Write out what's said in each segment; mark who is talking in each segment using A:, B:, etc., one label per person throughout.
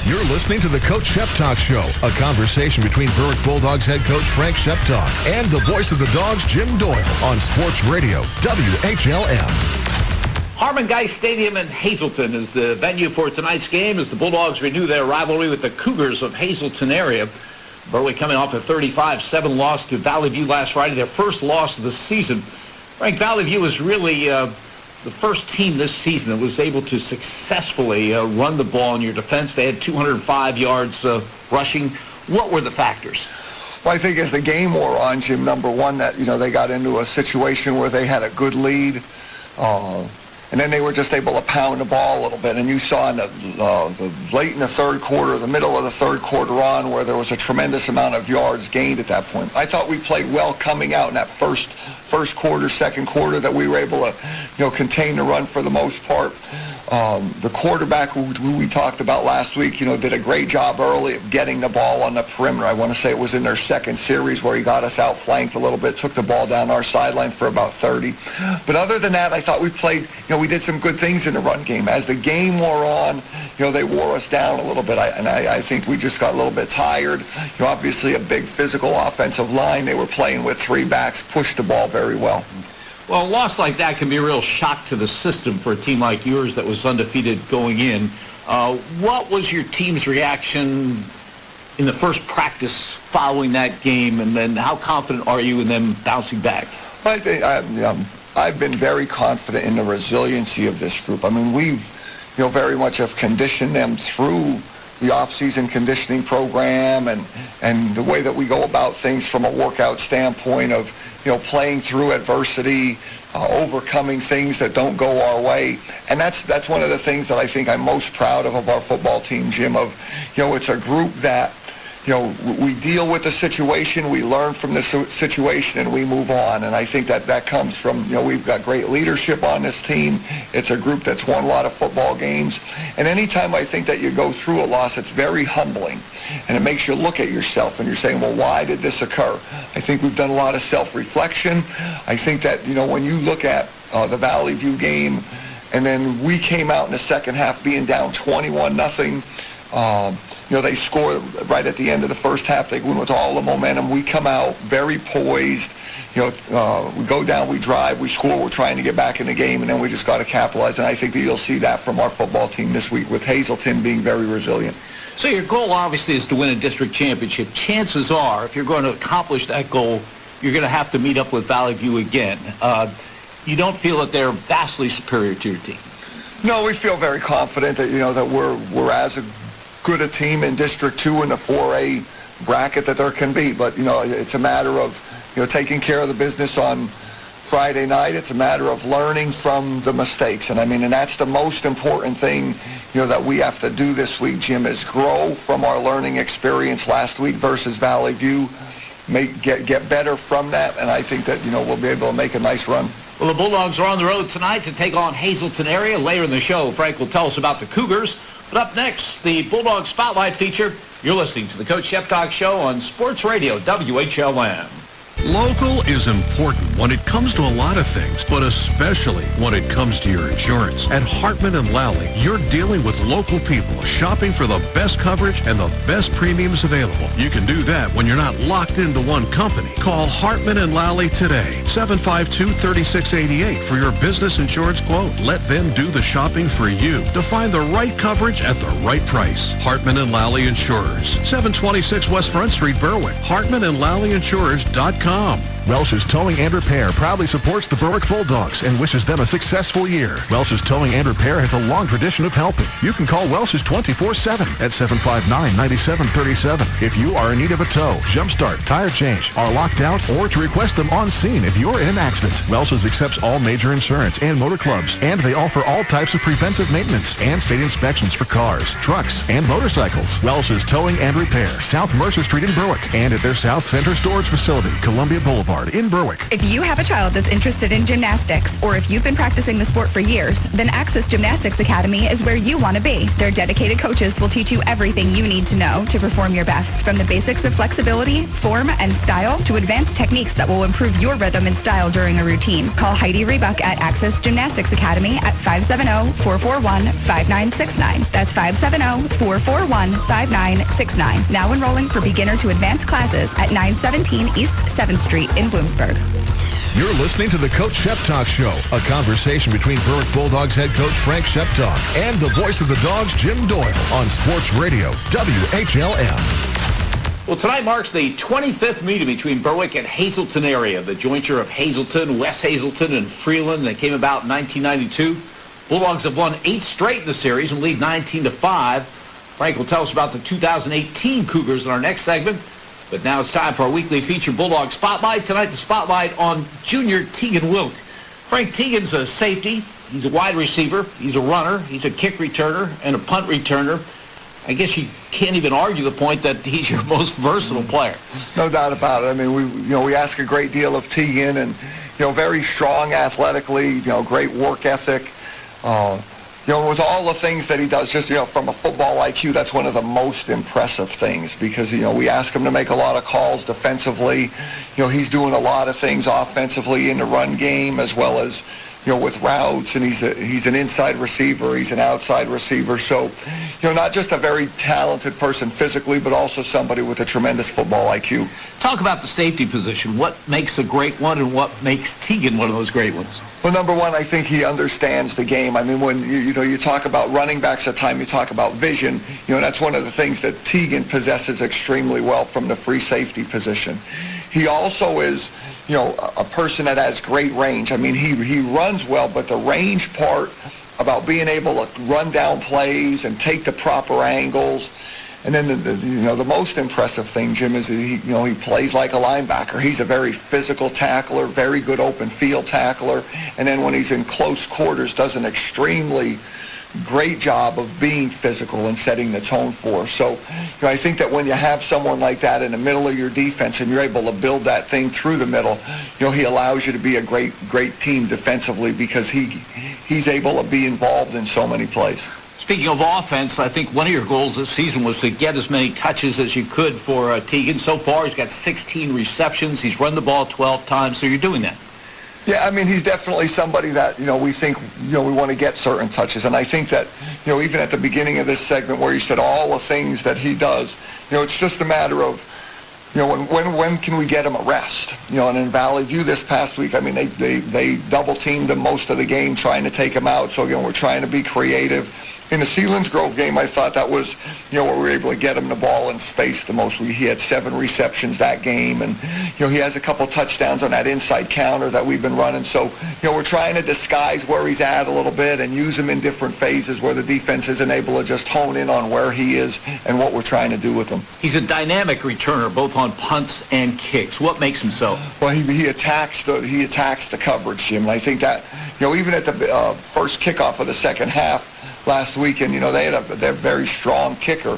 A: You're listening to the Coach Shep Talk Show, a conversation between Berwick Bulldogs head coach Frank Sheptalk and the voice of the Dogs, Jim Doyle, on Sports Radio, WHLM.
B: Harmon Geist Stadium in Hazleton is the venue for tonight's game as the Bulldogs renew their rivalry with the Cougars of Hazleton area. Berwick coming off a 35-7 loss to Valley View last Friday, their first loss of the season. Frank, Valley View was really the first team this season that was able to successfully run the ball in your defense. They had 205 yards rushing. What were the factors?
C: Well, I think as the game wore on, Jim, number one, that, they got into a situation where they had a good lead. And then they were just able to pound the ball a little bit. And you saw in the late in the third quarter, the middle of the third quarter on, where there was a tremendous amount of yards gained at that point. I thought we played well coming out in that first quarter, second quarter, that we were able to, contain the run for the most part. The quarterback who we talked about last week, did a great job early of getting the ball on the perimeter. I want to say it was in their second series where he got us outflanked a little bit, took the ball down our sideline for about 30. But other than that, I thought we played, we did some good things in the run game. As the game wore on, they wore us down a little bit. I think we just got a little bit tired. Obviously a big physical offensive line. They were playing with three backs, pushed the ball very well.
B: Well, a loss like that can be a real shock to the system for a team like yours that was undefeated going in. What was your team's reaction in the first practice following that game, and then how confident are you in them bouncing back?
C: I think I've been very confident in the resiliency of this group. I mean, we've very much have conditioned them through the off-season conditioning program and the way that we go about things from a workout standpoint of playing through adversity, overcoming things that don't go our way. And that's one of the things that I think I'm most proud of our football team, Jim, it's a group that, we deal with the situation, we learn from the situation, and we move on. And I think that comes from, we've got great leadership on this team. It's a group that's won a lot of football games. And anytime I think that you go through a loss, it's very humbling. And it makes you look at yourself, and you're saying, well, why did this occur? I think we've done a lot of self-reflection. I think that, when you look at the Valley View game, and then we came out in the second half being down 21-0. They score right at the end of the first half. They win with all the momentum. We come out very poised. We go down, we drive, we score. We're trying to get back in the game, and then we just got to capitalize. And I think that you'll see that from our football team this week, with Hazleton being very resilient.
B: So your goal, obviously, is to win a district championship. Chances are, if you're going to accomplish that goal, you're going to have to meet up with Valley View again. You don't feel that they're vastly superior to your team?
C: No, we feel very confident that, that we're as good a team in District 2 in the 4A bracket that there can be. But, it's a matter of, taking care of the business on Friday night. It's a matter of learning from the mistakes. And that's the most important thing, that we have to do this week, Jim, is grow from our learning experience last week versus Valley View, get better from that. And I think that, we'll be able to make a nice run.
B: Well, the Bulldogs are on the road tonight to take on Hazleton area. Later in the show, Frank will tell us about the Cougars. But up next, the Bulldog Spotlight feature. You're listening to the Coach Shep Talk Show on Sports Radio, WHLM.
A: Local is important when it comes to a lot of things, but especially when it comes to your insurance. At Hartman & Lally, you're dealing with local people shopping for the best coverage and the best premiums available. You can do that when you're not locked into one company. Call Hartman & Lally today, 752-3688 for your business insurance quote. Let them do the shopping for you to find the right coverage at the right price. Hartman & Lally Insurers, 726 West Front Street, Berwick. HartmanandLallyInsurers.com. Welsh's Towing and Repair proudly supports the Berwick Bulldogs and wishes them a successful year. Welsh's Towing and Repair has a long tradition of helping. You can call Welsh's 24/7 at 759-9737 if you are in need of a tow, jump start, tire change, are locked out, or to request them on scene if you're in an accident. Welsh's accepts all major insurance and motor clubs, and they offer all types of preventive maintenance and state inspections for cars, trucks, and motorcycles. Welsh's Towing and Repair, South Mercer Street in Berwick, and at their South Center Storage Facility, Columbia Boulevard. Boulevard in Berwick.
D: If you have a child that's interested in gymnastics, or if you've been practicing the sport for years, then Access Gymnastics Academy is where you want to be. Their dedicated coaches will teach you everything you need to know to perform your best, from the basics of flexibility, form, and style to advanced techniques that will improve your rhythm and style during a routine. Call Heidi Rebuck at Access Gymnastics Academy at 570-441-5969. That's 570-441-5969. Now enrolling for beginner to advanced classes at 917 East 7th Street in Bloomsburg.
A: You're listening to the Coach Shep Talk Show, a conversation between Berwick Bulldogs head coach Frank Sheptalk and the voice of the Dogs, Jim Doyle, on Sports Radio, WHLM.
B: Well, tonight marks the 25th meeting between Berwick and Hazleton area. The jointure of Hazleton, West Hazleton, and Freeland that came about in 1992. Bulldogs have won 8 straight in the series and lead 19-5. Frank will tell us about the 2018 Cougars in our next segment. But now it's time for our weekly feature Bulldog Spotlight. Tonight, the spotlight on junior Tegan Wilk. Frank Tegan's a safety. He's a wide receiver. He's a runner. He's a kick returner and a punt returner. I guess you can't even argue the point that he's your most versatile player.
C: No doubt about it. I mean, we ask a great deal of Tegan, and very strong athletically. Great work ethic. With all the things that he does, just, from a football IQ, that's one of the most impressive things because, we ask him to make a lot of calls defensively. He's doing a lot of things offensively in the run game as well as, with routes, and he's an inside receiver, he's an outside receiver. So, not just a very talented person physically, but also somebody with a tremendous football IQ.
B: Talk about the safety position. What makes a great one and what makes Tegan one of those great ones?
C: Well, number one, I think he understands the game. I mean, when you talk about running backs at time, you talk about vision. That's one of the things that Tegan possesses extremely well from the free safety position. He also is, a person that has great range. I mean, he runs well, but the range part about being able to run down plays and take the proper angles. And then the most impressive thing, Jim, is he plays like a linebacker. He's a very physical tackler, very good open field tackler, and then when he's in close quarters, does an extremely great job of being physical and setting the tone for. So, I think that when you have someone like that in the middle of your defense and you're able to build that thing through the middle, he allows you to be a great team defensively because he's able to be involved in so many plays.
B: Speaking of offense, I think one of your goals this season was to get as many touches as you could for Tegan. So far, he's got 16 receptions. He's run the ball 12 times, so you're doing that.
C: Yeah, I mean, he's definitely somebody that, we think, we want to get certain touches. And I think that, even at the beginning of this segment where you said all the things that he does, it's just a matter of, when can we get him a rest? And in Valley View this past week, I mean, they double-teamed him most of the game trying to take him out. So, again, we're trying to be creative. In the Selinsgrove game, I thought that was, where we were able to get him the ball in space the most. He had 7 receptions that game, and, he has a couple touchdowns on that inside counter that we've been running. So, we're trying to disguise where he's at a little bit and use him in different phases where the defense isn't able to just hone in on where he is and what we're trying to do with him.
B: He's a dynamic returner, both on punts and kicks. What makes him so?
C: Well, he attacks the coverage, Jim, and I think that, even at the first kickoff of the second half, last weekend, they had a very strong kicker.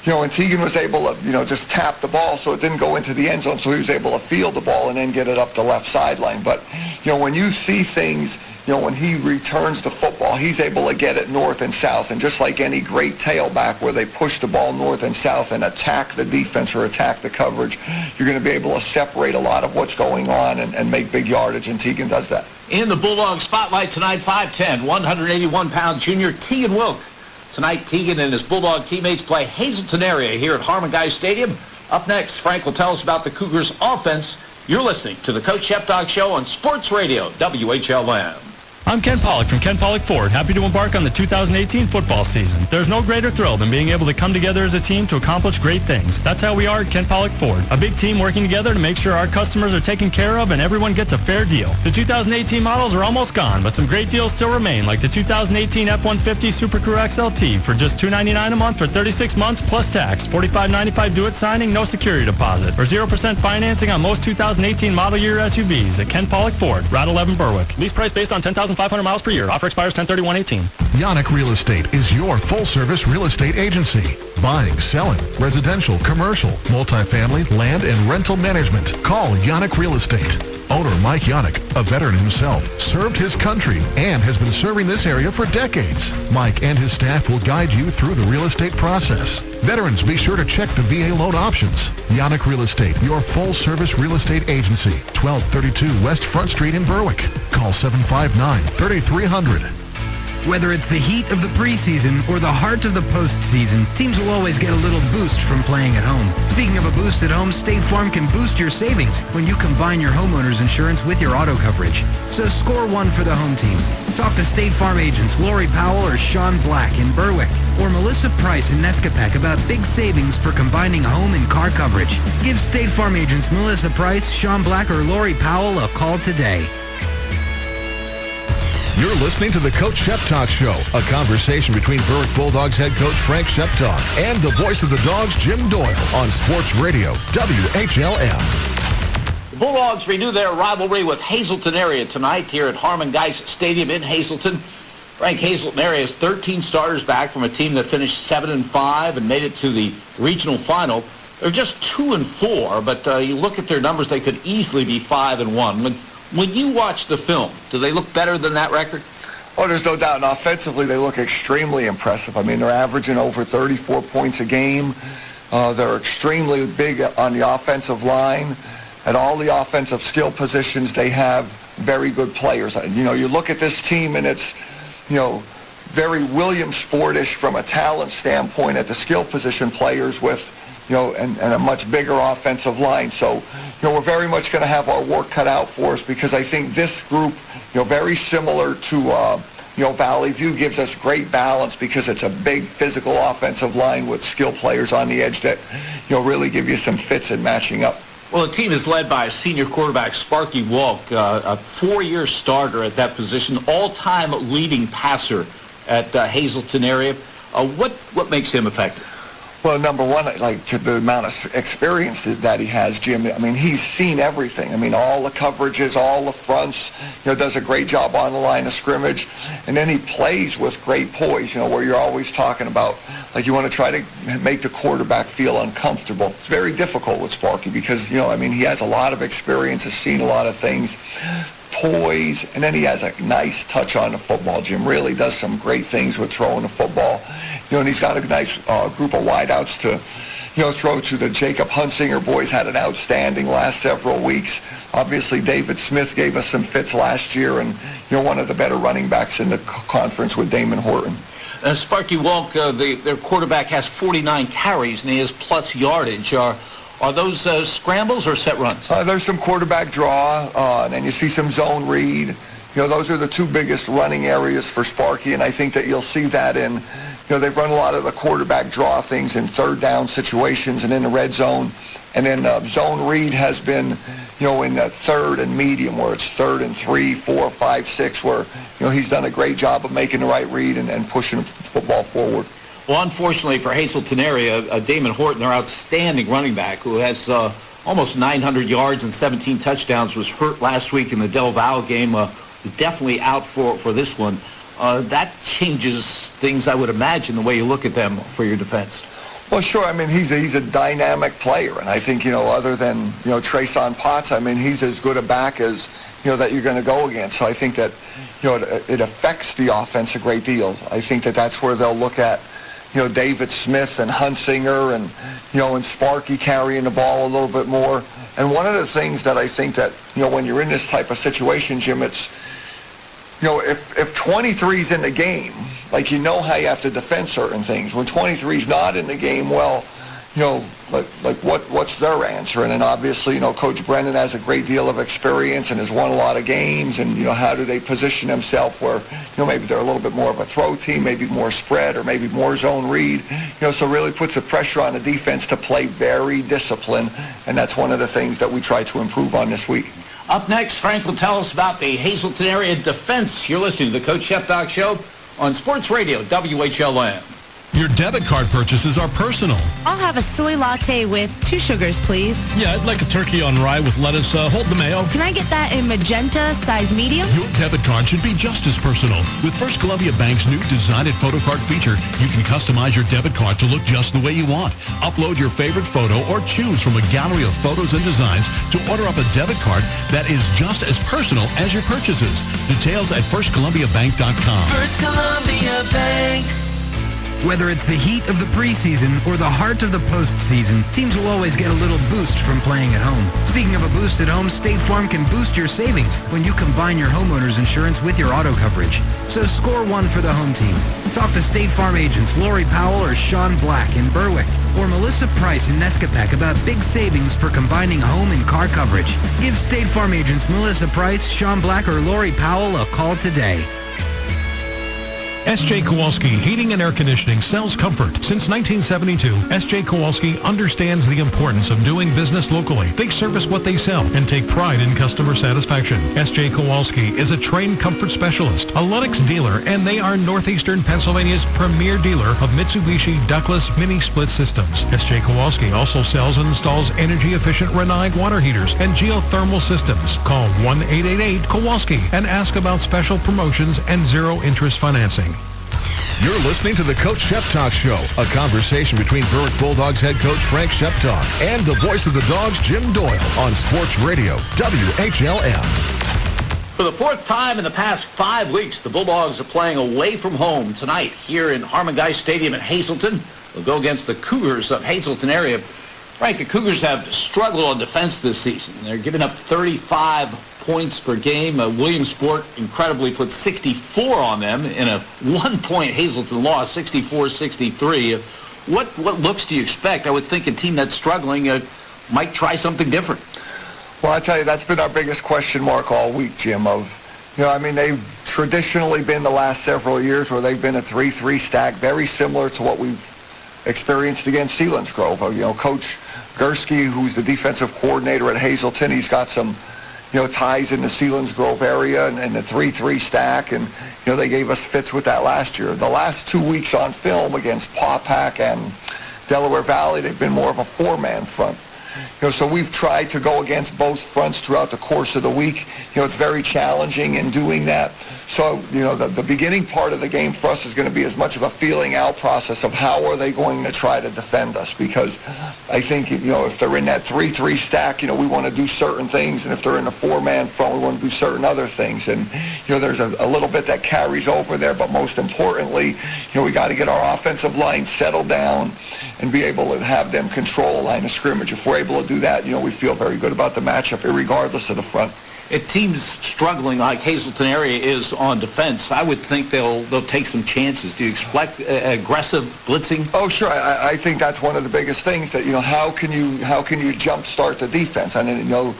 C: And Tegan was able to, just tap the ball so it didn't go into the end zone, so he was able to field the ball and then get it up the left sideline. But, when you see things, when he returns the football, he's able to get it north and south. And just like any great tailback where they push the ball north and south and attack the defense or attack the coverage, you're going to be able to separate a lot of what's going on and make big yardage, and Tegan does that.
B: In the Bulldog Spotlight tonight, 5'10", 181-pound junior Tegan Wilk. Tonight, Tegan and his Bulldog teammates play Hazleton area here at Harmon Guy Stadium. Up next, Frank will tell us about the Cougars' offense. You're listening to the Coach Sheptalk Show on Sports Radio, WHLM.
E: I'm Ken Pollock from Ken Pollock Ford, happy to embark on the 2018 football season. There's no greater thrill than being able to come together as a team to accomplish great things. That's how we are at Ken Pollock Ford, a big team working together to make sure our customers are taken care of and everyone gets a fair deal. The 2018 models are almost gone, but some great deals still remain, like the 2018 F-150 Super Crew XLT for just $299 a month for 36 months plus tax, $45.95 due at signing, no security deposit, or 0% financing on most 2018 model year SUVs at Ken Pollock Ford, Route 11 Berwick. Lease price based on 10,500 miles per year. Offer expires 10/31/18.
A: Yannick Real Estate is your full-service real estate agency. Buying, selling, residential, commercial, multifamily, land, and rental management. Call Yannick Real Estate. Owner Mike Yannick, a veteran himself, served his country and has been serving this area for decades. Mike and his staff will guide you through the real estate process. Veterans, be sure to check the VA loan options. Yannick Real Estate, your full-service real estate agency. 1232 West Front Street in Berwick. Call 759-3300.
F: Whether it's the heat of the preseason or the heart of the postseason, teams will always get a little boost from playing at home. Speaking of a boost at home, State Farm can boost your savings when you combine your homeowner's insurance with your auto coverage. So score one for the home team. Talk to State Farm agents Lori Powell or Sean Black in Berwick or Melissa Price in Nescapec about big savings for combining home and car coverage. Give State Farm agents Melissa Price, Sean Black, or Lori Powell a call today.
A: You're listening to the Coach Shep Talk Show, a conversation between Berwick Bulldogs head coach Frank Sheptalk and the voice of the Dogs, Jim Doyle, on Sports Radio, WHLM.
B: The Bulldogs renew their rivalry with Hazleton area tonight here at Harmon Geis Stadium in Hazleton. Frank, Hazleton area has 13 starters back from a team that finished 7-5 and made it to the regional final. They're just 2-4, but you look at their numbers, they could easily be 5-1. When you watch the film, do they look better than that record?
C: Oh, there's no doubt. And offensively, they look extremely impressive. I mean, they're averaging over 34 points a game. They're extremely big on the offensive line. At all the offensive skill positions, they have very good players. You know, you look at this team, and it's, you know, very Williamsportish from a talent standpoint at the skill position players with, you know, and a much bigger offensive line. So, you know, we're very much going to have our work cut out for us because I think this group, you know, very similar to, you know, Valley View, gives us great balance because it's a big physical offensive line with skill players on the edge that, you know, really give you some fits in matching up.
B: Well, the team is led by a senior quarterback, Sparky Walk, a 4-year starter at that position, all-time leading passer at Hazleton area. What makes him effective?
C: Well, number one, like to the amount of experience that he has, Jim. I mean, he's seen everything. I mean, all the coverages, all the fronts. You know, does a great job on the line of scrimmage, and then he plays with great poise. You know, where you're always talking about, like, you want to try to make the quarterback feel uncomfortable. It's very difficult with Sparky because, you know, I mean, he has a lot of experience, has seen a lot of things. Poise, and then he has a nice touch on the football. Jim really does some great things with throwing the football. You know, and he's got a nice group of wideouts to, you know, throw to. The Jacob Hunsinger boys had an outstanding last several weeks. Obviously, David Smith gave us some fits last year, and, you know, one of the better running backs in the conference with Damon Horton.
B: Sparky Walk, their quarterback has 49 carries, and he has plus yardage. Are those scrambles or set runs?
C: There's some quarterback draw, and then you see some zone read. You know, those are the two biggest running areas for Sparky, and I think that you'll see that in, you know, they've run a lot of the quarterback draw things in third down situations and in the red zone. And then zone read has been, you know, in the third and medium, where it's 3rd and 3, 4, 5, 6, where, you know, he's done a great job of making the right read and pushing the football forward.
B: Well, unfortunately for Hazleton area, Damon Horton, their outstanding running back, who has almost 900 yards and 17 touchdowns, was hurt last week in the Del Valle game, is definitely out for this one. That changes things, I would imagine, the way you look at them for your defense.
C: Well, sure. I mean, he's a dynamic player, and I think, you know, other than, you know, Treson Potts, I mean, he's as good a back as, you know, that you're going to go against. So I think that, you know, it affects the offense a great deal. I think that that's where they'll look at, you know, David Smith and Hunsinger and, you know, and Sparky carrying the ball a little bit more. And one of the things that I think that, you know, when you're in this type of situation, Jim, it's, you know, if 23's in the game, like, you know how you have to defend certain things. When 23's not in the game, well, you know, like what's their answer? And then obviously, you know, Coach Brennan has a great deal of experience and has won a lot of games. And, you know, how do they position themselves where, you know, maybe they're a little bit more of a throw team, maybe more spread, or maybe more zone read. You know, so really puts the pressure on the defense to play very disciplined. And that's one of the things that we try to improve on this week.
B: Up next, Frank will tell us about the Hazleton area defense. You're listening to the Coach Sheptalk Show on Sports Radio, WHLM.
A: Your debit card purchases are personal.
G: I'll have a soy latte with 2 sugars, please.
H: Yeah, I'd like a turkey on rye with lettuce. Hold the mayo.
G: Can I get that in magenta, size medium?
A: Your debit card should be just as personal. With First Columbia Bank's new Design It Photo Card feature, you can customize your debit card to look just the way you want. Upload your favorite photo or choose from a gallery of photos and designs to order up a debit card that is just as personal as your purchases. Details at firstcolumbiabank.com.
I: First Columbia Bank.
F: Whether it's the heat of the preseason or the heart of the postseason, teams will always get a little boost from playing at home. Speaking of a boost at home, State Farm can boost your savings when you combine your homeowner's insurance with your auto coverage. So score one for the home team. Talk to State Farm agents Lori Powell or Sean Black in Berwick, or Melissa Price in Nescapec about big savings for combining home and car coverage. Give State Farm agents Melissa Price, Sean Black, or Lori Powell a call today.
A: S.J. Kowalski Heating and Air Conditioning sells comfort. Since 1972, S.J. Kowalski understands the importance of doing business locally. They service what they sell and take pride in customer satisfaction. S.J. Kowalski is a trained comfort specialist, a Lennox dealer, and they are Northeastern Pennsylvania's premier dealer of Mitsubishi ductless mini-split systems. S.J. Kowalski also sells and installs energy-efficient Renai water heaters and geothermal systems. Call 1-888-KOWALSKI and ask about special promotions and zero-interest financing. You're listening to the Coach Shep Talk Show, a conversation between Berwick Bulldogs head coach Frank Sheptalk and the voice of the Dogs, Jim Doyle, on Sports Radio, WHLM.
B: For the 4th time in the past 5 weeks, the Bulldogs are playing away from home tonight here in Harmon Guy Stadium in Hazleton. They'll go against the Cougars of Hazleton area. Frank, the Cougars have struggled on defense this season. They're giving up 35 points per game. Williamsport incredibly put 64 on them in a 1-point Hazleton loss, 64-63. What looks do you expect? I would think a team that's struggling might try something different.
C: Well, I tell you, that's been our biggest question mark all week, Jim, they've traditionally been the last several years where they've been a 3-3 stack, very similar to what we've experienced against Selinsgrove. Coach Gursky, who's the defensive coordinator at Hazleton, he's got some ties in the Selinsgrove area and the 3-3 stack, and they gave us fits with that last year. The last 2 weeks on film against Paupack and Delaware Valley, they've been more of a 4-man front. So we've tried to go against both fronts throughout the course of the week. It's very challenging in doing that. So, the beginning part of the game for us is going to be as much of a feeling out process of how are they going to try to defend us, because I think, if they're in that 3-3 stack, we want to do certain things, and if they're in a 4-man front, we want to do certain other things. And, there's a little bit that carries over there, but most importantly, we got to get our offensive line settled down and be able to have them control a line of scrimmage. If we're able to do that, we feel very good about the matchup, regardless of the front.
B: If teams struggling like Hazleton area is on defense, I would think they'll take some chances. Do you expect aggressive blitzing?
C: Oh, sure. I think that's one of the biggest things that, how can you jumpstart the defense? I didn't know.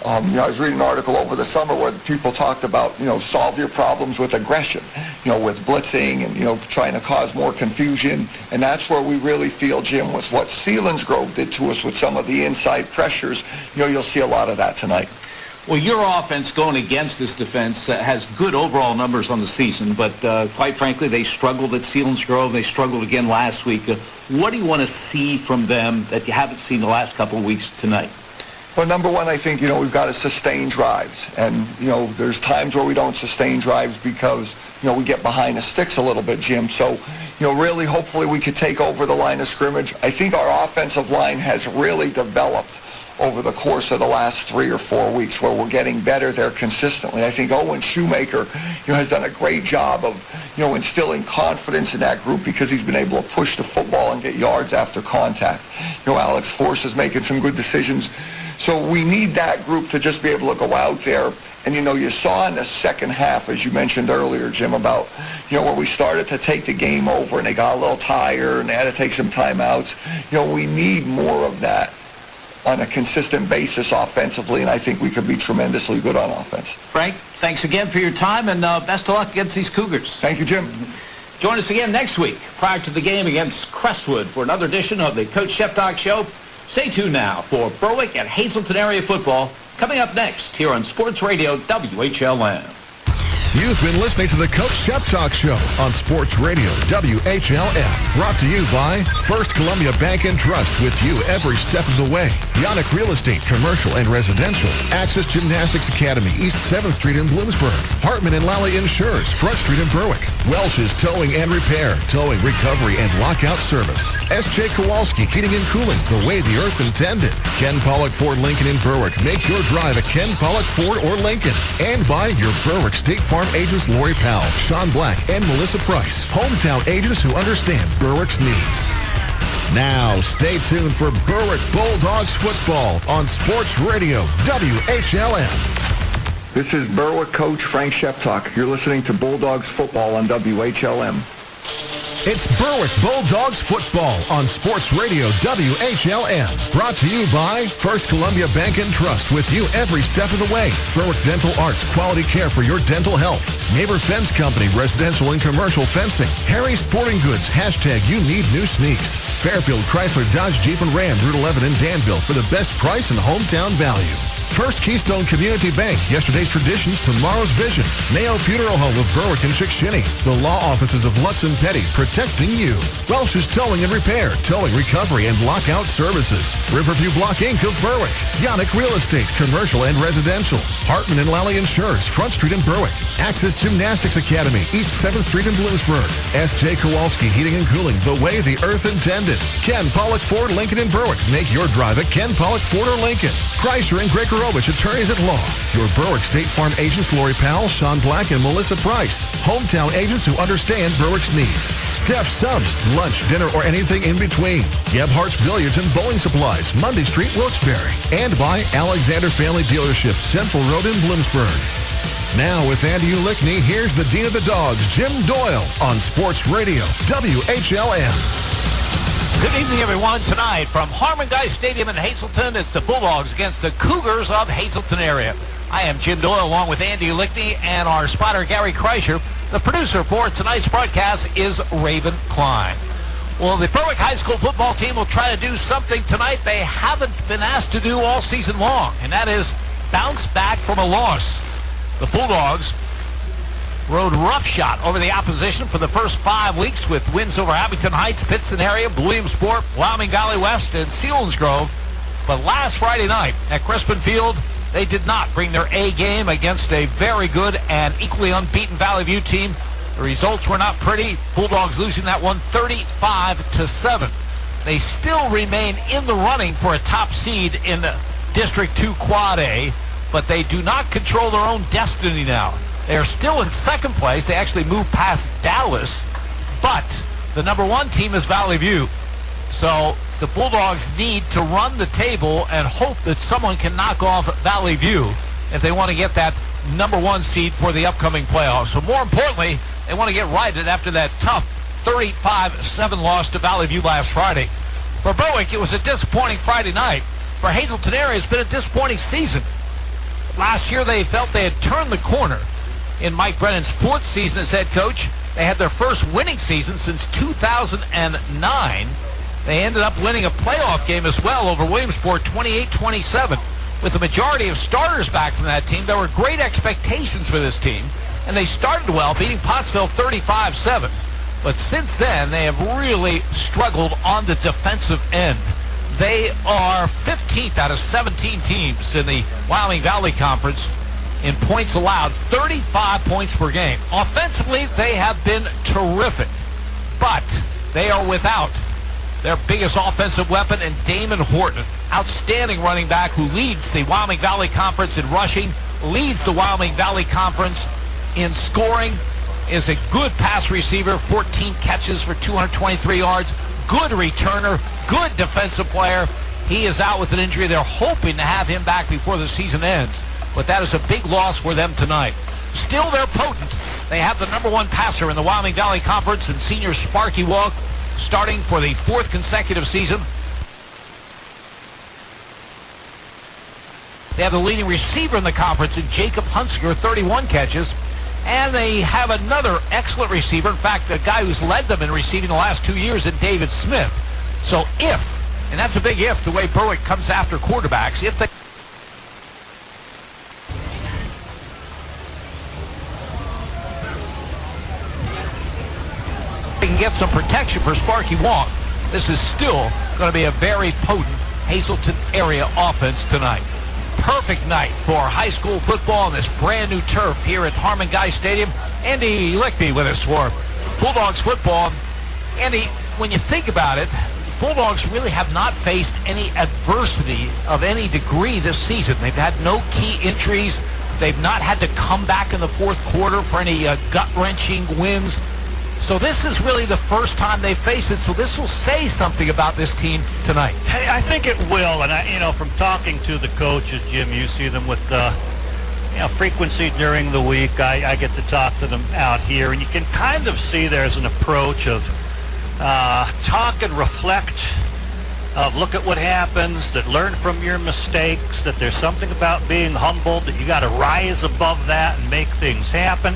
C: I was reading an article over the summer where people talked about, solve your problems with aggression, with blitzing and, trying to cause more confusion. And that's where we really feel, Jim, with what Selinsgrove did to us with some of the inside pressures. You'll see a lot of that tonight.
B: Well, your offense going against this defense has good overall numbers on the season, but quite frankly, they struggled at Selinsgrove. They struggled again last week. What do you want to see from them that you haven't seen the last couple of weeks tonight?
C: Well, number one, I think, we've got to sustain drives. And, there's times where we don't sustain drives because, we get behind the sticks a little bit, Jim. So, really, hopefully we could take over the line of scrimmage. I think our offensive line has really developed over the course of the last 3 or 4 weeks, where we're getting better there consistently. I think Owen Shoemaker, has done a great job of, instilling confidence in that group because he's been able to push the football and get yards after contact. Alex Force is making some good decisions. So we need that group to just be able to go out there. And, you saw in the second half, as you mentioned earlier, Jim, about, where we started to take the game over and they got a little tired and they had to take some timeouts. We need more of that on a consistent basis offensively, and I think we could be tremendously good on offense.
B: Frank, thanks again for your time, and best of luck against these Cougars.
C: Thank you, Jim.
B: Join us again next week prior to the game against Crestwood for another edition of the Coach Sheptalk Show. Stay tuned now for Berwick and Hazleton area football coming up next here on Sports Radio WHLM.
A: You've been listening to the Coach Shep Talk Show on Sports Radio WHLM. Brought to you by First Columbia Bank and Trust, with you every step of the way. Yannick Real Estate, Commercial and Residential. Access Gymnastics Academy, East 7th Street in Bloomsburg. Hartman and Lally Insurers, Front Street in Berwick. Welch's Towing and Repair, Towing, Recovery, and Lockout Service. S.J. Kowalski, Heating and Cooling, the way the earth intended. Ken Pollock Ford Lincoln in Berwick. Make your drive a Ken Pollock Ford or Lincoln. And by your Berwick State Farm agents Lori Powell, Sean Black, and Melissa Price. Hometown agents who understand Berwick's needs. Now, stay tuned for Berwick Bulldogs football on Sports Radio WHLM.
C: This is Berwick coach Frank Sheptalk. You're listening to Bulldogs football on WHLM.
A: It's Berwick Bulldogs football on Sports Radio WHLM. Brought to you by First Columbia Bank and Trust, with you every step of the way. Berwick Dental Arts, quality care for your dental health. Neighbor Fence Company, residential and commercial fencing. Harry Sporting Goods, hashtag you need new sneaks. Fairfield Chrysler Dodge Jeep and Ram, Route 11 in Danville for the best price and hometown value. First Keystone Community Bank, yesterday's traditions, tomorrow's vision. Mayo Funeral Home of Berwick and Chickashinny. The law offices of Lutz and Petty, protecting you. Welch's Towing and Repair, Towing, Recovery, and Lockout Services. Riverview Block Inc. of Berwick. Yannick Real Estate, Commercial and Residential. Hartman and Lally Insurance, Front Street in Berwick. Access Gymnastics Academy, East 7th Street in Bloomsburg. S.J. Kowalski, Heating and Cooling, the way the earth intended. Ken Pollock Ford Lincoln in Berwick. Make your drive at Ken Pollock Ford or Lincoln. Chrysler and Gregorovich, attorneys at law. Your Berwick State Farm agents Lori Powell, Sean Black, and Melissa Price. Hometown agents who understand Berwick's needs. Steph Subs, lunch, dinner, or anything in between. Gebhardt's Billiards and Bowling Supplies, Monday Street, Wilkes-Barre. And by Alexander Family Dealership, Central Road in Bloomsburg. Now with Andy Ulickney, here's the Dean of the Dogs, Jim Doyle, on Sports Radio WHLM.
B: Good evening, everyone. Tonight from Harmon Guy Stadium in Hazleton, it's the Bulldogs against the Cougars of Hazleton area. I am Jim Doyle along with Andy Ulickney and our spotter Gary Kreischer. The producer for tonight's broadcast is Raven Klein. Well, the Berwick High School football team will try to do something tonight they haven't been asked to do all season long, and that is bounce back from a loss. The Bulldogs rode roughshod over the opposition for the first 5 weeks with wins over Abington Heights, Pittston area, Williamsport, Wyoming Valley West, and Selinsgrove. But last Friday night at Crispin Field, they did not bring their A game against a very good and equally unbeaten Valley View team. The results were not pretty. Bulldogs losing that one 35-7. They still remain in the running for a top seed in the District 2 Quad A, but they do not control their own destiny now. They are still in second place. They actually moved past Dallas, but the number one team is Valley View. So the Bulldogs need to run the table and hope that someone can knock off Valley View if they want to get that number one seed for the upcoming playoffs. So more importantly, they want to get righted after that tough 35-7 loss to Valley View last Friday. For Berwick, it was a disappointing Friday night. For Hazleton area, it's been a disappointing season. Last year, they felt they had turned the corner. In Mike Brennan's fourth season as head coach, they had their first winning season since 2009. They ended up winning a playoff game as well over Williamsport 28-27. With the majority of starters back from that team, there were great expectations for this team, and they started well, beating Pottsville 35-7. But since then, they have really struggled on the defensive end. They are 15th out of 17 teams in the Wyoming Valley Conference in points allowed, 35 points per game. Offensively, they have been terrific, but they are without their biggest offensive weapon in Damon Horton, outstanding running back who leads the Wyoming Valley Conference in rushing, leads the Wyoming Valley Conference in scoring, is a good pass receiver, 14 catches for 223 yards, good returner, good defensive player. He is out with an injury. They're hoping to have him back before the season ends, but that is a big loss for them tonight. Still, they're potent. They have the number one passer in the Wyoming Valley Conference and senior Sparky Walk, starting for the fourth consecutive season. They have the leading receiver in the conference in Jacob Hunsinger, 31 catches. And they have another excellent receiver. In fact, a guy who's led them in receiving the last 2 years in David Smith. So if, and that's a big if, the way Berwick comes after quarterbacks, if they... get some protection for Sparky Wong, this is still going to be a very potent Hazleton area offense tonight. Perfect night for high school football on this brand new turf here at Harmon Guy Stadium. Andy Lickby with us for Bulldogs football. Andy, when you think about it, Bulldogs really have not faced any adversity of any degree this season. They've had no key injuries. They've not had to come back in the fourth quarter for any gut-wrenching wins. So this is really the first time they face it. So this will say something about this team tonight.
J: Hey, I think it will. And from talking to the coaches, Jim, you see them with frequency during the week. I get to talk to them out here, and you can kind of see there's an approach of talk and reflect, of look at what happens, that learn from your mistakes, that there's something about being humbled, that you got to rise above that and make things happen.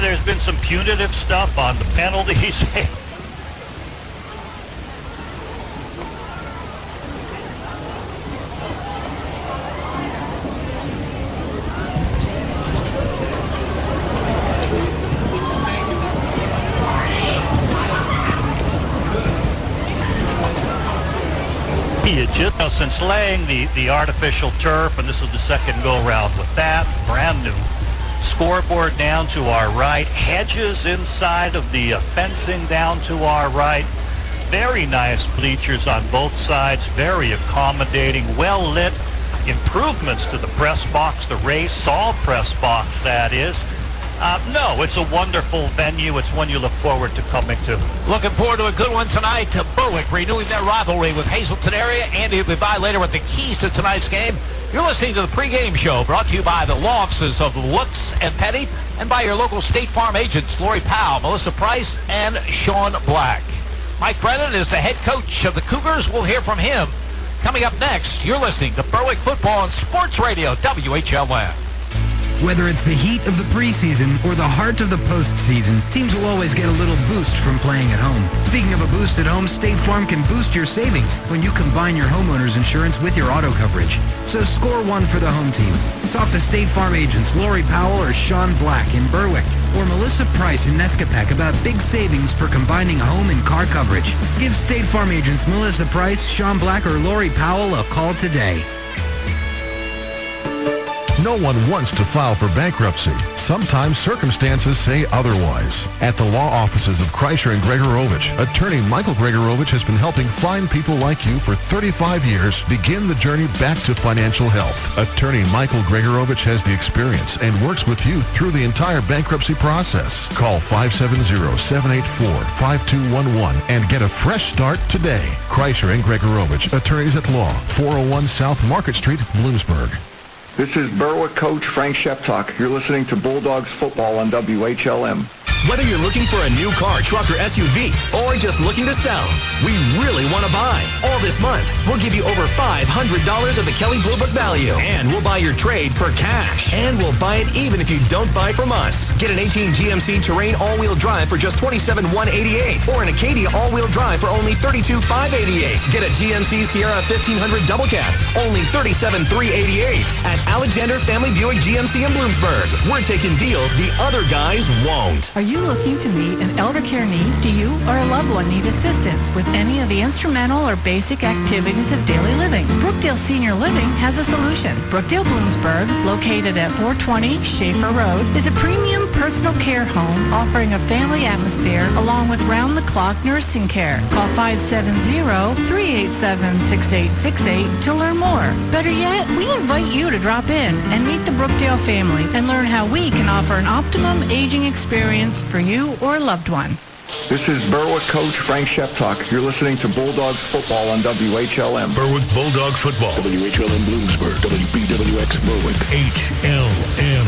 J: There's been some punitive stuff on the penalties. Since laying the artificial turf, and this is the second go-round with that, brand new scoreboard down to our right, hedges inside of the fencing down to our right, very nice bleachers on both sides, very accommodating, well lit, improvements to the press box, the Ray Saul press box, that is. No, it's a wonderful venue. It's one you look forward to coming to.
B: Looking forward to a good one tonight. Berwick renewing their rivalry with Hazleton area. Andy will be by later with the keys to tonight's game. You're listening to the pregame show, brought to you by the law offices of Lutz and Petty and by your local State Farm agents, Lori Powell, Melissa Price, and Sean Black. Mike Brennan is the head coach of the Cougars. We'll hear from him coming up next. You're listening to Berwick Football on Sports Radio, WHLN.
F: Whether it's the heat of the preseason or the heart of the postseason, teams will always get a little boost from playing at home. Speaking of a boost at home, State Farm can boost your savings when you combine your homeowner's insurance with your auto coverage. So score one for the home team. Talk to State Farm agents Lori Powell or Sean Black in Berwick or Melissa Price in Nescapec about big savings for combining home and car coverage. Give State Farm agents Melissa Price, Sean Black, or Lori Powell a call today.
A: No one wants to file for bankruptcy. Sometimes circumstances say otherwise. At the law offices of Kreischer and Gregorovich, attorney Michael Gregorovich has been helping fine people like you for 35 years begin the journey back to financial health. Attorney Michael Gregorovich has the experience and works with you through the entire bankruptcy process. Call 570-784-5211 and get a fresh start today. Kreischer and Gregorovich, attorneys at law, 401 South Market Street, Bloomsburg.
C: This is Berwick coach Frank Sheptok. You're listening to Bulldogs football on WHLM.
K: Whether you're looking for a new car, truck, or SUV, or just looking to sell, we really want to buy. All this month, we'll give you over $500 of the Kelley Blue Book value. And we'll buy your trade for cash. And we'll buy it even if you don't buy from us. Get an 18 GMC Terrain all-wheel drive for just $27,188. Or an Acadia all-wheel drive for only $32,588. Get a GMC Sierra 1500 double cab, only $37,388. At Alexander Family Buick GMC in Bloomsburg. We're taking deals the other guys won't.
L: Are you looking to meet an elder care need? Do you or a loved one need assistance with any of the instrumental or basic activities of daily living? Brookdale Senior Living has a solution. Brookdale Bloomsburg, located at 420 Schaefer Road, is a premium personal care home offering a family atmosphere along with round-the-clock nursing care. Call 570-387-6868 to learn more. Better yet, we invite you to drop in and meet the Brookdale family and learn how we can offer an optimum aging experience for you or a loved one.
C: This is Berwick coach Frank Sheptok. You're listening to Bulldogs football on WHLM.
A: Berwick Bulldog football.
K: WHLM Bloomsburg, WBWX Berwick.
A: HLM.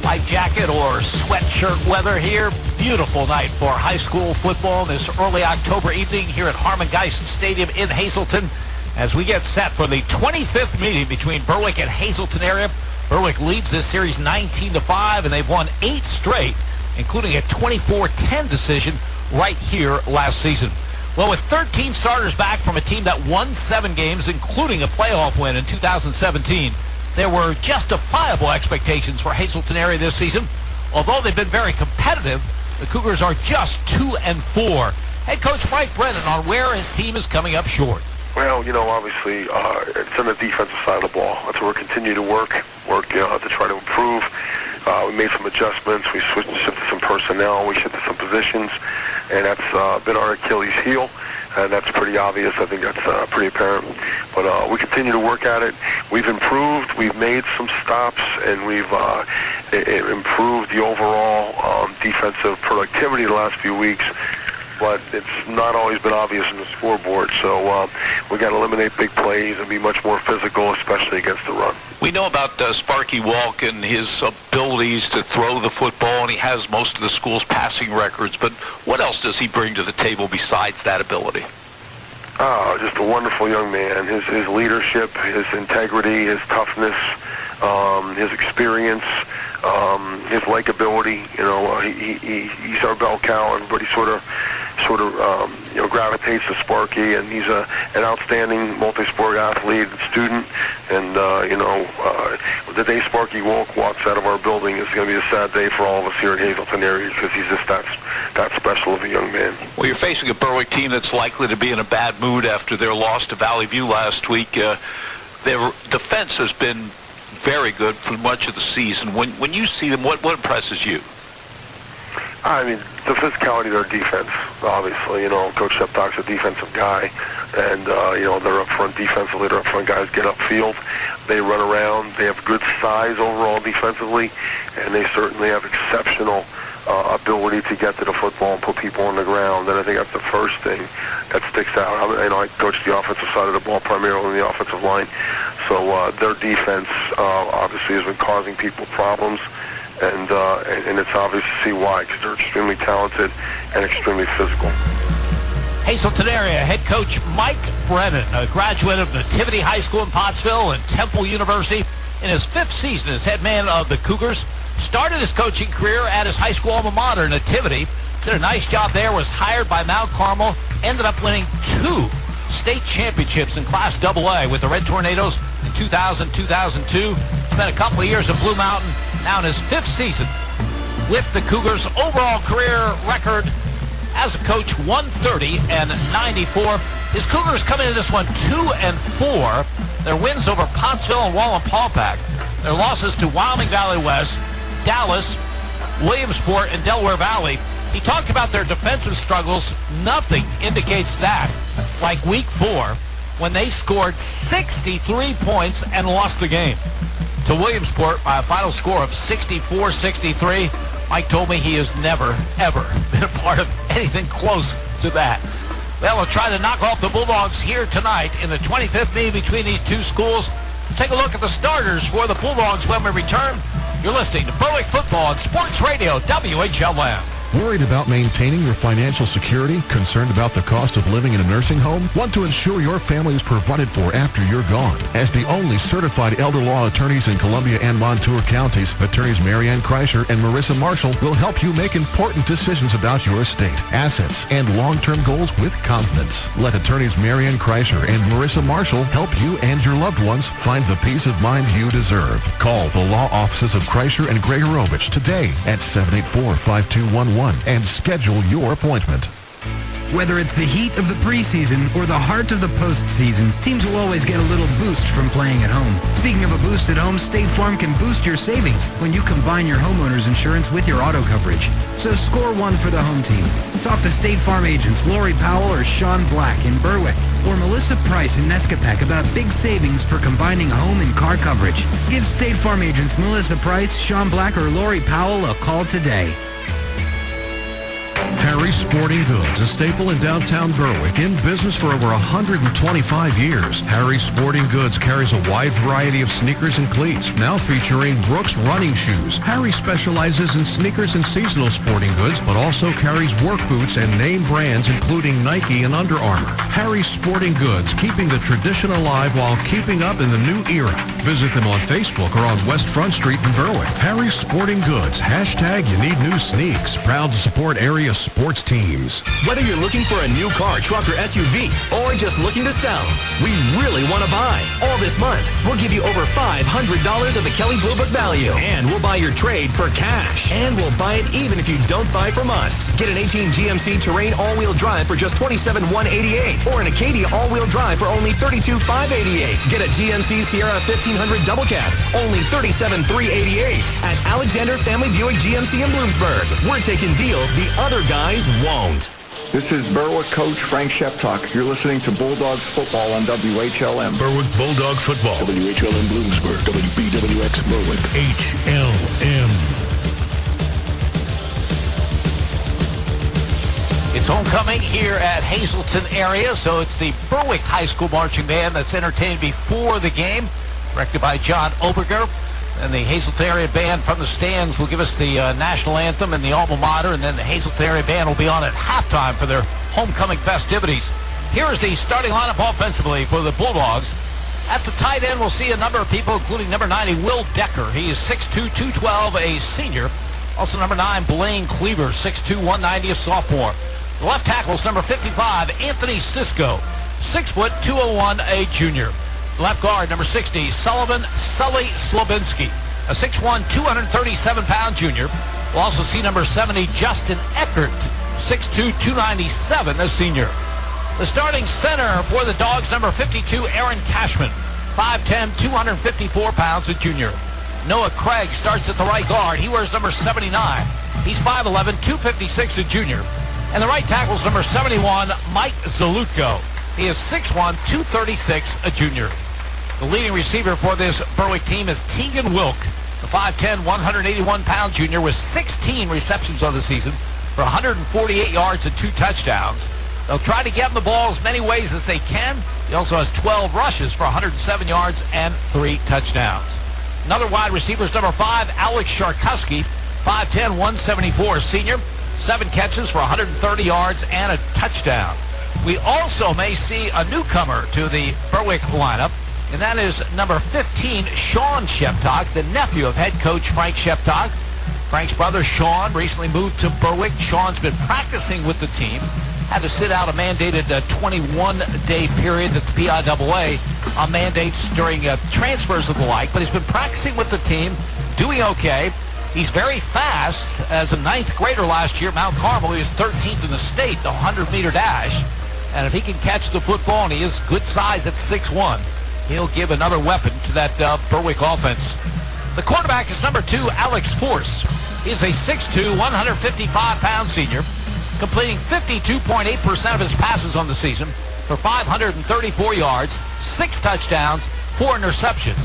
B: Light jacket or sweatshirt weather here. Beautiful night for high school football this early October evening here at Harmon Geist Stadium in Hazleton. as we get set for the 25th meeting between Berwick and Hazleton area. Berwick leads this series 19-5, and they've won 8 straight, including a 24-10 decision right here last season. Well, with 13 starters back from a team that won 7 games, including a playoff win in 2017, there were justifiable expectations for Hazleton area this season. Although they've been very competitive, the Cougars are just 2-4. Head coach Mike Brennan on where his team is coming up short.
M: Well, obviously, it's on the defensive side of the ball. That's where we continue to work to try to improve. We made some adjustments. We shifted some personnel. We shifted some positions, and that's been our Achilles heel, and that's pretty obvious. I think that's pretty apparent. But we continue to work at it. We've improved. We've made some stops, and we've improved the overall defensive productivity the last few weeks. But it's not always been obvious in the scoreboard, so we got to eliminate big plays and be much more physical, especially against the run.
B: We know about Sparky Walk and his abilities to throw the football, and he has most of the school's passing records, but what else does he bring to the table besides that ability?
M: Just a wonderful young man. His leadership, his integrity, his toughness, his experience, his likability. He's our bell cow. Everybody sort of gravitates to Sparky, and he's an outstanding multi-sport athlete, student, and the day Sparky walks out of our building is going to be a sad day for all of us here in Hazleton area, because he's just that special of a young man.
B: Well, you're facing a Berwick team that's likely to be in a bad mood after their loss to Valley View last week. Their defense has been very good for much of the season. When you see them, what impresses you?
M: I mean, the physicality of their defense, obviously. Coach Sheptock's a defensive guy, and, they're up front defensively. Their up front guys get upfield. They run around. They have good size overall defensively, and they certainly have exceptional ability to get to the football and put people on the ground. And I think that's the first thing that sticks out. I coach the offensive side of the ball, primarily in the offensive line. So their defense obviously has been causing people problems. And it's obvious to see why, because they're extremely talented and extremely physical.
B: Hazleton area head coach Mike Brennan, a graduate of Nativity High School in Pottsville and Temple University, in his 5th season as head man of the Cougars. Started his coaching career at his high school alma mater, Nativity. Did a nice job there, was hired by Mount Carmel, ended up winning 2 state championships in Class AA with the Red Tornadoes in 2000-2002. Spent a couple of years at Blue Mountain. Now in his 5th season with the Cougars. Overall career record as a coach, 130-94. His Cougars come into this one 2-4. Their wins over Pottsville and Wallenpaupack. Their losses to Wyoming Valley West, Dallas, Williamsport, and Delaware Valley. He talked about their defensive struggles. Nothing indicates that. Like week 4, when they scored 63 points and lost the game to Williamsport by a final score of 64-63. Mike told me he has never, ever been a part of anything close to that. Well, we'll try to knock off the Bulldogs here tonight in the 25th meeting between these two schools. Take a look at the starters for the Bulldogs when we return. You're listening to Berwick Football on Sports Radio WHLM.
A: Worried about maintaining your financial security? Concerned about the cost of living in a nursing home? Want to ensure your family is provided for after you're gone? As the only certified elder law attorneys in Columbia and Montour counties, attorneys Marianne Kreischer and Marissa Marshall will help you make important decisions about your estate, assets, and long-term goals with confidence. Let attorneys Marianne Kreischer and Marissa Marshall help you and your loved ones find the peace of mind you deserve. Call the law offices of Kreischer and Gregorovich today at 784-5211. And schedule your appointment.
F: Whether it's the heat of the preseason or the heart of the postseason, teams will always get a little boost from playing at home. Speaking of a boost at home, State Farm can boost your savings when you combine your homeowner's insurance with your auto coverage. So score one for the home team. Talk to State Farm agents Lori Powell or Sean Black in Berwick, or Melissa Price in Nescapac about big savings for combining home and car coverage. Give State Farm agents Melissa Price, Sean Black, or Lori Powell a call today.
A: Harry's Sporting Goods, a staple in downtown Berwick, in business for over 125 years. Harry's Sporting Goods carries a wide variety of sneakers and cleats, now featuring Brooks running shoes. Harry specializes in sneakers and seasonal sporting goods, but also carries work boots and name brands including Nike and Under Armour. Harry's Sporting Goods, keeping the tradition alive while keeping up in the new era. Visit them on Facebook or on West Front Street in Berwick. Harry's Sporting Goods, hashtag you need new sneaks. Proud to support area sports teams.
K: Whether you're looking for a new car, truck, or SUV, or just looking to sell, we really want to buy. All this month, we'll give you over $500 of the Kelley Blue Book value. And we'll buy your trade for cash. And we'll buy it even if you don't buy from us. Get an 18 GMC Terrain all-wheel drive for just $27,188. Or an Acadia all-wheel drive for only $32,588. Get a GMC Sierra 1500 double cab, only $37,388. At Alexander Family Buick GMC in Bloomsburg. We're taking deals the other guys won't.
C: This is Berwick coach Frank Sheptalk. You're listening to Bulldogs football on WHLM.
H: Berwick Bulldog football.
N: WHLM Bloomsburg. WBWX Berwick.
H: HLM.
B: It's homecoming here at Hazleton area, so it's the Berwick High School Marching Band that's entertained before the game, directed by John Oberger. And the Hazleton area band from the stands will give us the national anthem and the alma mater, and then the Hazleton area band will be on at halftime for their homecoming festivities. Here is the starting lineup offensively for the Bulldogs. At the tight end, we'll see a number of people, including number 90, Will Decker. He is 6'2", 212, a senior. Also number 9, Blaine Cleaver, 6'2", 190, a sophomore. The left tackle is number 55, Anthony Sisko, 6 foot, 201, a junior. Left guard, number 60, Sully Slobinski, a 6'1", 237-pound junior. We'll also see number 70, Justin Eckert, 6'2", 297, a senior. The starting center for the Dogs, number 52, Aaron Cashman, 5'10", 254 pounds, a junior. Noah Craig starts at the right guard. He wears number 79. He's 5'11", 256, a junior. And the right tackle is number 71, Mike Zalutko. He is 6'1", 236, a junior. The leading receiver for this Berwick team is Tegan Wilk, the 5'10", 181-pound junior with 16 receptions on the season for 148 yards and 2 touchdowns. They'll try to get him the ball as many ways as they can. He also has 12 rushes for 107 yards and 3 touchdowns. Another wide receiver is number 5, Alex Sharkowski, 5'10", 174, senior, 7 catches for 130 yards and a touchdown. We also may see a newcomer to the Berwick lineup, and that is number 15, Sean Sheptalk, the nephew of head coach Frank Sheptalk. Frank's brother, Sean, recently moved to Berwick. Sean's been practicing with the team. Had to sit out a mandated 21-day period that the PIAA mandates during transfers of the like, but he's been practicing with the team, doing okay. He's very fast. As a 9th grader last year at Mount Carmel, he was 13th in the state, the 100-meter dash. And if he can catch the football, and he is good size at 6'1", he'll give another weapon to that Berwick offense. The quarterback is number 2, Alex Force. He's a 6'2", 155-pound senior, completing 52.8% of his passes on the season for 534 yards, 6 touchdowns, 4 interceptions.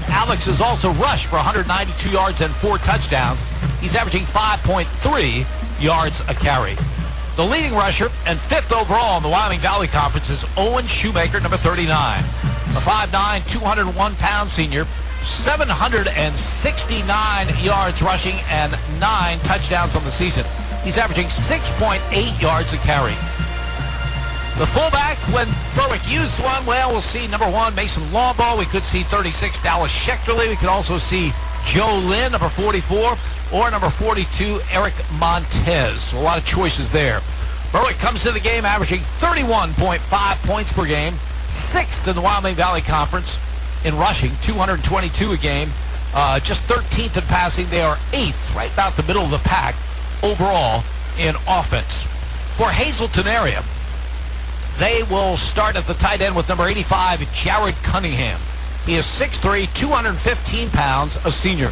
B: Alex has also rushed for 192 yards and 4 touchdowns. He's averaging 5.3 yards a carry. The leading rusher and 5th overall in the Wyoming Valley Conference is Owen Shoemaker, number 39. A 5'9", 201-pound senior, 769 yards rushing and 9 touchdowns on the season. He's averaging 6.8 yards a carry. The fullback, when Berwick used one, well, we'll see number 1, Mason Lawball. We could see 36, Dallas Schechterly. We could also see Joe Lynn, number 44, or number 42, Eric Montez. So a lot of choices there. Berwick comes to the game averaging 31.5 points per game, 6th in the Wyoming Valley Conference in rushing, 222 a game. Just 13th in passing. They are 8th, right about the middle of the pack, overall in offense. For Hazleton area, they will start at the tight end with number 85, Jared Cunningham. He is 6'3", 215 pounds, a senior.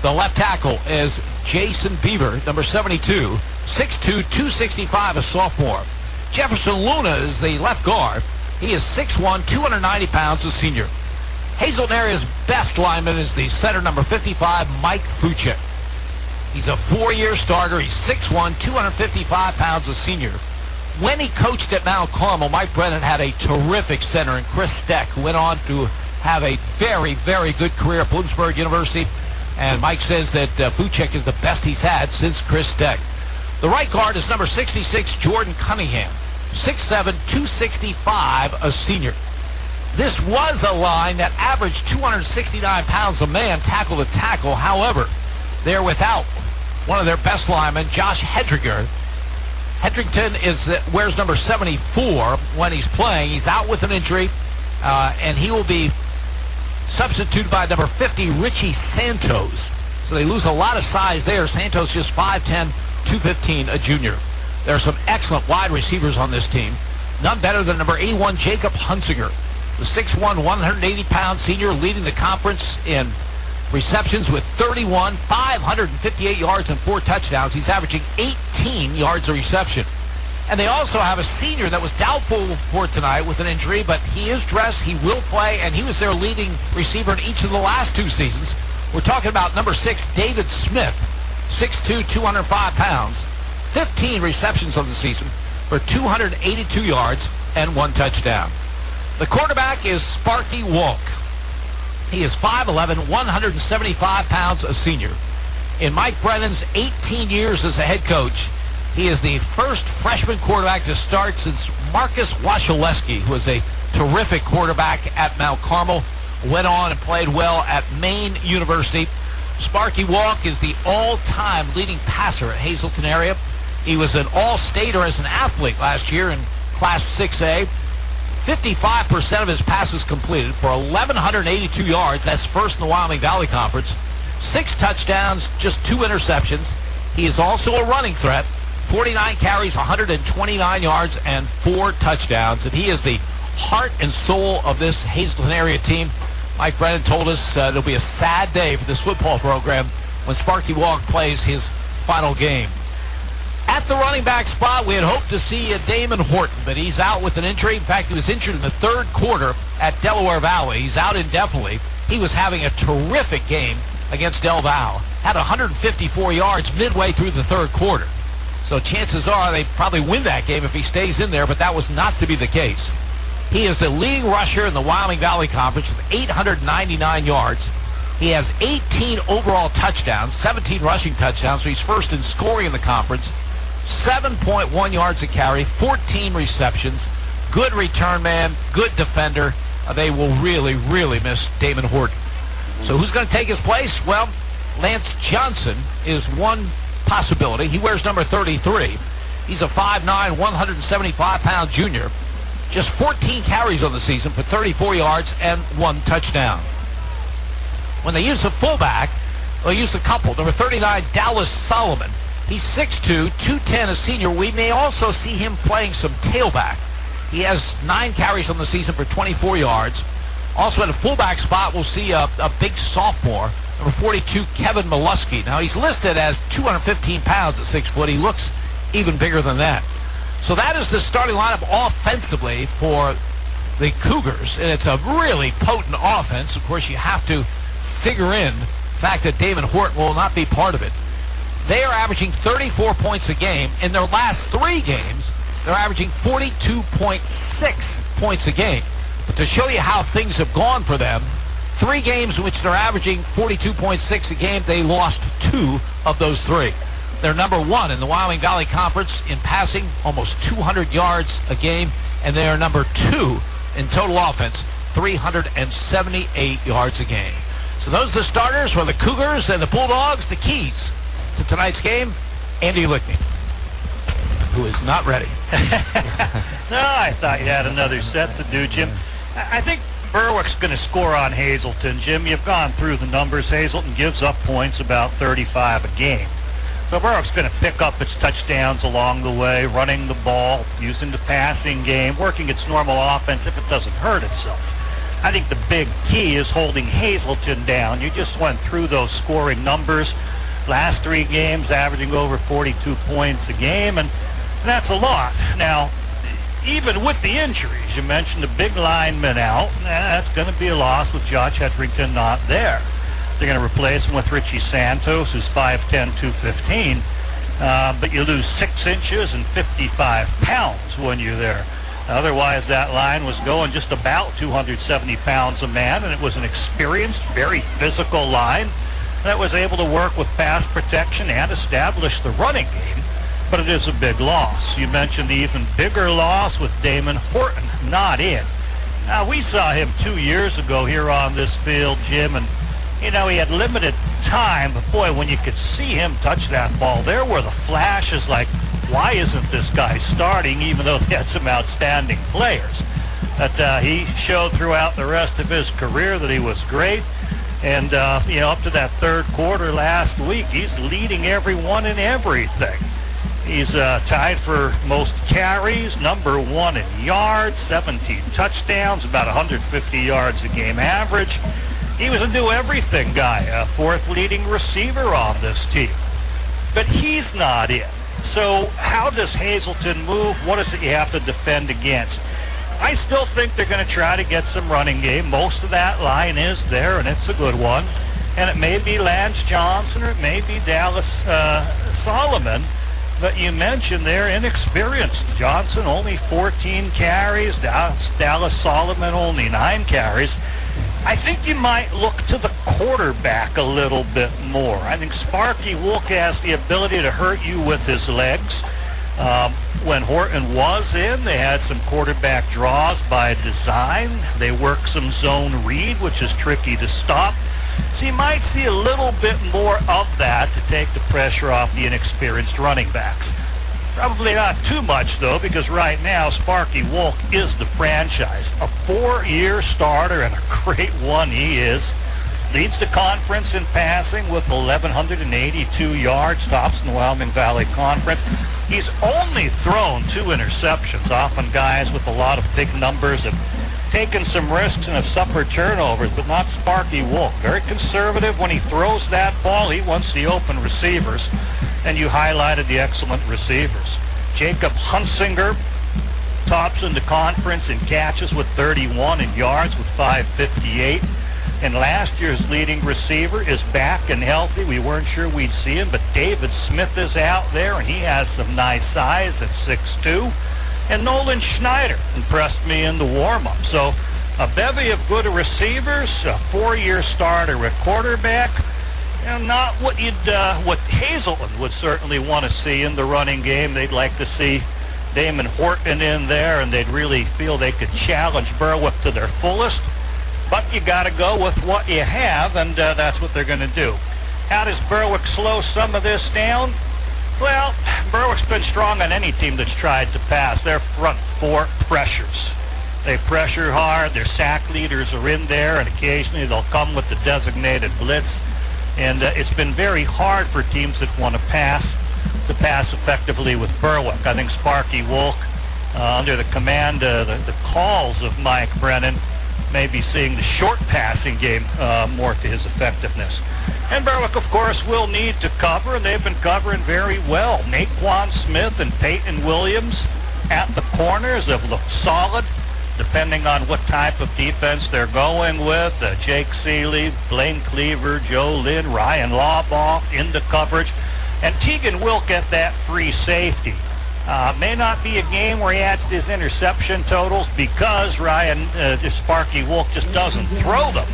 B: The left tackle is Jason Beaver, number 72, 6'2", 265, a sophomore. Jefferson Luna is the left guard. He is 6'1", 290 pounds, a senior. Hazleton area's best lineman is the center, number 55, Mike Fuchik. He's a 4-year starter. He's 6'1", 255 pounds, a senior. When he coached at Mount Carmel, Mike Brennan had a terrific center in Chris Steck, who went on to have a very, very good career at Bloomsburg University. And Mike says that Fuchek is the best he's had since Chris Steck. The right guard is number 66, Jordan Cunningham. 6'7", 265, a senior. This was a line that averaged 269 pounds a man, tackle to tackle. However, they're without one of their best linemen, Josh Hedringer. Hedrington wears number 74 when he's playing. He's out with an injury, and he will be substituted by number 50, Richie Santos. So they lose a lot of size there. Santos just 5'10", 215, a junior. There are some excellent wide receivers on this team. None better than number 81, Jacob Hunsinger. The 6'1", 180-pound senior leading the conference in receptions with 31, 558 yards and 4 touchdowns. He's averaging 18 yards a reception. And they also have a senior that was doubtful for tonight with an injury, but he is dressed, he will play, and he was their leading receiver in each of the last 2 seasons. We're talking about number 6, David Smith, 6'2", 205 pounds, 15 receptions on the season for 282 yards and 1 touchdown. The quarterback is Sparky Walk. He is 5'11", 175 pounds, a senior. In Mike Brennan's 18 years as a head coach, he is the first freshman quarterback to start since Marcus Washaleski, who was a terrific quarterback at Mount Carmel, went on and played well at Maine University. Sparky Walk is the all-time leading passer at Hazleton area. He was an all-stater as an athlete last year in Class 6A. 55% of his passes completed for 1,182 yards. That's first in the Wyoming Valley Conference. 6 touchdowns, just 2 interceptions. He is also a running threat. 49 carries, 129 yards, and 4 touchdowns. And he is the heart and soul of this Hazleton area team. Mike Brennan told us it'll be a sad day for this football program when Sparky Walk plays his final game. At the running back spot, we had hoped to see Damon Horton, but he's out with an injury. In fact, he was injured in the 3rd quarter at Delaware Valley. He's out indefinitely. He was having a terrific game against Del Val. Had 154 yards midway through the 3rd quarter. So chances are they probably win that game if he stays in there, but that was not to be the case. He is the leading rusher in the Wyoming Valley Conference with 899 yards. He has 18 overall touchdowns, 17 rushing touchdowns, so he's first in scoring in the conference. 7.1 yards a carry, 14 receptions. Good return man, good defender. They will really, really miss Damon Horton. So who's going to take his place? Well, Lance Johnson is one possibility. He wears number 33. He's a 5'9", 175-pound junior. Just 14 carries on the season for 34 yards and 1 touchdown. When they use a fullback, they'll use a couple. Number 39, Dallas Solomon. He's 6'2", 210, a senior. We may also see him playing some tailback. He has 9 carries on the season for 24 yards. Also at a fullback spot, we'll see a big sophomore, number 42, Kevin Mollusky. Now, he's listed as 215 pounds at 6 foot. He looks even bigger than that. So that is the starting lineup offensively for the Cougars, and it's a really potent offense. Of course, you have to figure in the fact that Damon Horton will not be part of it. They are averaging 34 points a game. In their last 3 games, they're averaging 42.6 points a game. But to show you how things have gone for them, 3 games in which they're averaging 42.6 a game, they lost 2 of those 3. They're number 1 in the Wyoming Valley Conference in passing, almost 200 yards a game, and they are number 2 in total offense, 378 yards a game. So those are the starters for the Cougars and the Bulldogs. The keys to tonight's game, Andy Lickney, who is not ready.
J: No, I thought you had another set to do, Jim. I think Berwick's going to score on Hazleton. Jim, you've gone through the numbers. Hazleton gives up points about 35 a game. So Berwick's going to pick up its touchdowns along the way, running the ball, using the passing game, working its normal offense if it doesn't hurt itself. I think the big key is holding Hazleton down. You just went through those scoring numbers. Last 3 games averaging over 42 points a game, and that's a lot. Now, even with the injuries, you mentioned a big lineman out. That's going to be a loss with Josh Hedrington not there. They're going to replace him with Richie Santos, who's 5'10", 215. But you lose 6 inches and 55 pounds when you're there. Otherwise, that line was going just about 270 pounds a man, and it was an experienced, very physical line that was able to work with pass protection and establish the running game. But it is a big loss. You mentioned the even bigger loss with Damon Horton not in. Now, we saw him 2 years ago here on this field, Jim, and, he had limited time, but boy, when you could see him touch that ball, there were the flashes like, why isn't this guy starting, even though they had some outstanding players? But he showed throughout the rest of his career that he was great. And, up to that third quarter last week, he's leading everyone in everything. He's tied for most carries, number 1 in yards, 17 touchdowns, about 150 yards a game average. He was a do-everything guy, a 4th leading receiver on this team. But he's not in. So how does Hazleton move? What is it you have to defend against? I still think they're going to try to get some running game. Most of that line is there, and it's a good one. And it may be Lance Johnson or it may be Dallas Solomon. But you mentioned they're inexperienced. Johnson only 14 carries. Dallas Solomon only 9 carries. I think you might look to the quarterback a little bit more. I think Sparky Wolk has the ability to hurt you with his legs. When Horton was in, they had some quarterback draws by design. They work some zone read, which is tricky to stop. So you might see a little bit more of that to take the pressure off the inexperienced running backs. Probably not too much, though, because right now Sparky Wolk is the franchise. A 4-year starter and a great one he is. Leads the conference in passing with 1,182 yards, tops in the Wyoming Valley Conference. He's only thrown 2 interceptions. Often guys with a lot of big numbers have taken some risks and have suffered turnovers, but not Sparky Wolk. Very conservative when he throws that ball. He wants the open receivers, and you highlighted the excellent receivers. Jacob Hunsinger tops in the conference in catches with 31 and yards with 558. And last year's leading receiver is back and healthy. We weren't sure we'd see him, but David Smith is out there, and he has some nice size at 6'2". And Nolan Schneider impressed me in the warm-up. So a bevy of good receivers, a 4-year starter at quarterback, and not what Hazleton would certainly want to see in the running game. They'd like to see Damon Horton in there, and they'd really feel they could challenge Berwick to their fullest. But you got to go with what you have, and that's what they're going to do. How does Berwick slow some of this down? Well, Berwick's been strong on any team that's tried to pass. Their front 4 pressures. They pressure hard. Their sack leaders are in there, and occasionally they'll come with the designated blitz. And it's been very hard for teams that want to pass effectively with Berwick. I think Sparky Wolk, under the command, the calls of Mike Brennan, may be seeing the short passing game more to his effectiveness. And Berwick, of course, will need to cover, and they've been covering very well. Naquan Smith and Peyton Williams at the corners have looked solid, depending on what type of defense they're going with. Jake Seeley, Blaine Cleaver, Joe Lynn, Ryan Lawbaugh into coverage. And Tegan Wilk at that free safety. May not be a game where he adds to his interception totals because Sparky Wolk just doesn't throw them.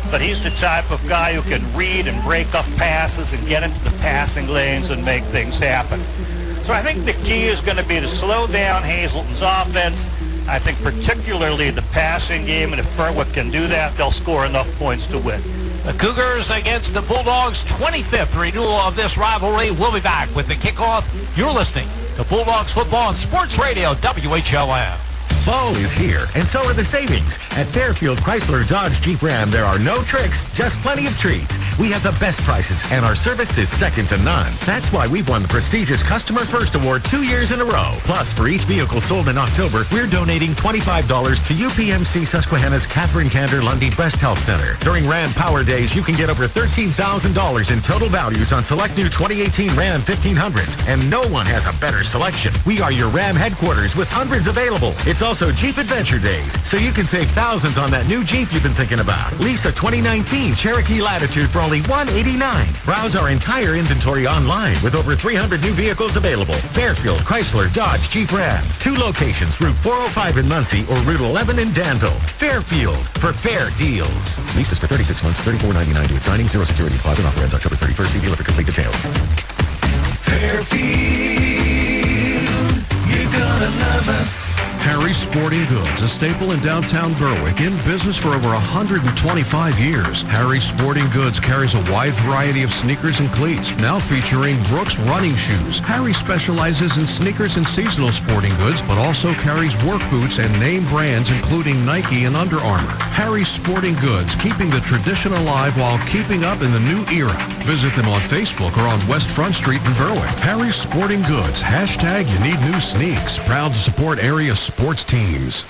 J: But he's the type of guy who can read and break up passes and get into the passing lanes and make things happen. So I think the key is going to be to slow down Hazleton's offense. I think particularly the passing game, and if Berwick can do that, they'll score enough points to win.
O: The Cougars against the Bulldogs, 25th renewal of this rivalry. We'll be back with the kickoff. You're listening to Bulldogs Football on Sports Radio, WHLM.
K: Fall is here, and so are the savings. At Fairfield Chrysler Dodge Jeep Ram, there are no tricks, just plenty of treats. We have the best prices, and our service is second to none. That's why we've won the prestigious Customer First Award 2 years in a row. Plus, for each vehicle sold in October, we're donating $25 to UPMC Susquehanna's Catherine Kander Lundy Breast Health Center. During Ram Power Days, you can get over $13,000 in total values on select new 2018 Ram 1500s, and no one has a better selection. We are your Ram headquarters with hundreds available. It's also Jeep Adventure Days, so you can save thousands on that new Jeep you've been thinking about. Lease a 2019 Cherokee Latitude for
P: only $189. Browse our entire inventory online with over 300 new vehicles available. Fairfield, Chrysler, Dodge, Jeep, Ram. 2 locations, Route 405 in Muncie or Route 11 in Danville. Fairfield, for fair deals. Leases for 36 months, $34.99 due at signing, 0 security deposit. Offer ends October 31st. See dealer for complete details.
N: Fairfield, you're gonna love us.
A: Harry's Sporting Goods, a staple in downtown Berwick, in business for over 125 years. Harry's Sporting Goods carries a wide variety of sneakers and cleats, now featuring Brooks running shoes. Harry specializes in sneakers and seasonal sporting goods, but also carries work boots and name brands including Nike and Under Armour. Harry's Sporting Goods, keeping the tradition alive while keeping up in the new era. Visit them on Facebook or on West Front Street in Berwick. Harry's Sporting Goods, hashtag you need new sneaks. Proud to support area sports teams.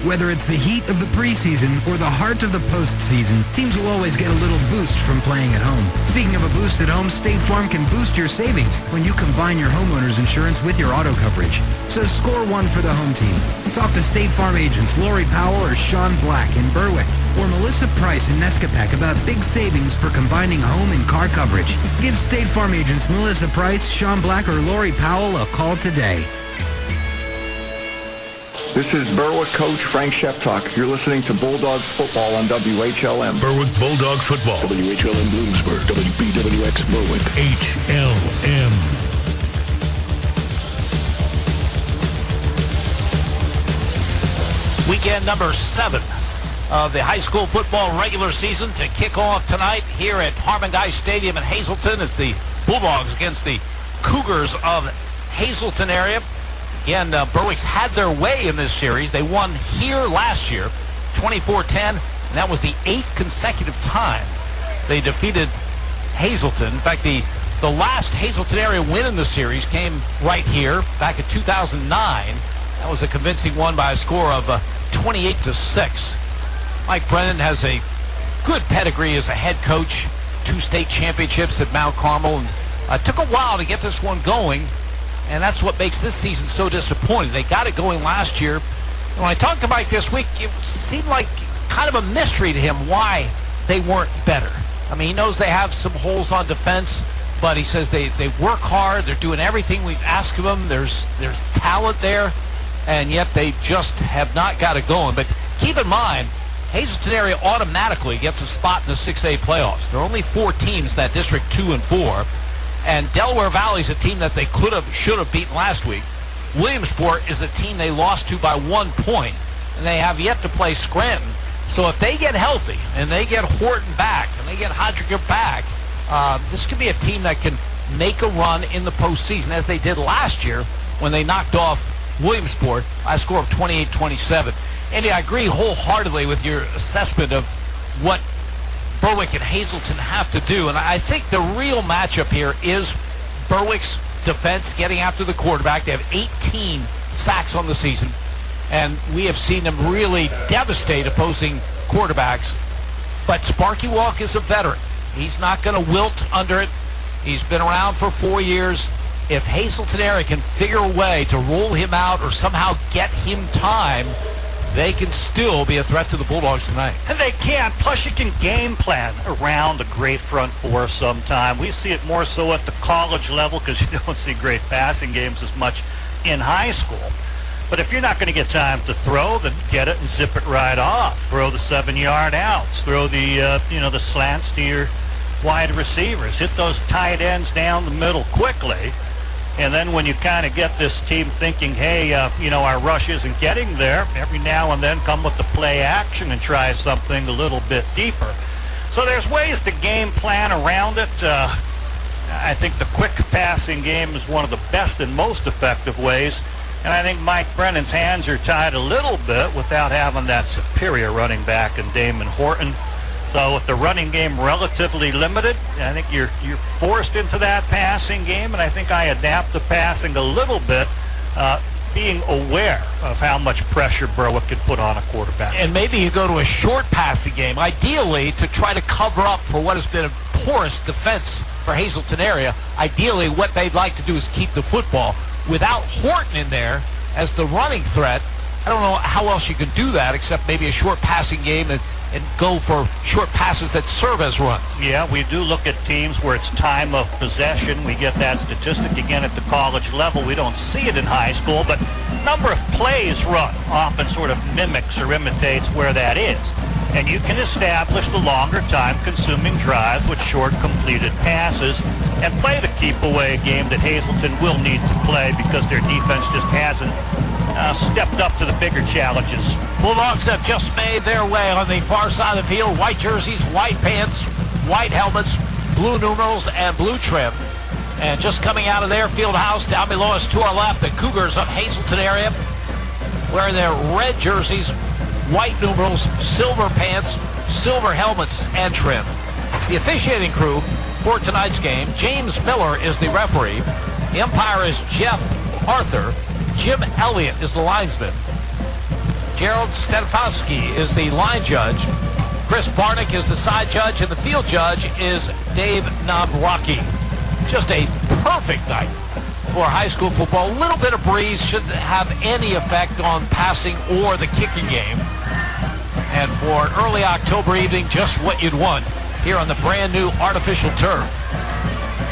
F: Whether it's the heat of the preseason or the heart of the postseason, teams will always get a little boost from playing at home. Speaking of a boost at home, State Farm can boost your savings when you combine your homeowner's insurance with your auto coverage. So score one for the home team. Talk to State Farm agents Lori Powell or Sean Black in Berwick, or Melissa Price in Nescapac about big savings for combining home and car coverage. Give State Farm agents Melissa Price, Sean Black, or Lori Powell a call today.
C: This is Berwick coach Frank Sheptalk. You're listening to Bulldogs football on WHLM.
H: Berwick Bulldog football.
N: WHLM Bloomsburg, WBWX Berwick.
H: HLM.
O: Weekend number 7 of the high school football regular season to kick off tonight here at Harmon Guy Stadium in Hazleton. It's the Bulldogs against the Cougars of Hazleton area. Again, Berwick's had their way in this series. They won here last year, 24-10, and that was the 8th consecutive time they defeated Hazleton. In fact, the last Hazleton area win in the series came right here back in 2009. That was a convincing one by a score of 28-6. Mike Brennan has a good pedigree as a head coach, 2 state championships at Mount Carmel, and took a while to get this one going. And that's what makes this season so disappointing. They got it going last year. And when I talked to Mike this week, it seemed like kind of a mystery to him why they weren't better. I mean, he knows they have some holes on defense, but he says they work hard. They're doing everything we've asked of them. There's talent there, and yet they just have not got it going. But keep in mind, Hazleton area automatically gets a spot in the 6A playoffs. There are only 4 teams in that district, 2 and 4. And Delaware Valley's a team that they should have beaten last week. Williamsport is a team they lost to by 1 point, and they have yet to play Scranton. So if they get healthy, and they get Horton back, and they get Hodriger back, this could be a team that can make a run in the postseason, as they did last year when they knocked off Williamsport by a score of 28-27. Andy, I agree wholeheartedly with your assessment of what Berwick and Hazleton have to do, and I think the real matchup here is Berwick's defense getting after the quarterback. They have 18 sacks on the season, and we have seen them really devastate opposing quarterbacks. But Sparky Walk is a veteran. He's not going to wilt under it. He's been around for 4 years. If Hazleton area can figure a way to roll him out or somehow get him time, they can still be a threat to the Bulldogs tonight.
J: And they can. Plus, you can game plan around a great front four sometime. We see it more so at the college level because you don't see great passing games as much in high school. But if you're not going to get time to throw, then get it and zip it right off. Throw the 7-yard outs. Throw the the slants to your wide receivers. Hit those tight ends down the middle quickly. And then when you kind of get this team thinking, hey, our rush isn't getting there, every now and then come with the play action and try something a little bit deeper. So there's ways to game plan around it. I think the quick passing game is one of the best and most effective ways. And I think Mike Brennan's hands are tied a little bit without having that superior running back in Damon Horton. So with the running game relatively limited, I think you're forced into that passing game, and I think I adapt the passing a little bit, being aware of how much pressure Berwick can put on a quarterback.
O: And maybe you go to a short passing game, ideally to try to cover up for what has been a porous defense for Hazleton area. Ideally, what they'd like to do is keep the football. Without Horton in there as the running threat, I don't know how else you can do that except maybe a short passing game that and go for short passes that serve as runs.
J: Yeah, we do look at teams where it's time of possession. We get that statistic again at the college level. We don't see it in high school, but number of plays run often sort of mimics or imitates where that is. And you can establish the longer time-consuming drives with short completed passes and play the keep-away game that Hazleton will need to play because their defense just hasn't stepped up to the bigger challenges.
O: Bulldogs have just made their way on the far side of the field. White jerseys, white pants, white helmets, blue numerals, and blue trim. And just coming out of their field house, down below us to our left, the Cougars of Hazleton area, wearing their red jerseys, white numerals, silver pants, silver helmets, and trim. The officiating crew for tonight's game, James Miller is the referee. The umpire is Jeff Arthur. Jim Elliott is the linesman. Gerald Stefowski is the line judge. Chris Barnick is the side judge, and the field judge is Dave Navraki. Just a perfect night for high school football. A little bit of breeze shouldn't have any effect on passing or the kicking game. And for an early October evening, just what you'd want here on the brand new artificial turf.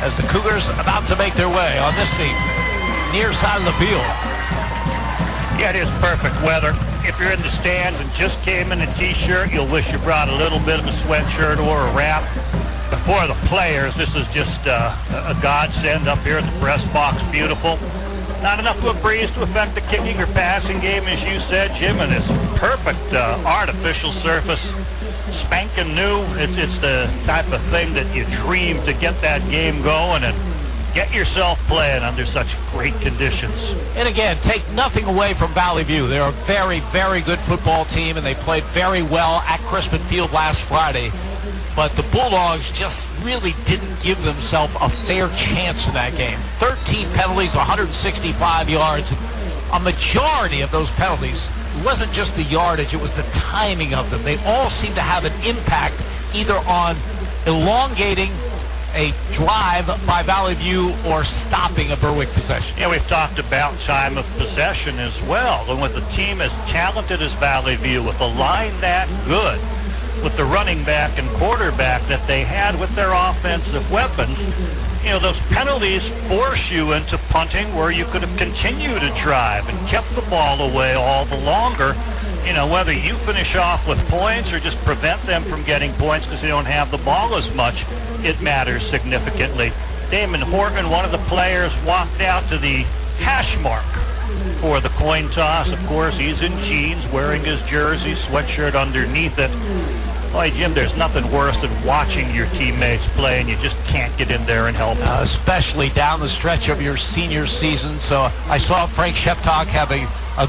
O: As the Cougars about to make their way on this the near side of the field.
J: Yeah, it is perfect weather. If you're in the stands and just came in a t-shirt, you'll wish you brought a little bit of a sweatshirt or a wrap. But for the players, this is just a godsend up here at the press box. Beautiful. Not enough of a breeze to affect the kicking or passing game, as you said, Jim, and this perfect artificial surface. Spanking new. It's the type of thing that you dream to get that game going and get yourself playing under such great conditions.
O: And again, take nothing away from Valley View. They're a very, very good football team, and they played very well at Crispin Field last Friday. But the Bulldogs just really didn't give themselves a fair chance in that game. 13 penalties, 165 yards. A majority of those penalties, it wasn't just the yardage, it was the timing of them. They all seem to have an impact either on elongating a drive by Valley View or stopping a Berwick possession.
J: Yeah, we've talked about time of possession as well. And with a team as talented as Valley View, with a line that good, with the running back and quarterback that they had with their offensive weapons, you know, those penalties force you into punting where you could have continued to drive and kept the ball away all the longer. You know, whether you finish off with points or just prevent them from getting points because they don't have the ball as much, it matters significantly. Damon Horton, one of the players, walked out to the hash mark for the coin toss. Of course, he's in jeans, wearing his jersey, sweatshirt underneath it. Boy, Jim, there's nothing worse than watching your teammates play and you just can't get in there and help them.
O: Especially down the stretch of your senior season. So I saw Frank Sheptock have a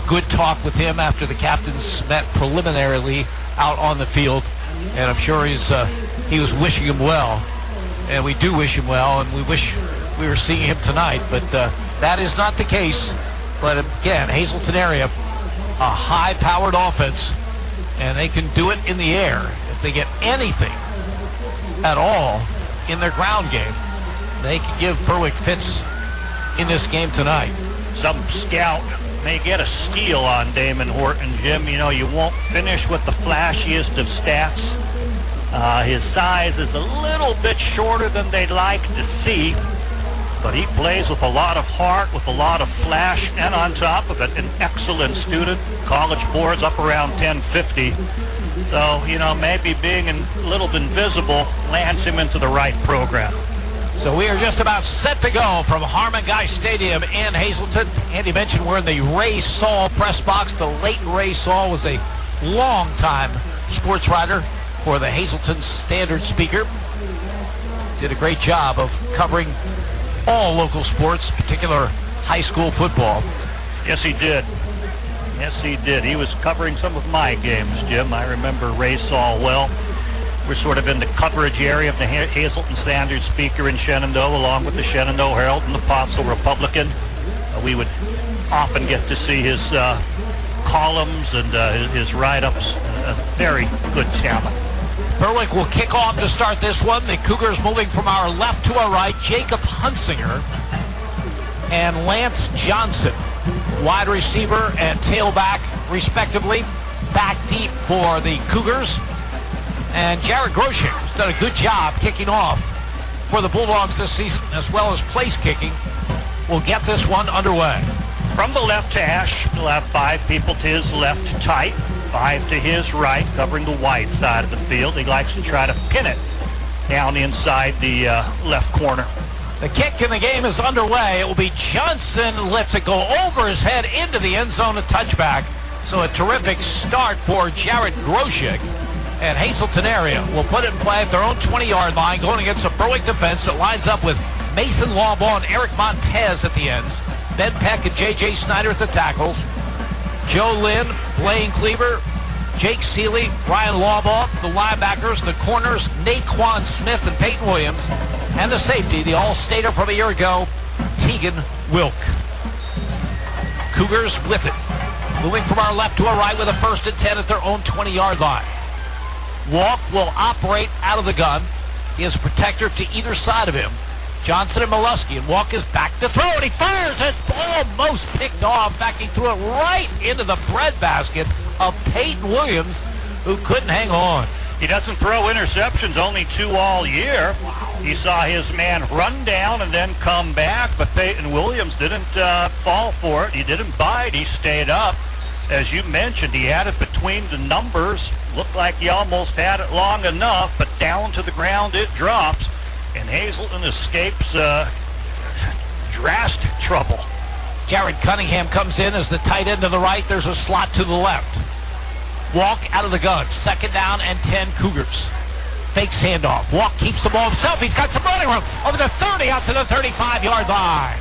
O: good talk with him after the captains met preliminarily out on the field. And I'm sure he was wishing him well. And we do wish him well, and we wish we were seeing him tonight. But that is not the case. But again, Hazleton area, a high-powered offense, and they can do it in the air. If they get anything at all in their ground game, they can give Berwick fits in this game tonight.
J: Some scout may get a steal on Damon Horton, Jim. You know, you won't finish with the flashiest of stats. His size is a little bit shorter than they'd like to see, but he plays with a lot of heart, with a lot of flash, and on top of it, an excellent student. College boards up around 1050. So, you know, maybe being a little invisible lands him into the right program.
O: So we are just about set to go from Harmon Guy Stadium in Hazleton. Andy mentioned we're in the Ray Saul press box. The late Ray Saul was a long-time sports writer for the Hazleton Standard Speaker. Did a great job of covering all local sports, particular high school football.
J: Yes, he did. Yes, he did. He was covering some of my games, Jim. I remember Ray Saul well. We're sort of in the coverage area of the Hazleton Standard Speaker in Shenandoah, along with the Shenandoah Herald and the Pottsville Republican. We would often get to see his columns and his write-ups. Very good talent.
O: Berwick will kick off to start this one. The Cougars moving from our left to our right. Jacob Hunsinger and Lance Johnson, wide receiver and tailback, respectively. Back deep for the Cougars. And Jared Groshek has done a good job kicking off for the Bulldogs this season, as well as place kicking. Will get this one underway.
J: From the left hash, he'll have 5 people to his left tight, 5 to his right, covering the wide side of the field. He likes to try to pin it down inside the left corner.
O: The kick in the game is underway. It will be Johnson, lets it go over his head into the end zone, a touchback. So a terrific start for Jared Groshek. And Hazleton area will put it in play at their own 20-yard line, going against a Berwick defense that lines up with Mason Lawbaugh and Eric Montez at the ends. Ben Peck and J.J. Snyder at the tackles. Joe Lynn, Blaine Cleaver, Jake Seeley, Ryan Lawbaugh, the linebackers, the corners, Naquan Smith and Peyton Williams, and the safety, the All-Stater from a year ago, Tegan Wilk. Cougars with it. Moving from our left to our right with a 1st and 10 at their own 20-yard line. Walk will operate out of the gun. He has a protector to either side of him. Johnson and Molesky, and Walk is back to throw, and he fires. It's almost picked off. In fact, he threw it right into the breadbasket of Peyton Williams, who couldn't hang on.
J: He doesn't throw interceptions, only 2 all year. He saw his man run down and then come back, but Peyton Williams didn't fall for it. He didn't bite. He stayed up. As you mentioned, he had it between the numbers. Looked like he almost had it long enough, but down to the ground it drops. And Hazleton escapes drastic trouble.
O: Jared Cunningham comes in as the tight end to the right. There's a slot to the left. Walk out of the gun. 2nd down and 10 Cougars. Fakes handoff. Walk keeps the ball himself. He's got some running room. Over the 30 out to the 35-yard line.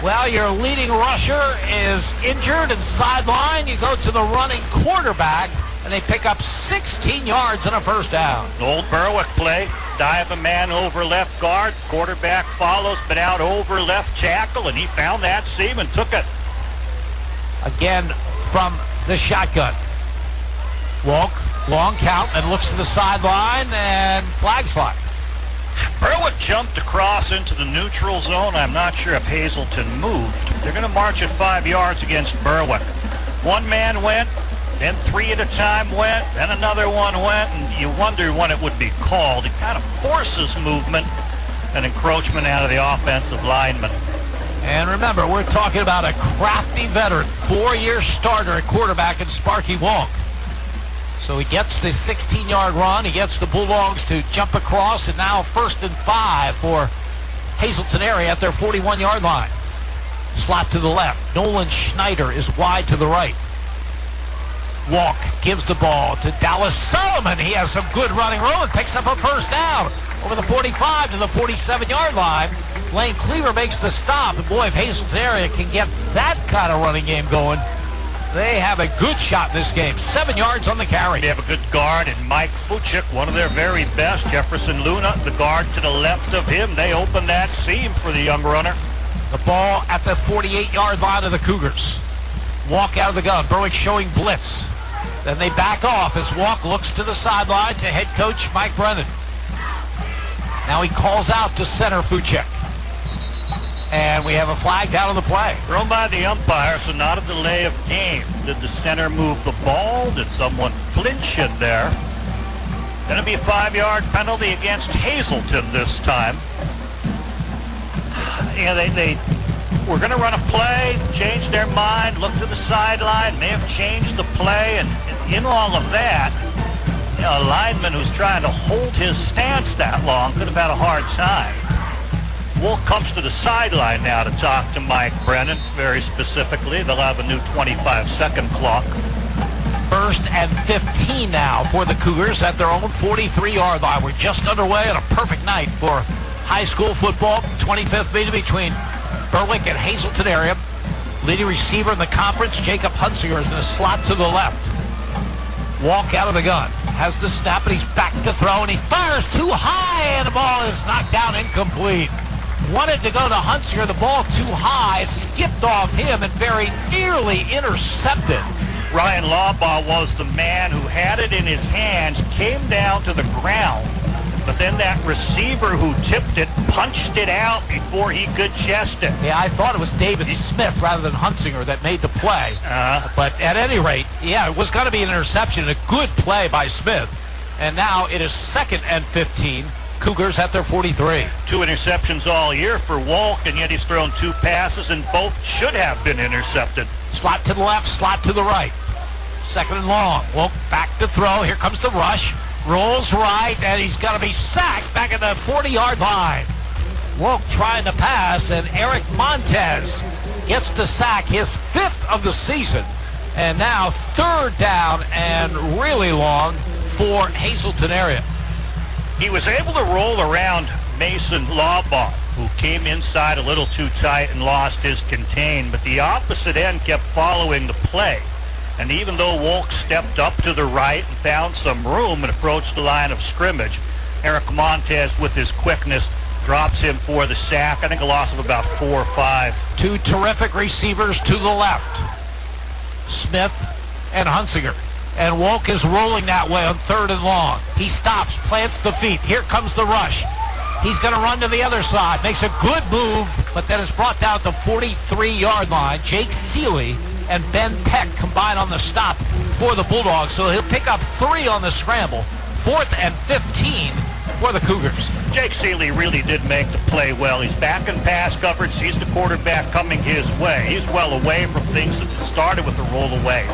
O: Well, your leading rusher is injured and sidelined. You go to the running quarterback, and they pick up 16 yards and a 1st down.
J: Old Berwick play. Dive a man over left guard. Quarterback follows, but out over left tackle, and he found that seam and took it.
O: Again from the shotgun. Walk, long count, and looks to the sideline, and flag slide.
J: Berwick jumped across into the neutral zone. I'm not sure if Hazleton moved. They're going to march at 5 yards against Berwick. 1 man went, then 3 at a time went, then another one went, and you wonder when it would be called. It kind of forces movement and encroachment out of the offensive lineman.
O: And remember, we're talking about a crafty veteran, 4-year starter at quarterback in Sparky Walk. So he gets the 16-yard run. He gets the Bulldogs to jump across, and now 1st and 5 for Hazleton area at their 41-yard line. Slot to the left. Nolan Schneider is wide to the right. Walk gives the ball to Dallas Solomon. He has some good running room and picks up a 1st down over the 45 to the 47-yard line. Blaine Cleaver makes the stop. And boy, if Hazleton area can get that kind of running game going, they have a good shot in this game. 7 yards on the carry.
J: They have a good guard, and Mike Fuchik, one of their very best. Jefferson Luna, the guard to the left of him. They open that seam for the young runner.
O: The ball at the 48-yard line of the Cougars. Walk out of the gun. Berwick showing blitz. Then they back off as Walk looks to the sideline to head coach Mike Brennan. Now he calls out to center Fuchik. And we have a flag down on the play.
J: Thrown by the umpire, so not a delay of game. Did the center move the ball? Did someone flinch in there? Going to be a 5-yard penalty against Hazleton this time. Yeah, they were going to run a play, changed their mind, looked to the sideline, may have changed the play, and in all of that, you know, a lineman who's trying to hold his stance that long could have had a hard time. Wolf comes to the sideline now to talk to Mike Brennan, very specifically. They'll have a new 25-second clock.
O: 1st and 15 now for the Cougars at their own 43-yard line. We're just underway on a perfect night for high school football. 25th meeting between Berwick and Hazleton area. Leading receiver in the conference, Jacob Hunsinger, is in a slot to the left. Walk out of the gun. Has the snap, and he's back to throw, and he fires too high, and the ball is knocked down incomplete. Wanted to go to Hunsinger, the ball too high. It skipped off him and very nearly intercepted.
J: Ryan Lawbaugh was the man who had it in his hands, came down to the ground, but then that receiver who tipped it punched it out before he could chest it.
O: Yeah, I thought it was David Smith rather than Hunsinger that made the play. But at any rate, yeah, it was going to be an interception, a good play by Smith. And now it is 2nd and 15. Cougars at their 43.
J: 2 interceptions all year for Wolk, and yet he's thrown 2 passes, and both should have been intercepted.
O: Slot to the left, slot to the right. 2nd and long. Wolk back to throw. Here comes the rush. Rolls right, and he's going to be sacked back at the 40-yard line. Wolk trying to pass, and Eric Montez gets the sack, his 5th of the season. And now 3rd down and really long for Hazleton area.
J: He was able to roll around Mason Lawbaugh, who came inside a little too tight and lost his contain, but the opposite end kept following the play. And even though Wolk stepped up to the right and found some room and approached the line of scrimmage, Eric Montez, with his quickness, drops him for the sack. I think a loss of about 4 or 5.
O: 2 terrific receivers to the left. Smith and Hunsinger. And Wolk is rolling that way on 3rd and long. He stops, plants the feet. Here comes the rush. He's going to run to the other side. Makes a good move, but then is brought down at the 43-yard line. Jake Seeley and Ben Peck combine on the stop for the Bulldogs. So he'll pick up 3 on the scramble. 4th and 15 for the Cougars.
J: Jake Seeley really did make the play well. He's back in pass coverage, sees the quarterback coming his way. He's well away from things that started with a roll away.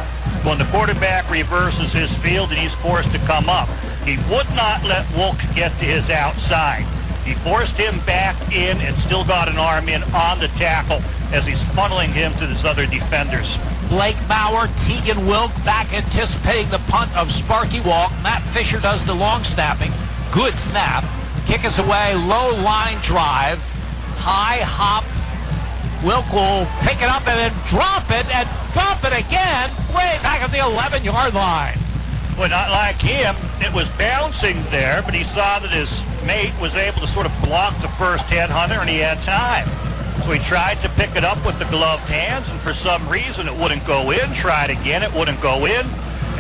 J: When the quarterback reverses his field and he's forced to come up, he would not let Wolk get to his outside. He forced him back in and still got an arm in on the tackle as he's funneling him to his other defenders.
O: Blake Maurer, Tegan Wilk back anticipating the punt of Sparky Walk. Matt Fisher does the long snapping. Good snap. Kick us away, low line drive. High hop. Wilk will pick it up and then drop it again way back at the 11-yard line.
J: Well, not like him. It was bouncing there, but he saw that his mate was able to sort of block the first headhunter, and he had time. So he tried to pick it up with the gloved hands, and for some reason it wouldn't go in. Tried again, it wouldn't go in.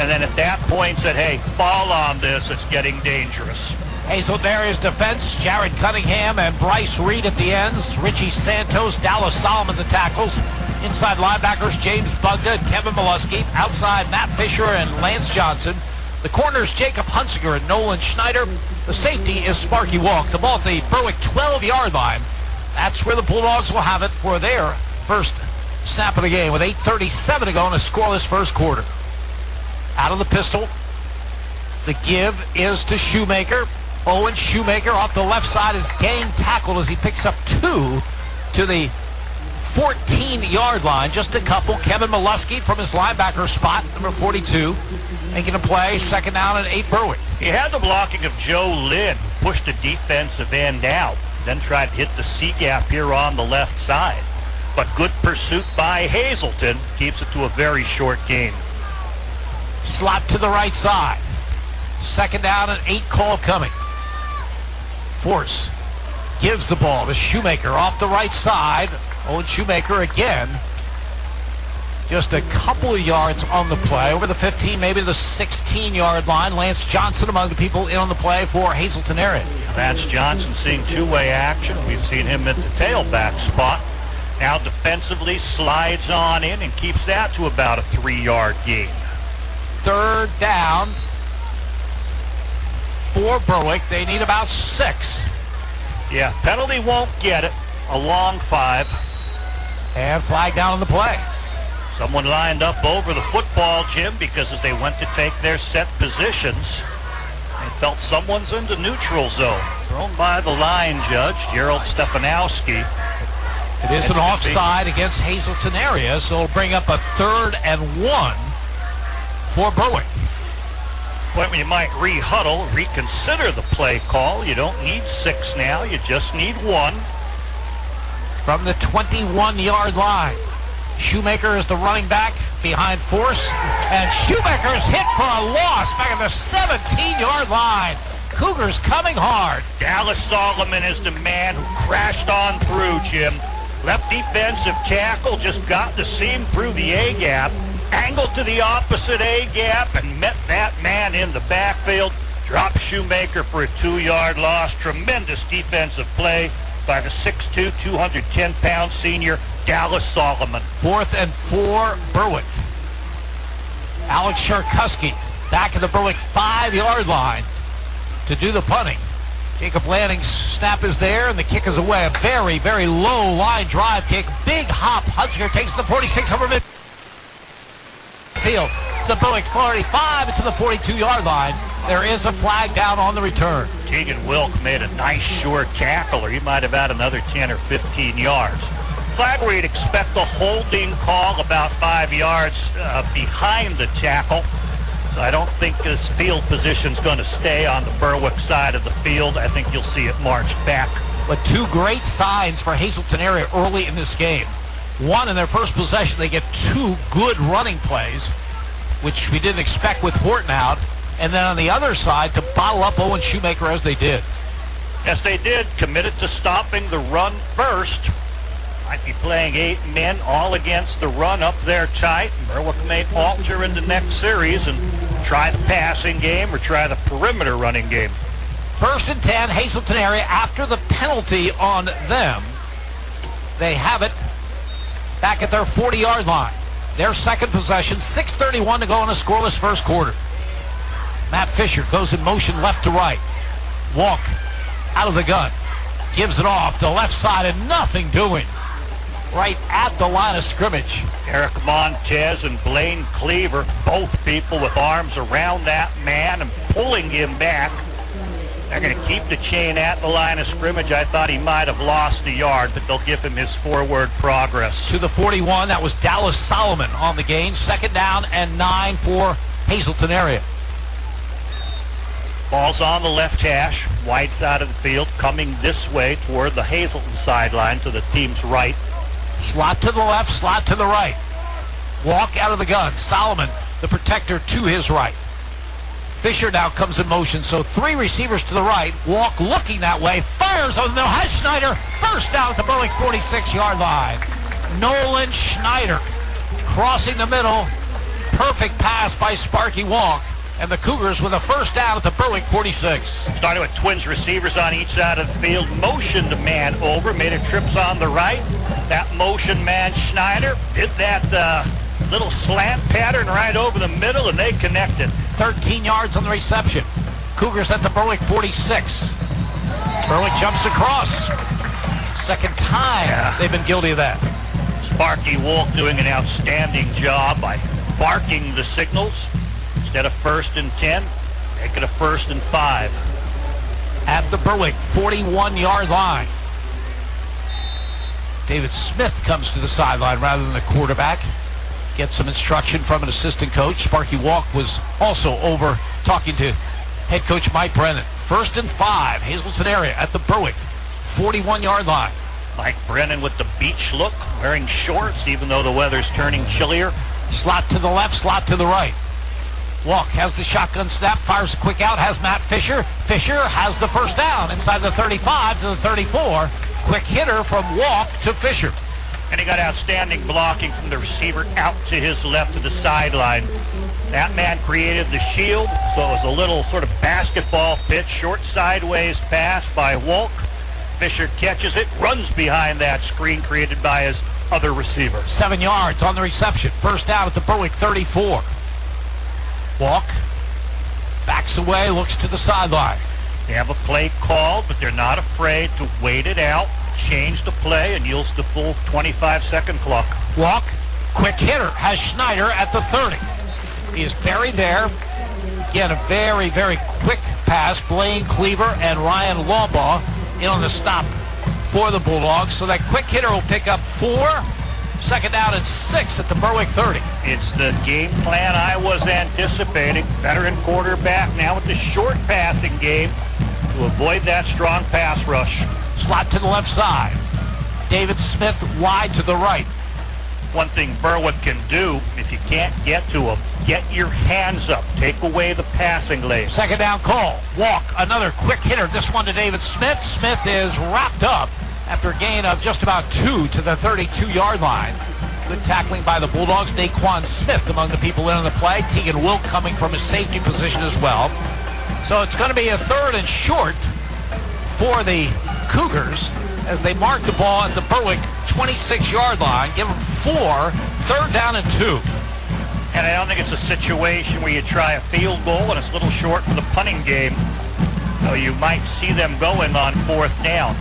J: And then at that point said, hey, fall on this. It's getting dangerous.
O: Hazleton area's defense, Jared Cunningham and Bryce Reed at the ends. Richie Santos, Dallas Solomon the tackles. Inside linebackers, James Bugda and Kevin Molesky. Outside, Matt Fisher and Lance Johnson. The corners, Jacob Hunsinger and Nolan Schneider. The safety is Sparky Walk. The ball at the Berwick 12-yard line. That's where the Bulldogs will have it for their first snap of the game with 8:37 to go in a scoreless first quarter. Out of the pistol. The give is to Shoemaker. Owen Shoemaker off the left side is gang tackled as he picks up 2 to the 14-yard line. Just a couple. Kevin Molesky from his linebacker spot, number 42, making a play. 2nd down and 8 Berwick.
J: He had the blocking of Joe Lynn, pushed the defensive end out, then tried to hit the C-gap here on the left side. But good pursuit by Hazleton keeps it to a very short gain.
O: Slot to the right side. 2nd down and 8 call coming. Force gives the ball to Shoemaker off the right side. Owen Shoemaker again. Just a couple of yards on the play. Over the 15, maybe the 16-yard line. Lance Johnson among the people in on the play for Hazleton area.
J: Lance Johnson seeing two-way action. We've seen him at the tailback spot. Now defensively slides on in and keeps that to about a 3-yard gain.
O: 3rd down for Berwick. They need about 6.
J: Yeah, penalty won't get it. A long 5.
O: And flag down on the play.
J: Someone lined up over the football, Jim, because as they went to take their set positions, they felt someone's in the neutral zone. Thrown by the line judge, Gerald Stefanowski.
O: It is an offside against Hazleton area, so it'll bring up a 3rd and 1 for Berwick.
J: Point when you might re-huddle, reconsider the play call. You don't need 6 now, you just need 1.
O: From the 21-yard line. Shoemaker is the running back behind Force, and Shoemaker is hit for a loss back at the 17-yard line. Cougars coming hard.
J: Dallas Solomon is the man who crashed on through, Jim. Left defensive tackle just got the seam through the A-gap, angled to the opposite A-gap, and met that man in the backfield. Dropped Shoemaker for a 2-yard loss. Tremendous defensive play by the 6'2", 210-pound senior Dallas Solomon.
O: 4th and 4, Berwick. Alex Sharkuski back at the Berwick 5-yard line. to do the punting. Jacob Lanning's snap is there, and the kick is away. A very, very low line drive kick. Big hop. Hunziker takes the 46 over midfield. To Berwick 45 and to the 42-yard line. There is a flag down on the return.
J: Tegan Wilk made a nice short tackle, or he might have had another 10 or 15 yards. Flag where you'd expect a holding call about 5 yards behind the tackle. So I don't think this field position's going to stay on the Berwick side of the field. I think you'll see it marched back.
O: But two great signs for Hazleton area early in this game. One, in their first possession, they get two good running plays, which we didn't expect with Horton out. And then on the other side, to bottle up Owen Shoemaker as they did.
J: Yes, they did. Committed to stopping the run first. Might be playing 8 men all against the run up there tight. Berwick may alter in the next series and try the passing game or try the perimeter running game.
O: 1st and 10, Hazleton area after the penalty on them. They have it back at their 40-yard line. Their second possession, 6:31 to go in a scoreless first quarter. Matt Fisher goes in motion left to right. Walk out of the gun. Gives it off to left side and nothing doing. Right at the line of scrimmage.
J: Eric Montez and Blaine Cleaver, both people with arms around that man and pulling him back. They're going to keep the chain at the line of scrimmage. I thought he might have lost a yard, but they'll give him his forward progress.
O: To the 41, that was Dallas Solomon on the gain. 2nd down and 9 for Hazleton area.
J: Ball's on the left hash, wide side of the field, coming this way toward the Hazleton sideline to the team's right.
O: Slot to the left, slot to the right. Walk out of the gun. Solomon, the protector, to his right. Fisher now comes in motion, so 3 receivers to the right. Walk looking that way, fires on the middle. Has Schneider, first down at the Berwick 46-yard line. Nolan Schneider crossing the middle. Perfect pass by Sparky Walk. And the Cougars with a first down at the Berwick 46.
J: Started with twins receivers on each side of the field. Motioned a man over, made a trips on the right. That motion man, Schneider, did that little slant pattern right over the middle, and they connected.
O: 13 yards on the reception. Cougars at the Berwick 46. Berwick jumps across. Second time they've been guilty of that.
J: Sparky Wolk doing an outstanding job by barking the signals. Instead of 1st and 10, make it a 1st and 5.
O: At the Berwick 41-yard line. David Smith comes to the sideline rather than the quarterback. Gets some instruction from an assistant coach. Sparky Walk was also over talking to head coach Mike Brennan. 1st and 5, Hazleton area at the Berwick 41-yard line.
J: Mike Brennan with the beach look, wearing shorts even though the weather's turning chillier.
O: Slot to the left, slot to the right. Walk has the shotgun snap, fires a quick out, has Matt Fisher. Fisher has the first down inside the 35 to the 34. Quick hitter from Walk to Fisher.
J: And he got outstanding blocking from the receiver out to his left to the sideline. That man created the shield, so it was a little sort of basketball pitch, short sideways pass by Walk. Fisher catches it, runs behind that screen created by his other receiver.
O: 7 yards on the reception. First down at the Berwick 34. Walk backs away, looks to the sideline.
J: They have a play called, but they're not afraid to wait it out, change the play, and yields the full 25-second clock.
O: Walk, quick hitter, has Schneider at the 30. He is buried there. Again, a very, very quick pass. Blaine Cleaver and Ryan Lawbaugh in on the stop for the Bulldogs. So that quick hitter will pick up 4. 2nd down and 6 at the Berwick 30.
J: It's the game plan I was anticipating. Veteran quarterback now with the short passing game to avoid that strong pass rush.
O: Slot to the left side. David Smith wide to the right.
J: One thing Berwick can do, if you can't get to him, get your hands up. Take away the passing lanes.
O: 2nd down call. Walk, another quick hitter. This one to David Smith. Smith is wrapped up after a gain of just about 2 to the 32-yard line. Good tackling by the Bulldogs. Daquan Smith among the people in on the play. Tegan Wilk coming from his safety position as well. So it's going to be a 3rd and short for the Cougars as they mark the ball at the Berwick 26-yard line. Give them 4, 3rd down and 2.
J: And I don't think it's a situation where you try a field goal and it's a little short for the punting game. So you might see them going on 4th down.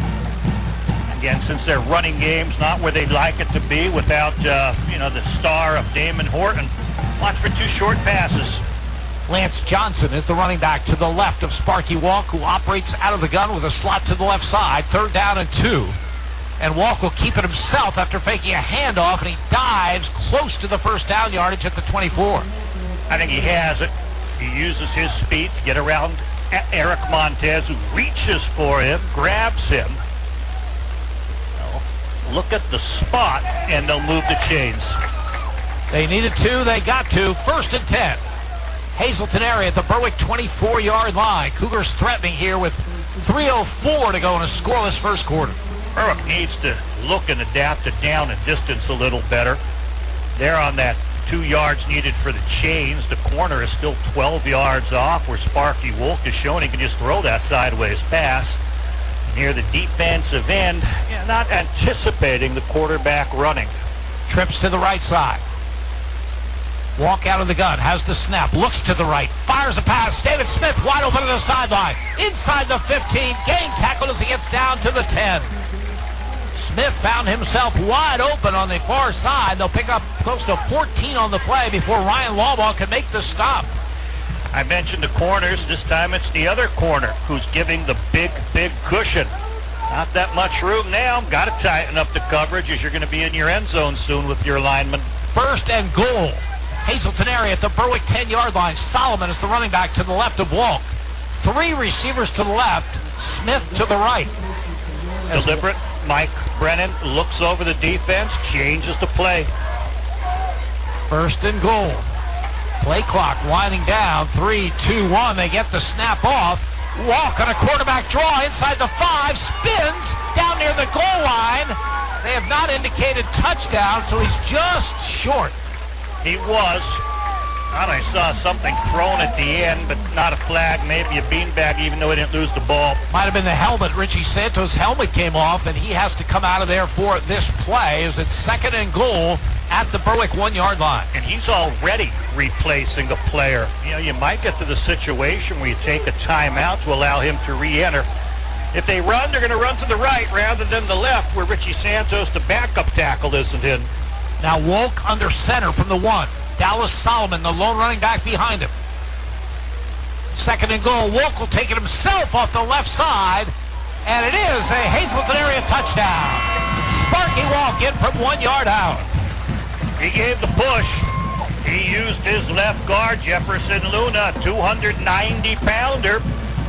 J: Again, since their running game's not where they'd like it to be without, the star of Damon Horton. Watch for 2 short passes.
O: Lance Johnson is the running back to the left of Sparky Walk, who operates out of the gun with a slot to the left side. 3rd down and 2. And Walk will keep it himself after faking a handoff, and he dives close to the first down yardage at the 24.
J: I think he has it. He uses his speed to get around Eric Montez, who reaches for him, grabs him. Look at the spot, and they'll move the chains.
O: They needed to. They got to. 1st and 10. Hazleton area at the Berwick 24-yard line. Cougars threatening here with 3:04 to go in a scoreless first quarter.
J: Berwick needs to look and adapt to down and distance a little better. They're on that 2 yards needed for the chains. The corner is still 12 yards off, where Sparky Wolk is showing he can just throw that sideways pass. Near the defensive end, not anticipating the quarterback running.
O: Trips to the right side. Walk out of the gun, has the snap, looks to the right, fires a pass. David Smith wide open on the sideline. Inside the 15, getting tackled as he gets down to the 10. Smith found himself wide open on the far side. They'll pick up close to 14 on the play before Ryan Lawbaugh can make the stop.
J: I mentioned the corners. This time it's the other corner who's giving the big cushion. Not that much room now. Got to tighten up the coverage as you're going to be in your end zone soon with your linemen.
O: 1st and goal. Hazleton area at the Berwick 10-yard line. Solomon is the running back to the left of Walk. 3 receivers to the left. Smith to the right.
J: Deliberate. Mike Brennan looks over the defense, changes the play.
O: 1st and goal. Play clock winding down. 3, 2, 1. They get the snap off. Walk on a quarterback draw inside the 5. Spins down near the goal line. They have not indicated touchdown, so he's just short.
J: He was. Thought I saw something thrown at the end, but not a flag, maybe a beanbag, even though he didn't lose the ball.
O: Might have been the helmet. Richie Santos' helmet came off, and he has to come out of there for this play as it's 2nd and goal at the Berwick 1-yard line.
J: And he's already replacing a player. You might get to the situation where you take a timeout to allow him to re-enter. If they run, they're going to run to the right rather than the left, where Richie Santos, the backup tackle, isn't in.
O: Now Walk under center from the 1. Dallas Solomon, the lone running back behind him. 2nd and goal. Walk will take it himself off the left side, and it is a Hazleton area touchdown. Sparky Walk in from 1 yard out.
J: He gave the push. He used his left guard, Jefferson Luna, 290-pounder,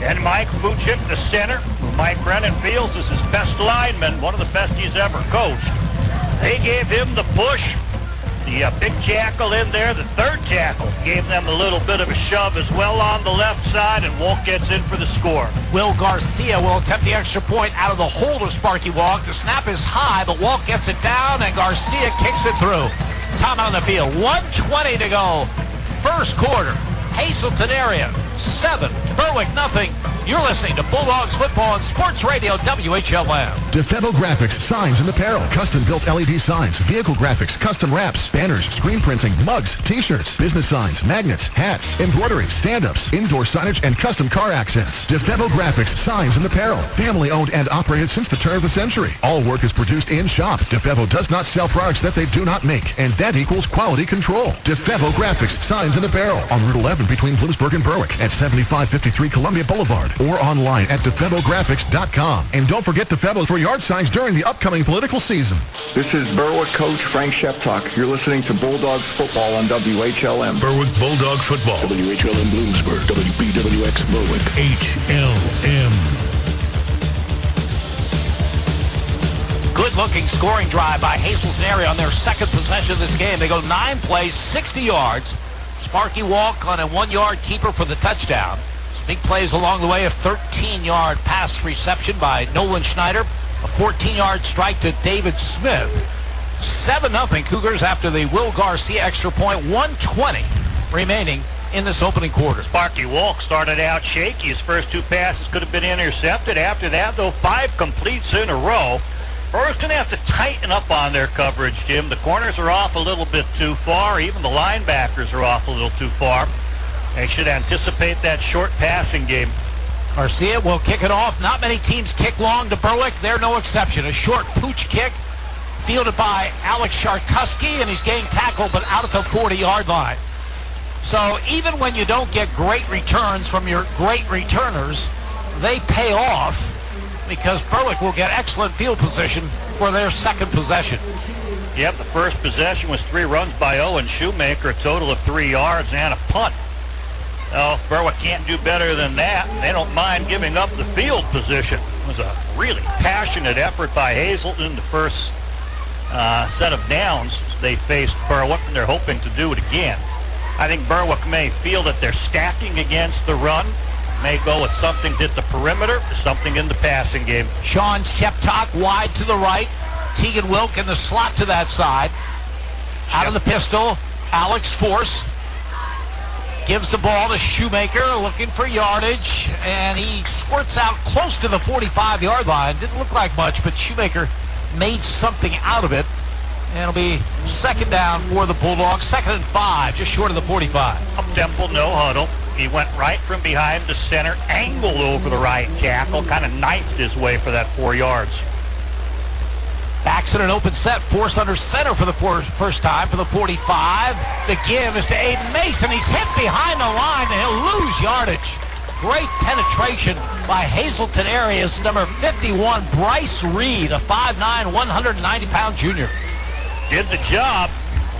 J: and Mike Fuchik, the center, who Mike Brennan feels is his best lineman, one of the best he's ever coached. They gave him the push. The big tackle in there, the 3rd tackle, gave them a little bit of a shove as well on the left side, and Walk gets in for the score.
O: Will Garcia will attempt the extra point out of the hold of Sparky Walk. The snap is high, but Walk gets it down, and Garcia kicks it through. Timeout on the field. 1:20 to go. First quarter. Hazleton area 7, Berwick nothing. You're listening to Bulldogs football on Sports Radio WHLM.
Q: DeFebo Graphics Signs and Apparel. Custom-built LED signs, vehicle graphics, custom wraps, banners, screen printing, mugs, t-shirts, business signs, magnets, hats, embroidery, stand-ups, indoor signage, and custom car accents. DeFebo Graphics Signs and Apparel. Family-owned and operated since the turn of the century. All work is produced in-shop. DeFebo does not sell products that they do not make, and that equals quality control. DeFebo Graphics Signs and Apparel. On Route 11 between Bloomsburg and Berwick at 7553 Columbia Boulevard, or online at DeFeboGraphics.com. And don't forget DeFebo's for yard signs during the upcoming political season.
C: This is Berwick coach Frank Sheptalk. You're listening to Bulldogs football on WHLM.
H: Berwick Bulldog football.
N: WHLM Bloomsburg. WBWX Berwick.
H: HLM.
O: Good-looking scoring drive by Hazleton area on their 2nd possession of this game. They go 9 plays, 60 yards. Sparky Walk on a 1-yard keeper for the touchdown. Some big plays along the way. A 13-yard pass reception by Nolan Schneider. A 14-yard strike to David Smith. 7-0 Cougars after the Will Garcia extra point. 1:20 remaining in this opening quarter.
J: Sparky Walk started out shaky. His first 2 passes could have been intercepted. After that, though, 5 completes in a row. Berwick's going to have to tighten up on their coverage, Jim. The corners are off a little bit too far. Even the linebackers are off a little too far. They should anticipate that short passing game.
O: Garcia will kick it off. Not many teams kick long to Berwick. They're no exception. A short pooch kick fielded by Alex Sharkuski, and he's getting tackled, but out at the 40-yard line. So even when you don't get great returns from your great returners, they pay off because Berwick will get excellent field position for their second possession.
J: Yep, the first possession was 3 runs by Owen Shoemaker, a total of 3 yards and a punt. Well, Berwick can't do better than that. They don't mind giving up the field position. It was a really passionate effort by Hazleton the first set of downs they faced Berwick, and they're hoping to do it again. I think Berwick may feel that they're stacking against the run, may go with something at the perimeter, something in the passing game.
O: Sean Sheptock wide to the right. Tegan Wilk in the slot to that side. Out of the pistol, Alex Force gives the ball to Shoemaker, looking for yardage, and he squirts out close to the 45-yard line. Didn't look like much, but Shoemaker made something out of it. And it'll be second down for the Bulldogs. 2nd and 5, just short of the 45.
J: Up-tempo, no huddle. He went right from behind the center, angled over the right tackle, kind of knifed his way for that 4 yards.
O: Backs in an open set, Force under center for the first time for the 45. The give is to Aiden Mason. He's hit behind the line, and he'll lose yardage. Great penetration by Hazleton area's number 51, Bryce Reed, a 5'9", 190-pound junior.
J: Did the job,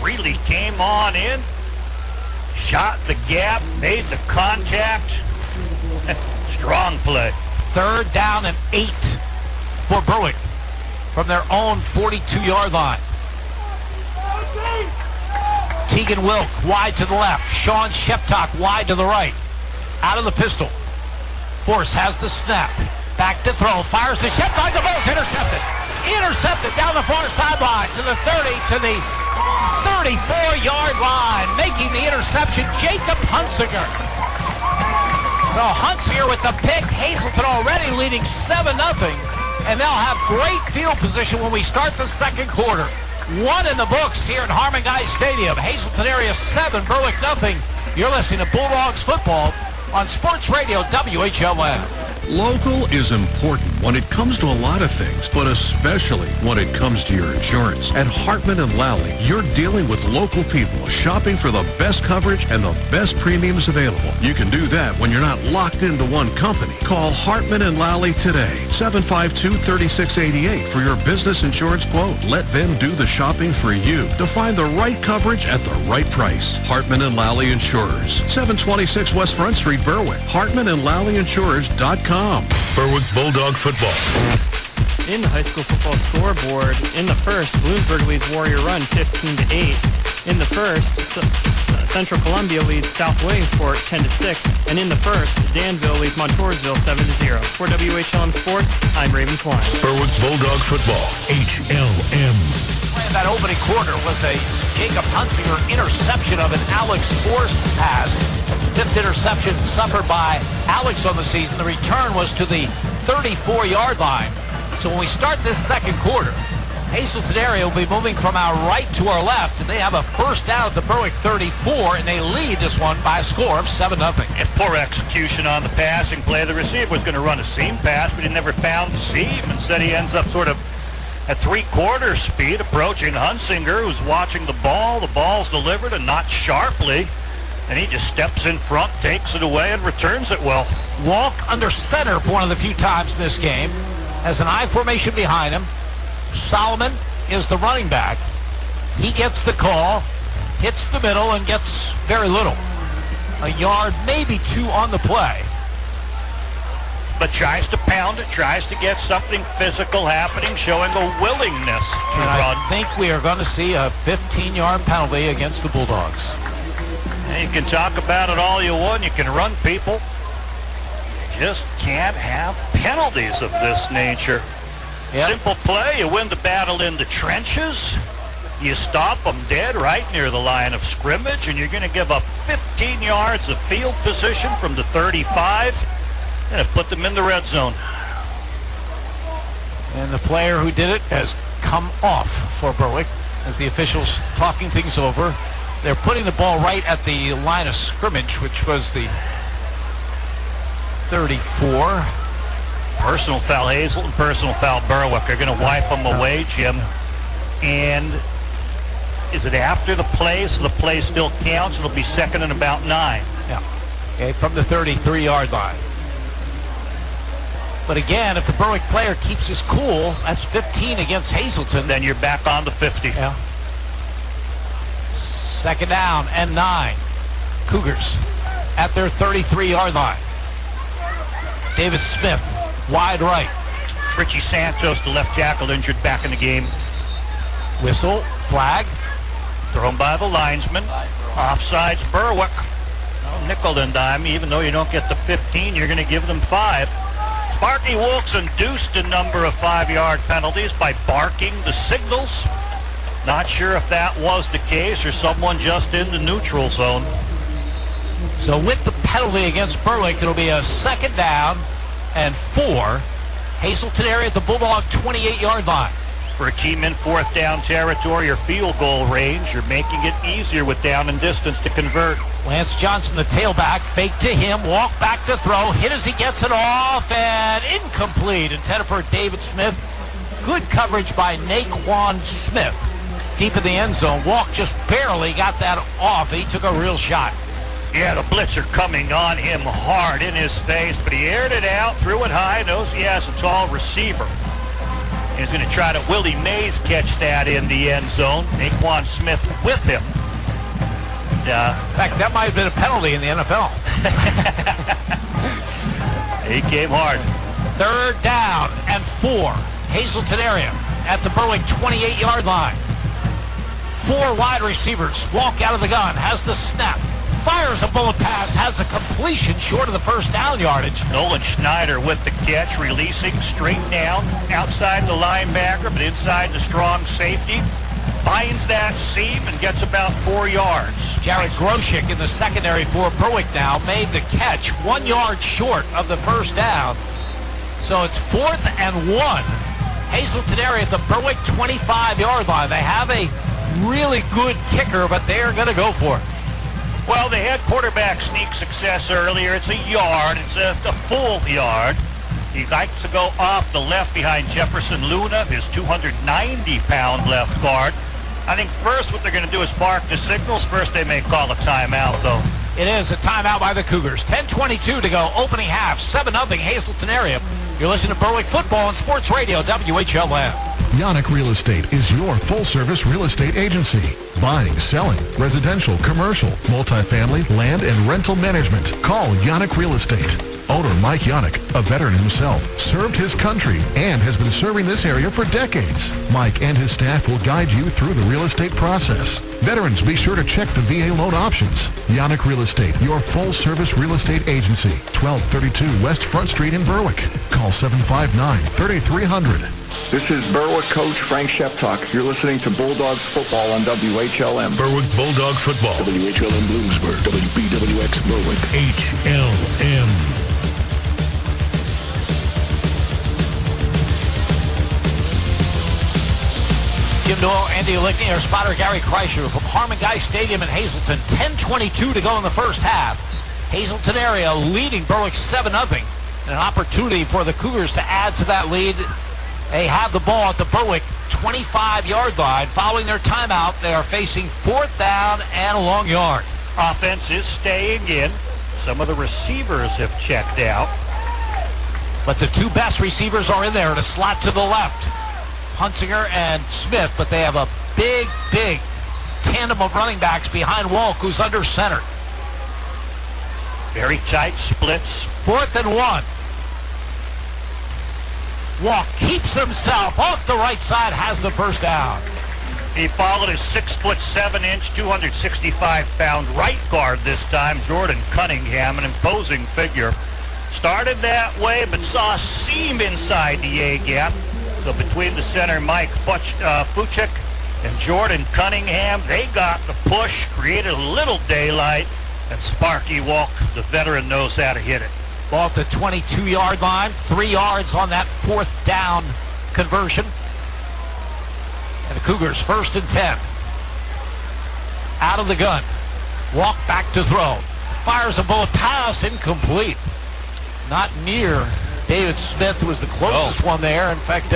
J: really came on in, shot the gap, made the contact. Strong play.
O: 3rd down and 8 for Berwick from their own 42-yard line. Tegan Wilk wide to the left. Sean Sheptock wide to the right. Out of the pistol. Force has the snap. Back to throw. Fires to Sheptock. The ball's intercepted. Intercepted down the far sideline to the 30, to the 34-yard line. Making the interception, Jacob Hunsinger. So Hunsinger with the pick. Hazleton already leading 7-0. And they'll have great field position when we start the second quarter. 1 in the books here at Harmon Guy Stadium. Hazleton area 7, Berwick 0. You're listening to Bulldogs football on Sports Radio WHLN.
A: Local is important when it comes to a lot of things, but especially when it comes to your insurance. At Hartman & Lally, you're dealing with local people shopping for the best coverage and the best premiums available. You can do that when you're not locked into one company. Call Hartman & Lally today, 752-3688 for your business insurance quote. Let them do the shopping for you to find the right coverage at the right price. Hartman & Lally Insurers, 726 West Front Street, Berwick. HartmanandLallyInsurers.com.
H: Berwick Bulldog football.
R: In the high school football scoreboard, in the first, Bloomsburg leads Warrior Run 15-8. In the first, Central Columbia leads South Williamsport 10-6. And in the first, Danville leads Montoursville 7-0. For WHLM Sports, I'm Raven Klein.
H: Berwick Bulldog football, HLM.
O: That opening quarter was a Jacob Hunsinger interception of an Alex Force pass. 5th interception suffered by Alex on the season. The return was to the 34-yard line. So when we start this second quarter, Hazleton area will be moving from our right to our left, and they have a first down at the Berwick 34, and they lead this one by a score of 7-0.
J: And poor execution on the passing play. The receiver was going to run a seam pass, but he never found the seam. Instead, he ends up sort of at 3/4 speed, approaching Hunsinger, who's watching the ball. The ball's delivered and not sharply. And he just steps in front, takes it away, and returns it well.
O: Walk under center for one of the few times in this game. Has an I formation behind him. Solomon is the running back. He gets the call, hits the middle, and gets very little. A yard, maybe 2 on the play.
J: But tries to pound it, tries to get something physical happening, showing a willingness to run.
O: I think we are going to see a 15-yard penalty against the Bulldogs.
J: And you can talk about it all you want. You can run people. You just can't have penalties of this nature. Yep. Simple play. You win the battle in the trenches. You stop them dead right near the line of scrimmage, and you're going to give up 15 yards of field position from the 35 and put them in the red zone.
O: And the player who did it has come off for Berwick as the officials talking things over. They're putting the ball right at the line of scrimmage, which was the
J: 34. Personal foul Hazleton, personal foul Berwick. They're going to wipe them away, Jim. And is it after the play? So the play still counts. It'll be second and about 9.
O: Yeah. Okay, from the 33-yard line. But again, if the Berwick player keeps his cool, that's 15 against Hazleton.
J: Then you're back on the 50.
O: Yeah. Second down and 9. Cougars at their 33-yard line. Davis Smith, wide right.
J: Richie Santos, the left tackle, injured back in the game.
O: Whistle, flag.
J: Thrown by the linesman. Offsides Berwick. No, nickel and dime. Even though you don't get the 15, you're going to give them 5. Sparky Wilkes induced a number of 5-yard penalties by barking the signals. Not sure if that was the case or someone just in the neutral zone.
O: So with the penalty against Berwick, it'll be a second down and 4. Hazleton area at the Bulldog 28-yard line.
J: For a team in fourth down territory or field goal range, you're making it easier with down and distance to convert.
O: Lance Johnson, the tailback, fake to him, walk back to throw, hit as he gets it off, and incomplete. Intended for David Smith. Good coverage by Naquan Smith. Deep in the end zone. Walk just barely got that off. He took a real shot.
J: Yeah, the blitzer coming on him hard in his face, but he aired it out, threw it high, knows he has a tall receiver. He's going to try to Willie Mays catch that in the end zone. Naquan Smith with him.
O: In fact, that might have been a penalty in the NFL.
J: He came hard.
O: Third down and 4. Hazleton area at the Berwick 28-yard line. 4 wide receivers walk out of the gun, has the snap, fires a bullet pass, has a completion short of the first down yardage.
J: Nolan Schneider with the catch, releasing straight down outside the linebacker, but inside the strong safety. Finds that seam and gets about 4 yards.
O: Jared Groshek in the secondary for Berwick now made the catch 1 yard short of the first down. So it's 4th and 1. Hazleton area at the Berwick 25-yard line. They have a really good kicker, but they're going to go for it.
J: Well, they had quarterback sneak success earlier. It's a yard. It's a full yard. He likes to go off the left behind Jefferson Luna, his 290-pound left guard. I think first what they're going to do is bark the signals. First they may call a timeout, though.
O: It is a timeout by the Cougars. 10:22 to go. Opening half. 7-0 Hazleton area. You're listening to Berwick Football on Sports Radio, WHLM.
Q: Yannick Real Estate is your full-service real estate agency. Buying, selling, residential, commercial, multifamily, land, and rental management. Call Yannick Real Estate. Owner Mike Yannick, a veteran himself, served his country and has been serving this area for decades. Mike and his staff will guide you through the real estate process. Veterans, be sure to check the VA loan options. Yannick Real Estate, your full-service real estate agency. 1232 West Front Street in Berwick. Call 759-3300.
C: This is Berwick coach Frank Sheptuck. You're listening to Bulldogs football on WHLM.
H: Berwick Bulldog football.
N: WHLM Bloomsburg, WBWX Berwick.
H: HLM.
O: Jim Doyle, Andy Lickney, our spotter Gary Kreischer from Harmon Guy Stadium in Hazleton. 10:22 to go in the first half. Hazleton area leading Berwick 7-0. An opportunity for the Cougars to add to that lead. They have the ball at the Berwick 25-yard line. Following their timeout, they are facing 4th down and a long yard.
J: Offense is staying in. Some of the receivers have checked out.
O: But the 2 best receivers are in there in a slot to the left. Hunsinger and Smith, but they have a big tandem of running backs behind Walk, who's under center.
J: Very tight splits.
O: 4th and 1. Walk keeps himself off the right side, has the first down.
J: He followed his 6'7", 265-pound right guard this time, Jordan Cunningham, an imposing figure. Started that way, but saw a seam inside the A-gap. So between the center, Mike Fuchik and Jordan Cunningham, they got the push, created a little daylight, and Sparky Walk, the veteran, knows how to hit it.
O: Ball at the 22-yard line, 3 yards on that 4th down conversion. And the Cougars 1st and 10. Out of the gun. Walk back to throw. Fires a bullet pass, incomplete. not near David Smith, who was the closest one there. In fact,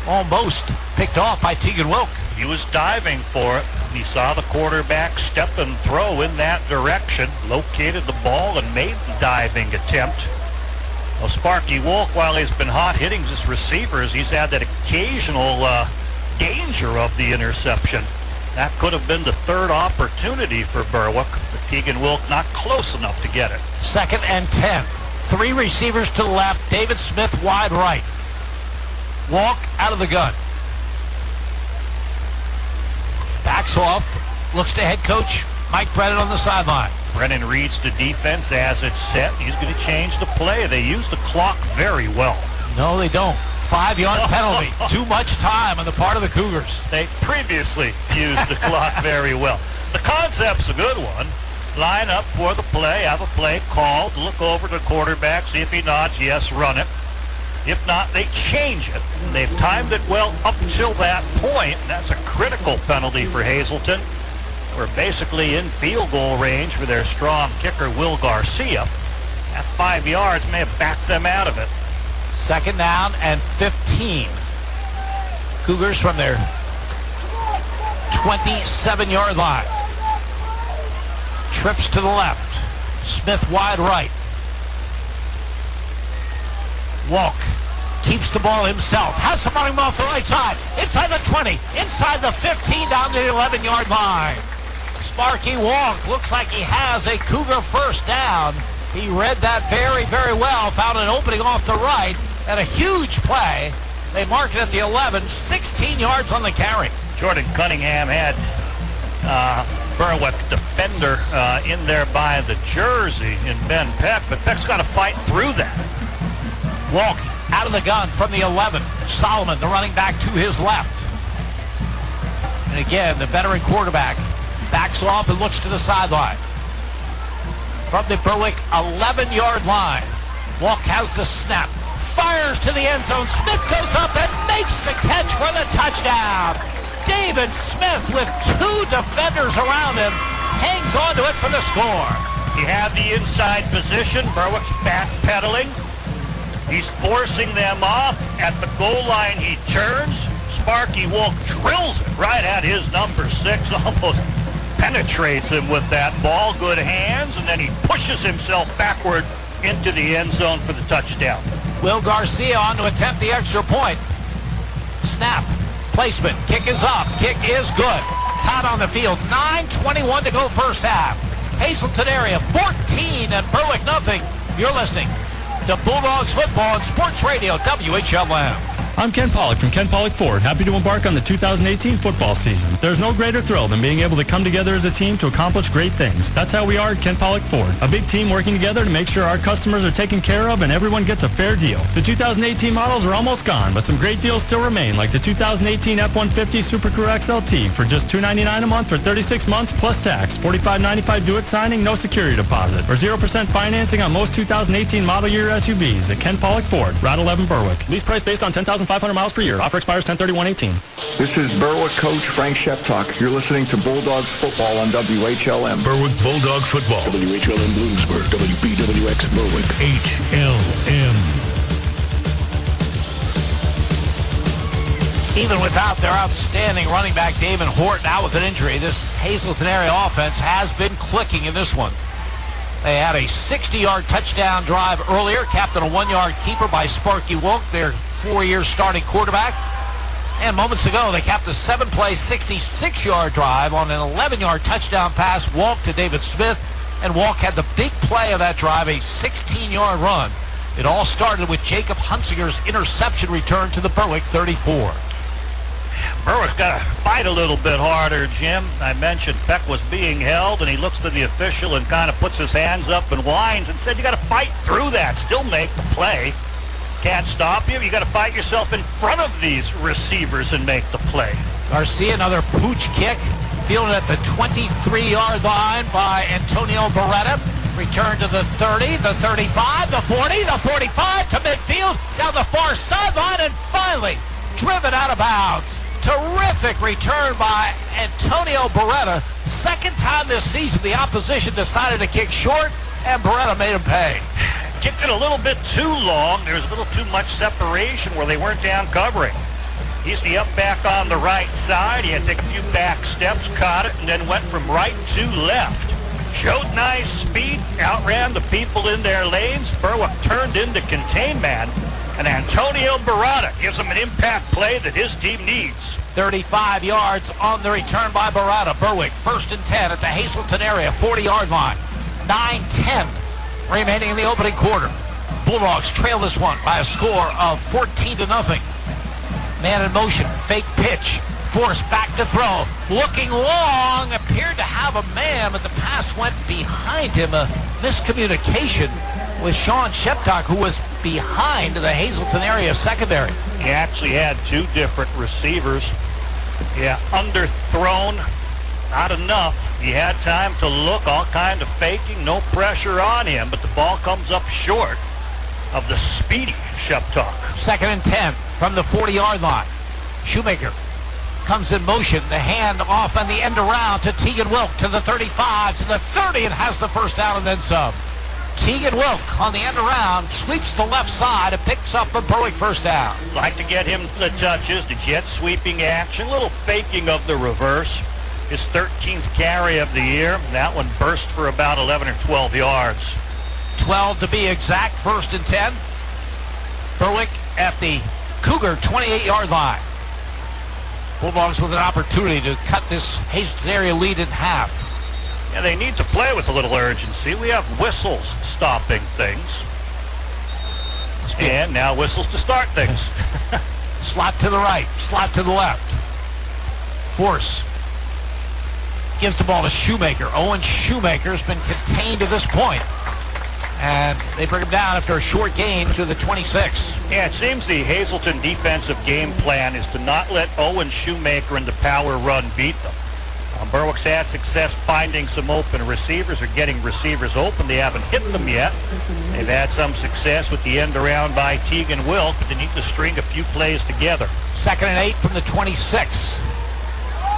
O: almost picked off by Tegan Wilk.
J: He was diving for it. He saw the quarterback step and throw in that direction, located the ball, and made the diving attempt. Well, Sparky Wilk, while he's been hot hitting his receivers, he's had that occasional danger of the interception. That could have been the third opportunity for Berwick, but Tegan Wilk not close enough to get it.
O: 2nd and 10. 3 receivers to the left. David Smith wide right. Walk out of the gun. Backs off. Looks to head coach Mike Brennan on the sideline.
J: Brennan reads the defense as it's set. He's going to change the play. They use the clock very well.
O: No, they don't. 5-yard penalty. Too much time on the part of the Cougars.
J: They previously used the clock very well. The concept's a good one. Line up for the play, have a play called, look over to the quarterback, see if he nods, yes, run it. If not, they change it. They've timed it well up till that point. That's a critical penalty for Hazleton. We're basically in field goal range for their strong kicker, Will Garcia. That 5 yards may have backed them out of it.
O: 2nd down and 15. Cougars from their 27-yard line. Trips to the left. Smith wide right. Walk. Keeps the ball himself. Has some running off the right side. Inside the 20. Inside the 15 down to the 11-yard line. Sparky Walk looks like he has a Cougar first down. He read that very, very well. Found an opening off the right. And a huge play. They mark it at the 11. 16 yards on the carry.
J: Jordan Cunningham had Berwick defender in there by the jersey in Ben Peck, but Peck's got to fight through that.
O: Walk out of the gun from the 11. Solomon, the running back, to his left. And again, the veteran quarterback backs off and looks to the sideline. From the Berwick 11-yard line, Walk has the snap. Fires to the end zone. Smith goes up and makes the catch for the touchdown. David Smith, with 2 defenders around him, hangs on to it for the score.
J: He had the inside position. Berwick's backpedaling. He's forcing them off. At the goal line, he turns. Sparky Wilk drills it right at his number 6. Almost penetrates him with that ball. Good hands. And then he pushes himself backward into the end zone for the touchdown.
O: Will Garcia on to attempt the extra point. Snap. Placement. Kick is up. Kick is good. Todd on the field. 9:21 to go first half. Hazleton area 14 and Berwick nothing. You're listening to Bulldogs football and Sports Radio WHLM.
E: I'm Ken Pollock from Ken Pollock Ford, happy to embark on the 2018 football season. There's no greater thrill than being able to come together as a team to accomplish great things. That's how we are at Ken Pollock Ford, a big team working together to make sure our customers are taken care of and everyone gets a fair deal. The 2018 models are almost gone, but some great deals still remain, like the 2018 F-150 Super Crew XLT for just $299 a month for 36 months plus tax, $45.95 do-it signing, no security deposit, or 0% financing on most 2018 model year SUVs at Ken Pollock Ford, Route 11 Berwick. Lease price based on 10,500 miles per year. Offer expires 10/31/18.
C: This is Berwick coach Frank Sheptalk. You're listening to Bulldogs football on WHLM.
H: Berwick Bulldog football.
N: WHLM Bloomsburg. WBWX Berwick.
H: HLM.
O: Even without their outstanding running back Damon Horton out with an injury, this Hazleton area offense has been clicking in this one. They had a 60-yard touchdown drive earlier, capped on a 1-yard keeper by Sparky Wilk, their 4-year starting quarterback. And moments ago, they capped a 7-play, 66-yard drive on an 11-yard touchdown pass, Walk to David Smith, and Walk had the big play of that drive, a 16-yard run. It all started with Jacob Hunsinger's interception return to the Berwick 34.
J: Berwick's got to fight a little bit harder, Jim. I mentioned Peck was being held, and he looks to the official and kind of puts his hands up and whines and said, you got to fight through that, still make the play. Can't stop you. You got to fight yourself in front of these receivers and make the play.
O: Garcia, another pooch kick, fielded at the 23-yard line by Antonio Beretta. Return to the 30, the 35, the 40, the 45 to midfield, down the far sideline, and finally driven out of bounds. Terrific return by Antonio Beretta. Second time this season the opposition decided to kick short, and Beretta made him pay.
J: kicked it a little bit too long. There was a little too much separation where they weren't down covering. He's the up back on the right side. He had to take a few back steps, caught it, and then went from right to left. Showed nice speed, outran the people in their lanes. Berwick turned into contain man, and Antonio Barada gives him an impact play that his team needs.
O: 35 yards on the return by Barada. Berwick, 1st and 10 at the Hazleton area, 40-yard line. 9-10 remaining in the opening quarter. Bulldogs trail this one by a score of 14-0. Man in motion, fake pitch, forced back to throw. Looking long, appeared to have a man, but the pass went behind him. A miscommunication with Sean Sheptock, who was behind the Hazleton area secondary.
J: He actually had two different receivers. Yeah, underthrown, not enough. He had time to look, all kind of faking, no pressure on him, but the ball comes up short of the speedy Sheptock.
O: 2nd and 10 from the 40-yard line. Shoemaker comes in motion, the hand off and the end around to Tegan Wilk, to the 35, to the 30, and has the first down and then some. Tegan Wilk on the end around, sweeps the left side and picks up a Berwick first down.
J: Like to get him the touches, the jet sweeping action, little faking of the reverse. His 13th carry of the year. That one burst for about 11 or 12 yards.
O: 12 to be exact, 1st and 10. Berwick at the Cougar 28-yard line. Bulldogs with an opportunity to cut this Hazleton area lead in half.
J: Yeah, they need to play with a little urgency. We have whistles stopping things. And now whistles to start things.
O: Slot to the right, slot to the left. Force gives the ball to Shoemaker. Owen Shoemaker has been contained to this point. And they bring him down after a short gain to the 26.
J: Yeah, it seems the Hazleton defensive game plan is to not let Owen Shoemaker and the power run beat them. Berwick's had success finding some open receivers or getting receivers open. They haven't hit them yet. They've had some success with the end around by Tegan Wilk, but they need to string a few plays together.
O: 2nd and 8 from the 26.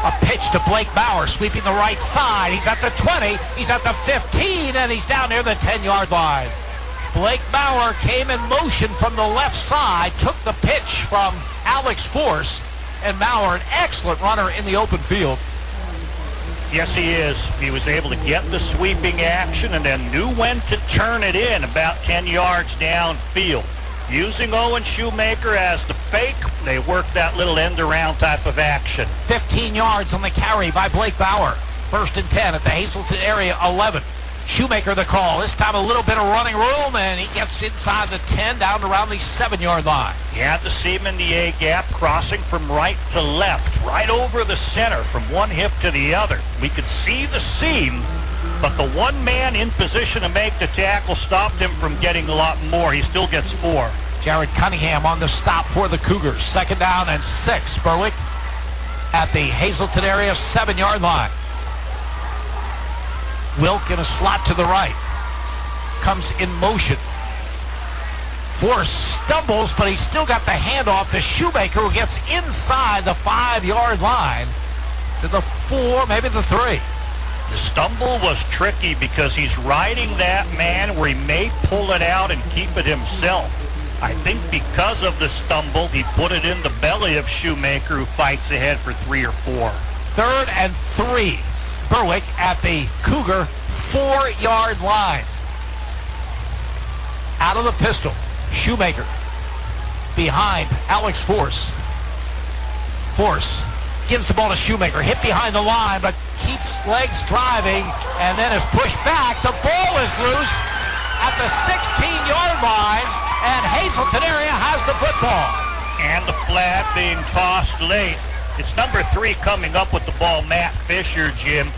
O: A pitch to Blake Bauer, sweeping the right side. He's at the 20, he's at the 15, and he's down near the 10-yard line. Blake Bauer came in motion from the left side, took the pitch from Alex Force, and Bauer, an excellent runner in the open field.
J: Yes, he is. He was able to get the sweeping action and then knew when to turn it in about 10 yards downfield. Using Owen Shoemaker as the fake, they worked that little end-around type of action.
O: 15 yards on the carry by Blake Bauer. 1st and 10 at the Hazleton area, 11. Shoemaker the call. This time a little bit of running room, and he gets inside the 10, down to around the 7-yard line.
J: He had the seam in the A-gap, crossing from right to left, right over the center, from one hip to the other. We could see the seam, but the one man in position to make the tackle stopped him from getting a lot more. He still gets 4.
O: Jared Cunningham on the stop for the Cougars. 2nd down and 6. Berwick at the Hazleton area 7-yard line. Wilk in a slot to the right. Comes in motion. Force stumbles, but he's still got the handoff to Shoemaker, who gets inside the 5-yard line to the 4, maybe the 3.
J: The stumble was tricky because he's riding that man where he may pull it out and keep it himself. I think because of the stumble, he put it in the belly of Shoemaker, who fights ahead for 3 or 4.
O: 3rd and 3. Berwick at the Cougar 4-yard line. Out of the pistol, Shoemaker behind Alex Force. Force gives the ball to Shoemaker, hit behind the line, but keeps legs driving and then is pushed back. The ball is loose at the 16-yard line, and Hazleton area has the football.
J: And the flag being tossed late. It's number 3 coming up with the ball, Matt Fisher, Jim.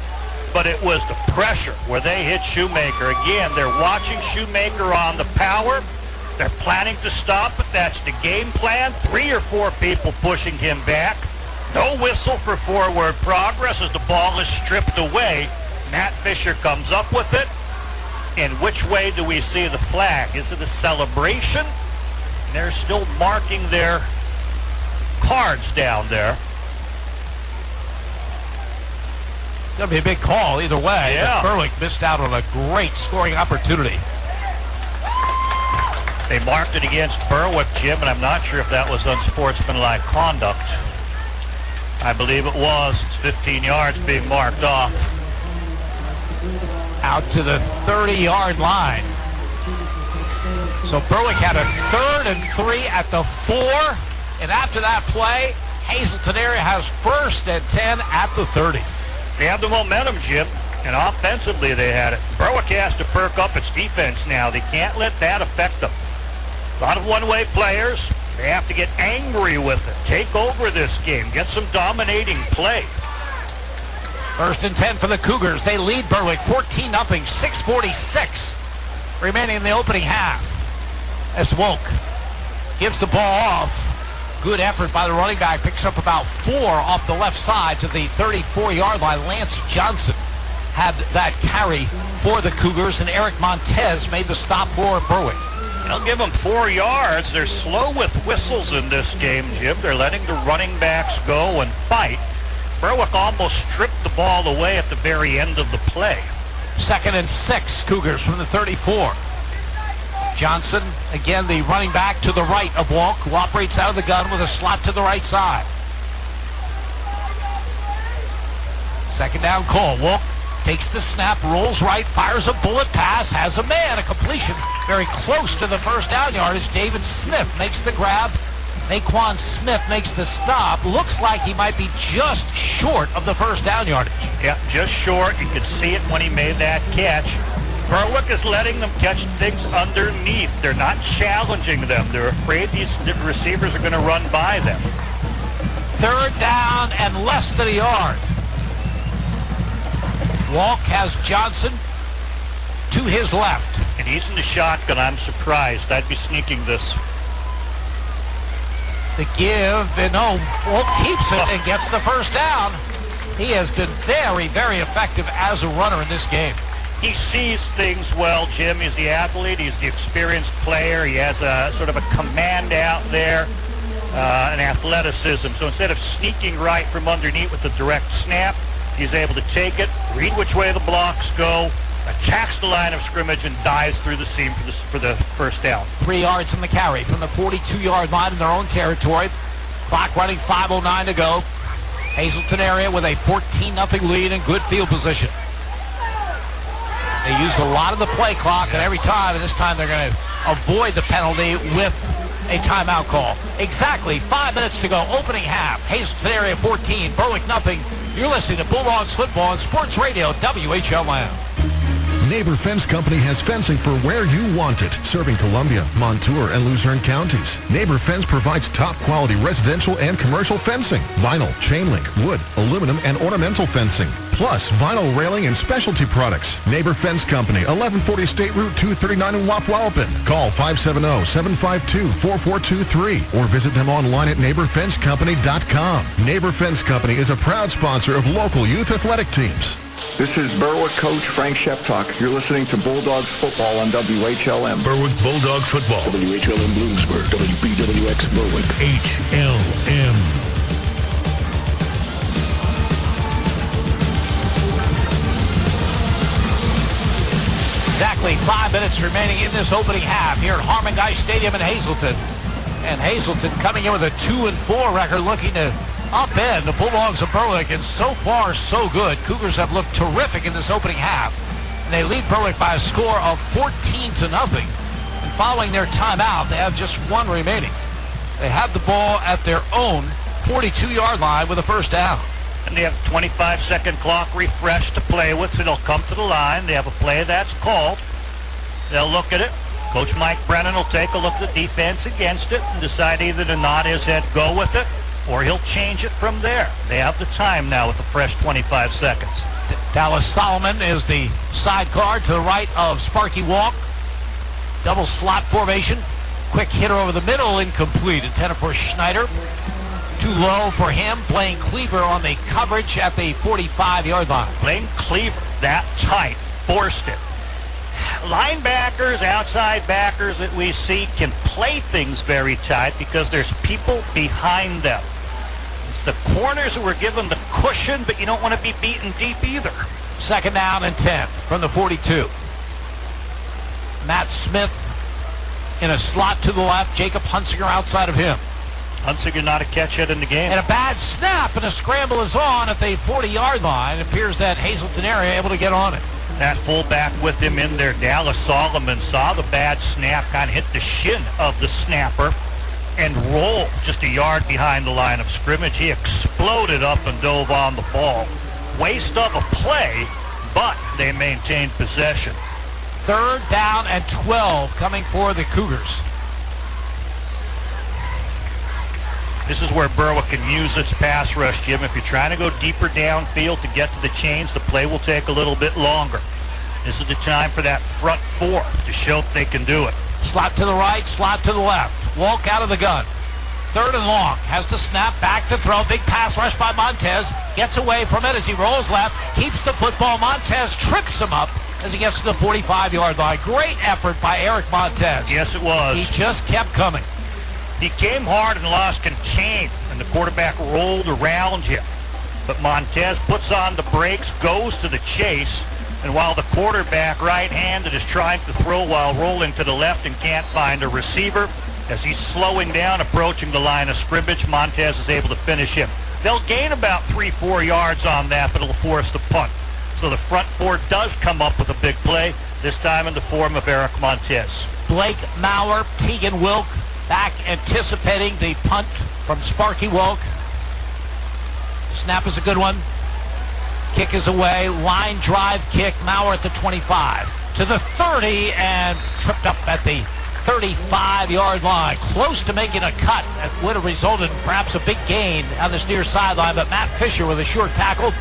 J: But it was the pressure where they hit Shoemaker. Again, they're watching Shoemaker on the power. They're planning to stop it. That's the game plan. 3 or 4 people pushing him back. No whistle for forward progress as the ball is stripped away. Matt Fisher comes up with it. And which way do we see the flag? Is it a celebration? They're still marking their cards down there.
O: It's going to be a big call either way.
J: Yeah.
O: Berwick missed out on a great scoring opportunity.
J: They marked it against Berwick, Jim, and I'm not sure if that was unsportsmanlike conduct. I believe it was. It's 15 yards being marked off.
O: Out to the 30-yard line. So Berwick had a 3rd and 3 at the 4. And after that play, Hazleton area has 1st and 10 at the 30.
J: They have the momentum, Jim, and offensively they had it. Berwick has to perk up its defense now. They can't let that affect them. A lot of one-way players. They have to get angry with it. Take over this game. Get some dominating play.
O: 1st and 10 for the Cougars. They lead Berwick 14-0, 6:46 remaining in the opening half. As Wolk gives the ball off. Good effort by the running back. Picks up about 4 off the left side to the 34-yard line. Lance Johnson had that carry for the Cougars, and Eric Montez made the stop for Berwick.
J: They'll give them 4 yards. They're slow with whistles in this game, Jim. They're letting the running backs go and fight. Berwick almost stripped the ball away at the very end of the play.
O: 2nd and 6, Cougars from the 34. Johnson, again, the running back to the right of Walk, who operates out of the gun with a slot to the right side. 2nd down call. Walk takes the snap, rolls right, fires a bullet pass, has a man, a completion very close to the 1st down yardage. David Smith makes the grab. Naquan Smith makes the stop. Looks like he might be just short of the 1st down yardage.
J: Yeah, just short. You could see it when he made that catch. Berwick is letting them catch things underneath. They're not challenging them. They're afraid these receivers are going to run by them.
O: 3rd down and less than a yard. Walk has Johnson to his left.
J: And he's in the shotgun. I'm surprised. I'd be sneaking this.
O: The give, and no, Walk keeps it and gets the 1st down. He has been very, very effective as a runner in this game.
J: He sees things well, Jim. He's the athlete. He's the experienced player. He has a sort of a command out there, and athleticism. So instead of sneaking right from underneath with the direct snap, he's able to take it, read which way the blocks go, attacks the line of scrimmage, and dives through the seam for the 1st down.
O: 3 yards on the carry from the 42-yard line in their own territory. Clock running, 5:09 to go. Hazleton area with a 14-0 lead and good field position. They use a lot of the play clock, and every time, and this time they're going to avoid the penalty with a timeout call. Exactly 5 minutes to go, opening half. Hazleton area 14, Berwick 0. You're listening to Bulldogs Football on Sports Radio WHLM.
Q: Neighbor Fence Company has fencing for where you want it, serving Columbia, Montour, and Luzerne counties. Neighbor Fence provides top-quality residential and commercial fencing, vinyl, chain link, wood, aluminum, and ornamental fencing, plus vinyl railing and specialty products. Neighbor Fence Company, 1140 State Route 239 in Wapwalpin. Call 570-752-4423 or visit them online at neighborfencecompany.com. Neighbor Fence Company is a proud sponsor of local youth athletic teams.
C: This is Berwick coach Frank Sheptuck. You're listening to Bulldogs football on WHLM.
H: Berwick Bulldog football.
N: WHLM Bloomsburg, WBWX Berwick.
H: HLM.
O: Exactly 5 minutes remaining in this opening half here at Harmon Guy Stadium in Hazleton. And Hazleton coming in with a 2-4 record, looking to upend the Bulldogs of Berwick, and so far so good. Cougars have looked terrific in this opening half, and they lead Berwick by a score of 14-0. And following their timeout, they have just 1 remaining. They have the ball at their own 42-yard line with a 1st down.
J: And they have a 25-second clock refresh to play with, so they'll come to the line. They have a play that's called. They'll look at it. Coach Mike Brennan will take a look at the defense against it and decide either to nod his head, go with it, or he'll change it from there. They have the time now with the fresh 25 seconds.
O: Dallas Solomon is the side guard to the right of Sparky Walk. Double slot formation. Quick hitter over the middle, incomplete. Intended for Schneider. Too low for him. Blaine Cleaver on the coverage at the 45-yard line.
J: Blaine Cleaver, that tight, forced it. Linebackers, outside backers that we see can play things very tight because there's people behind them. It's the corners who are given the cushion, but you don't want to be beaten deep either.
O: 2nd down and 10 from the 42. Matt Smith in a slot to the left. Jacob Hunsinger outside of him.
J: Hunsinger not a catch hit in the game.
O: And a bad snap, and a scramble is on at the 40-yard line. It appears that Hazleton area able to get on it.
J: That fullback with him in there, Dallas Solomon, saw the bad snap, kind of hit the shin of the snapper and rolled just a yard behind the line of scrimmage. He exploded up and dove on the ball. Waste of a play, but they maintained possession.
O: 3rd down and 12 coming for the Cougars.
J: This is where Berwick can use its pass rush, Jim. If you're trying to go deeper downfield to get to the chains, the play will take a little bit longer. This is the time for that front four to show if they can do it.
O: Slot to the right, slot to the left. Walk out of the gun. 3rd and long. Has the snap, back to throw. Big pass rush by Montez. Gets away from it as he rolls left. Keeps the football. Montez trips him up as he gets to the 45-yard line. Great effort by Eric Montez.
J: Yes, it was.
O: He just kept coming.
J: He came hard and lost contain, and the quarterback rolled around him. But Montez puts on the brakes, goes to the chase, and while the quarterback, right-handed, is trying to throw while rolling to the left and can't find a receiver, as he's slowing down, approaching the line of scrimmage, Montez is able to finish him. They'll gain about 3-4 yards on that, but it'll force the punt. So the front four does come up with a big play, this time in the form of Eric Montez.
O: Blake Maurer, Tegan Wilk, back anticipating the punt from Sparky Wilk. Snap is a good one. Kick is away. Line drive kick. Maurer at the 25. To the 30 and tripped up at the 35-yard line. Close to making a cut. That would have resulted in perhaps a big gain on this near sideline, but Matt Fisher with a short tackle.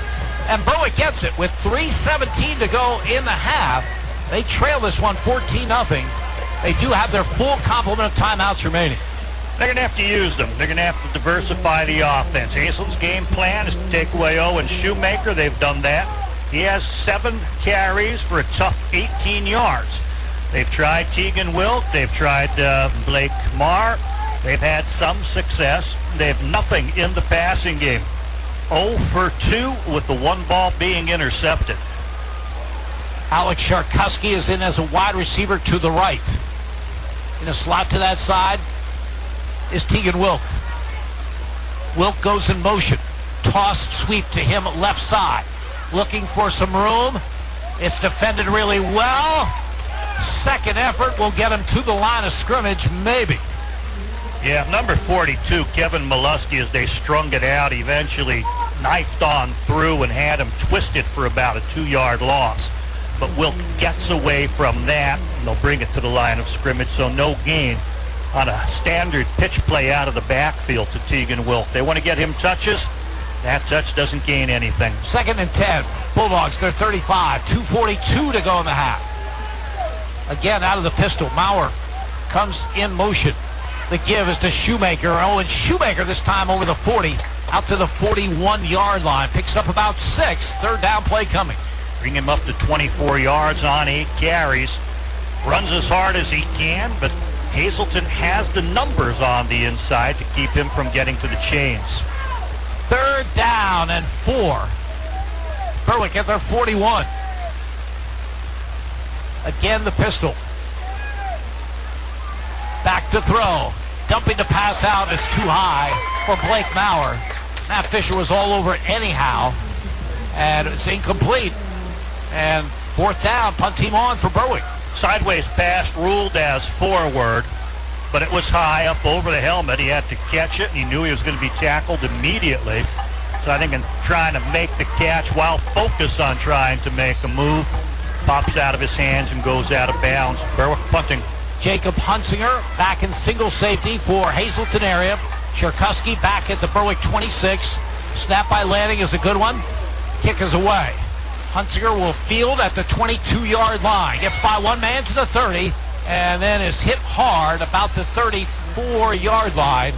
O: And Berwick gets it with 3:17 to go in the half. They trail this one 14-0. They do have their full complement of timeouts remaining.
J: They're going to have to use them. They're going to have to diversify the offense. Hazelton's game plan is to take away Owen Shoemaker. They've done that. He has 7 carries for a tough 18 yards. They've tried Tegan Wilk. They've tried Blake Marr. They've had some success. They have nothing in the passing game. 0 for 2 with the one ball being intercepted.
O: Alex Sharkuski is in as a wide receiver to the right. In a slot to that side is Tegan Wilk. Wilk goes in motion. Tossed sweep to him left side. Looking for some room. It's defended really well. Second effort will get him to the line of scrimmage, maybe.
J: Yeah, number 42, Kevin Mollusky, as they strung it out, eventually knifed on through and had him twisted for about a 2-yard loss. But Wilk gets away from that, and they'll bring it to the line of scrimmage, so no gain on a standard pitch play out of the backfield to Tegan Wilk. They want to get him touches. That touch doesn't gain anything.
O: 2nd and 10. Bulldogs, they're 35. 2:42 to go in the half. Again, out of the pistol. Maurer comes in motion. The give is to Shoemaker. Owen Shoemaker this time over the 40, out to the 41-yard line. Picks up about 6. 3rd down play coming.
J: Bring him up to 24 yards on 8 carries. Runs as hard as he can, but Hazleton has the numbers on the inside to keep him from getting to the chains.
O: 3rd down and 4. Berwick at their 41. Again, the pistol. Back to throw. Dumping the pass out is too high for Blake Maurer. Matt Fisher was all over it anyhow, and it's incomplete. And 4th down, punt team on for Berwick.
J: Sideways pass ruled as forward, but it was high up over the helmet. He had to catch it, and he knew he was going to be tackled immediately. So I think in trying to make the catch while focused on trying to make a move, pops out of his hands and goes out of bounds. Berwick punting.
O: Jacob Hunsinger back in single safety for Hazleton area. Sharkuski back at the Berwick 26. Snap by Lanning is a good one. Kick is away. Hunsinger will field at the 22-yard line. Gets by one man to the 30, and then is hit hard about the 34-yard line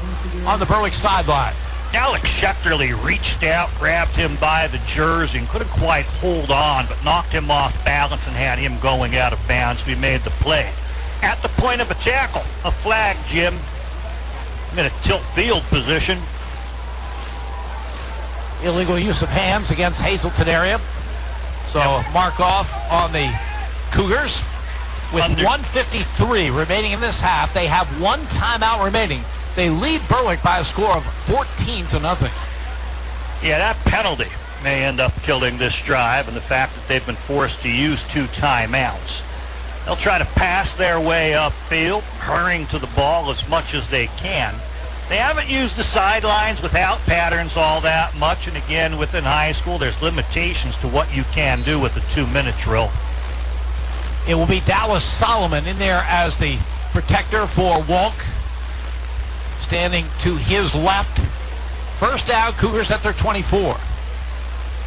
O: on the Berwick sideline.
J: Alex Schechterly reached out, grabbed him by the jersey, and couldn't quite hold on, but knocked him off balance and had him going out of bounds. We made the play. At the point of a tackle, a flag, Jim. I'm in a tilt field position.
O: Illegal use of hands against Hazleton area. So mark off on the Cougars. With 1:53 remaining in this half, they have one timeout remaining. They lead Berwick by a score of 14-0.
J: Yeah, that penalty may end up killing this drive, and the fact that they've been forced to use 2 timeouts. They'll try to pass their way upfield, hurrying to the ball as much as they can. They haven't used the sidelines without patterns all that much, and again, within high school, there's limitations to what you can do with a 2-minute drill.
O: It will be Dallas Solomon in there as the protector for Walk, standing to his left. First down, Cougars at their 24.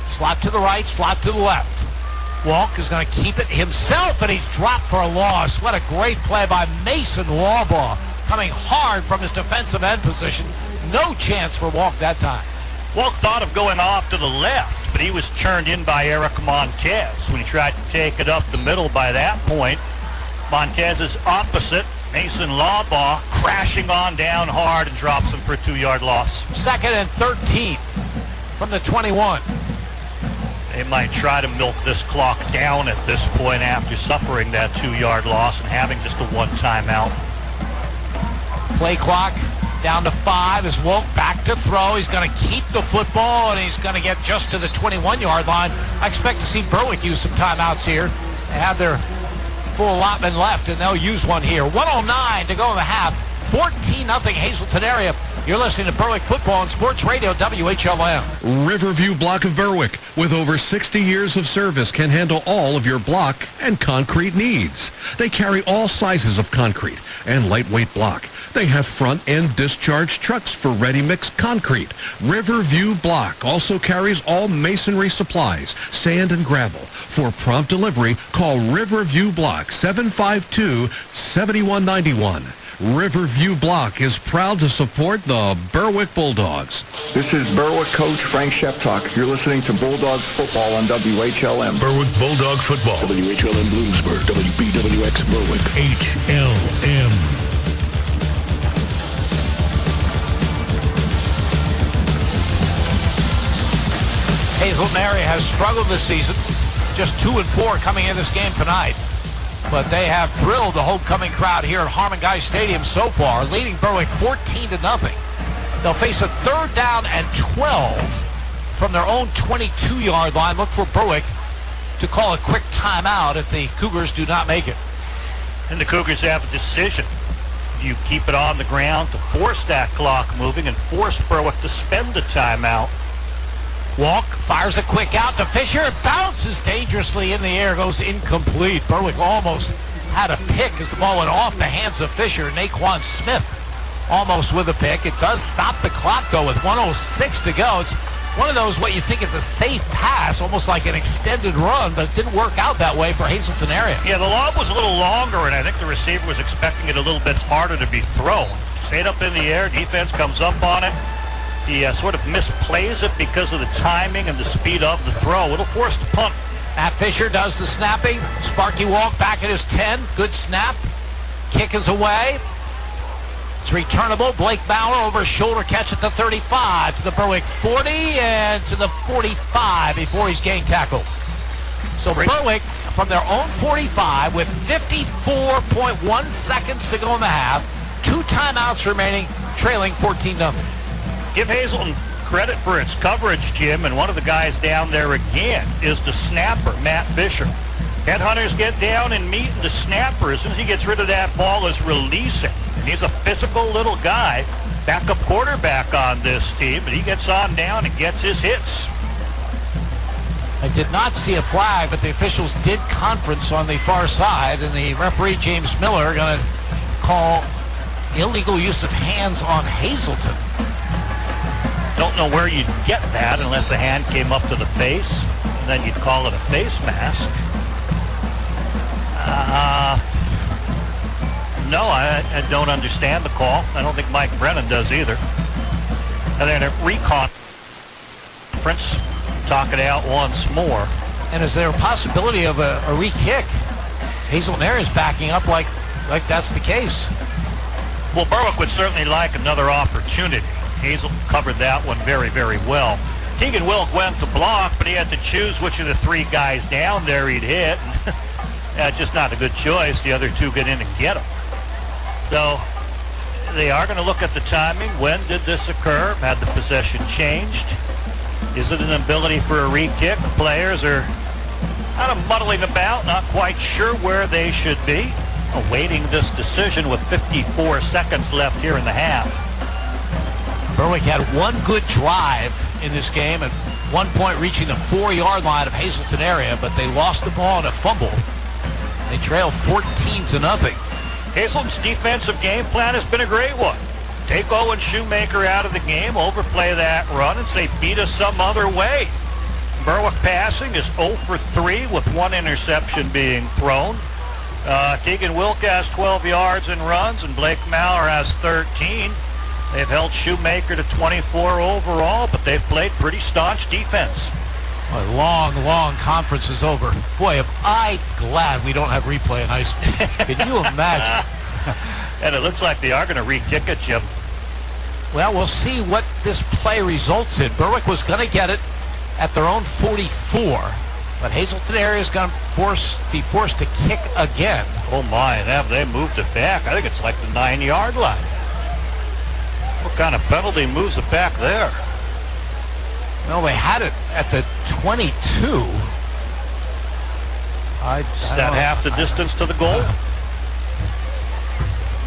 O: Slot to the right, slot to the left. Walk is going to keep it himself, and he's dropped for a loss. What a great play by Mason Lawbaugh, coming hard from his defensive end position. No chance for Walk that time.
J: Walk thought of going off to the left, but he was turned in by Eric Montez when he tried to take it up the middle. By that point, Montez is opposite. Mason Lawbaugh crashing on down hard and drops him for a 2-yard loss.
O: 2nd and 13 from the 21.
J: They might try to milk this clock down at this point after suffering that 2-yard loss and having just a 1 timeout.
O: Play clock down to 5 as Wolk back to throw. He's going to keep the football, and he's going to get just to the 21-yard line. I expect to see Berwick use some timeouts here. They have their full allotment left, and they'll use one here. 1:09 to go in the half. 14-0 Hazleton area. You're listening to Berwick Football on Sports Radio WHLM.
A: Riverview Block of Berwick, with over 60 years of service, can handle all of your block and concrete needs. They carry all sizes of concrete and lightweight block. They have front-end discharge trucks for ready-mix concrete. Riverview Block also carries all masonry supplies, sand and gravel. For prompt delivery, call Riverview Block 752-7191. Riverview Block is proud to support the Berwick Bulldogs.
C: This is Berwick coach Frank Sheptalk. You're listening to Bulldogs football on WHLM.
H: Berwick Bulldog football.
N: WHLM Bloomsburg, WBWX Berwick.
H: HLM.
O: Hazleton area has struggled this season. Just 2-4 coming in this game tonight. But they have thrilled the homecoming crowd here at Harmon Guy Stadium so far, leading Berwick 14-0. They'll face a 3rd down and 12 from their own 22-yard line. Look for Berwick to call a quick timeout if the Cougars do not make it.
J: And the Cougars have a decision. You keep it on the ground to force that clock moving and force Berwick to spend the timeout.
O: Walk fires a quick out to Fisher. It bounces dangerously in the air, goes incomplete. Berwick almost had a pick as the ball went off the hands of Fisher. Naquan Smith almost with a pick. It does stop the clock, though, with 1:06 to go. It's one of those what you think is a safe pass, almost like an extended run, but it didn't work out that way for Hazleton area.
J: Yeah, the lob was a little longer, and I think the receiver was expecting it a little bit harder to be thrown. Stayed up in the air. Defense comes up on it. He sort of misplays it because of the timing and the speed of the throw. It'll force the punt.
O: Matt Fisher does the snapping. Sparky Walk back at his 10. Good snap. Kick is away. It's returnable. Blake Bauer over his shoulder catch at the 35 to the Berwick 40 and to the 45 before he's getting tackled. So Berwick from their own 45 with 54.1 seconds to go in the half. 2 timeouts remaining, trailing 14-0.
J: Give Hazleton credit for its coverage, Jim, and one of the guys down there again is the snapper, Matt Fisher. Headhunters get down and meet the snapper. As soon as he gets rid of that ball, is releasing. And he's a physical little guy, backup quarterback on this team, and he gets on down and gets his hits.
O: I did not see a flag, but the officials did conference on the far side, and the referee, James Miller, going to call illegal use of hands on Hazleton.
J: Don't know where you'd get that unless the hand came up to the face, and then you'd call it a face mask. No, I don't understand the call. I don't think Mike Brennan does either. And then a reconference, talk it out once more.
O: And is there a possibility of a re-kick? Hazleton area is backing up like that's the case.
J: Well, Berwick would certainly like another opportunity. Hazel covered that one very, very well. Keegan Wilk went to block, but he had to choose which of the 3 guys down there he'd hit. just not a good choice. The other two get in and get them. So they are going to look at the timing. When did this occur? Had the possession changed? Is it an ability for a re-kick? The players are kind of muddling about, not quite sure where they should be, awaiting this decision with 54 seconds left here in the half.
O: Berwick had one good drive in this game, at one point reaching the 4-yard line of Hazleton area, but they lost the ball in a fumble. They trailed 14-0.
J: Hazleton's defensive game plan has been a great one. Take Owen Shoemaker out of the game, overplay that run, and say beat us some other way. Berwick passing is 0 for 3 with one interception being thrown. Tegan Wilk has 12 yards in runs, and Blake Maurer has 13. They've held Shoemaker to 24 overall, but they've played pretty staunch defense.
O: A long, long conference is over. Boy, am I glad we don't have replay in high school. Can you imagine?
J: And it looks like they are going to re-kick it, Jim.
O: Well, we'll see what this play results in. Berwick was going to get it at their own 44, but Hazleton area is going to be forced to kick again.
J: Oh my, have they moved it back? I think it's like the 9-yard line. What kind of penalty moves it back there?
O: Well, they had it at the 22.
J: Is that half the distance to the goal?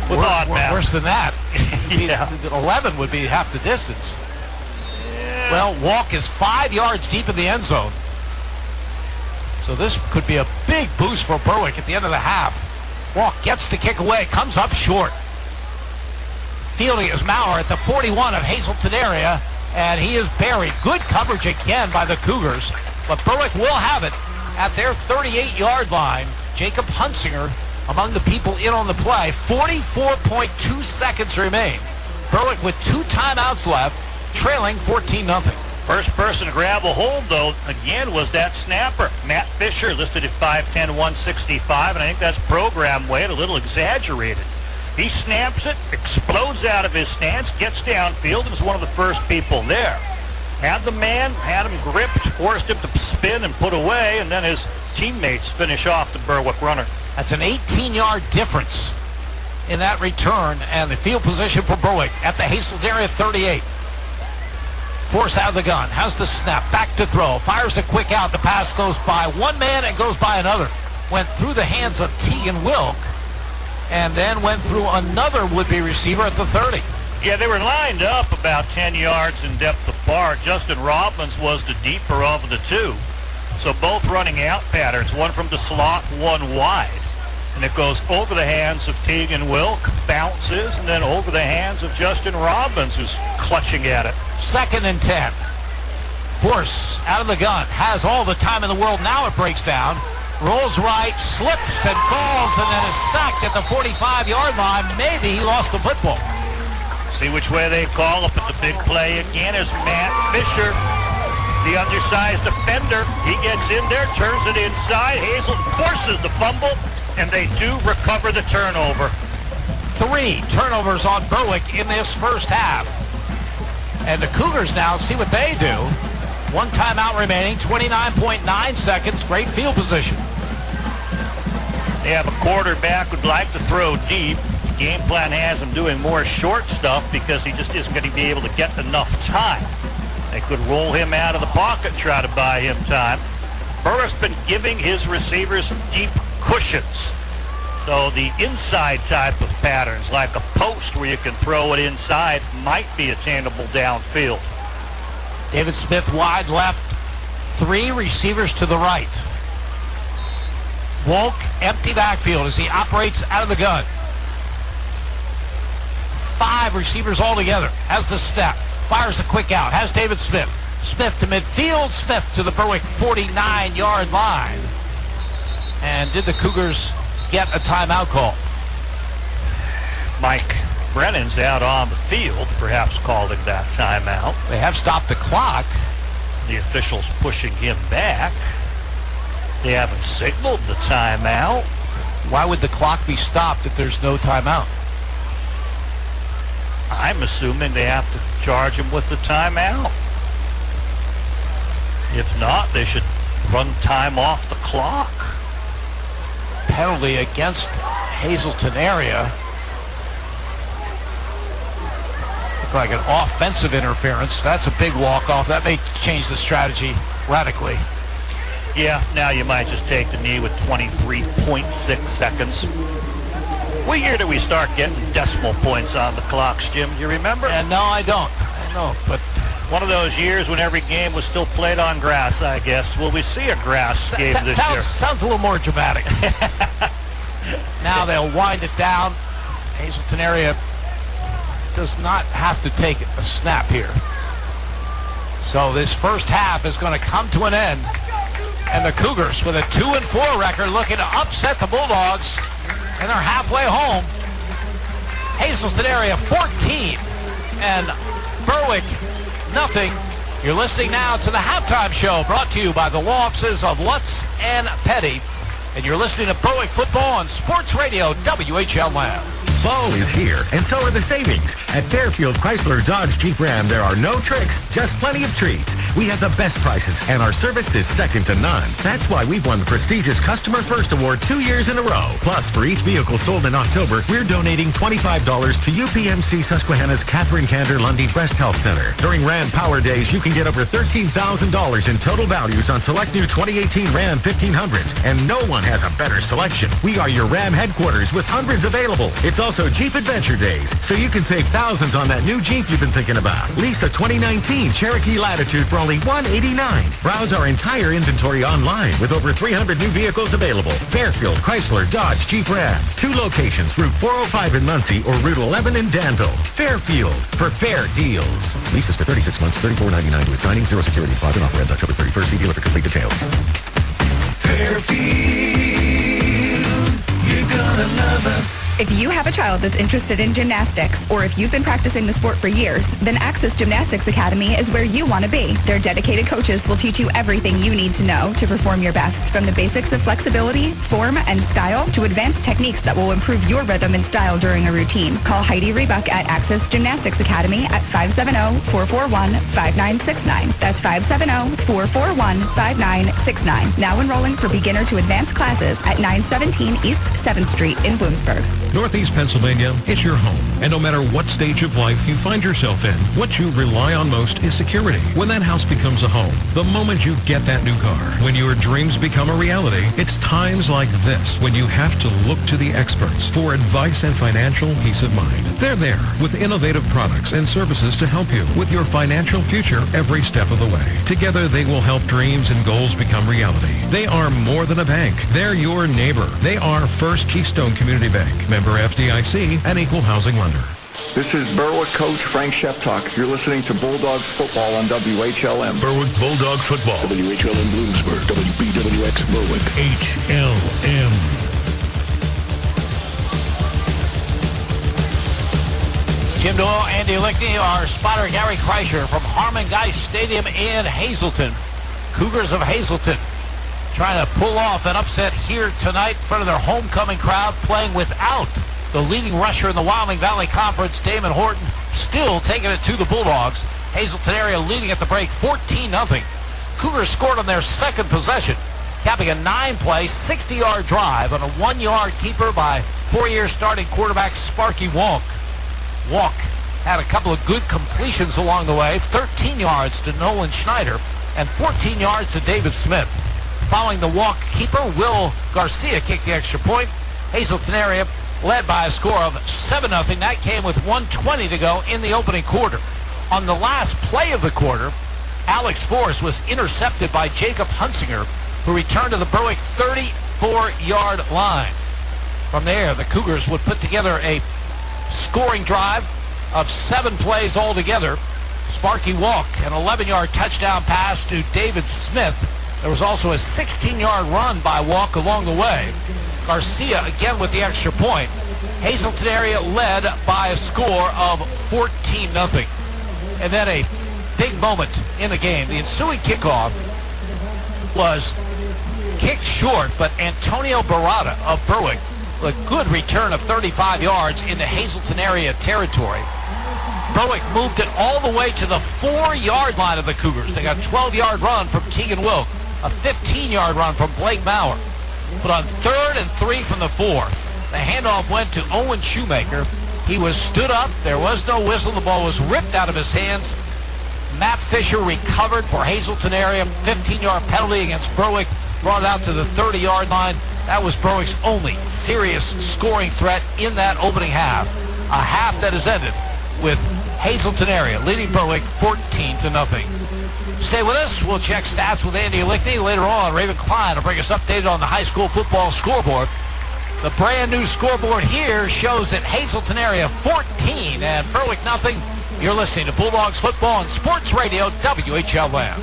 O: Worse than that.
J: Yeah.
O: 11 would be half the distance. Yeah. Well, Walk is 5 yards deep in the end zone. So this could be a big boost for Berwick at the end of the half. Walk gets the kick away, comes up short. Fielding is Maurer at the 41 of Hazleton area, and he is buried. Good coverage again by the Cougars, but Berwick will have it at their 38-yard line. Jacob Hunsinger among the people in on the play. 44.2 seconds remain. Berwick with 2 timeouts left, trailing 14-0.
J: First person to grab a hold, though, again, was that snapper. Matt Fisher, listed at 5'10", 165, and I think that's program weight, a little exaggerated. He snaps it, explodes out of his stance, gets downfield, and is one of the first people there. Had the man, had him gripped, forced him to spin and put away, and then his teammates finish off the Berwick runner.
O: That's an 18-yard difference in that return, and the field position for Berwick at the Hazleton area 38. Force out of the gun, has the snap, back to throw, fires a quick out. The pass goes by one man and goes by another. Went through the hands of Tegan Wilk, and then went through another would-be receiver at the 30.
J: Yeah, they were lined up about 10 yards in depth apart. Justin Robbins was the deeper of the two. So both running out patterns, one from the slot, one wide. And it goes over the hands of Tegan Wilk, bounces, and then over the hands of Justin Robbins, who's clutching at it.
O: 2nd and 10. Force out of the gun, has all the time in the world. Now it breaks down. Rolls right, slips and falls, and then is sacked at the 45-yard line. Maybe he lost the football.
J: See which way they call up at the big play again is Matt Fisher, the undersized defender. He gets in there, turns it inside. Hazleton forces the fumble, and they do recover the turnover.
O: 3 turnovers on Berwick in this first half. And the Cougars now see what they do. 1 timeout remaining, 29.9 seconds. Great field position.
J: They have a quarterback who'd like to throw deep. The game plan has him doing more short stuff because he just isn't going to be able to get enough time. They could roll him out of the pocket, try to buy him time. Berwick's been giving his receivers deep cushions. So the inside type of patterns, like a post where you can throw it inside, might be attainable downfield.
O: David Smith wide left, 3 receivers to the right. Wolk, empty backfield as he operates out of the gun. 5 receivers altogether. Has the step, fires a quick out, has David Smith. Smith to midfield, Smith to the Berwick 49-yard line. And did the Cougars get a timeout call?
J: Mike Brennan's out on the field, perhaps calling that timeout.
O: They have stopped the clock.
J: The officials pushing him back. They haven't signaled the timeout.
O: Why would the clock be stopped if there's no timeout?
J: I'm assuming they have to charge him with the timeout. If not, they should run time off the clock.
O: penalty against Hazleton area. Looked like an offensive interference. That's a big walk-off. That may change the strategy radically.
J: Yeah, now you might just take the knee with 23.6 seconds. What year did we start getting decimal points on the clocks, Jim? Do you remember?
O: No, I don't. But
J: one of those years when every game was still played on grass, I guess. Will we see a grass game this year?
O: Sounds a little more dramatic. Now they'll wind it down. Hazleton area does not have to take a snap here. So this first half is going to come to an end. And the Cougars, with a 2-4 record, looking to upset the Bulldogs. And they're halfway home. Hazleton area 14 and Berwick nothing. You're listening now to the halftime show brought to you by the law offices of Lutz and Petty. And you're listening to Berwick football on Sports Radio WHLM.
P: Fall is here, and so are the savings. At Fairfield Chrysler Dodge Jeep Ram, there are no tricks, just plenty of treats. We have the best prices, and our service is second to none. That's why we've won the prestigious Customer First Award 2 years in a row. Plus, for each vehicle sold in October, we're donating $25 to UPMC Susquehanna's Catherine Kander Lundy Breast Health Center. During Ram Power Days, you can get over $13,000 in total values on select new 2018 Ram 1500s, and no one has a better selection. We are your Ram headquarters with hundreds available. It's also Jeep Adventure Days, so you can save thousands on that new Jeep you've been thinking about. Lease a 2019 Cherokee Latitude for only $189. Browse our entire inventory online with over 300 new vehicles available. Fairfield Chrysler Dodge Jeep Ram. 2 locations, Route 405 in Muncie or Route 11 in Danville. Fairfield, for fair deals. Leases for 36 months, $34.99 to its signing, 0 security deposit. Offer ends October 31st. See dealer for complete details.
I: Fairfield, you're gonna love us.
D: If you have a child that's interested in gymnastics, or if you've been practicing the sport for years, then Access Gymnastics Academy is where you want to be. Their dedicated coaches will teach you everything you need to know to perform your best, from the basics of flexibility, form, and style, to advanced techniques that will improve your rhythm and style during a routine. Call Heidi Rebuck at Access Gymnastics Academy at 570-441-5969. That's 570-441-5969. Now enrolling for beginner to advanced classes at 917 East 7th Street in Bloomsburg.
A: Northeast Pennsylvania, it's your home. And no matter what stage of life you find yourself in, what you rely on most is security. When that house becomes a home, the moment you get that new car, when your dreams become a reality, it's times like this when you have to look to the experts for advice and financial peace of mind. They're there with innovative products and services to help you with your financial future every step of the way. Together, they will help dreams and goals become reality. They are more than a bank. They're your neighbor. They are First Keystone Community Bank, member FDIC, and equal housing lender.
C: This is Berwick coach Frank Sheptuck. You're listening to Bulldogs football on WHLM.
H: Berwick Bulldog football.
N: WHLM Bloomsburg, WBWX Berwick.
H: HLM.
O: Jim Doyle, Andy Lickney, our spotter Gary Kreischer from Harmon Geist Stadium in Hazleton. Cougars of Hazleton trying to pull off an upset here tonight in front of their homecoming crowd, playing without the leading rusher in the Wyoming Valley Conference, Damon Horton, still taking it to the Bulldogs. Hazleton area leading at the break 14-0. Cougars scored on their second possession, capping a 9-play, 60-yard drive on a 1-yard keeper by 4-year starting quarterback Sparky Walk. Walk had a couple of good completions along the way, 13 yards to Nolan Schneider and 14 yards to David Smith. Following the Walk keeper, Will Garcia kicked the extra point. Hazleton area led by a score of 7-0. That came with 1:20 to go in the opening quarter. On the last play of the quarter, Alex Forrest was intercepted by Jacob Hunsinger, who returned to the Berwick 34-yard line. From there, the Cougars would put together a scoring drive of 7 plays altogether. Sparky Walk, an 11-yard touchdown pass to David Smith. There was also a 16-yard run by Walk along the way. Garcia again with the extra point. Hazleton area led by a score of 14-0. And then a big moment in the game. The ensuing kickoff was kicked short, but Antonio Barada of Berwick, a good return of 35 yards into Hazleton area territory. Berwick moved it all the way to the 4-yard line of the Cougars. They got a 12-yard run from Tegan Wilk, a 15-yard run from Blake Maurer. But on 3rd and 3 from the 4, the handoff went to Owen Shoemaker. He was stood up. There was no whistle. The ball was ripped out of his hands. Matt Fisher recovered for Hazleton area. 15-yard penalty against Berwick. Brought it out to the 30-yard line. That was Berwick's only serious scoring threat in that opening half. A half that has ended with Hazleton area leading Berwick 14-0. Stay with us. We'll check stats with Andy Lickney. Later on, Raven Klein will bring us updated on the high school football scoreboard. The brand new scoreboard here shows that Hazleton area 14 and Berwick nothing. You're listening to Bulldogs football on Sports Radio WHLM.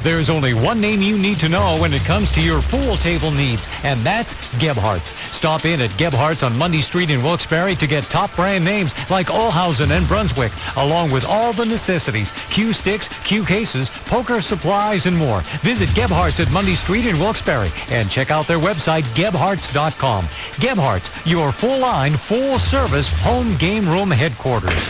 S: There's only one name you need to know when it comes to your pool table needs, and that's Gebhardt's. Stop in at Gebhardt's on Mundy Street in Wilkes-Barre to get top brand names like Olhausen and Brunswick, along with all the necessities, cue sticks, cue cases, poker supplies, and more. Visit Gebhardt's at Mundy Street in Wilkes-Barre and check out their website, gebhardts.com. Gebhardt's, your full-line, full-service home game room headquarters.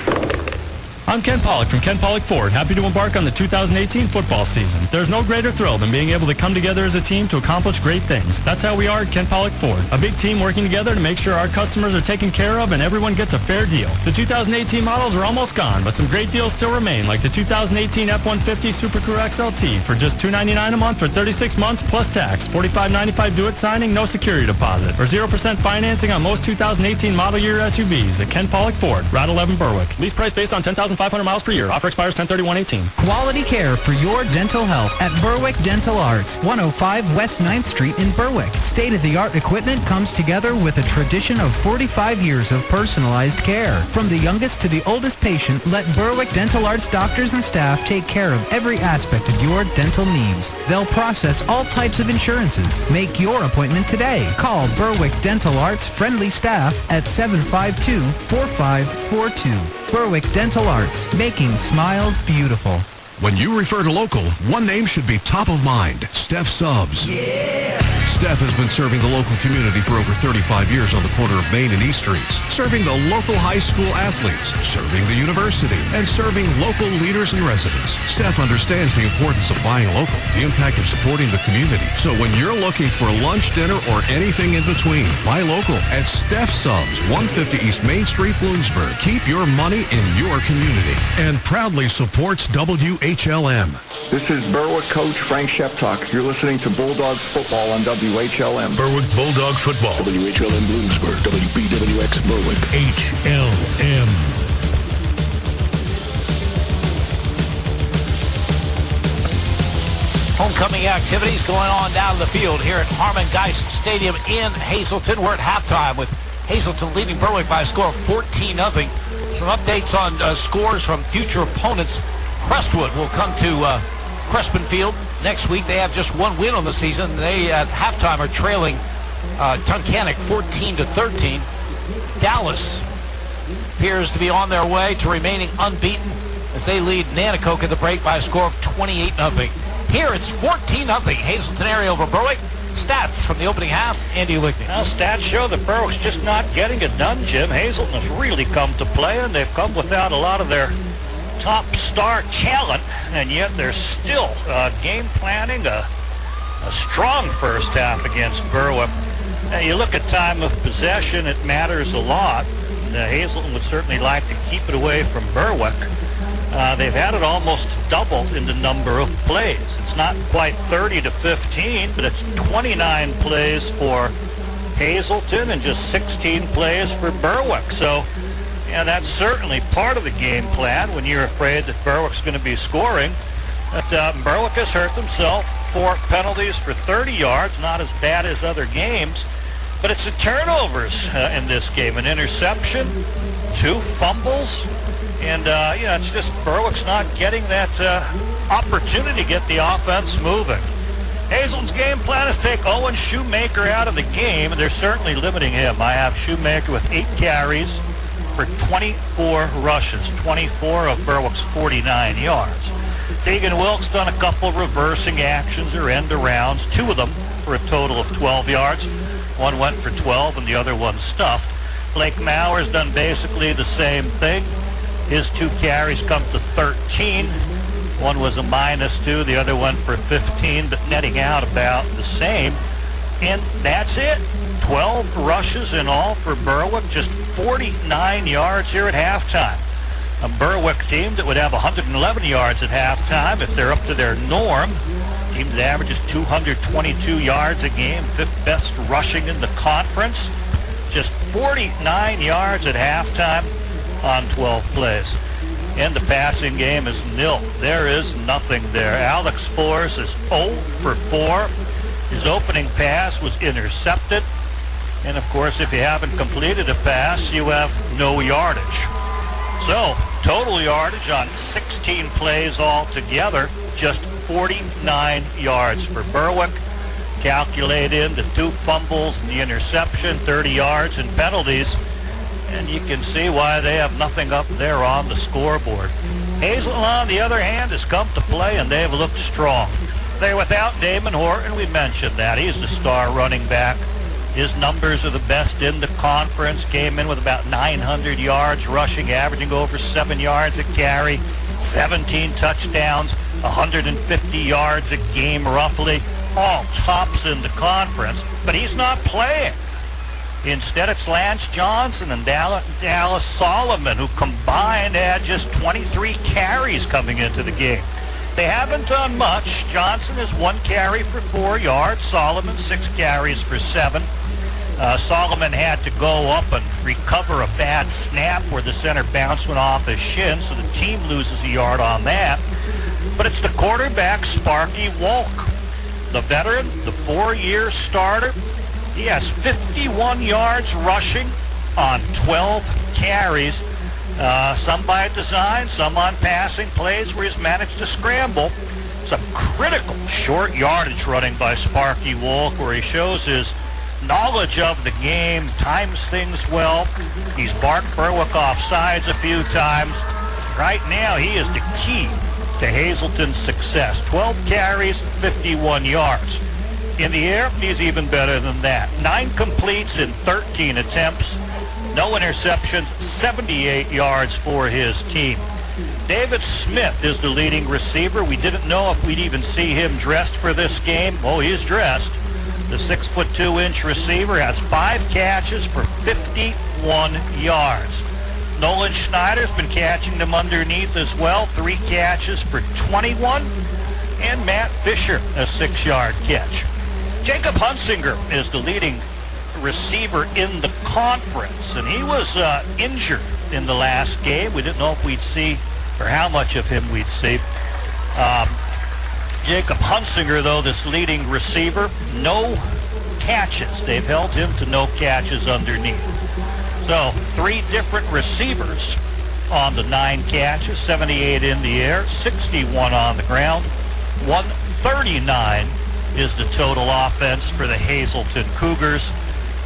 E: I'm Ken Pollock from Ken Pollock Ford, happy to embark on the 2018 football season. There's no greater thrill than being able to come together as a team to accomplish great things. That's how we are at Ken Pollock Ford, a big team working together to make sure our customers are taken care of and everyone gets a fair deal. The 2018 models are almost gone, but some great deals still remain, like the 2018 F-150 Super Crew XLT for just $299 a month for 36 months plus tax, $45.95 do-it signing, no security deposit, or 0% financing on most 2018 model year SUVs at Ken Pollock Ford, Route 11 Berwick. Lease price based on 10,500 miles per year. Offer expires 10/31/18.
F: Quality care for your dental health at Berwick Dental Arts, 105 West 9th Street in Berwick. State-of-the-art equipment comes together with a tradition of 45 years of personalized care. From the youngest to the oldest patient, let Berwick Dental Arts doctors and staff take care of every aspect of your dental needs. They'll process all types of insurances. Make your appointment today. Call Berwick Dental Arts friendly staff at 752-4542. Berwick Dental Arts, making smiles beautiful.
A: When you refer to local, one name should be top of mind. Steph Subs. Yeah! Steph has been serving the local community for over 35 years on the corner of Main and East Streets, serving the local high school athletes, serving the university, and serving local leaders and residents. Steph understands the importance of buying local, the impact of supporting the community. So when you're looking for lunch, dinner, or anything in between, buy local at Steph Subs, 150 East Main Street, Bloomsburg. Keep your money in your community. And proudly supports WHLM.
C: This is Berwick coach Frank Sheptock. You're listening to Bulldogs football on WHLM.
H: Berwick Bulldog football.
N: WHLM Bloomsburg, WBWX Berwick.
H: HLM.
O: Homecoming activities going on down the field here at Harmon Geist Stadium in Hazleton. We're at halftime with Hazleton leading Berwick by a score of 14-0. Some updates on scores from future opponents. Crestwood will come to Crespin Field next week. They have just one win on the season. They at halftime are trailing Tunkhannock 14-13. Dallas appears to be on their way to remaining unbeaten as they lead Nanticoke at the break by a score of 28-0. Here it's 14-0 Hazleton area over Berwick. Stats from the opening half, Andy Lickney.
J: Well, stats show that Berwick's just not getting it done, Jim. Hazleton has really come to play, and they've come without a lot of their top star talent, and yet they're still game planning a strong first half against Berwick. Now, you look at time of possession, it matters a lot. Hazleton would certainly like to keep it away from Berwick. They've had it almost double in the number of plays. It's not quite 30-15, but it's 29 plays for Hazleton and just 16 plays for Berwick. So, yeah, that's certainly part of the game plan when you're afraid that Berwick's going to be scoring. But Berwick has hurt themselves. 4 penalties for 30 yards, not as bad as other games. But it's the turnovers in this game. An interception, 2 fumbles. And, it's just Berwick's not getting that opportunity to get the offense moving. Hazleton's game plan is to take Owen Shoemaker out of the game, and they're certainly limiting him. I have Shoemaker with 8 carries for 24 rushes, 24 of Berwick's 49 yards. Deegan Wilkes done a couple reversing actions or end arounds, 2 of them for a total of 12 yards. One went for 12 and the other one stuffed. Blake Mauer's done basically the same thing. His 2 carries come to 13. One was a -2, the other one for 15, but netting out about the same. And that's it. 12 rushes in all for Berwick, just 49 yards here at halftime. A Berwick team that would have 111 yards at halftime if they're up to their norm. Team that averages 222 yards a game, 5th best rushing in the conference. Just 49 yards at halftime on 12 plays. And the passing game is nil. There is nothing there. Alex Force is 0 for 4. His opening pass was intercepted. And of course, if you haven't completed a pass, you have no yardage. So, total yardage on 16 plays altogether, just 49 yards for Berwick. Calculate in the 2 fumbles and the interception, 30 yards and penalties. And you can see why they have nothing up there on the scoreboard. Hazleton, on the other hand, has come to play, and they have looked strong. They're without Damon Horton. We mentioned that. He's the star running back. His numbers are the best in the conference. Came in with about 900 yards rushing, averaging over 7 yards a carry, 17 touchdowns, 150 yards a game roughly. All tops in the conference, but he's not playing. Instead, it's Lance Johnson and Dallas Solomon, who combined had just 23 carries coming into the game. They haven't done much. Johnson has 1 carry for 4 yards. Solomon 6 carries for 7. Solomon had to go up and recover a bad snap where the center bounce went off his shin, so the team loses a yard on that. But it's the quarterback, Sparky Wolk. The veteran, the 4-year starter. He has 51 yards rushing on 12 carries. Some by design, some on passing plays where he's managed to scramble. Some critical short yardage running by Sparky Wolk, where he shows his knowledge of the game, times things well. He's barked Berwick off sides a few times. Right now, he is the key to Hazleton's success. 12 carries, 51 yards. In the air, he's even better than that. 9 completes in 13 attempts. No interceptions, 78 yards for his team. David Smith is the leading receiver. We didn't know if we'd even see him dressed for this game. Oh, he's dressed. The 6'2" receiver has 5 catches for 51 yards. Nolan Schneider's been catching them underneath as well. 3 catches for 21. And Matt Fisher, a 6-yard catch. Jacob Hunsinger is the leading receiver in the conference, and he was injured in the last game. We didn't know if we'd see or how much of him we'd see. Jacob Hunsinger, though, this leading receiver, no catches. They've held him to no catches underneath. So 3 different receivers on the 9 catches, 78 in the air, 61 on the ground, 139 is the total offense for the Hazleton Cougars.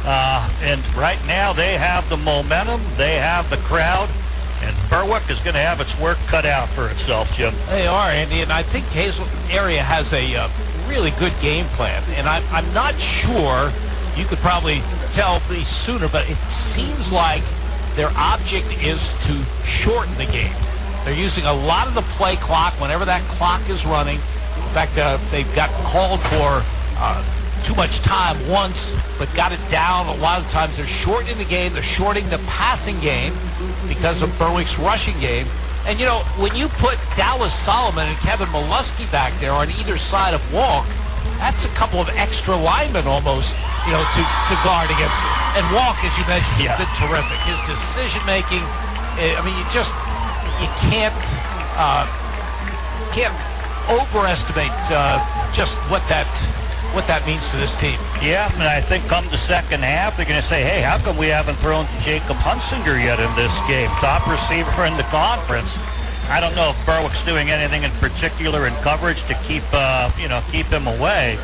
J: And right now they have the momentum, they have the crowd, and Berwick is going to have its work cut out for itself, Jim.
O: They are, Andy, and I think Hazleton area has a really good game plan. And I'm not sure, you could probably tell these sooner, but it seems like their object is to shorten the game. They're using a lot of the play clock whenever that clock is running. In fact, they've got called for too much time once, but got it down. A lot of times they're shortening the game. They're shortening the passing game because of Berwick's rushing game. And, you know, when you put Dallas Solomon and Kevin Molesky back there on either side of Walk, that's a couple of extra linemen almost, you know, to guard against it. And Walk, as you mentioned, has been terrific. His decision-making, I mean, you can't overestimate just what that means to this team.
J: Yeah, and I think come the second half, they're going to say, hey, how come we haven't thrown to Jacob Hunsinger yet in this game? Top receiver in the conference. I don't know if Berwick's doing anything in particular in coverage to keep him away.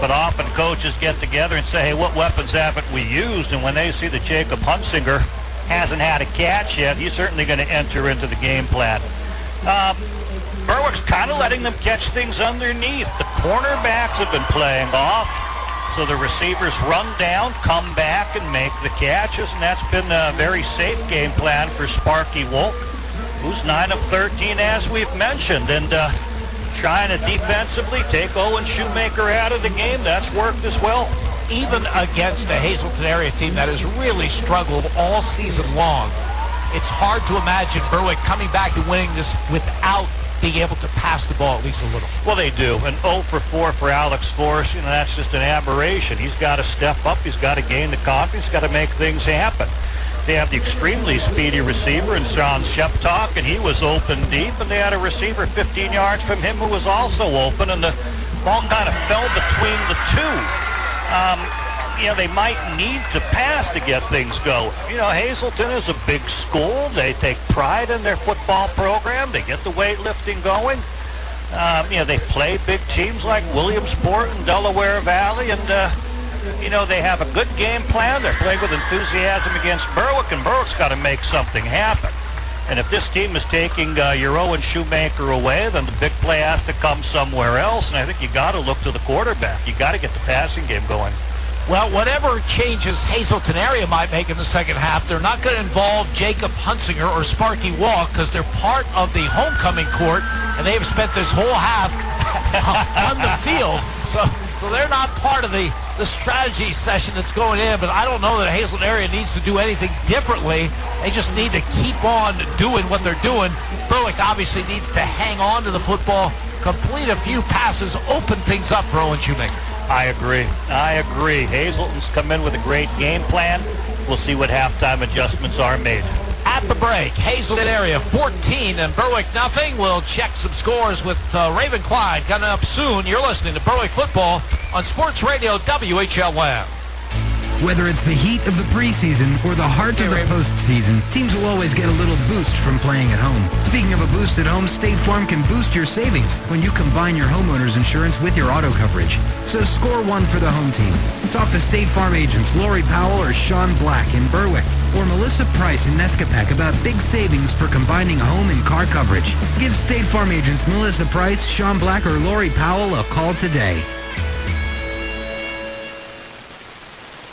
J: But often coaches get together and say, hey, what weapons haven't we used? And when they see that Jacob Hunsinger hasn't had a catch yet, he's certainly going to enter into the game plan. Berwick's kind of letting them catch things underneath. The cornerbacks have been playing off, so the receivers run down, come back, and make the catches, and that's been a very safe game plan for Sparky Wolk, who's 9 of 13, as we've mentioned, and trying to defensively take Owen Shoemaker out of the game. That's worked as well.
O: even against the Hazleton area team that has really struggled all season long, it's hard to imagine Berwick coming back and winning this without being able to pass the ball at least a little.
J: Well, they do. And 0 for 4 for Alex Forrest, that's just an aberration. He's got to step up. He's got to gain the confidence. He's got to make things happen. They have the extremely speedy receiver in Sean Sheptock, and he was open deep, and they had a receiver 15 yards from him who was also open, and the ball kind of fell between the two. They might need to pass to get things going. Hazleton is a big school. They take pride in their football program. They get the weightlifting going. They play big teams like Williamsport and Delaware Valley, and they have a good game plan. They're playing with enthusiasm against Berwick, and Berwick's got to make something happen. And if this team is taking your Owen Shoemaker away, then the big play has to come somewhere else, and I think you got to look to the quarterback. You got to get the passing game going.
O: Well, whatever changes Hazleton area might make in the second half, they're not going to involve Jacob Hunsinger or Sparky Walk because they're part of the homecoming court, and they've spent this whole half on the field. So they're not part of the strategy session that's going in, but I don't know that Hazleton area needs to do anything differently. They just need to keep on doing what they're doing. Berwick obviously needs to hang on to the football, complete a few passes, open things up for Owen Shoemaker.
J: I agree. Hazleton's come in with a great game plan. We'll see what halftime adjustments are made.
O: At the break, Hazleton area 14 and Berwick nothing. We'll check some scores with Raven Klein coming up soon. You're listening to Berwick Football on Sports Radio WHLM.
F: Whether it's the heat of the preseason or the heart of the postseason, teams will always get a little boost from playing at home. Speaking of a boost at home, State Farm can boost your savings when you combine your homeowner's insurance with your auto coverage. So score one for the home team. Talk to State Farm agents Lori Powell or Sean Black in Berwick or Melissa Price in Nescapac about big savings for combining home and car coverage. Give State Farm agents Melissa Price, Sean Black, or Lori Powell a call today.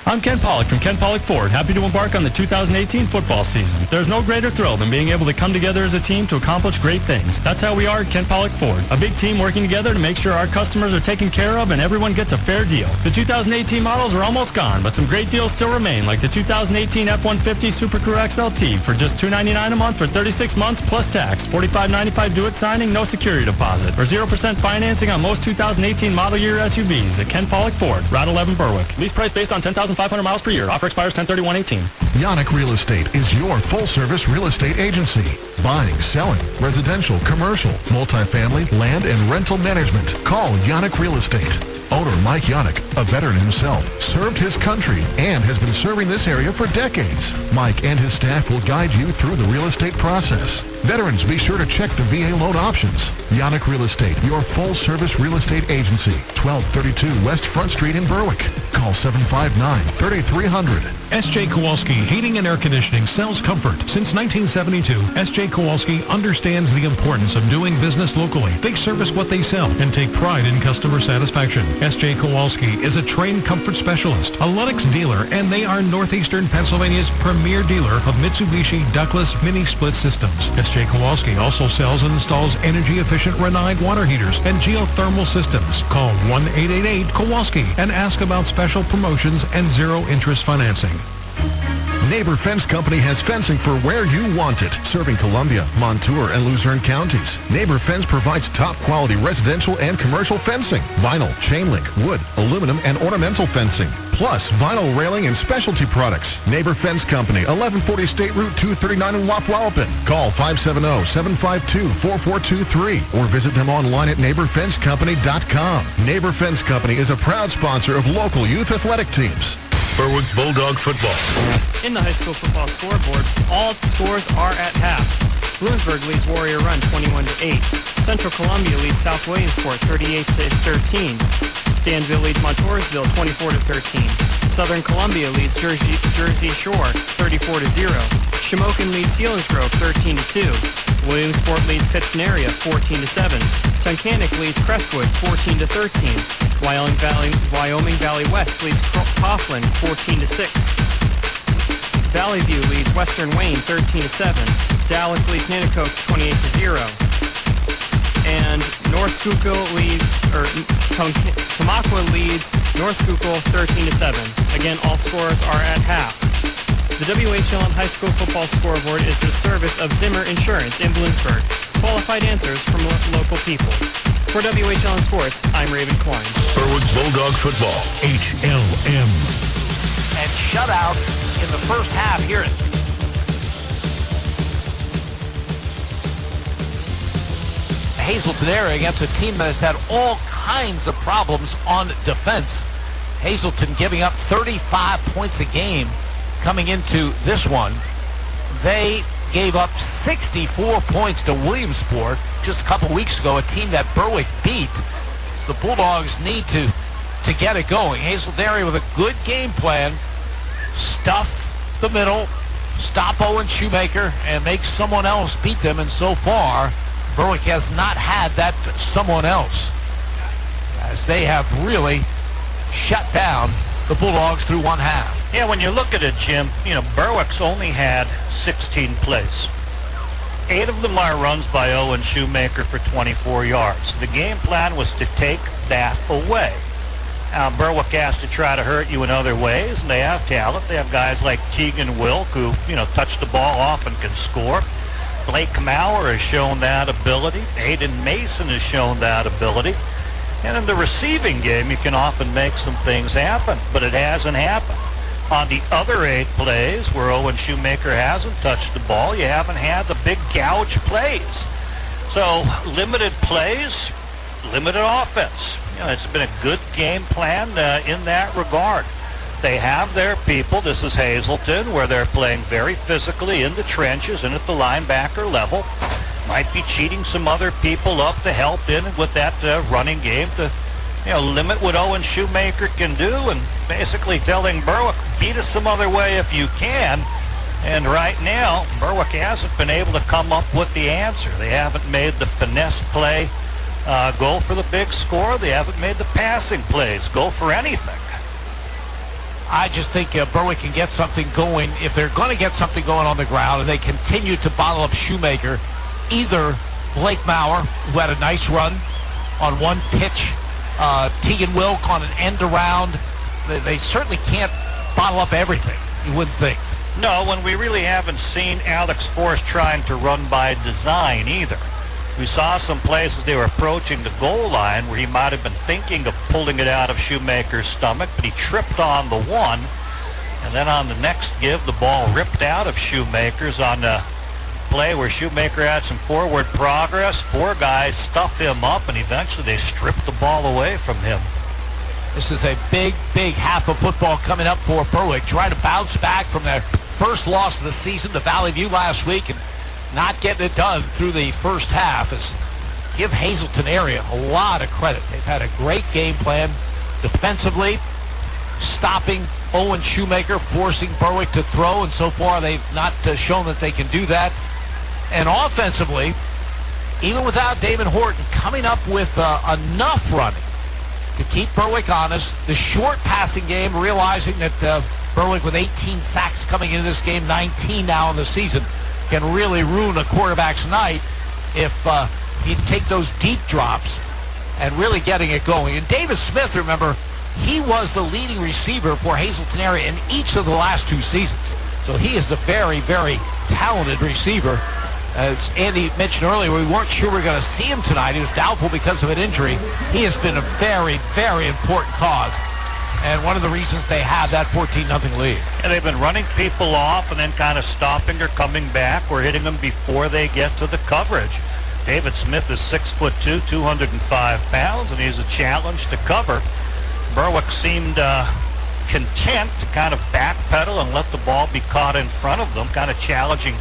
E: I'm Ken Pollock from Ken Pollock Ford, happy to embark on the 2018 football season. There's no greater thrill than being able to come together as a team to accomplish great things. That's how we are at Ken Pollock Ford, a big team working together to make sure our customers are taken care of and everyone gets a fair deal. The 2018 models are almost gone, but some great deals still remain, like the 2018 F-150 Super Crew XLT for just $299 a month for 36 months plus tax, $45.95 due at signing, no security deposit, or 0% financing on most 2018 model year SUVs at Ken Pollock Ford, Route 11 Berwick. Lease price based on 10,500 miles per year. Offer expires 10/31/18.
Q: Yannick Real Estate is your full-service real estate agency. Buying, selling, residential, commercial, multifamily, land, and rental management. Call Yannick Real Estate. Owner Mike Yannick, a veteran himself, served his country and has been serving this area for decades. Mike and his staff will guide you through the real estate process. Veterans, be sure to check the VA loan options. Yannick Real Estate, your full-service real estate agency. 1232 West Front Street in Berwick. Call 759-3300.
H: S.J. Kowalski Heating and Air Conditioning sells comfort. Since 1972, S.J. Kowalski understands the importance of doing business locally. They service what they sell and take pride in customer satisfaction. S.J. Kowalski is a trained comfort specialist, a Lennox dealer, and they are Northeastern Pennsylvania's premier dealer of Mitsubishi ductless mini split systems. S.J. Kowalski also sells and installs energy-efficient Renide water heaters and geothermal systems. Call 1-888-KOWALSKI and ask about special promotions and zero-interest financing.
Q: Neighbor Fence Company has fencing for where you want it, serving Columbia, Montour, and Luzerne counties. Neighbor Fence provides top-quality residential and commercial fencing, vinyl, chain link, wood, aluminum, and ornamental fencing, plus vinyl railing and specialty products. Neighbor Fence Company, 1140 State Route 239 in Wapwallopen. Call 570-752-4423 or visit them online at neighborfencecompany.com. Neighbor Fence Company is a proud sponsor of local youth athletic teams.
H: Berwick Bulldog Football.
R: In the high school football scoreboard, all scores are at half. Bloomsburg leads Warrior Run 21-8. Central Columbia leads South Williamsport 38-13. Danville leads Montoursville 24-13. Southern Columbia leads Jersey Shore 34-0. Shamokin leads Selinsgrove 13-2. Williamsport leads Pittsburgh 14-7. Tunkhannock leads Crestwood 14-13. Wyoming Valley West leads Coughlin 14-6. Valley View leads Western Wayne 13-7. Dallas leads Nanticoke 28-0. and North Schuylkill leads, or Tamaqua leads North Schuylkill 13-7. Again, all scores are at half. The WHLM High School Football Scoreboard is the service of Zimmer Insurance in Bloomsburg. Qualified answers from local people. For WHLM Sports, I'm Raven Klein.
N: Berwick Bulldog Football, HLM.
O: And shutout in the first half. Hear it. Hazleton area against a team that has had all kinds of problems on defense. Hazleton giving up 35 points a game coming into this one. They gave up 64 points to Williamsport just a couple weeks ago, a team that Berwick beat. So the Bulldogs need to get it going. Hazleton area with a good game plan. Stuff the middle, stop Owen Shoemaker, and make someone else beat them. And so far, Berwick has not had that someone else, as they have really shut down the Bulldogs through one half.
J: Yeah, when you look at it, Jim, Berwick's only had 16 plays. 8 of them are runs by Owen Shoemaker for 24 yards. The game plan was to take that away. Berwick has to try to hurt you in other ways, and they have talent. They have guys like Tegan Wilk who, touch the ball off and can score. Blake Maurer has shown that ability. Aiden Mason has shown that ability. And in the receiving game, you can often make some things happen, but it hasn't happened. On the other 8 plays where Owen Shoemaker hasn't touched the ball, you haven't had the big gouge plays. So limited plays, limited offense. It's been a good game plan in that regard. They have their people. This is Hazleton, where they're playing very physically in the trenches and at the linebacker level. Might be cheating some other people up to help in with that running game to limit what Owen Shoemaker can do, and basically telling Berwick, beat us some other way if you can. And right now, Berwick hasn't been able to come up with the answer. They haven't made the finesse play go for the big score. They haven't made the passing plays go for anything.
O: I just think Berwick can get something going. If they're going to get something going on the ground and they continue to bottle up Shoemaker, either Blake Maurer, who had a nice run on one pitch, Tegan Wilk on an end around, they certainly can't bottle up everything, you wouldn't think.
J: No, when we really haven't seen Alex Forrest trying to run by design either. We saw some places they were approaching the goal line where he might have been thinking of pulling it out of Shoemaker's stomach, but he tripped on the one. And then on the next give, the ball ripped out of Shoemaker's on the play where Shoemaker had some forward progress. 4 guys stuff him up, and eventually they stripped the ball away from him.
O: This is a big, big half of football coming up for Berwick, trying to bounce back from their first loss of the season to Valley View last week and not getting it done through the first half. Give Hazleton area a lot of credit. They've had a great game plan defensively, stopping Owen Shoemaker, forcing Berwick to throw, and so far they've not shown that they can do that. And offensively, even without Damon Horton, coming up with enough running to keep Berwick honest. The short passing game, realizing that Berwick with 18 sacks coming into this game, 19 now in the season, can really ruin a quarterback's night if you take those deep drops and really getting it going. And Davis Smith, remember, he was the leading receiver for Hazleton area in each of the last 2 seasons. So he is a very, very talented receiver. As Andy mentioned earlier, we weren't sure we were going to see him tonight. He was doubtful because of an injury. He has been a very, very important cause, and one of the reasons they have that 14-0 lead.
J: And they've been running people off and then kind of stopping or coming back or hitting them before they get to the coverage. David Smith is 6'2", 205 pounds, and he's a challenge to cover. Berwick seemed content to kind of backpedal and let the ball be caught in front of them, kind of challenging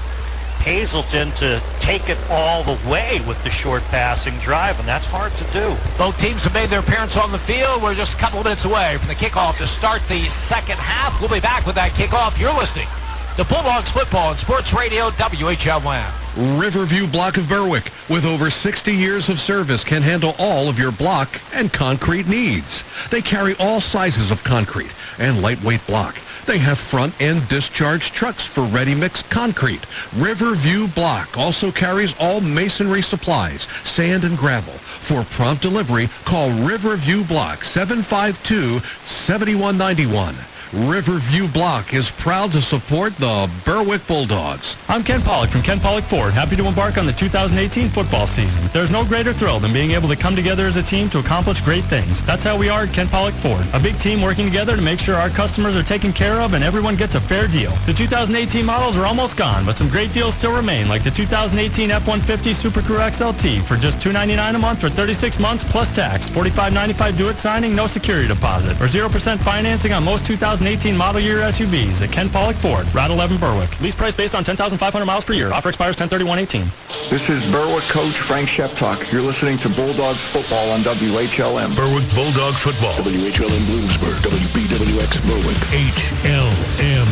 J: Hazleton to take it all the way with the short passing drive, and that's hard to do.
O: Both teams have made their appearance on the field. We're just a couple of minutes away from the kickoff to start the second half. We'll be back with that kickoff. You're listening to Bulldogs Football on Sports Radio WHLM.
A: Riverview Block of Berwick, with over 60 years of service, can handle all of your block and concrete needs. They carry all sizes of concrete and lightweight block. They have front-end discharge trucks for ready-mix concrete. Riverview Block also carries all masonry supplies, sand and gravel. For prompt delivery, call Riverview Block 752-7191. Riverview Block is proud to support the Berwick Bulldogs.
E: I'm Ken Pollock from Ken Pollock Ford, happy to embark on the 2018 football season. There's no greater thrill than being able to come together as a team to accomplish great things. That's how we are at Ken Pollock Ford, a big team working together to make sure our customers are taken care of and everyone gets a fair deal. The 2018 models are almost gone, but some great deals still remain, like the 2018 F-150 Super Crew XLT for just $299 a month for 36 months plus tax, $45.95 do-it signing, no security deposit, or 0% financing on most 2018 model year SUVs at Ken Pollock Ford, Route 11 Berwick. Lease price based on 10,500 miles per year. Offer expires 10/31/18.
C: This is Berwick coach Frank Sheptalk. You're listening to Bulldogs football on WHLM.
N: Berwick Bulldog football. WHLM Bloomsburg. WBWX Berwick. HLM.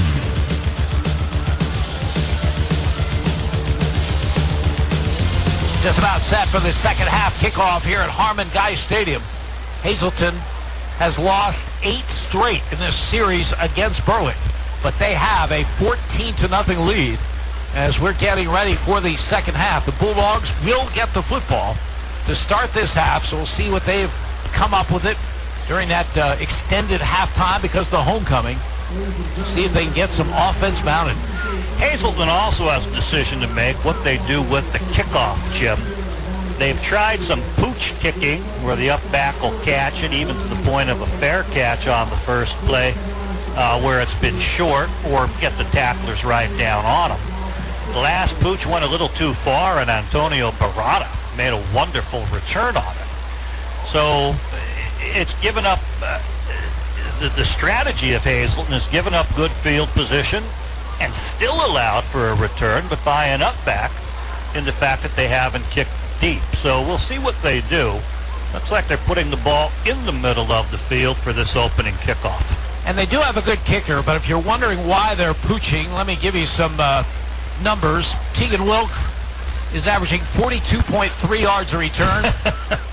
O: Just about set for the second half kickoff here at Harmon Guy Stadium. Hazleton has lost 8 straight in this series against Berwick, but they have a 14-0 lead as we're getting ready for the second half. The Bulldogs will get the football to start this half, so we'll see what they've come up with it during that extended halftime because of the homecoming. See if they can get some offense mounted.
J: Hazleton also has a decision to make what they do with the kickoff, Jim. They've tried some pooch kicking where the up back will catch it, even to the point of a fair catch on the first play where it's been short, or get the tacklers right down on them. The last pooch went a little too far, and Antonio Barada made a wonderful return on it. So it's given up, the strategy of Hazleton has given up good field position and still allowed for a return, but by an up back in the fact that they haven't kicked deep. So we'll see what they do. Looks like they're putting the ball in the middle of the field for this opening kickoff.
O: And they do have a good kicker, but if you're wondering why they're pooching, let me give you some numbers. Tegan Wilk is averaging 42.3 yards a return,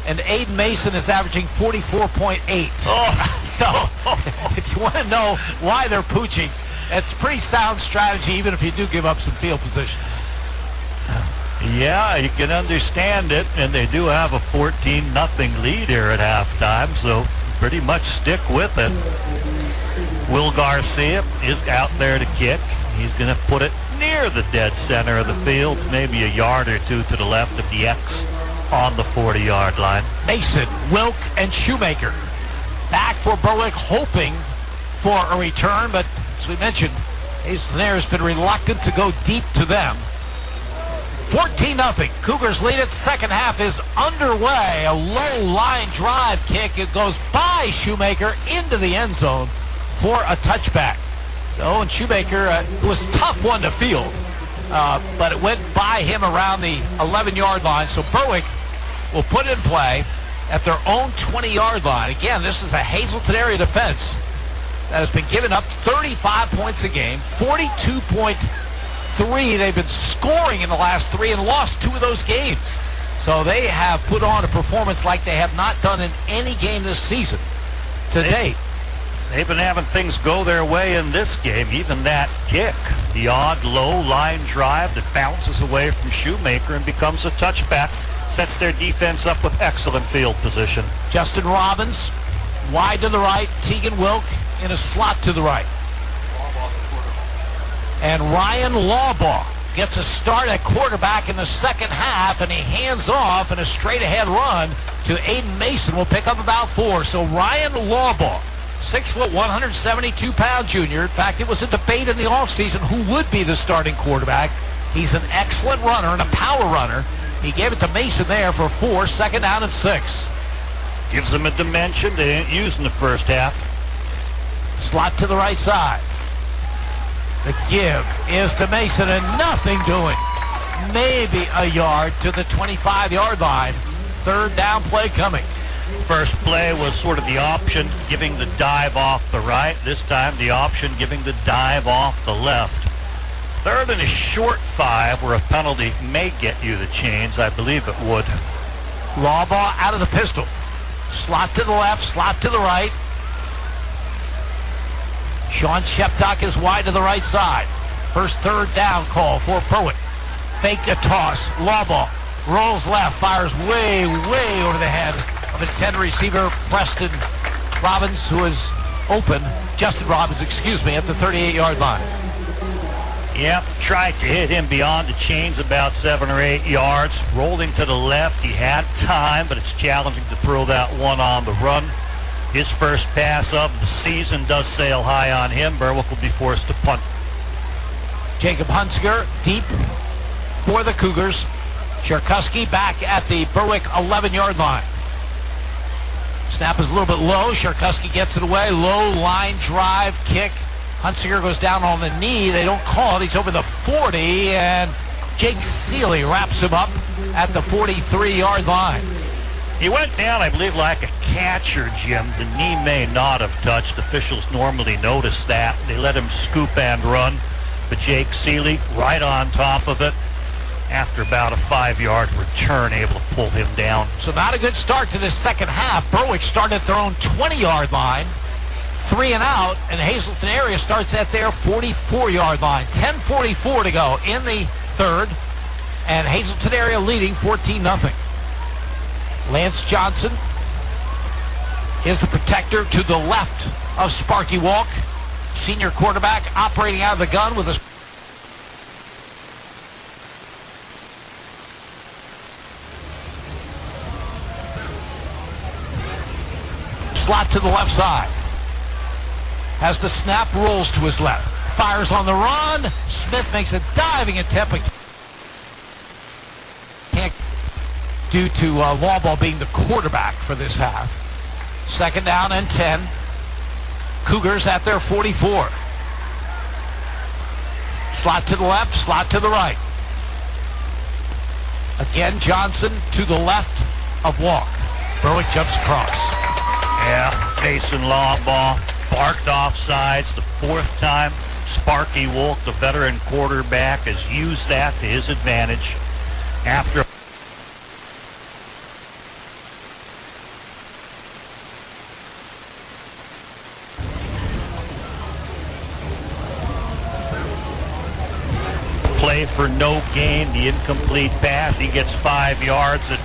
O: and Aiden Mason is averaging 44.8.
J: Oh.
O: So if you want to know why they're pooching, it's pretty sound strategy, even if you do give up some field positions.
J: Yeah, you can understand it, and they do have a 14-0 lead here at halftime, so pretty much stick with it. Will Garcia is out there to kick. He's going to put it near the dead center of the field, maybe a yard or two to the left of the X on the 40-yard line.
O: Mason, Wilk, and Shoemaker back for Berwick, hoping for a return, but as we mentioned, Hazleton has been reluctant to go deep to them. 14-0. Cougars lead it. Second half is underway. A low line drive kick. It goes by Shoemaker into the end zone for a touchback. So, and Shoemaker, it was a tough one to field, but it went by him around the 11-yard line. So Berwick will put in play at their own 20-yard line. Again, this is a Hazleton area defense that has been giving up 35 points a game, 42.3 they've been scoring in the last 3 and lost 2 of those games. So they have put on a performance like they have not done in any game this season to date.
J: They've been having things go their way in this game, even that kick. The odd low line drive that bounces away from Shoemaker and becomes a touchback, sets their defense up with excellent field position.
O: Justin Robbins, wide to the right. Tegan Wilk in a slot to the right. And Ryan Lawbaugh gets a start at quarterback in the second half, and he hands off in a straight-ahead run to Aiden Mason. Will pick up about 4. So Ryan Lawbaugh, 6 foot, 172-pound junior. In fact, it was a debate in the offseason who would be the starting quarterback. He's an excellent runner and a power runner. He gave it to Mason there for 4, second down and 6.
J: Gives them a dimension they didn't use in the first half.
O: Slot to the right side. The give is to Mason, and nothing doing. Maybe a yard to the 25-yard line. Third down play coming.
J: First play was sort of the option giving the dive off the right. This time the option giving the dive off the left. Third and a short 5 where a penalty may get you the chains. I believe it would.
O: Lawbaugh out of the pistol. Slot to the left, slot to the right. Sean Sheptock is wide to the right side. First third down call for Berwick. Fake a toss. Law ball. Rolls left. Fires way over the head of intended receiver Preston Robbins, who is open. Justin Robbins, excuse me, at the 38-yard line.
J: Yep, tried to hit him beyond the chains about 7 or 8 yards. Rolled him to the left. He had time, but it's challenging to throw that one on the run. His first pass of the season does sail high on him. Berwick will be forced to punt.
O: Jacob Hunsiger deep for the Cougars. Sharkuski back at the Berwick 11-yard line. Snap is a little bit low. Sharkuski gets it away. Low line drive kick. Hunsiger goes down on the knee. They don't call it. He's over the 40, and Jake Seeley wraps him up at the 43-yard line.
J: He went down, I believe, like a catcher, Jim. The knee may not have touched. Officials normally notice that. They let him scoop and run. But Jake Seeley right on top of it. After about a 5-yard return, able to pull him down.
O: So not a good start to this second half. Berwick started at their own 20-yard line. 3 and out, and Hazleton area starts at their 44-yard line. 10:44 to go in the third, and Hazleton area leading 14-0. Lance Johnson is the protector to the left of Sparky Walk. Senior quarterback operating out of the gun with a slot to the left side. Has the snap, rolls to his left. Fires on the run. Smith makes a diving attempt. Can't due to Lawball being the quarterback for this half. Second down and 10. Cougars at their 44. Slot to the left, slot to the right. Again, Johnson to the left of Walk. Berwick jumps across.
J: Yeah, facing Lawball. Barked off sides the fourth time. Sparky Wolk, the veteran quarterback, has used that to his advantage. After play for no gain, the incomplete pass, he gets 5 yards that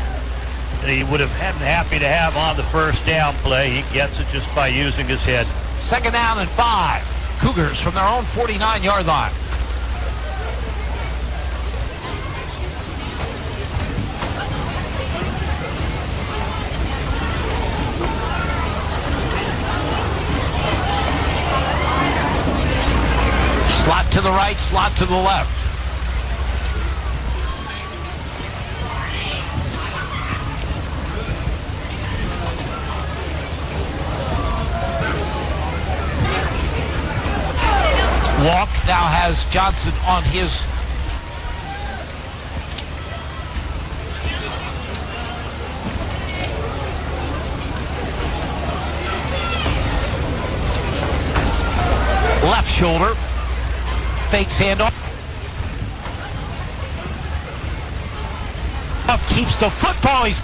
J: he would have been happy to have on the first down play. He gets it just by using his head.
O: Second down and 5. Cougars from their own 49-yard line. Slot to the right, slot to the left. Walk now has Johnson on his left shoulder. Fakes handoff. Keeps the football. He's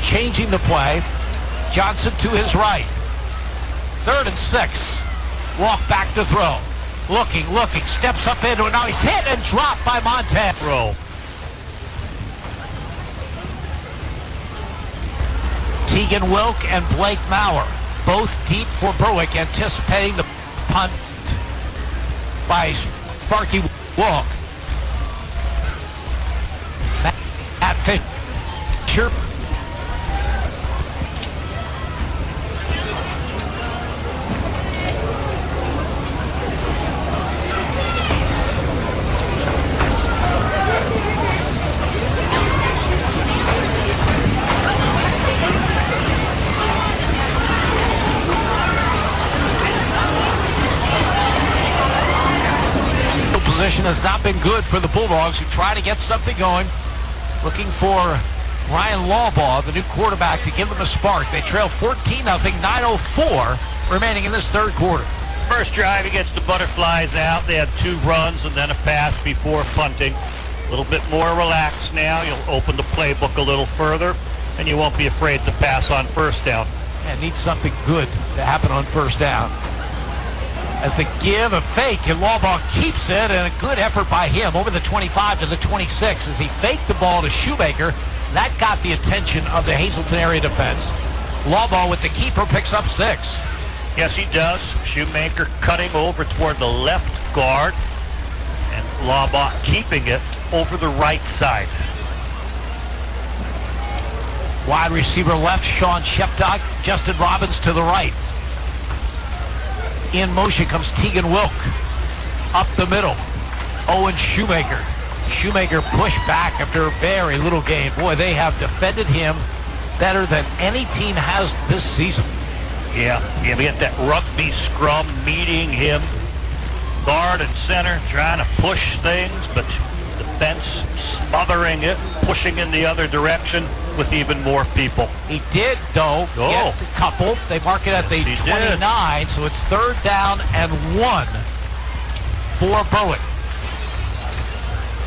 O: changing the play. Johnson to his right. 3rd and 6. Walk back to throw. Looking, steps up into it. Now he's hit and dropped by Montez.
J: Throw.
O: Tegan Wilk and Blake Maurer, both deep for Berwick, anticipating the punt by Sparky Walk. Matt Fisher. Has not been good for the Bulldogs, who try to get something going. Looking for Ryan Lawbaugh, the new quarterback, to give them a spark. They trail 14-0, 9:04 remaining in this third quarter.
J: First drive against the Butterflies out. They had 2 runs and then a pass before punting. A little bit more relaxed now. You'll open the playbook a little further, and you won't be afraid to pass on first down.
O: And needs something good to happen on first down. As the give, a fake, and Lawbaugh keeps it, and a good effort by him over the 25 to the 26 as he faked the ball to Shoemaker. That got the attention of the Hazleton area defense. Lawbaugh with the keeper picks up 6.
J: Yes, he does. Shoemaker cutting over toward the left guard, and Lawbaugh keeping it over the right side.
O: Wide receiver left, Sean Sheptock. Justin Robbins to the right. In motion comes Tegan Wilk. Up the middle, Owen Shoemaker. Shoemaker pushed back after very little gain. Boy, they have defended him better than any team has this season.
J: Yeah, we get that rugby scrum meeting him. Guard and center trying to push things, but defense smothering it, pushing in the other direction with even more people.
O: He did, though, get a couple. They mark it at the 29, so it's 3rd down and 1 for Berwick.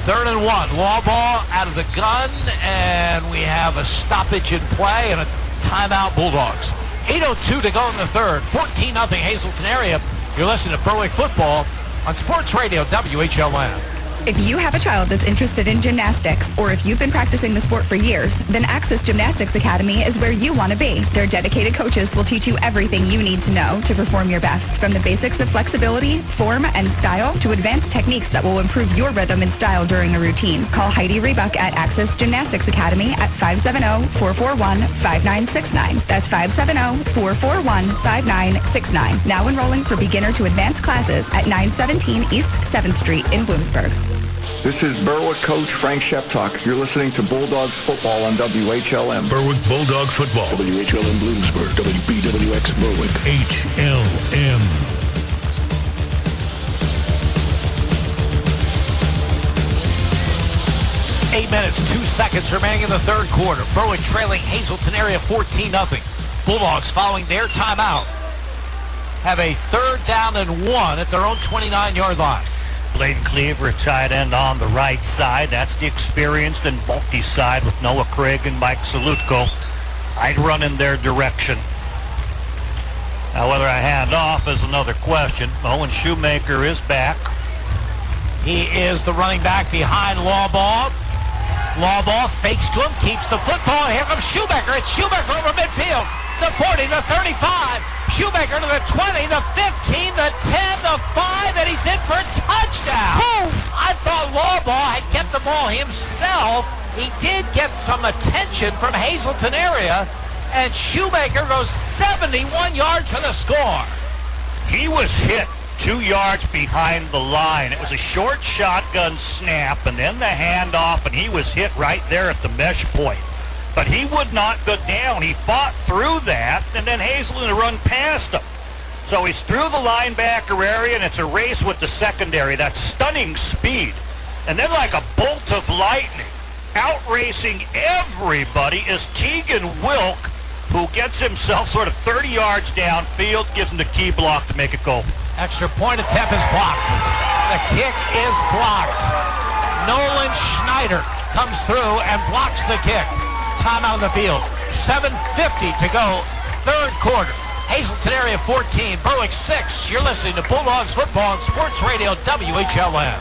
O: 3rd and 1. Lawbaugh out of the gun, and we have a stoppage in play and a timeout Bulldogs. 8:02 to go in the third. 14-0 Hazleton area. You're listening to Berwick football on Sports Radio WHLN.
D: If you have a child that's interested in gymnastics, or if you've been practicing the sport for years, then Access Gymnastics Academy is where you want to be. Their dedicated coaches will teach you everything you need to know to perform your best, from the basics of flexibility, form, and style, to advanced techniques that will improve your rhythm and style during a routine. Call Heidi Rebuck at Access Gymnastics Academy at 570-441-5969. That's 570-441-5969. Now enrolling for beginner to advanced classes at 917 East 7th Street in Bloomsburg.
C: This is Berwick coach Frank Sheptock. You're listening to Bulldogs football on WHLM.
N: Berwick Bulldog football. WHLM Bloomsburg. WBWX Berwick. HLM.
O: 8 minutes, 2 seconds remaining in the third quarter. Berwick trailing Hazleton area 14-0. Bulldogs, following their timeout, have a 3rd down and 1 at their own 29-yard line.
J: Blaine Cleaver, tight end on the right side. That's the experienced and bulky side with Noah Craig and Mike Salutko. I'd run in their direction. Now, whether I hand off is another question. Owen Shoemaker is back.
O: He is the running back behind Lawbaugh. Lawbaugh fakes to him, keeps the football. Here comes Shoemaker. It's Shoemaker over midfield. The 40, the 35. Shoemaker to the 20, the 15, the 10, the 5, and he's in for a touchdown. I thought Lawbaugh had kept the ball himself. He did get some attention from Hazleton area, and Shoemaker goes 71 yards for the score.
J: He was hit 2 yards behind the line. It was a short shotgun snap, and then the handoff, and he was hit right there at the mesh point. But he would not go down. He fought through that, and then Hazleton run past him. So he's through the linebacker area, and it's a race with the secondary. That's stunning speed. And then like a bolt of lightning, out-racing everybody is Tegan Wilk, who gets himself sort of 30 yards downfield, gives him the key block to make it go.
O: Extra point attempt is blocked. The kick is blocked. Nolan Schneider comes through and blocks the kick. Timeout on the field. 7:50 to go, third quarter. Hazleton area 14, Berwick 6. You're listening to Bulldogs football on Sports Radio WHLN.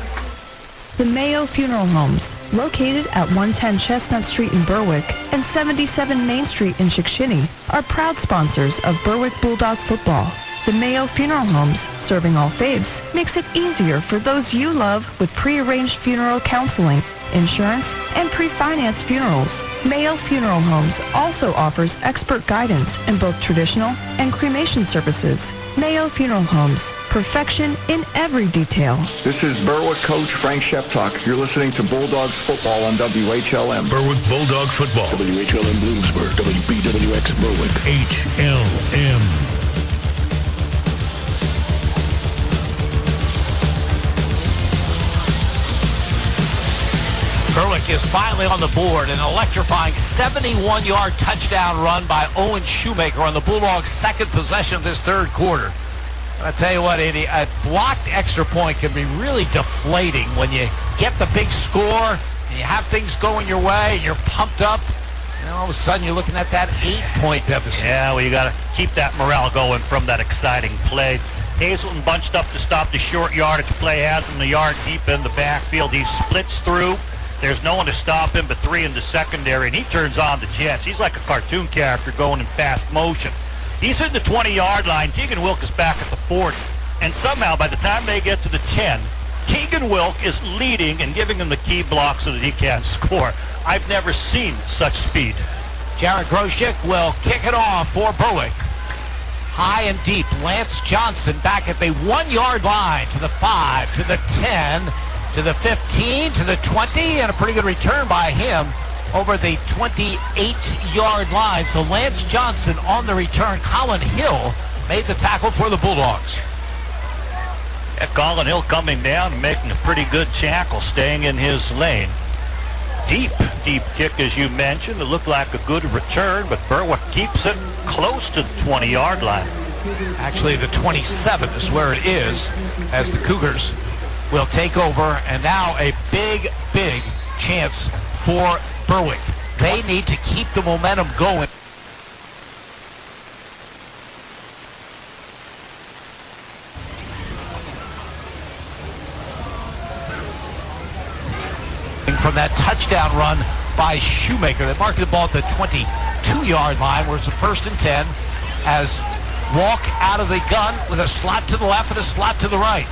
T: The Mayo Funeral Homes, located at 110 Chestnut Street in Berwick and 77 Main Street in Chickashinny, are proud sponsors of Berwick Bulldog football. The Mayo Funeral Homes, serving all faiths, makes it easier for those you love with pre-arranged funeral counseling, insurance, and pre-financed funerals. Mayo Funeral Homes also offers expert guidance in both traditional and cremation services. Mayo Funeral Homes, perfection in every detail.
C: This is Berwick coach Frank Sheptock. You're listening to Bulldogs football on WHLM.
N: Berwick Bulldog football. WHLM Bloomsburg. WBWX Berwick. HLM.
O: Berwick is finally on the board. An electrifying 71-yard touchdown run by Owen Shoemaker on the Bulldogs' second possession of this third quarter. And I tell you what, Andy, a blocked extra point can be really deflating when you get the big score and you have things going your way and you're pumped up. And all of a sudden you're looking at that 8-point deficit.
J: Yeah, well, you got to keep that morale going from that exciting play. Hazleton bunched up to stop the short yardage play, has him a yard deep in the backfield. He splits through. There's no one to stop him but 3 in the secondary, and he turns on the jets. He's like a cartoon character going in fast motion. He's in the 20-yard line. Tegan Wilk is back at the 40. And somehow, by the time they get to the 10, Tegan Wilk is leading and giving him the key block so that he can score. I've never seen such speed.
O: Jared Groschick will kick it off for Berwick. High and deep. Lance Johnson back at the 1-yard line to the 5, to the 10, to the 15, to the 20, and a pretty good return by him over the 28-yard line. So Lance Johnson on the return. Colin Hill made the tackle for the Bulldogs.
J: Yeah, Colin Hill coming down and making a pretty good tackle, staying in his lane. Deep kick, as you mentioned. It looked like a good return, but Berwick keeps it close to the 20-yard line.
O: Actually, the 27 is where it is, as the Cougars will take over, and now a big chance for Berwick. They need to keep the momentum going. From that touchdown run by Shoemaker. They marked the ball at the 22-yard line, where it's a 1st and 10, as Walk out of the gun with a slot to the left and a slot to the right.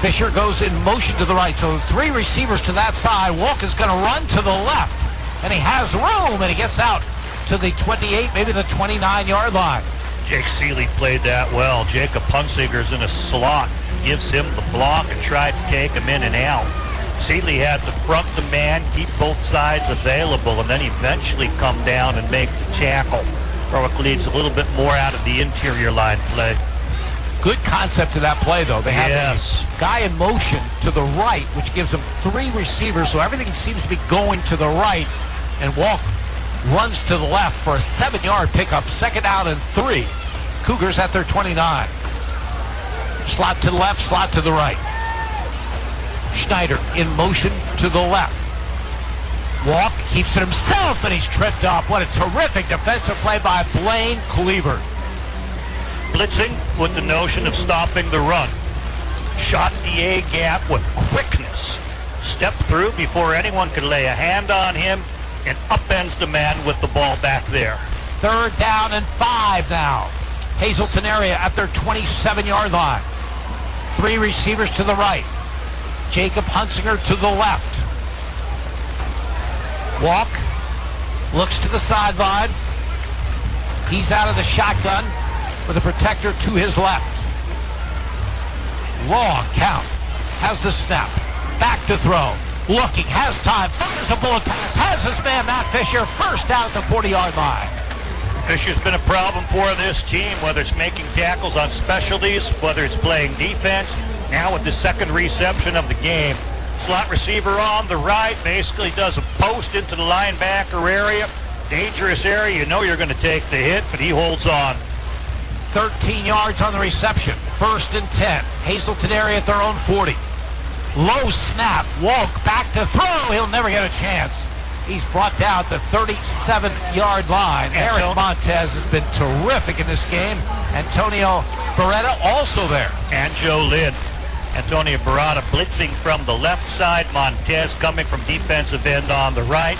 O: Fisher goes in motion to the right, so 3 receivers to that side. Walk is going to run to the left, and he has room, and he gets out to the 28, maybe the 29-yard line.
J: Jake Seeley played that well. Jacob Hunsinger's in a slot, gives him the block and tried to take him in and out. Seeley had to front the man, keep both sides available, and then eventually come down and make the tackle. Berwick leads a little bit more out of the interior line play.
O: Good concept to that play, though. They have a guy in motion to the right, which gives them 3 receivers, so everything seems to be going to the right, and Walk runs to the left for a 7-yard pickup. 2nd down and 3. Cougars at their 29. Slot to the left, slot to the right. Schneider in motion to the left. Walk keeps it himself, and he's tripped up. What a terrific defensive play by Blaine Cleaver.
J: Blitzing with the notion of stopping the run. Shot the A gap with quickness. Stepped through before anyone could lay a hand on him, and upends the man with the ball back there.
O: 3rd down and 5 now. Hazleton area at their 27-yard line. 3 receivers to the right. Jacob Hunsinger to the left. Walk looks to the sideline. He's out of the shotgun with a protector to his left. Long count. Has the snap. Back to throw. Looking. Has time. Fires a bullet pass. Has his man, Matt Fisher. 1st down at the 40-yard line.
J: Fisher's been a problem for this team, whether it's making tackles on specialties, whether it's playing defense. Now with the 2nd reception of the game. Slot receiver on the right, basically does a post into the linebacker area. Dangerous area, you know you're going to take the hit, but he holds on.
O: 13 yards on the reception. 1st and 10. Hazleton area at their own 40. Low snap. Walk back to throw. He'll never get a chance. He's brought down the 37-yard line. Eric Montez has been terrific in this game. Antonio Beretta also there.
J: And Joe Lynn. Antonio Beretta blitzing from the left side. Montez coming from defensive end on the right.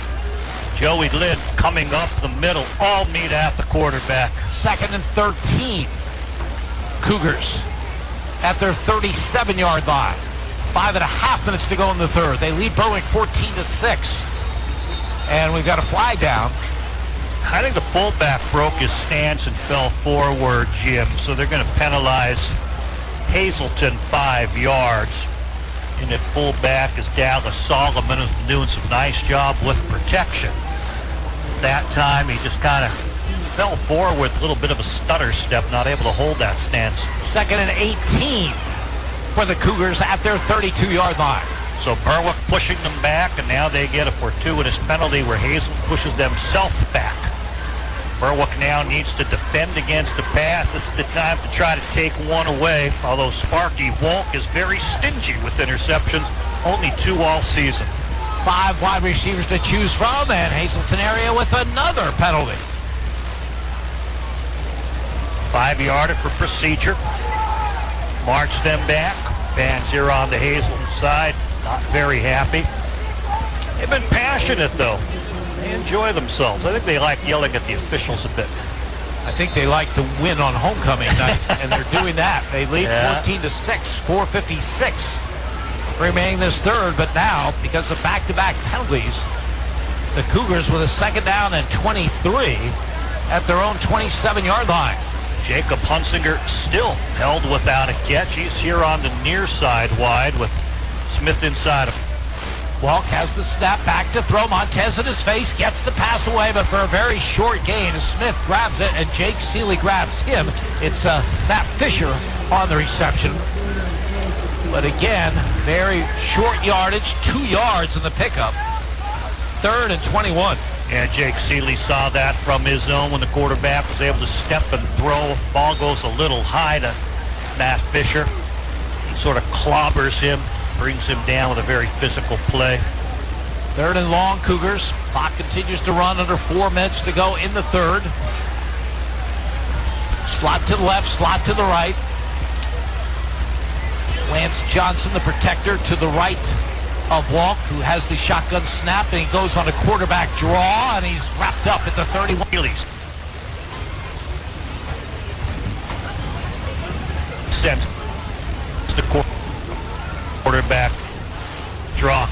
J: Joey Lynn coming up the middle. All meet at the quarterback.
O: 2nd and 13. Cougars at their 37-yard line. 5.5 minutes to go in the 3rd. They lead Berwick 14-6. And we've got a flag down.
J: I think the fullback broke his stance and fell forward, Jim. So they're going to penalize Hazleton 5 yards. And at fullback is Dallas Solomon, who's been doing some nice job with protection. That time he just kind of fell forward with a little bit of a stutter step, not able to hold that stance.
O: 2nd and 18 for the Cougars at their 32-yard line.
J: So Berwick pushing them back, and now they get a fortuitous penalty where Hazel pushes themselves back. Berwick now needs to defend against the pass. This is the time to try to take one away, although Sparky Wolk is very stingy with interceptions, only 2 all season.
O: 5 wide receivers to choose from, and Hazleton area with another penalty.
J: 5-yarder for procedure. March them back. Fans here on the Hazleton side, not very happy. They've been passionate, though. They enjoy themselves. I think they like yelling at the officials a bit.
O: I think they like to win on homecoming night, and they're doing that. They lead 14-6, 4:56 remaining this third, but now, because of back-to-back penalties, the Cougars with a 2nd down and 23 at their own 27-yard line.
J: Jacob Hunsinger still held without a catch. He's here on the near side wide with Smith inside him.
O: Walk has the snap back to throw. Montez in his face, gets the pass away, but for a very short gain, Smith grabs it, and Jake Seeley grabs him. It's Matt Fisher on the reception. But again, very short yardage, 2 yards in the pickup. 3rd and 21.
J: And Jake Seeley saw that from his zone when the quarterback was able to step and throw. Ball goes a little high to Matt Fisher. He sort of clobbers him, brings him down with a very physical play.
O: 3rd and long, Cougars. Clock continues to run, under 4 minutes to go in the third. Slot to the left, slot to the right. Lance Johnson, the protector, to the right of Walk, who has the shotgun snap, and he goes on a quarterback draw, and he's wrapped up at the 31.
J: Sends the quarterback draw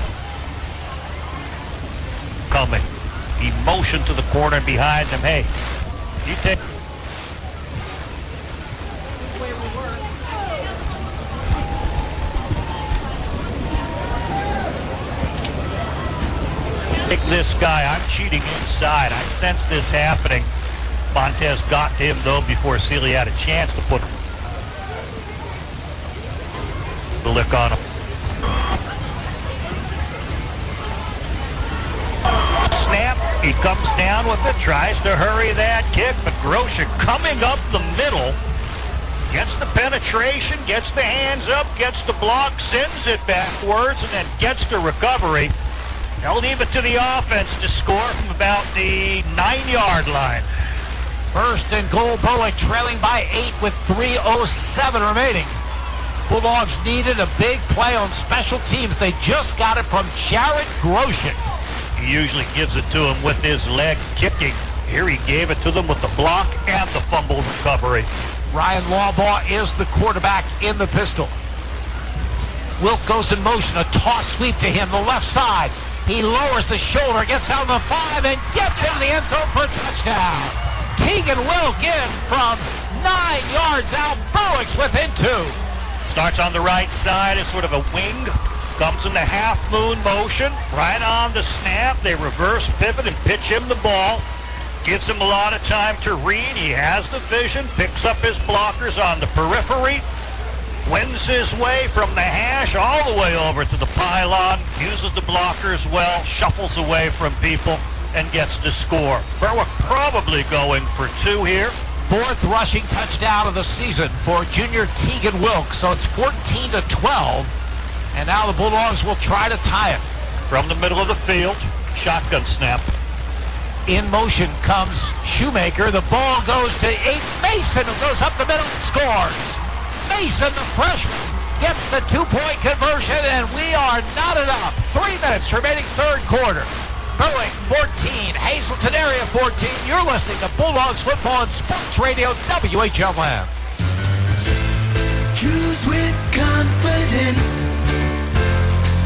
J: coming. He motioned to the corner behind him. Hey, you take. This guy, I'm cheating inside. I sense this happening. Montez got to him, though, before Seeley had a chance to put the lick on him. Snap. He comes down with it, tries to hurry that kick, but Grosha coming up the middle, gets the penetration, gets the hands up, gets the block, sends it backwards, and then gets the recovery. They'll leave it to the offense to score from about the 9-yard line.
O: 1st and goal, Berwick trailing by 8 with 3:07 remaining. Bulldogs needed a big play on special teams. They just got it from Jared Groschick.
J: He usually gives it to him with his leg kicking. Here he gave it to them with the block and the fumble recovery.
O: Ryan Lawbaugh is the quarterback in the pistol. Wilk goes in motion, a toss sweep to him, the left side. He lowers the shoulder, gets out of the 5, and gets into the end zone for a touchdown. Tegan Wilk in from 9 yards out. Berwick's within 2.
J: Starts on the right side as sort of a wing. Comes in the half-moon motion. Right on the snap, they reverse pivot and pitch him the ball. Gives him a lot of time to read. He has the vision, picks up his blockers on the periphery. Wins his way from the hash all the way over to the pylon, uses the blockers well, shuffles away from people, and gets to score. Berwick probably going for 2 here.
O: 4th rushing touchdown of the season for junior Tegan Wilk, so it's 14-12, and now the Bulldogs will try to tie it.
J: From the middle of the field, shotgun snap.
O: In motion comes Shoemaker. The ball goes to Mason, who goes up the middle and scores. Mason, the freshman, gets the 2-point conversion, and we are knotted up. 3 minutes remaining third quarter. Berwick 14, Hazleton area 14. You're listening to Bulldogs Football and Sports Radio, WHLM.
I: Choose with confidence.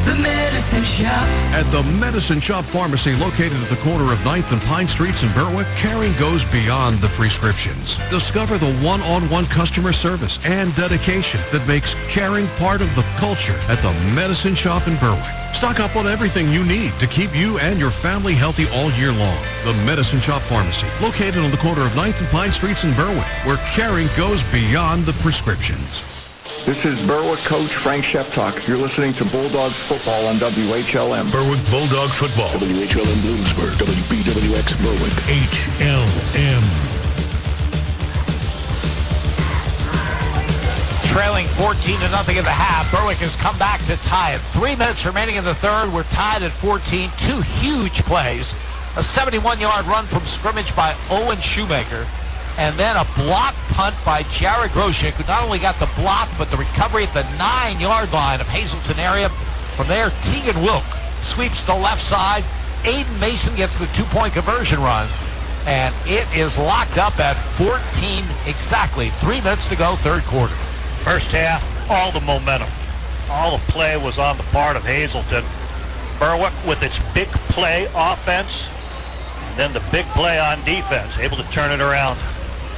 I: The Medicine Shop.
A: At the Medicine Shop Pharmacy, located at the corner of 9th and Pine Streets in Berwick, caring goes beyond the prescriptions. Discover the one-on-one customer service and dedication that makes caring part of the culture at the Medicine Shop in Berwick. Stock up on everything you need to keep you and your family healthy all year long. The Medicine Shop Pharmacy, located on the corner of 9th and Pine Streets in Berwick, where caring goes beyond the prescriptions.
C: This is Berwick coach Frank Sheptalk. You're listening to Bulldogs football on WHLM.
N: Berwick Bulldog football. WHLM Bloomsburg. WBWX Berwick. HLM.
O: Trailing 14-0 at the half. Berwick has come back to tie it. 3 minutes remaining in the third. We're tied at 14. Two huge plays. A 71-yard run from scrimmage by Owen Shoemaker. And then a block punt by Jared Groshek, who not only got the block, but the recovery at the 9-yard line of Hazleton area. From there, Tegan Wilk sweeps the left side. Aiden Mason gets the two-point conversion run. And it is locked up at 14 exactly. 3 minutes to go, third quarter.
J: First half, all the momentum. All the play was on the part of Hazleton. Berwick with its big play offense, and then the big play on defense, able to turn it around.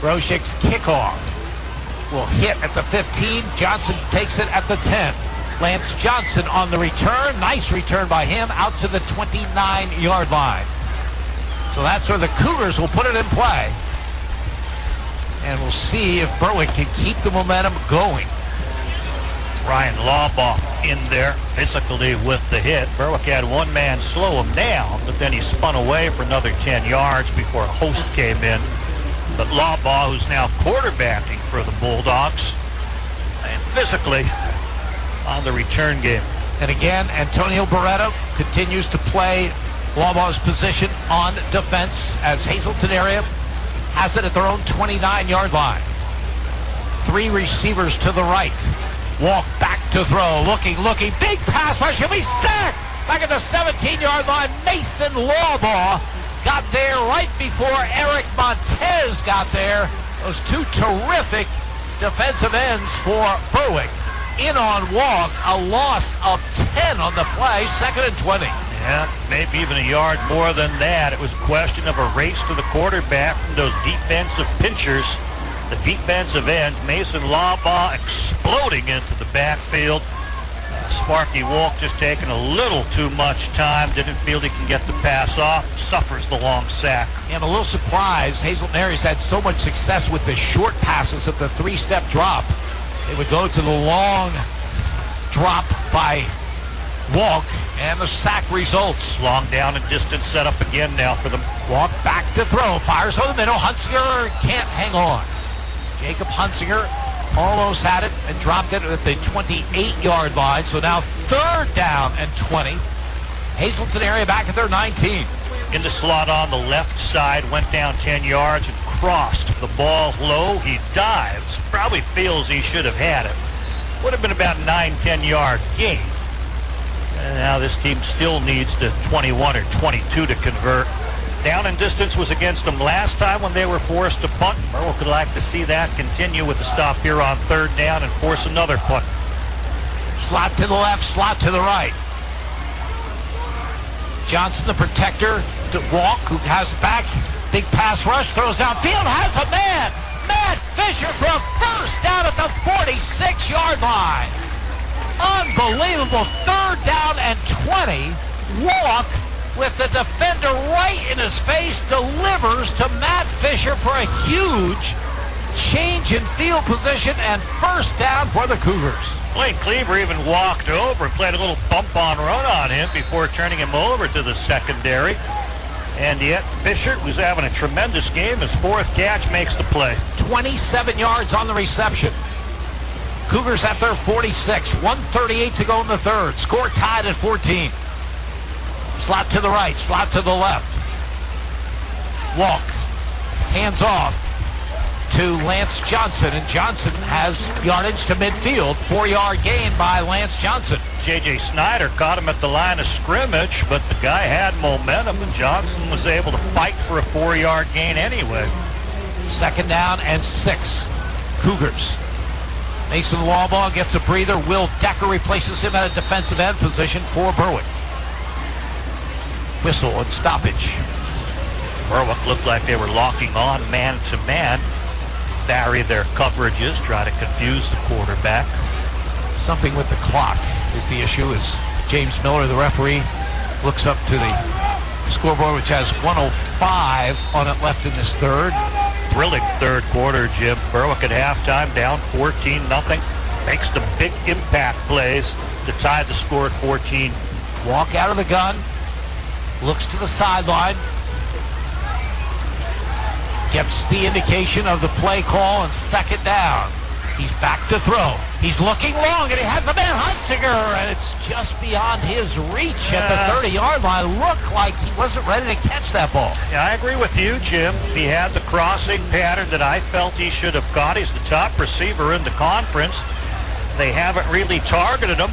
O: Groshek's kickoff will hit at the 15. Johnson takes it at the 10. Lance Johnson on the return. Nice return by him out to the 29-yard line. So that's where the Cougars will put it in play. And we'll see if Berwick can keep the momentum going.
J: Ryan Lawbaugh in there physically with the hit. Berwick had one man slow him down, but then he spun away for another 10 yards before a host came in. But Lawbaugh, who's now quarterbacking for the Bulldogs, and physically on the return game.
O: And again, Antonio Barreto continues to play Lawbaugh's position on defense as Hazleton area has it at their own 29-yard line. Three receivers to the right. Walk back to throw. Looking. Big pass rush. He'll be sacked. Back at the 17-yard line. Mason Lawbaugh got there right before Eric Montez got there. Those two terrific defensive ends for Berwick. In on Walk. A loss of 10 on the play. 2nd and 20.
J: Yeah, maybe even a yard more than that. It was a question of a race to the quarterback from those defensive pinchers. The defensive ends, Mason Lawbaugh exploding into the backfield. Sparky Walk just taking a little too much time. Didn't feel he can get the pass off. Suffers the long sack.
O: And a little surprise, Hazleton Aries had so much success with the short passes at the three-step drop. They would go to the long drop by Walk, and the sack results.
J: Long down and distance set up again now for them.
O: Walk back to throw. Fires over the middle. Hunsinger can't hang on. Jacob Hunsinger almost had it and dropped it at the 28-yard line. So now 3rd down and 20. Hazleton area back at their 19.
J: In the slot on the left side, went down 10 yards and crossed the ball low. He dives. Probably feels he should have had it. Would have been about 9-10 yard gain. And now this team still needs the 21 or 22 to convert. Down and distance was against them last time when they were forced to punt. Berwick would like to see that continue with the stop here on 3rd down and force another punt.
O: Slot to the left, slot to the right. Johnson, the protector, to Walk, who has back. Big pass rush, throws downfield, has a man. Matt Fisher for a 1st down at the 46-yard line. Unbelievable. 3rd down and 20. Walk with the defender right in his face delivers to Matt Fisher for a huge change in field position and 1st down for the Cougars.
J: Blake Cleaver even walked over and played a little bump on run on him before turning him over to the secondary. And yet Fisher, who's having a tremendous game, his 4th catch makes the play.
O: 27 yards on the reception. Cougars at their 46. 1:38 to go in the 3rd. Score tied at 14. Slot to the right, slot to the left. Walk. Hands off to Lance Johnson, and Johnson has yardage to midfield. 4-yard gain by Lance Johnson.
J: J.J. Snyder caught him at the line of scrimmage, but the guy had momentum, and Johnson was able to fight for a 4-yard gain anyway.
O: 2nd down and 6. Cougars. Mason Lawbaugh gets a breather. Will Decker replaces him at a defensive end position for Berwick. Whistle and stoppage.
J: Berwick looked like they were locking on man to man. Vary their coverages, try to confuse the quarterback.
O: Something with the clock is the issue as James Miller, the referee, looks up to the scoreboard, which has 1:05 on it left in this 3rd.
J: Thrilling 3rd quarter, Jim. Berwick at halftime down 14-0. makes the big impact plays to tie the score at 14.
O: Walk out of the gun, looks to the sideline, gets the indication of the play call and second down. He's back to throw. He's looking long, and he has a man, Hunsinger, and it's just beyond his reach at the 30-yard line. Looked like he wasn't ready to catch that ball.
J: Yeah, I agree with you, Jim. He had the crossing pattern that I felt he should have caught. He's the top receiver in the conference. They haven't really targeted him.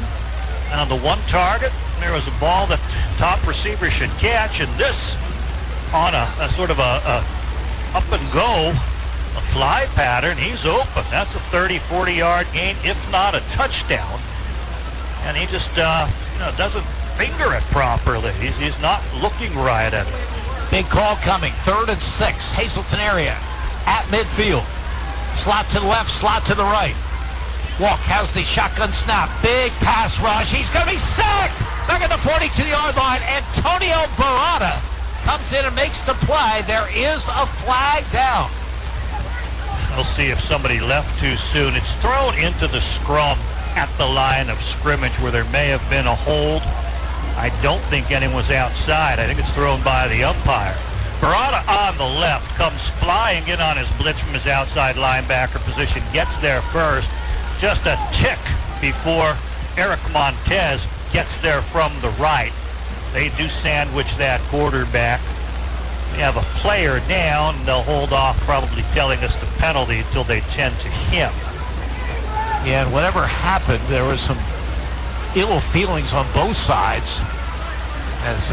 J: And on the one target, there was a ball that top receiver should catch, and this on a sort of a up and go, a fly pattern, he's open. That's a 30, 40-yard gain, if not a touchdown. And he just doesn't finger it properly. He's not looking right at it.
O: Big call coming, 3rd and 6, Hazleton area at midfield. Slot to the left, slot to the right. Walk has the shotgun snap. Big pass rush. He's going to be sacked. Back at the 42-yard line. Antonio Barada comes in and makes the play. There is a flag down.
J: We'll see if somebody left too soon. It's thrown into the scrum at the line of scrimmage where there may have been a hold. I don't think anyone was outside. I think it's thrown by the umpire. Barada on the left comes flying in on his blitz from his outside linebacker position. Gets there first. Just a tick before Eric Montez gets there from the right. They do sandwich that quarterback. We have a player down. They'll hold off probably telling us the penalty until they tend to him.
O: Yeah, and whatever happened, there was some ill feelings on both sides as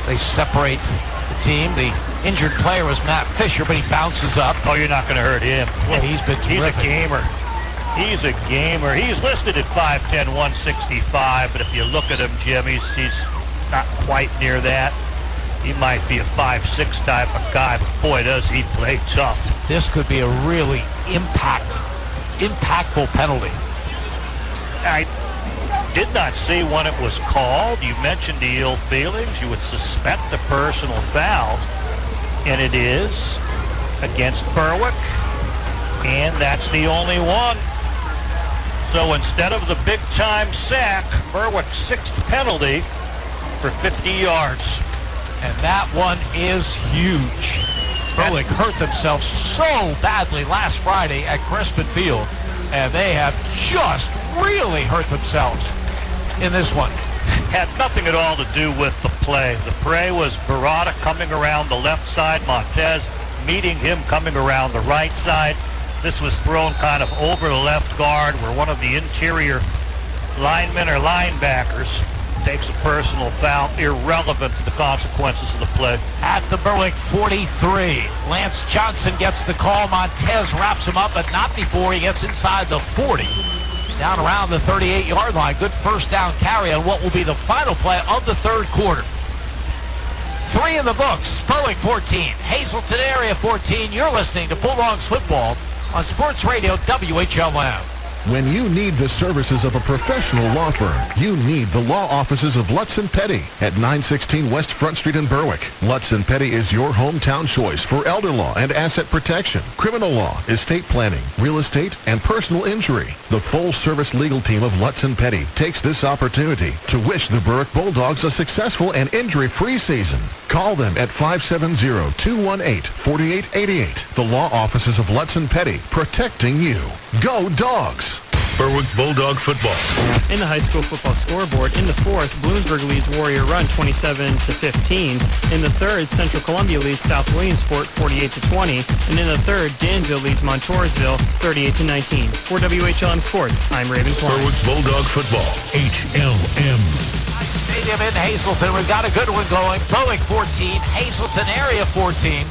O: they separate the team. The injured player was Matt Fisher, but he bounces up.
J: Oh, you're not going to hurt him.
O: Yeah, he's
J: a gamer. He's a gamer. He's listed at 5'10", 165, but if you look at him, Jim, he's not quite near that. He might be a 5'6" type of guy, but boy, does he play tough.
O: This could be a really impactful penalty.
J: I did not see when it was called. You mentioned the ill feelings. You would suspect a personal foul, and it is against Berwick, and that's the only one. So instead of the big-time sack, Berwick's 6th penalty for 50 yards.
O: And that one is huge. Berwick hurt themselves so badly last Friday at Crispin Field, and they have just really hurt themselves in this one.
J: Had nothing at all to do with the play. The play was Barada coming around the left side, Montez meeting him coming around the right side. This was thrown kind of over the left guard where one of the interior linemen or linebackers takes a personal foul, irrelevant to the consequences of the play.
O: At the Berwick 43, Lance Johnson gets the call. Montez wraps him up, but not before he gets inside the 40. Down around the 38-yard line. Good first down carry on what will be the final play of the third quarter. 3 in the books. Berwick 14, Hazleton area 14. You're listening to Bulldogs football on Sports Radio WHLM.
Q: When you need the services of a professional law firm, you need the law offices of Lutz & Petty at 916 West Front Street in Berwick. Lutz & Petty is your hometown choice for elder law and asset protection, criminal law, estate planning, real estate, and personal injury. The full-service legal team of Lutz & Petty takes this opportunity to wish the Berwick Bulldogs a successful and injury-free season. Call them at 570-218-4888. The law offices of Lutz & Petty, protecting you. Go Dogs!
N: Berwick Bulldog football.
R: In the high school football scoreboard, in the fourth, Bloomsburg leads Warrior Run 27-15. In the third, Central Columbia leads South Williamsport 48-20. And in the third, Danville leads Montoursville 38-19. For WHLM Sports, I'm Raven Klein.
N: Berwick Bulldog football, HLM.
O: Stadium in Hazleton. We've got a good one going. Berwick 14, Hazleton area 14.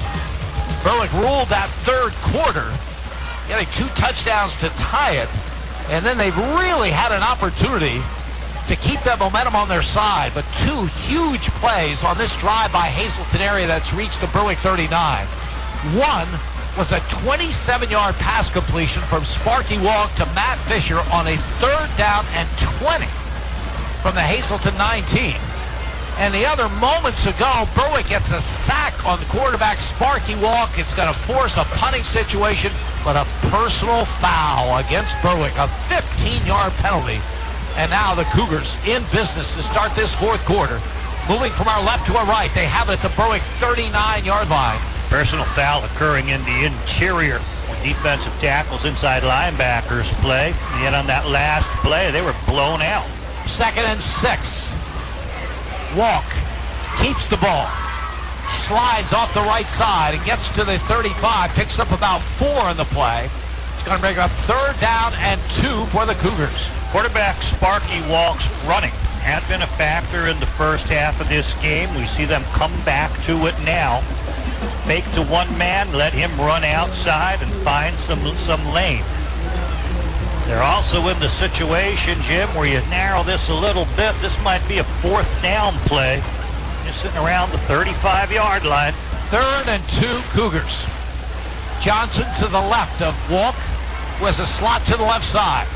O: Berwick ruled that third quarter, getting 2 touchdowns to tie it. And then they've really had an opportunity to keep that momentum on their side. But 2 huge plays on this drive by Hazleton area that's reached the Berwick 39. One was a 27-yard pass completion from Sparky Walk to Matt Fisher on a 3rd down and 20 from the Hazleton 19. And the other moments ago, Berwick gets a sack on the quarterback, Sparky Walk. It's going to force a punting situation, but a personal foul against Berwick, a 15-yard penalty. And now the Cougars in business to start this fourth quarter. Moving from our left to our right, they have it at the Berwick 39-yard line.
J: Personal foul occurring in the interior. Defensive tackles, inside linebackers play. And yet on that last play, they were blown out.
O: 2nd and 6. Walk keeps the ball. Slides off the right side and gets to the 35. Picks up about 4 in the play. It's going to bring up 3rd down and 2 for the Cougars.
J: Quarterback Sparky Walk's running had been a factor in the first half of this game. We see them come back to it now. Fake to one man, let him run outside and find some lane. They're also in the situation, Jim, where you narrow this a little bit. This might be a 4th down play. Just sitting around the 35-yard line.
O: 3rd and 2 Cougars. Johnson to the left of Walk, who has a slot to the left side.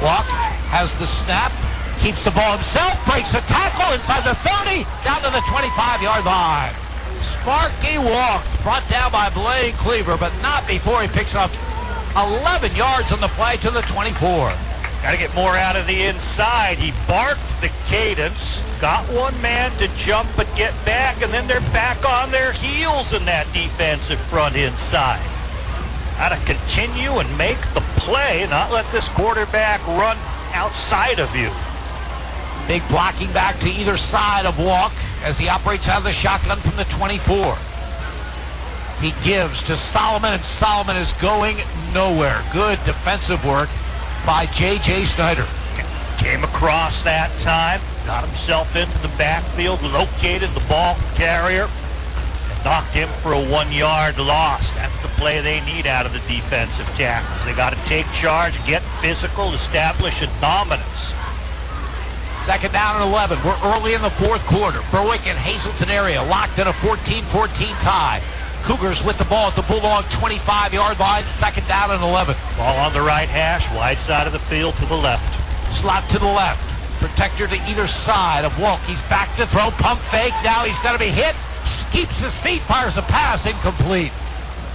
O: Walk has the snap, keeps the ball himself, breaks the tackle inside the 30, down to the 25-yard line. Sparky Walk brought down by Blaine Cleaver, but not before he picks up 11 yards on the play to the 24.
J: Got to get more out of the inside. He barked the cadence, got one man to jump but get back, and then they're back on their heels in that defensive front inside. Got to continue and make the play, not let this quarterback run outside of you.
O: Big blocking back to either side of Walk as he operates out of the shotgun from the 24. He gives to Solomon, and Solomon is going nowhere. Good defensive work by J.J. Snyder.
J: Came across that time, got himself into the backfield, located the ball carrier, and knocked him for a 1-yard loss. That's the play they need out of the defensive tackles. They got to take charge, get physical, establish a dominance.
O: 2nd down and 11. We're early in the fourth quarter. Berwick and Hazleton area locked in a 14-14 tie. Cougars with the ball at the Bulldog 25-yard line. 2nd down and 11.
J: Ball on the right hash, wide side of the field to the left.
O: Slot to the left. Protector to either side of Walk. He's back to throw. Pump fake. Now he's going to be hit. Keeps his feet. Fires a pass. Incomplete.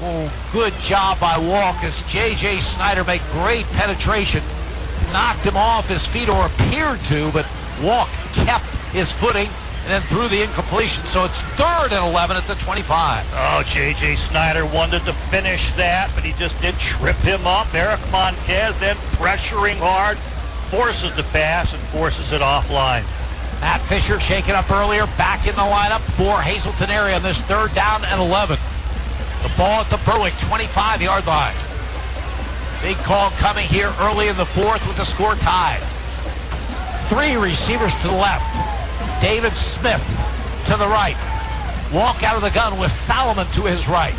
O: Oh, good job by Walk as J.J. Snyder made great penetration. Knocked him off his feet, or appeared to, but Walk kept his footing and then threw the incompletion. So it's 3rd and 11 at the 25.
J: Oh, J.J. Snyder wanted to finish that, but he just did trip him up. Eric Montez then pressuring hard, forces the pass and forces it offline.
O: Matt Fisher shaken up earlier, back in the lineup for Hazleton area on this 3rd down and 11. The ball at the Berwick 25-yard line. Big call coming here early in the fourth with the score tied. 3 receivers to the left. David Smith to the right. Walk out of the gun with Solomon to his right.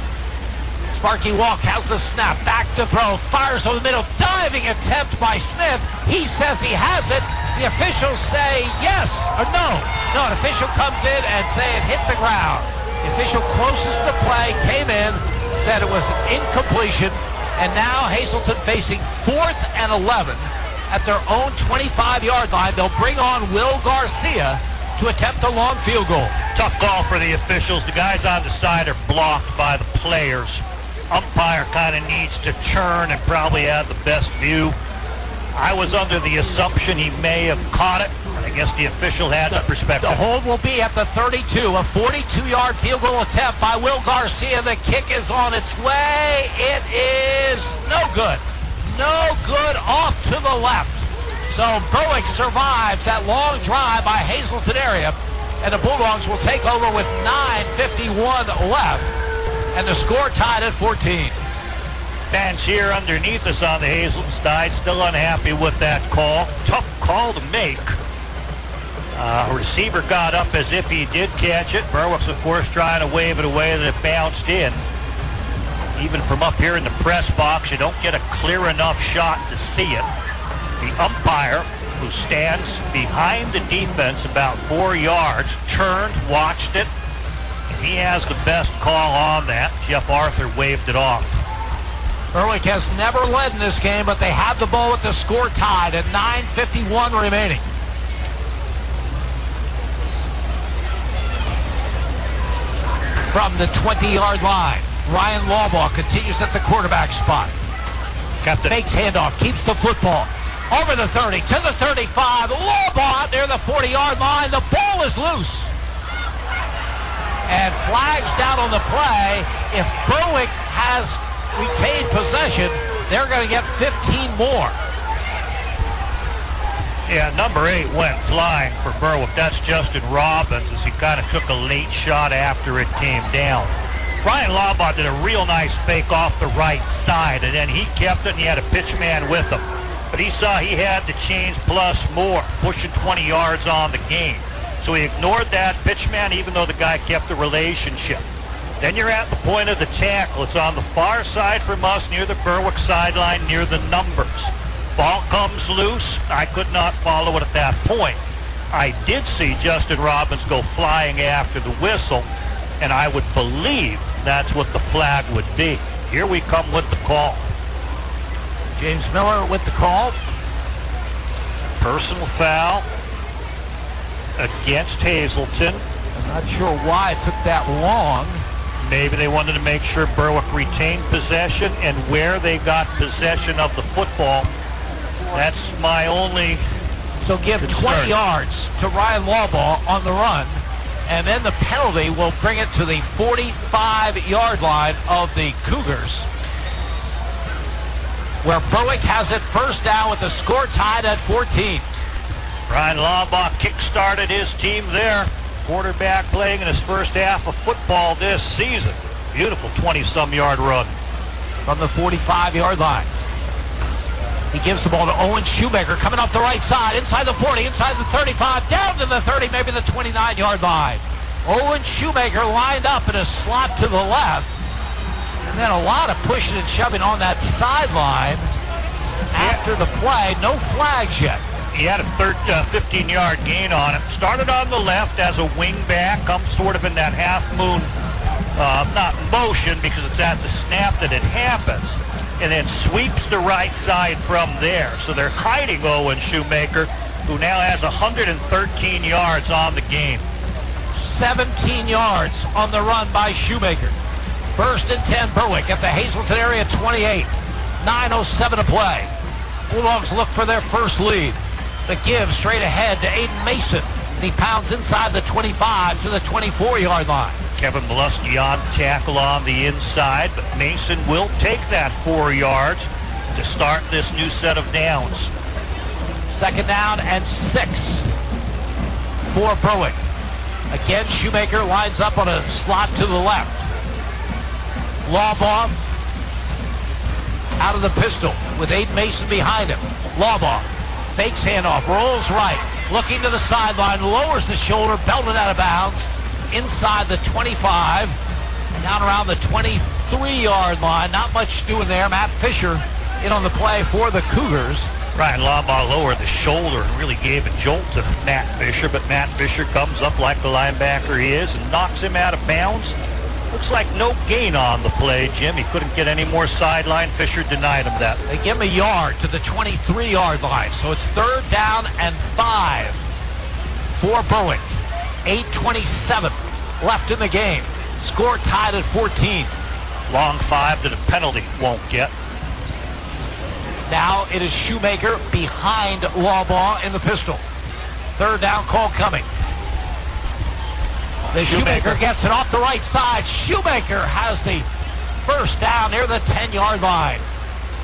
O: Sparky Walk has the snap, back to throw, fires over the middle, diving attempt by Smith. He says he has it. The officials say yes or no. No, an official comes in and say it hit the ground. The official closest to play came in, said it was an incompletion, and now Hazleton facing 4th and 11 at their own 25-yard line. They'll bring on Will Garcia to attempt a long field goal.
J: Tough call for the officials. The guys on the side are blocked by the players. Umpire kind of needs to turn and probably have the best view. I was under the assumption he may have caught it. I guess the official had the perspective.
O: The hold will be at the 32. A 42-yard field goal attempt by Will Garcia. The kick is on its way. It is no good. No good, off to the left. So Berwick survives that long drive by Hazleton area, and the Bulldogs will take over with 9:51 left, and the score tied at 14.
J: Fans here underneath us on the Hazleton side still unhappy with that call. Tough call to make. A receiver got up as if he did catch it. Berwick's, of course, trying to wave it away, and it bounced in. Even from up here in the press box, you don't get a clear enough shot to see it. The umpire, who stands behind the defense about 4 yards, turned, watched it, and he has the best call on that. Jeff Arthur waved it off.
O: Berwick has never led in this game, but they have the ball with the score tied at 9:51 remaining. From the 20-yard line, Ryan Lawbaugh continues at the quarterback spot. Fakes handoff, keeps the football. Over the 30, to the 35. Lawbaugh near the 40-yard line. The ball is loose. And flags down on the play. If Berwick has retained possession, they're going to get 15 more.
J: Yeah, number 8 went flying for Berwick. That's Justin Robbins as he kind of took a late shot after it came down. Ryan Lawbaugh did a real nice fake off the right side, and then he kept it, and he had a pitch man with him. But he saw he had the chains plus more, pushing 20 yards on the game. So he ignored that pitch man, even though the guy kept the relationship. Then you're at the point of the tackle. It's on the far side from us, near the Berwick sideline, near the numbers. Ball comes loose. I could not follow it at that point. I did see Justin Robbins go flying after the whistle, and I would believe that's what the flag would be. Here we come with the call.
O: James Miller with the call.
J: Personal foul against Hazleton.
O: I'm not sure why it took that long.
J: Maybe they wanted to make sure Berwick retained possession, and where they got possession of the football, that's my only
O: So give
J: concern.
O: 20 yards to Ryan Lawbaugh on the run, and then the penalty will bring it to the 45-yard line of the Cougars, where Berwick has it first down with the score tied at 14.
J: Ryan Lawbaugh kick-started his team there. Quarterback playing in his first half of football this season. Beautiful 20-some-yard run.
O: From the 45-yard line. He gives the ball to Owen Shoemaker, coming off the right side, inside the 40, inside the 35, down to the 30, maybe the 29-yard line. Owen Shoemaker lined up in a slot to the left. And then a lot of pushing and shoving on that sideline after the play. No flags yet.
J: He had a 15-yard gain on it. Started on the left as a wing back, comes sort of in that half-moon, not motion because it's at the snap that it happens, and then sweeps the right side from there. So they're hiding Owen Shoemaker, who now has 113 yards on the game.
O: 17 yards on the run by Shoemaker. First and 10, Berwick at the Hazleton area, 28. 9:07 to play. Bulldogs look for their first lead. The give straight ahead to Aiden Mason. And he pounds inside the 25 to the 24-yard line.
J: Kevin Molesky on tackle on the inside, but Mason will take that 4 yards to start this new set of downs.
O: Second down and 6 for Berwick. Again, Shoemaker lines up on a slot to the left. Lawbaugh out of the pistol with Aiden Mason behind him. Lawbaugh fakes handoff, rolls right, looking to the sideline, lowers the shoulder, belted out of bounds, inside the 25, and down around the 23-yard line. Not much doing there. Matt Fisher in on the play for the Cougars.
J: Ryan Lawbaugh lowered the shoulder and really gave a jolt to Matt Fisher, but Matt Fisher comes up like the linebacker he is and knocks him out of bounds. Looks like no gain on the play, Jim. He couldn't get any more sideline. Fisher denied him that.
O: They give him a yard to the 23-yard line, so it's third down and 5 for Berwick. 8:27 left in the game. Score tied at 14.
J: Long 5 that a penalty won't get.
O: Now it is Shoemaker behind Lawbaugh in the pistol. Third down call coming. The Shoemaker gets it off the right side. Shoemaker has the first down near the 10-yard line.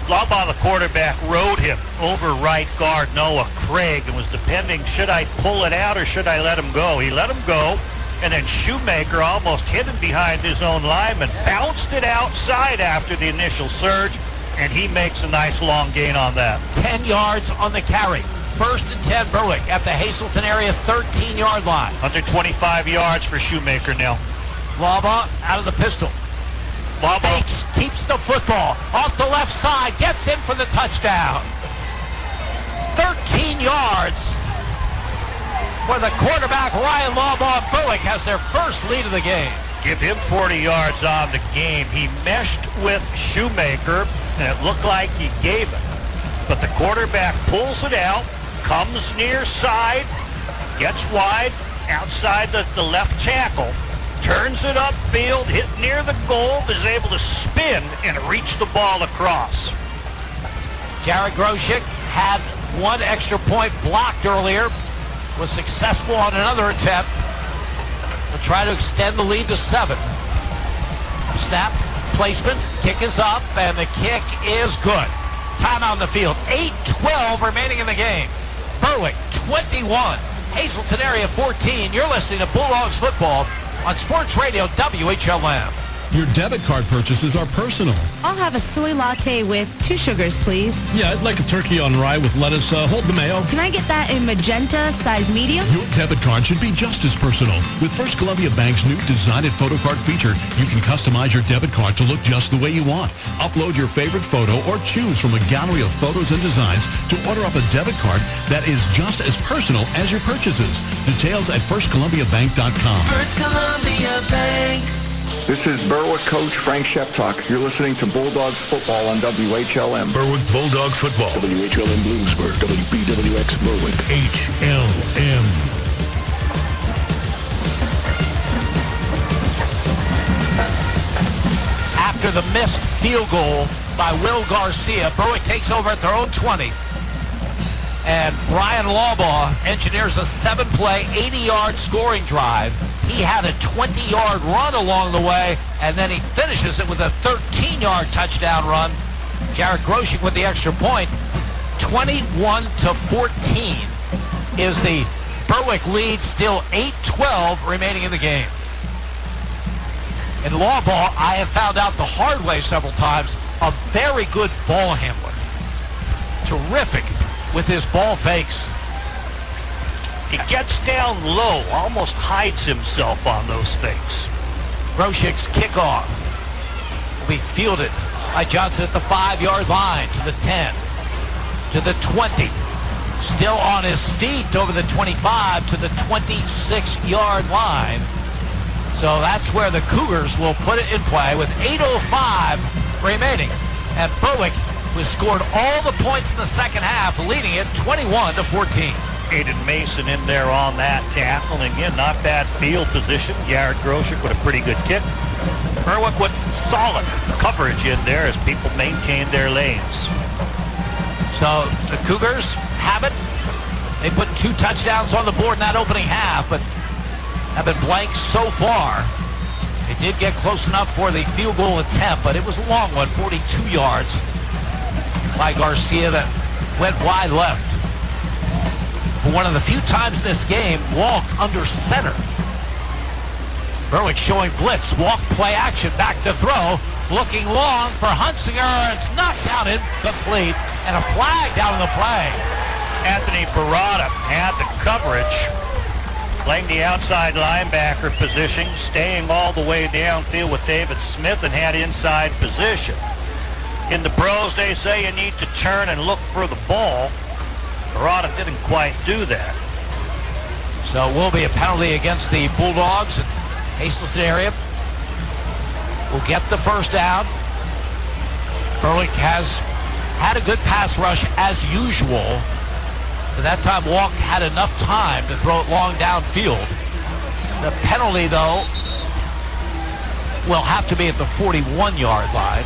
J: Lawbaugh, the quarterback, rode him over right guard Noah Craig and was depending, should I pull it out or should I let him go? He let him go, and then Shoemaker almost hit him behind his own lineman, bounced it outside after the initial surge, and he makes a nice long gain on that.
O: 10 yards on the carry. First and 10, Berwick at the Hazleton area 13-yard line.
J: 125 yards for Shoemaker now.
O: Lawbaugh out of the pistol.
J: Lawbaugh
O: fakes, keeps the football off the left side, gets in for the touchdown. 13 yards for the quarterback, Ryan Lawbaugh. Berwick has their first lead of the game.
J: Give him 40 yards on the game. He meshed with Shoemaker, and it looked like he gave it. But the quarterback pulls it out, comes near side, gets wide, outside the left tackle, turns it upfield, hit near the goal, is able to spin and reach the ball across.
O: Jared Groshek had one extra point blocked earlier, was successful on another attempt to try to extend the lead to 7. Snap, placement, kick is up, and the kick is good. Time on the field. 8:12 remaining in the game. Berwick 21, Hazleton area 14. You're listening to Bulldogs football on Sports Radio WHLM.
U: Your debit card purchases are personal.
G: I'll have a soy latte with 2 sugars, please.
U: Yeah, I'd like a turkey on rye with lettuce. Hold the mayo.
G: Can I get that in magenta, size medium?
U: Your debit card should be just as personal. With First Columbia Bank's new Design It Photo Card feature, you can customize your debit card to look just the way you want. Upload your favorite photo or choose from a gallery of photos and designs to order up a debit card that is just as personal as your purchases. Details at firstcolumbiabank.com.
I: First Columbia Bank.
C: This is Berwick coach Frank Sheptok. You're listening to Bulldogs football on WHLM.
N: Berwick Bulldog football. WHLM Bloomsburg. WBWX Berwick. HLM.
O: After the missed field goal by Will Garcia, Berwick takes over at their own 20. And Brian Lawbaugh engineers a 7-play, 80-yard scoring drive. He had a 20-yard run along the way, and then he finishes it with a 13-yard touchdown run. Jared Groshek with the extra point. 21-14 is the Berwick lead, still 8:12 remaining in the game. In Lawbaugh, I have found out the hard way several times, a very good ball handler. Terrific with his ball fakes.
J: He gets down low, almost hides himself on those fakes.
O: Groshek's kickoff will be fielded by Johnson at the 5-yard line, to the 10, to the 20. Still on his feet over the 25 to the 26-yard line. So that's where the Cougars will put it in play with 8:05 remaining. And Berwick, who scored all the points in the second half, leading it 21-14.
J: Aiden Mason in there on that tackle. And again, not bad field position. Jared Groshek with a pretty good kick. Berwick with solid coverage in there as people maintain their lanes.
O: So the Cougars have it. They put 2 touchdowns on the board in that opening half, but have been blank so far. They did get close enough for the field goal attempt, but it was a long one, 42 yards by Garcia that went wide left. For one of the few times in this game, walked under center. Berwick showing blitz, walk, play action, back to throw, looking long for Hunsinger. It's knocked down, incomplete, and a flag down in the play.
J: Anthony Barada had the coverage, playing the outside linebacker position, staying all the way downfield with David Smith, and had inside position. In the pros, they say you need to turn and look for the ball. Barada didn't quite do that.
O: So it will be a penalty against the Bulldogs in Hazleton area. Will get the first down. Berwick has had a good pass rush as usual. But that time Walk had enough time to throw it long downfield. The penalty, though, will have to be at the 41-yard line.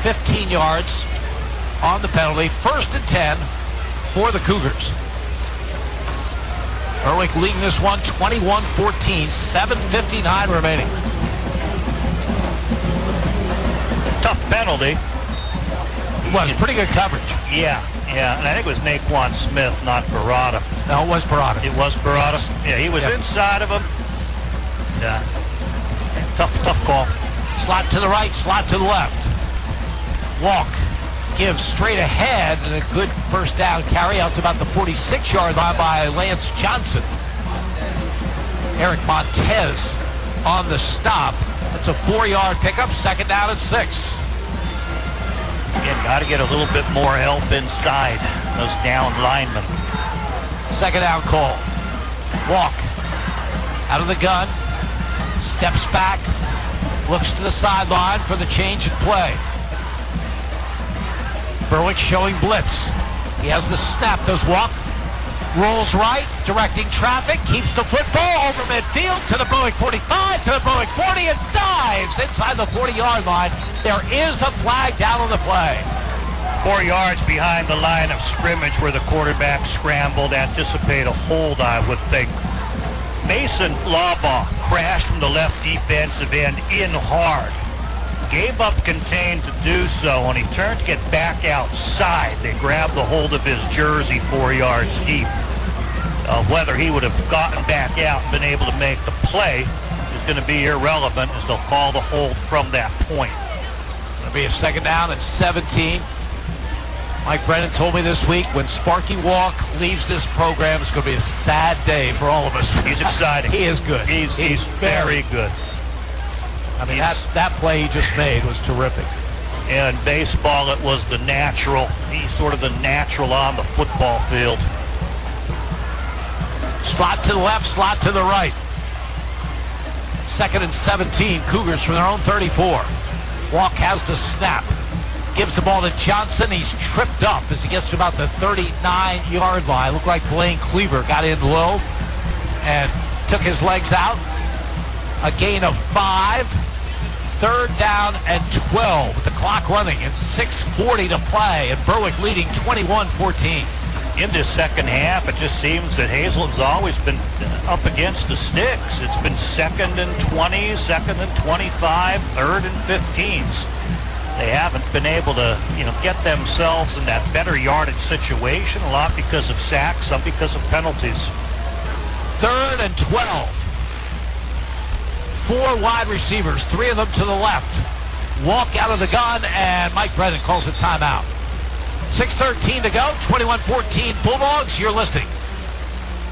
O: 15 yards on the penalty. 1st and 10 for the Cougars. Berwick leading this one 21-14, 7:59 remaining.
J: Tough penalty.
O: Well, pretty good coverage.
J: Yeah, and I think it was Naquan Smith, not Barada.
O: No, it was Barada.
J: It was Barada?
O: Yes.
J: Yeah, he was inside of him. Yeah. Tough call.
O: Slot to the right, slot to the left. Walk gives straight ahead, and a good first down carry out to about the 46-yard line by Lance Johnson. Eric Montez on the stop. That's a 4-yard pickup, 2nd down and 6.
J: Again, got to get a little bit more help inside those down linemen.
O: 2nd down call. Walk out of the gun, steps back, looks to the sideline for the change in play. Berwick showing blitz. He has the snap, does Walk. Rolls right, directing traffic, keeps the football over midfield to the Berwick 45, to the Berwick 40, and dives inside the 40-yard line. There is a flag down on the play.
J: 4 yards behind the line of scrimmage where the quarterback scrambled. Anticipate a hold, I would think. Mason Labaugh crashed from the left defensive end in hard. Gave up contained to do so. When he turned to get back outside, they grabbed the hold of his jersey 4 yards deep. Whether he would have gotten back out and been able to make the play is going to be irrelevant, as they'll call the hold from that point.
O: It'll be a second down and 17. Mike Brennan told me this week, when Sparky Walk leaves this program, it's going to be a sad day for all of us.
J: He's exciting.
O: He is good.
J: He's very good.
O: I mean, that play he just made was terrific.
J: In baseball, it was the natural. He's sort of the natural on the football field.
O: Slot to the left, slot to the right. Second and 17, Cougars from their own 34. Walk has the snap. Gives the ball to Johnson. He's tripped up as he gets to about the 39-yard line. Looked like Blaine Cleaver got in low and took his legs out. A gain of 5. Third down and 12 with the clock running and 6:40 to play, and Berwick leading 21-14.
J: In this second half, it just seems that Hazleton's always been up against the sticks. It's been 2nd and 20, 2nd and 25, 3rd and 15s. They haven't been able to, get themselves in that better yardage situation, a lot because of sacks, some because of penalties.
O: 3rd and 12. 4 wide receivers, 3 of them to the left. Walk out of the gun, and Mike Brennan calls a timeout. 6:13 to go, 21-14 Bulldogs. You're listening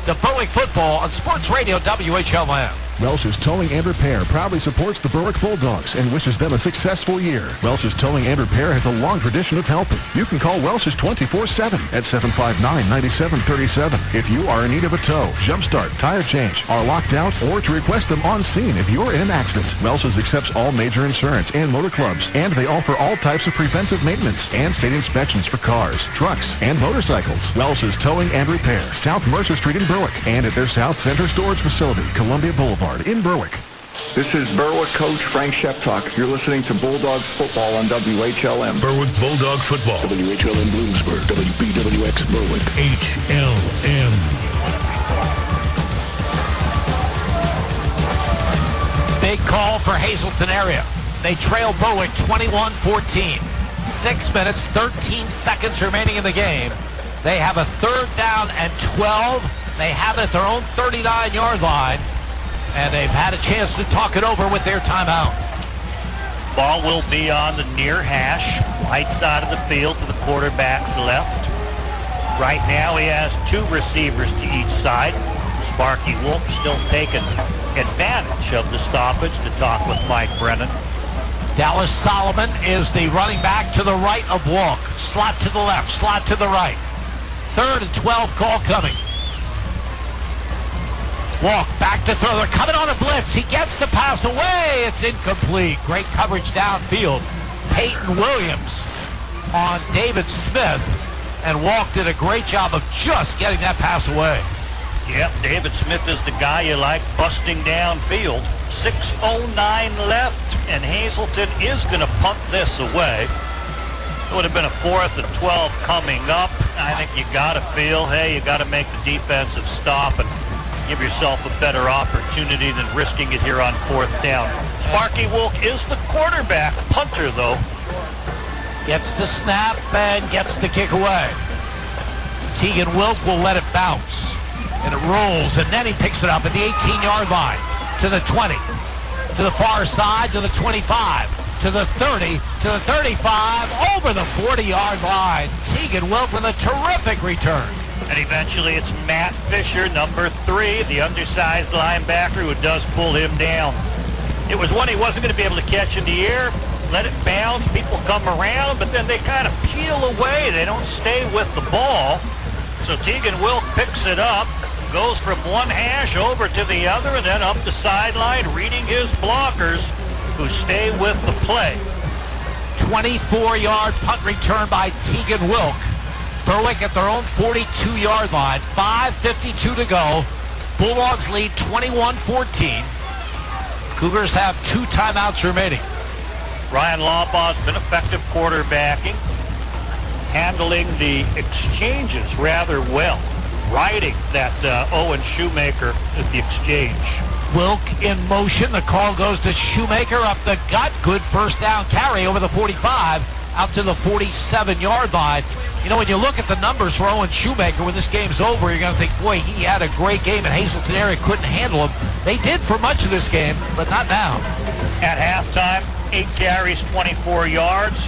O: to Berwick football on Sports Radio WHLM.
Q: Welch's Towing and Repair proudly supports the Berwick Bulldogs and wishes them a successful year. Welch's Towing and Repair has a long tradition of helping. You can call Welch's 24/7 at 759-9737 if you are in need of a tow, jump start, tire change, are locked out, or to request them on scene if you're in an accident. Welch's accepts all major insurance and motor clubs, and they offer all types of preventive maintenance and state inspections for cars, trucks, and motorcycles. Welch's Towing and Repair, South Mercer Street in Berwick, and at their South Center Storage Facility, Columbia Boulevard in Berwick.
C: This is Berwick coach Frank Sheptalk. You're listening to Bulldogs football on WHLM.
N: Berwick Bulldog football. WHLM Bloomsburg. WBWX Berwick. HLM.
O: Big call for Hazleton area. They trail Berwick 21-14. 6 minutes, 13 seconds remaining in the game. They have a 3rd down and 12. They have it at their own 39-yard line. And they've had a chance to talk it over with their timeout.
J: Ball will be on the near hash, right side of the field to the quarterback's left. Right now he has 2 receivers to each side. Sparky Wolf still taking advantage of the stoppage to talk with Mike Brennan.
O: Dallas Solomon is the running back to the right of Walk. Slot to the left, slot to the right. 3rd and 12 call coming. Walk back to throw. They're coming on a blitz. He gets the pass away. It's incomplete. Great coverage downfield. Peyton Williams on David Smith. And Walk did a great job of just getting that pass away.
J: Yep, David Smith is the guy you like busting downfield. 6:09 left, and Hazleton is going to punt this away. It would have been a 4th and 12 coming up. I think you got to feel, hey, you got to make the defensive stop and give yourself a better opportunity than risking it here on 4th down. Sparky Wolk is the quarterback. Punter, though.
O: Gets the snap and gets the kick away. Tegan Wilk will let it bounce. And it rolls, and then he picks it up at the 18-yard line. To the 20. To the far side, to the 25. To the 30. To the 35. Over the 40-yard line. Tegan Wilk with a terrific return.
J: And eventually it's Matt Fisher, number 3, the undersized linebacker who does pull him down. It was one he wasn't going to be able to catch in the air. Let it bounce, people come around, but then they kind of peel away. They don't stay with the ball. So Tegan Wilk picks it up, goes from one hash over to the other, and then up the sideline, reading his blockers, who stay with the play.
O: 24-yard punt return by Tegan Wilk. Berwick at their own 42-yard line. 5:52 to go. Bulldogs lead 21-14. Cougars have 2 timeouts remaining.
J: Ryan Laubaugh's been effective quarterbacking, handling the exchanges rather well, riding that Owen Shoemaker at the exchange.
O: Wilk in motion. The call goes to Shoemaker up the gut. Good first down carry over the 45 out to the 47-yard line. You know, when you look at the numbers for Owen Shoemaker when this game's over, you're going to think, boy, he had a great game and Hazleton area couldn't handle him. They did for much of this game, but not now.
J: At halftime, 8 carries, 24 yards.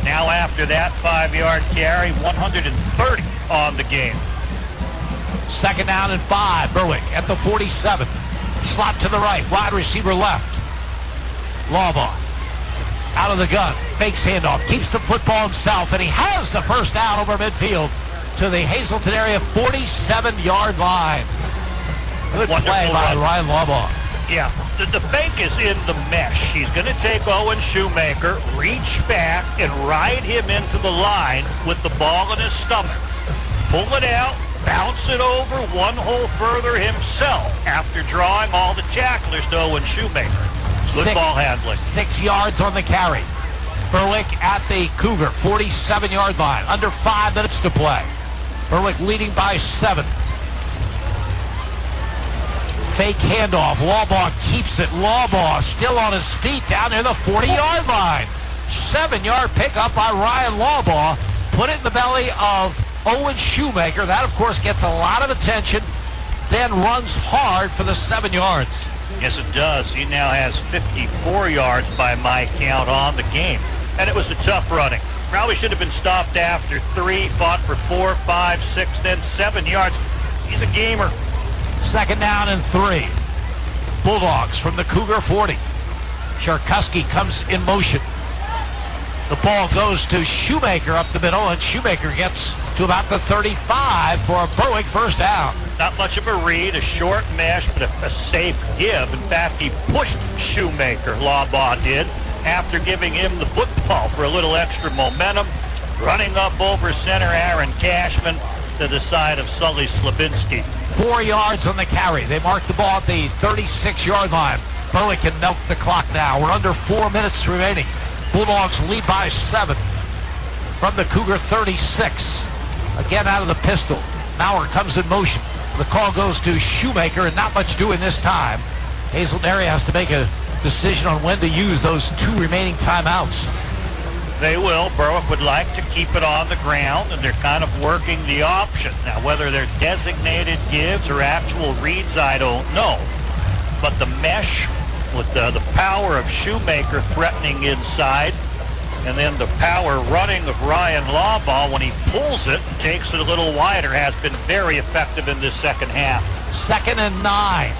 J: Now after that 5-yard carry, 130 on the game.
O: 2nd down and 5. Berwick at the 47. Slot to the right. Wide receiver left. Laubaugh out of the gun. Fakes handoff. Keeps the football himself. And he has the first down over midfield to the Hazleton area 47-yard line. Good play by Ryan Laubaugh.
J: Yeah, the fake is in the mesh. He's going to take Owen Shoemaker, reach back, and ride him into the line with the ball in his stomach. Pull it out, bounce it over one hole further himself after drawing all the tacklers to Owen Shoemaker. Good ball handling.
O: 6 yards on the carry. Berwick at the Cougar 47-yard line. Under 5 minutes to play. Berwick leading by 7. Fake handoff. Laubaugh keeps it. Laubaugh still on his feet down near the 40-yard line. 7-yard pickup by Ryan Laubaugh. Put it in the belly of Owen Shoemaker. That, of course, gets a lot of attention. Then runs hard for the 7 yards.
J: Yes, it does. He now has 54 yards by my count on the game. And it was a tough running. Probably should have been stopped after 3, fought for 4, 5, 6, then 7 yards. He's a gamer.
O: 2nd down and 3. Bulldogs from the Cougar 40. Sharkuski comes in motion. The ball goes to Shoemaker up the middle, and Shoemaker gets to about the 35 for a Berwick first down.
J: Not much of a read, a short mesh, but a safe give. In fact, he pushed Shoemaker, Laubaugh did, after giving him the football for a little extra momentum. Running up over center, Aaron Cashman to the side of Sully Slabinski.
O: 4 yards on the carry. They mark the ball at the 36-yard line. Berwick can milk the clock now. We're under 4 minutes remaining. Bulldogs lead by 7 from the Cougar 36. Again out of the pistol. Maurer comes in motion. The call goes to Shoemaker, and not much doing this time. Hazleton area has to make a decision on when to use those 2 remaining timeouts.
J: They will. Berwick would like to keep it on the ground, and they're kind of working the option. Now, whether they're designated gives or actual reads, I don't know. But the mesh with the power of Shoemaker threatening inside, and then the power running of Ryan Laubaugh when he pulls it and takes it a little wider has been very effective in this second half.
O: 2nd and 9.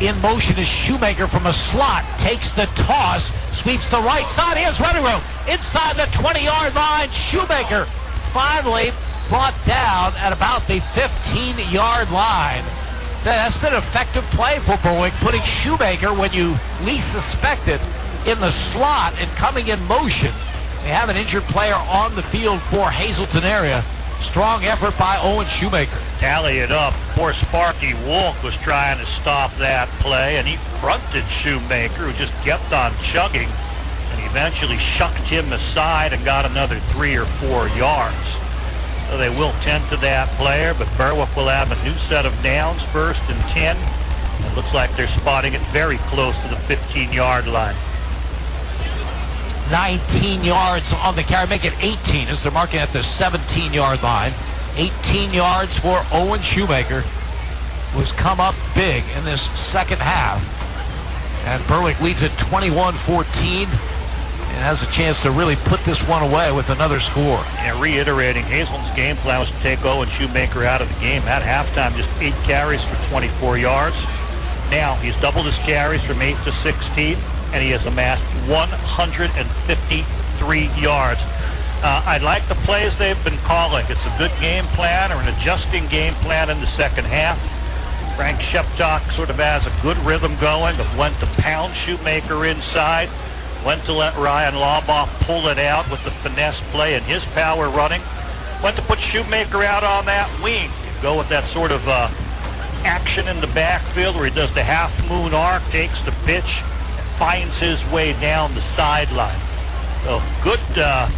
O: In motion is Shoemaker from a slot. Takes the toss. Sweeps the right side. He has running room. Inside the 20-yard line. Shoemaker finally brought down at about the 15-yard line. That's been an effective play for Berwick, putting Shoemaker, when you least suspect it, in the slot and coming in motion. They have an injured player on the field for Hazleton area. Strong effort by Owen Shoemaker.
J: Tally it up. Poor Sparky Wolk was trying to stop that play, and he fronted Shoemaker, who just kept on chugging, and eventually shucked him aside and got another 3 or 4 yards. So they will tend to that player, but Berwick will have a new set of downs, 1st and 10. It looks like they're spotting it very close to the 15-yard line.
O: 19 yards on the carry, make it 18 as they're marking at the 17-yard line. 18 yards for Owen Shoemaker, who's come up big in this second half. And Berwick leads at 21-14 and has a chance to really put this one away with another score.
J: And reiterating, Hazleton's game plan was to take Owen Shoemaker out of the game. At halftime, just 8 carries for 24 yards. Now, he's doubled his carries from 8 to 16. And he has amassed 153 yards. I like the plays they've been calling. It's a good game plan, or an adjusting game plan in the second half. Frank Sheptock sort of has a good rhythm going of when to pound Shoemaker inside, when to let Ryan Laubaugh pull it out with the finesse play and his power running. Went to put Shoemaker out on that wing. Go with that sort of action in the backfield where he does the half-moon arc, takes the pitch, and finds his way down the sideline. So good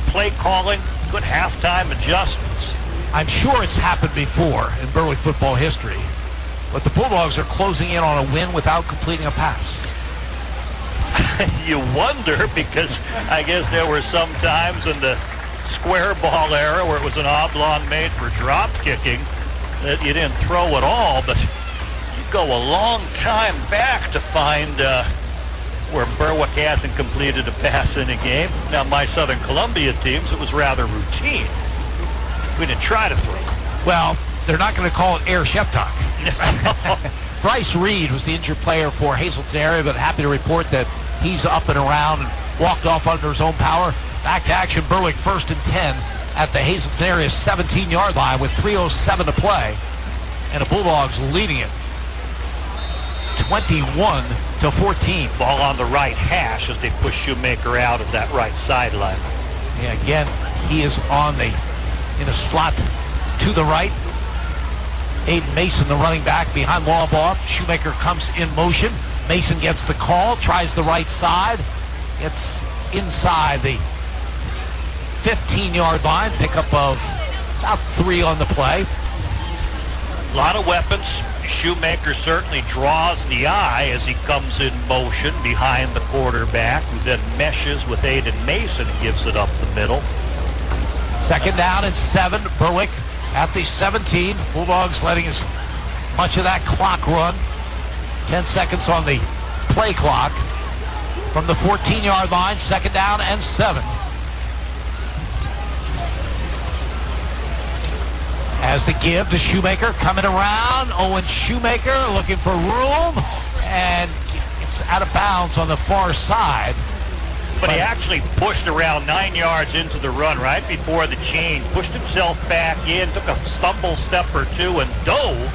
J: play calling, good halftime adjustments.
O: I'm sure it's happened before in Berwick football history, but the Bulldogs are closing in on a win without completing a pass.
J: You wonder, because I guess there were some times in the square ball era where it was an oblong made for drop kicking that you didn't throw at all, but you go a long time back to find where Berwick hasn't completed a pass in a game. Now, my Southern Columbia teams, it was rather routine. We didn't try to throw.
O: Well, they're not going to call it air Sheptalk. Bryce Reed was the injured player for Hazleton area, but happy to report that he's up and around and walked off under his own power. Back to action, Berwick 1st and 10 at the Hazleton area 17-yard line with 3:07 to play. And the Bulldogs leading it 21-14.
J: Ball on the right hash as they push Shoemaker out of that right sideline.
O: Yeah, again, he is in a slot to the right. Aiden Mason, the running back, behind Lawbaugh. Shoemaker comes in motion. Mason gets the call, tries the right side. Gets inside the 15-yard line. Pickup of about 3 on the play.
J: A lot of weapons. Shoemaker certainly draws the eye as he comes in motion behind the quarterback, who then meshes with Aiden Mason and gives it up the middle.
O: 2nd down and 7. Berwick at the 17. Bulldogs letting as much of that clock run. 10 seconds on the play clock from the 14-yard line. 2nd down and 7. As the give to Shoemaker coming around. Owen Shoemaker looking for room, and it's out of bounds on the far side.
J: But he actually pushed around 9 yards into the run right before the change. Pushed himself back in, took a stumble step or two, and dove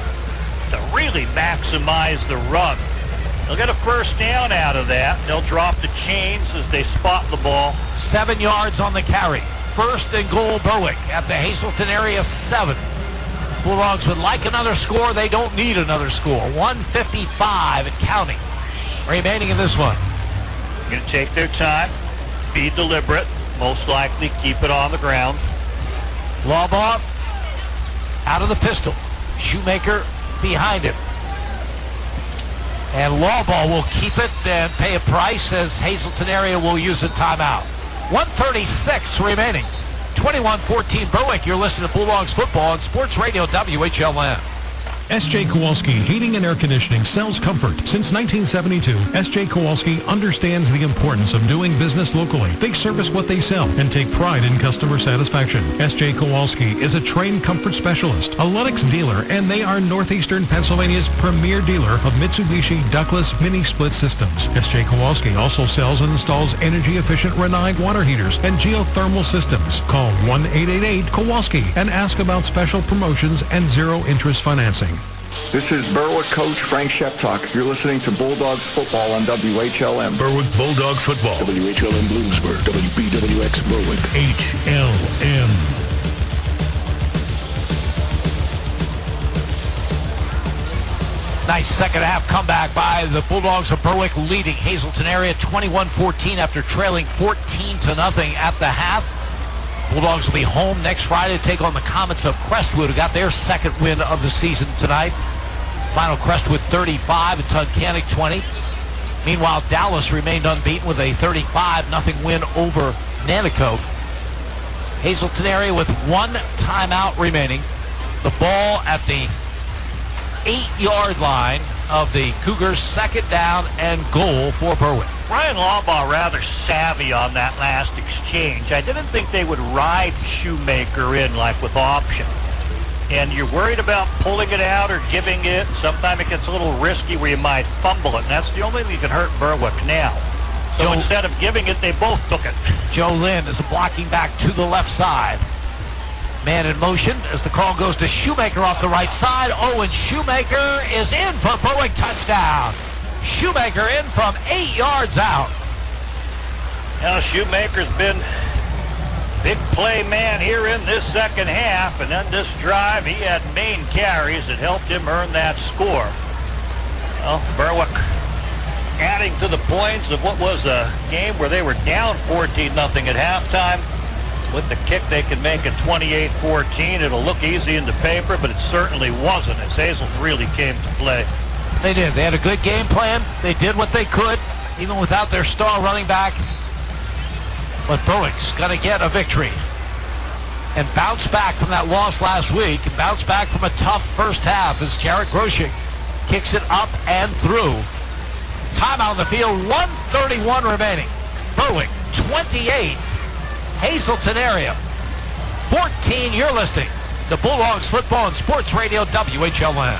J: to really maximize the run. They'll get a 1st down out of that. They'll drop the chains as they spot the ball.
O: 7 yards on the carry. 1st and goal, Berwick at the Hazleton area 7. Bulldogs would like another score. They don't need another score. 1:55 and counting remaining in this one.
J: Going to take their time, be deliberate, most likely keep it on the ground.
O: Lawbaugh out of the pistol. Shoemaker behind him. And Lawbaugh will keep it and pay a price as Hazleton area will use a timeout. 1:36 remaining. 21-14 Berwick. You're listening to Bulldogs football on Sports Radio WHLN.
H: S.J. Kowalski Heating and Air Conditioning sells comfort. Since 1972, S.J. Kowalski understands the importance of doing business locally. They service what they sell and take pride in customer satisfaction. S.J. Kowalski is a trained comfort specialist, a Lennox dealer, and they are Northeastern Pennsylvania's premier dealer of Mitsubishi ductless mini-split systems. S.J. Kowalski also sells and installs energy-efficient Renai water heaters and geothermal systems. Call 1-888-KOWALSKI and ask about special promotions and zero-interest financing.
C: This is Berwick coach Frank Sheptalk. You're listening to Bulldogs football on WHLM.
N: Berwick Bulldog football. WHLM Bloomsburg. WBWX Berwick.
H: HLM.
O: Nice second half comeback by the Bulldogs of Berwick, leading Hazleton area 21-14 after trailing 14-0 at the half. Bulldogs will be home next Friday to take on the Comets of Crestwood, who got their 2nd win of the season tonight. Final Crestwood 35 and Tunkhannock 20. Meanwhile, Dallas remained unbeaten with a 35-0 win over Nanticoke. Hazleton area with 1 timeout remaining. The ball at the 8-yard line of the Cougars. 2nd down and goal for Berwick.
J: Brian Lawbaugh rather savvy on that last exchange. I didn't think they would ride Shoemaker in like with option. And you're worried about pulling it out or giving it. Sometimes it gets a little risky where you might fumble it. And that's the only thing that can hurt Berwick now. So instead of giving it, they both took it.
O: Joe Lynn is blocking back to the left side. Man in motion as the call goes to Shoemaker off the right side. Owen Shoemaker is in for Berwick touchdown. Shoemaker in from 8 yards out.
J: Now Shoemaker's been Big play man here in this second half, and then this drive, he had main carries that helped him earn that score. Well, Berwick adding to the points of what was a game where they were down 14-0 at halftime. With the kick, they can make it 28-14. It'll look easy in the paper, but it certainly wasn't, as Hazleton really came to play.
O: They did. They had a good game plan. They did what they could, even without their star running back. But Berwick's going to get a victory and bounce back from that loss last week, and bounce back from a tough first half as Jarrett Groshek kicks it up and through. Timeout on the field, 1:31 remaining. Berwick, 28. Hazleton area, 14. You're listening to Bulldogs Football and Sports Radio, WHLM.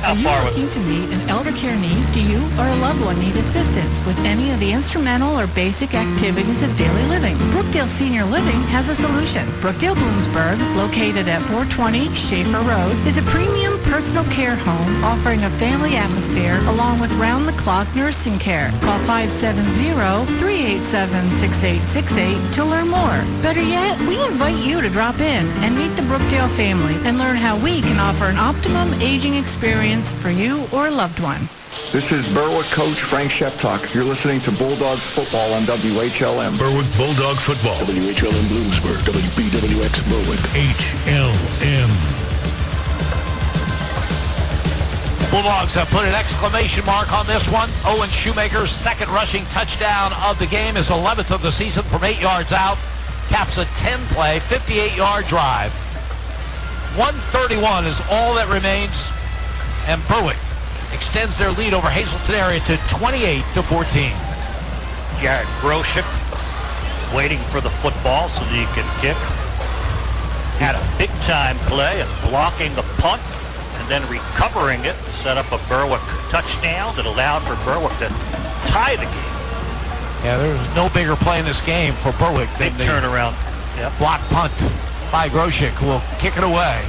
L: Are you looking to meet an elder care need? Do you or a loved one need assistance with any of the instrumental or basic activities of daily living? Brookdale Senior Living has a solution. Brookdale Bloomsburg, located at 420 Schaefer Road, is a premium personal care home offering a family atmosphere along with round-the-clock nursing care. Call 570-387-6868 to learn more. Better yet, we invite you to drop in and meet the Brookdale family and learn how we can offer an optimum aging experience for you or a loved one.
C: This is Berwick coach Frank Sheptuck. You're listening to Bulldogs football on WHLM.
N: Berwick Bulldog football. WHLM Bloomsburg. WBWX Berwick. HLM.
O: Bulldogs have put an exclamation mark on this one. Owen Shoemaker's second rushing touchdown of the game, his 11th of the season from 8 yards out. Caps a 10-play, 58-yard drive. 1:31 is all that remains. And Berwick extends their lead over Hazleton area to 28-14.
J: Jarrett Groshek waiting for the football so that he can kick. Had a big-time play of blocking the punt and then recovering it to set up a Berwick touchdown that allowed for Berwick to tie the game.
O: Yeah, there was no bigger play in this game for Berwick than the
J: turnaround. Yep.
O: Block punt by Groshek, who will kick it away.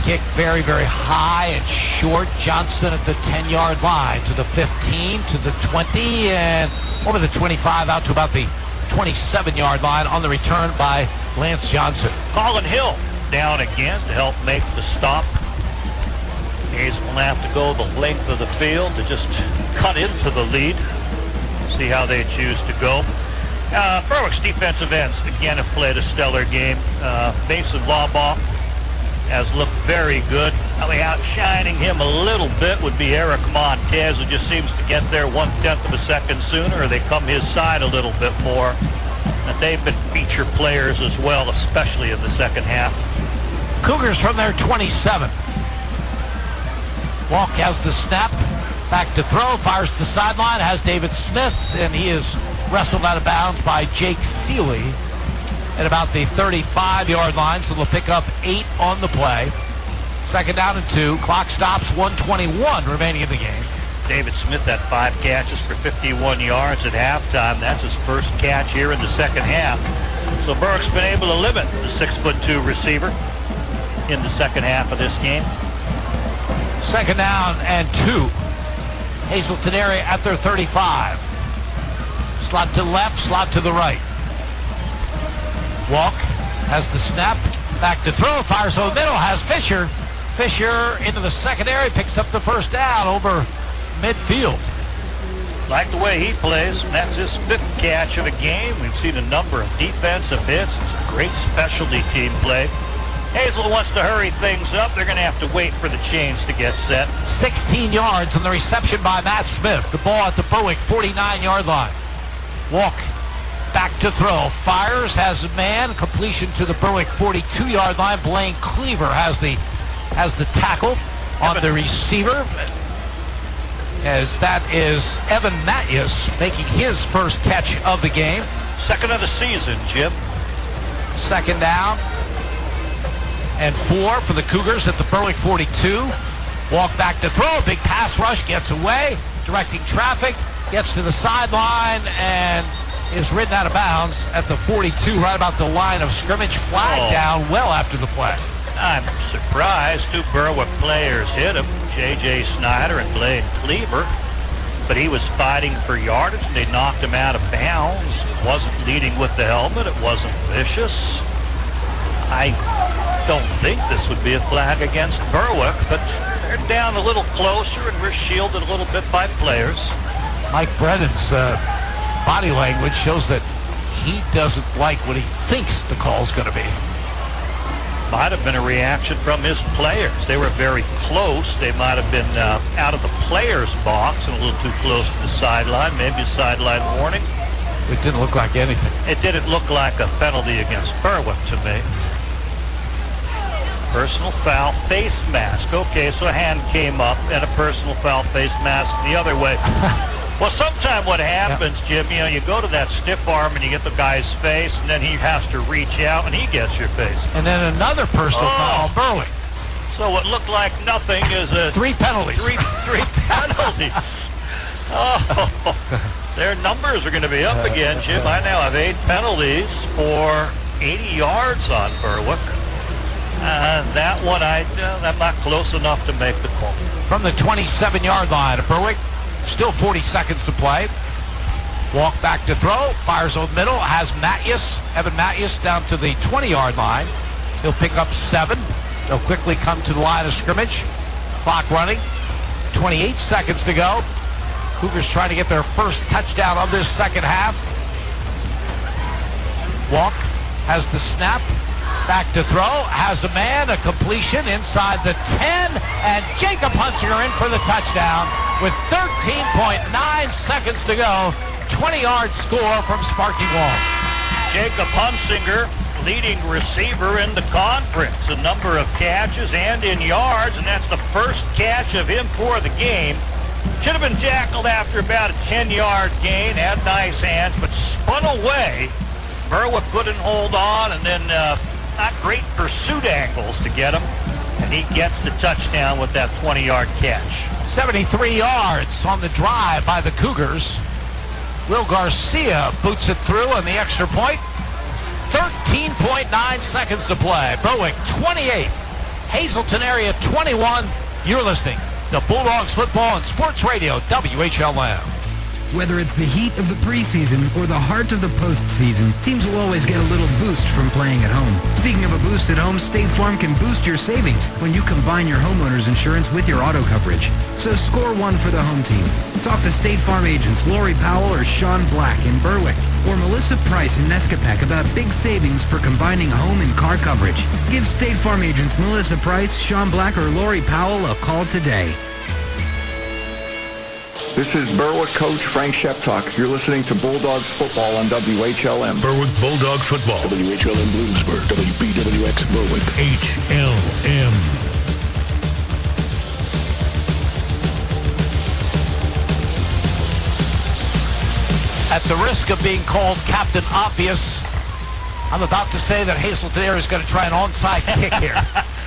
O: Kick very, very high and short. Johnson at the 10-yard line to the 15, to the 20, and over the 25 out to about the 27-yard line on the return by Lance Johnson.
J: Colin Hill down again to help make the stop. Hazleton will have to go the length of the field to just cut into the lead. See how they choose to go. Berwick's defensive ends again have played a stellar game. Mason Lawbaugh has looked very good. Probably outshining him a little bit would be Eric Montez, who just seems to get there 1/10 of a second sooner, or they come his side a little bit more. And they've been feature players as well, especially in the second half.
O: Cougars from their 27. Walk has the snap, back to throw, fires to the sideline, has David Smith, and he is wrestled out of bounds by Jake Seeley at about the 35-yard line, so they'll pick up 8 on the play. Second down and 2. Clock stops, 1:21 remaining in the game.
J: David Smith had 5 catches for 51 yards at halftime. That's his first catch here in the second half. So Berwick's been able to limit the 6'2" receiver in the second half of this game.
O: Second down and 2. Hazleton area at their 35. Slot to the left, slot to the right. Walk has the snap, back to throw, fires over the middle, has Fisher. Fisher into the secondary, picks up the first down over midfield.
J: Like the way he plays, that's his 5th catch of the game. We've seen a number of defensive hits. It's a great specialty team play. Hazleton wants to hurry things up. They're going to have to wait for the chains to get set.
O: 16 yards on the reception by Matt Smith. The ball at the Berwick 49-yard line. Walk back to throw. Fires, has a man. Completion to the Berwick 42-yard line. Blaine Cleaver has the tackle on the receiver. As that is Evan Matthews making his first catch of the game.
J: Second of the season, Jim.
O: Second down and 4 for the Cougars at the Berwick 42. Walk back to throw. Big pass rush, gets away, directing traffic, gets to the sideline, and is ridden out of bounds at the 42, right about the line of scrimmage. Flag down well after the play.
J: I'm surprised 2 Berwick players hit him, J.J. Snyder and Blaine Cleaver. but he was fighting for yardage, and they knocked him out of bounds. It wasn't leading with the helmet. It wasn't vicious. I don't think this would be a flag against Berwick, but they're down a little closer, and we're shielded a little bit by players.
O: Mike Brennan's body language shows that he doesn't like what he thinks the call's going to be.
J: Might have been a reaction from his players. They were very close. They might have been out of the players' box and a little too close to the sideline. Maybe a sideline warning.
O: It didn't look like anything.
J: It didn't look like a penalty against Berwick to me. Personal foul, face mask. Okay, so a hand came up and a personal foul, face mask the other way. Well, sometime what happens, Jim, you go to that stiff arm and you get the guy's face, and then he has to reach out and he gets your face.
O: And then another personal foul on Berwick.
J: So what looked like nothing is
O: three penalties.
J: Three penalties. Oh, their numbers are going to be up again, Jim. I now have 8 penalties for 80 yards on Berwick. That one, I'm not close enough to make the call.
O: From the 27-yard line of Berwick, still 40 seconds to play. Walk back to throw, fires over middle, has Evan Matthews down to the 20-yard line. He'll pick up 7. They'll quickly come to the line of scrimmage. Clock running, 28 seconds to go. Cougars trying to get their first touchdown of this second half. Walk has the snap. Back to throw, has a man, a completion inside the 10, and Jacob Hunsinger in for the touchdown with 13.9 seconds to go. 20-yard score from Sparky Wall.
J: Jacob Hunsinger, leading receiver in the conference, a number of catches and in yards, and that's the first catch of him for the game. Should have been tackled after about a 10-yard gain, had nice hands, but spun away. Berwick couldn't hold on, and then not great pursuit angles to get him, and he gets the touchdown with that 20-yard catch.
O: 73 yards on the drive by the Cougars. Will Garcia boots it through on the extra point. 13.9 seconds to play. Berwick 28, Hazleton area 21. You're listening to Bulldogs Football and Sports Radio, WHLM.
F: Whether it's the heat of the preseason or the heart of the postseason, teams will always get a little boost from playing at home. Speaking of a boost at home, State Farm can boost your savings when you combine your homeowner's insurance with your auto coverage. So score one for the home team. Talk to State Farm agents Lori Powell or Sean Black in Berwick, or Melissa Price in Nescapec about big savings for combining home and car coverage. Give State Farm agents Melissa Price, Sean Black, or Lori Powell a call today.
C: This is Berwick coach Frank Sheptalk. You're listening to Bulldogs football on WHLM.
N: Berwick Bulldog football. WHLM Bloomsburg. WBWX Berwick. HLM.
O: At the risk of being called Captain Obvious, I'm about to say that Hazleton is going to try an onside kick here.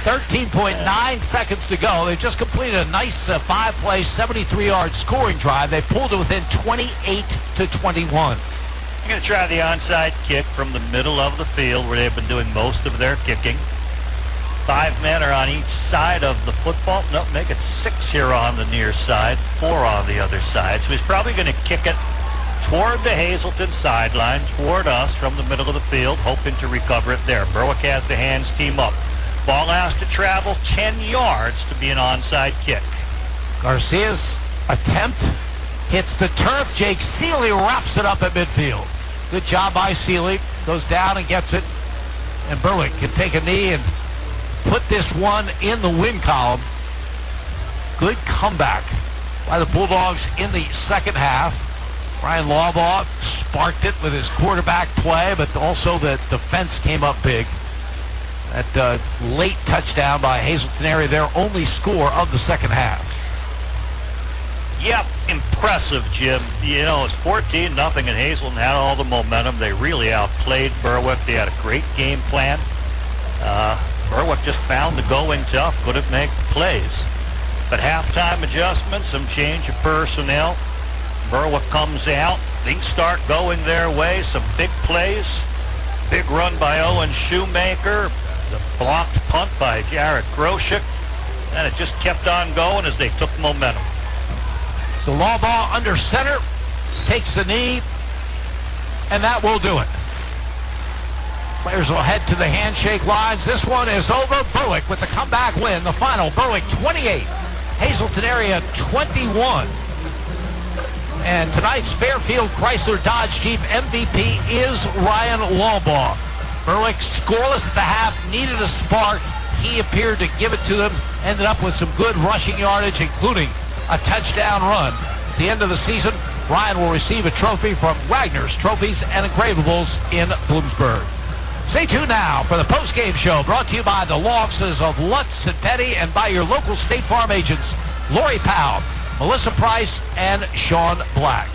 O: 13.9 seconds to go. They've just completed a nice 5-play, 73-yard scoring drive. They pulled it within 28 to 21.
J: I'm going to try the onside kick from the middle of the field where they've been doing most of their kicking. 5 men are on each side of the football. Nope, make it 6 here on the near side, 4 on the other side. So he's probably going to kick it toward the Hazleton sideline, toward us from the middle of the field, hoping to recover it there. Berwick has the hands team up. Ball has to travel 10 yards to be an onside kick.
O: Garcia's attempt hits the turf. Jake Seeley wraps it up at midfield. Good job by Seeley. Goes down and gets it. And Berwick can take a knee and put this one in the win column. Good comeback by the Bulldogs in the second half. Ryan Lawbaugh sparked it with his quarterback play, but also the defense came up big. That late touchdown by Hazleton area, their only score of the second half.
J: Yep, impressive, Jim. You know, it's 14-0, and Hazleton had all the momentum. They really outplayed Berwick. They had a great game plan. Berwick just found the going tough, couldn't make plays. But halftime adjustments, some change of personnel. Berwick comes out. Things start going their way. Some big plays. Big run by Owen Shoemaker. The blocked punt by Jared Groshek. And it just kept on going as they took momentum.
O: So long ball under center, takes the knee, and that will do it. Players will head to the handshake lines. This one is over. Berwick with the comeback win. The final, Berwick 28, Hazleton area 21. And tonight's Fairfield Chrysler Dodge Jeep MVP is Ryan Lawbaugh. Berwick scoreless at the half, needed a spark. He appeared to give it to them, ended up with some good rushing yardage, including a touchdown run. At the end of the season, Ryan will receive a trophy from Wagner's Trophies and Engravables in Bloomsburg. Stay tuned now for the post-game show brought to you by the law offices of Lutz and Petty and by your local State Farm agents, Lori Powell, Melissa Price, and Sean Black.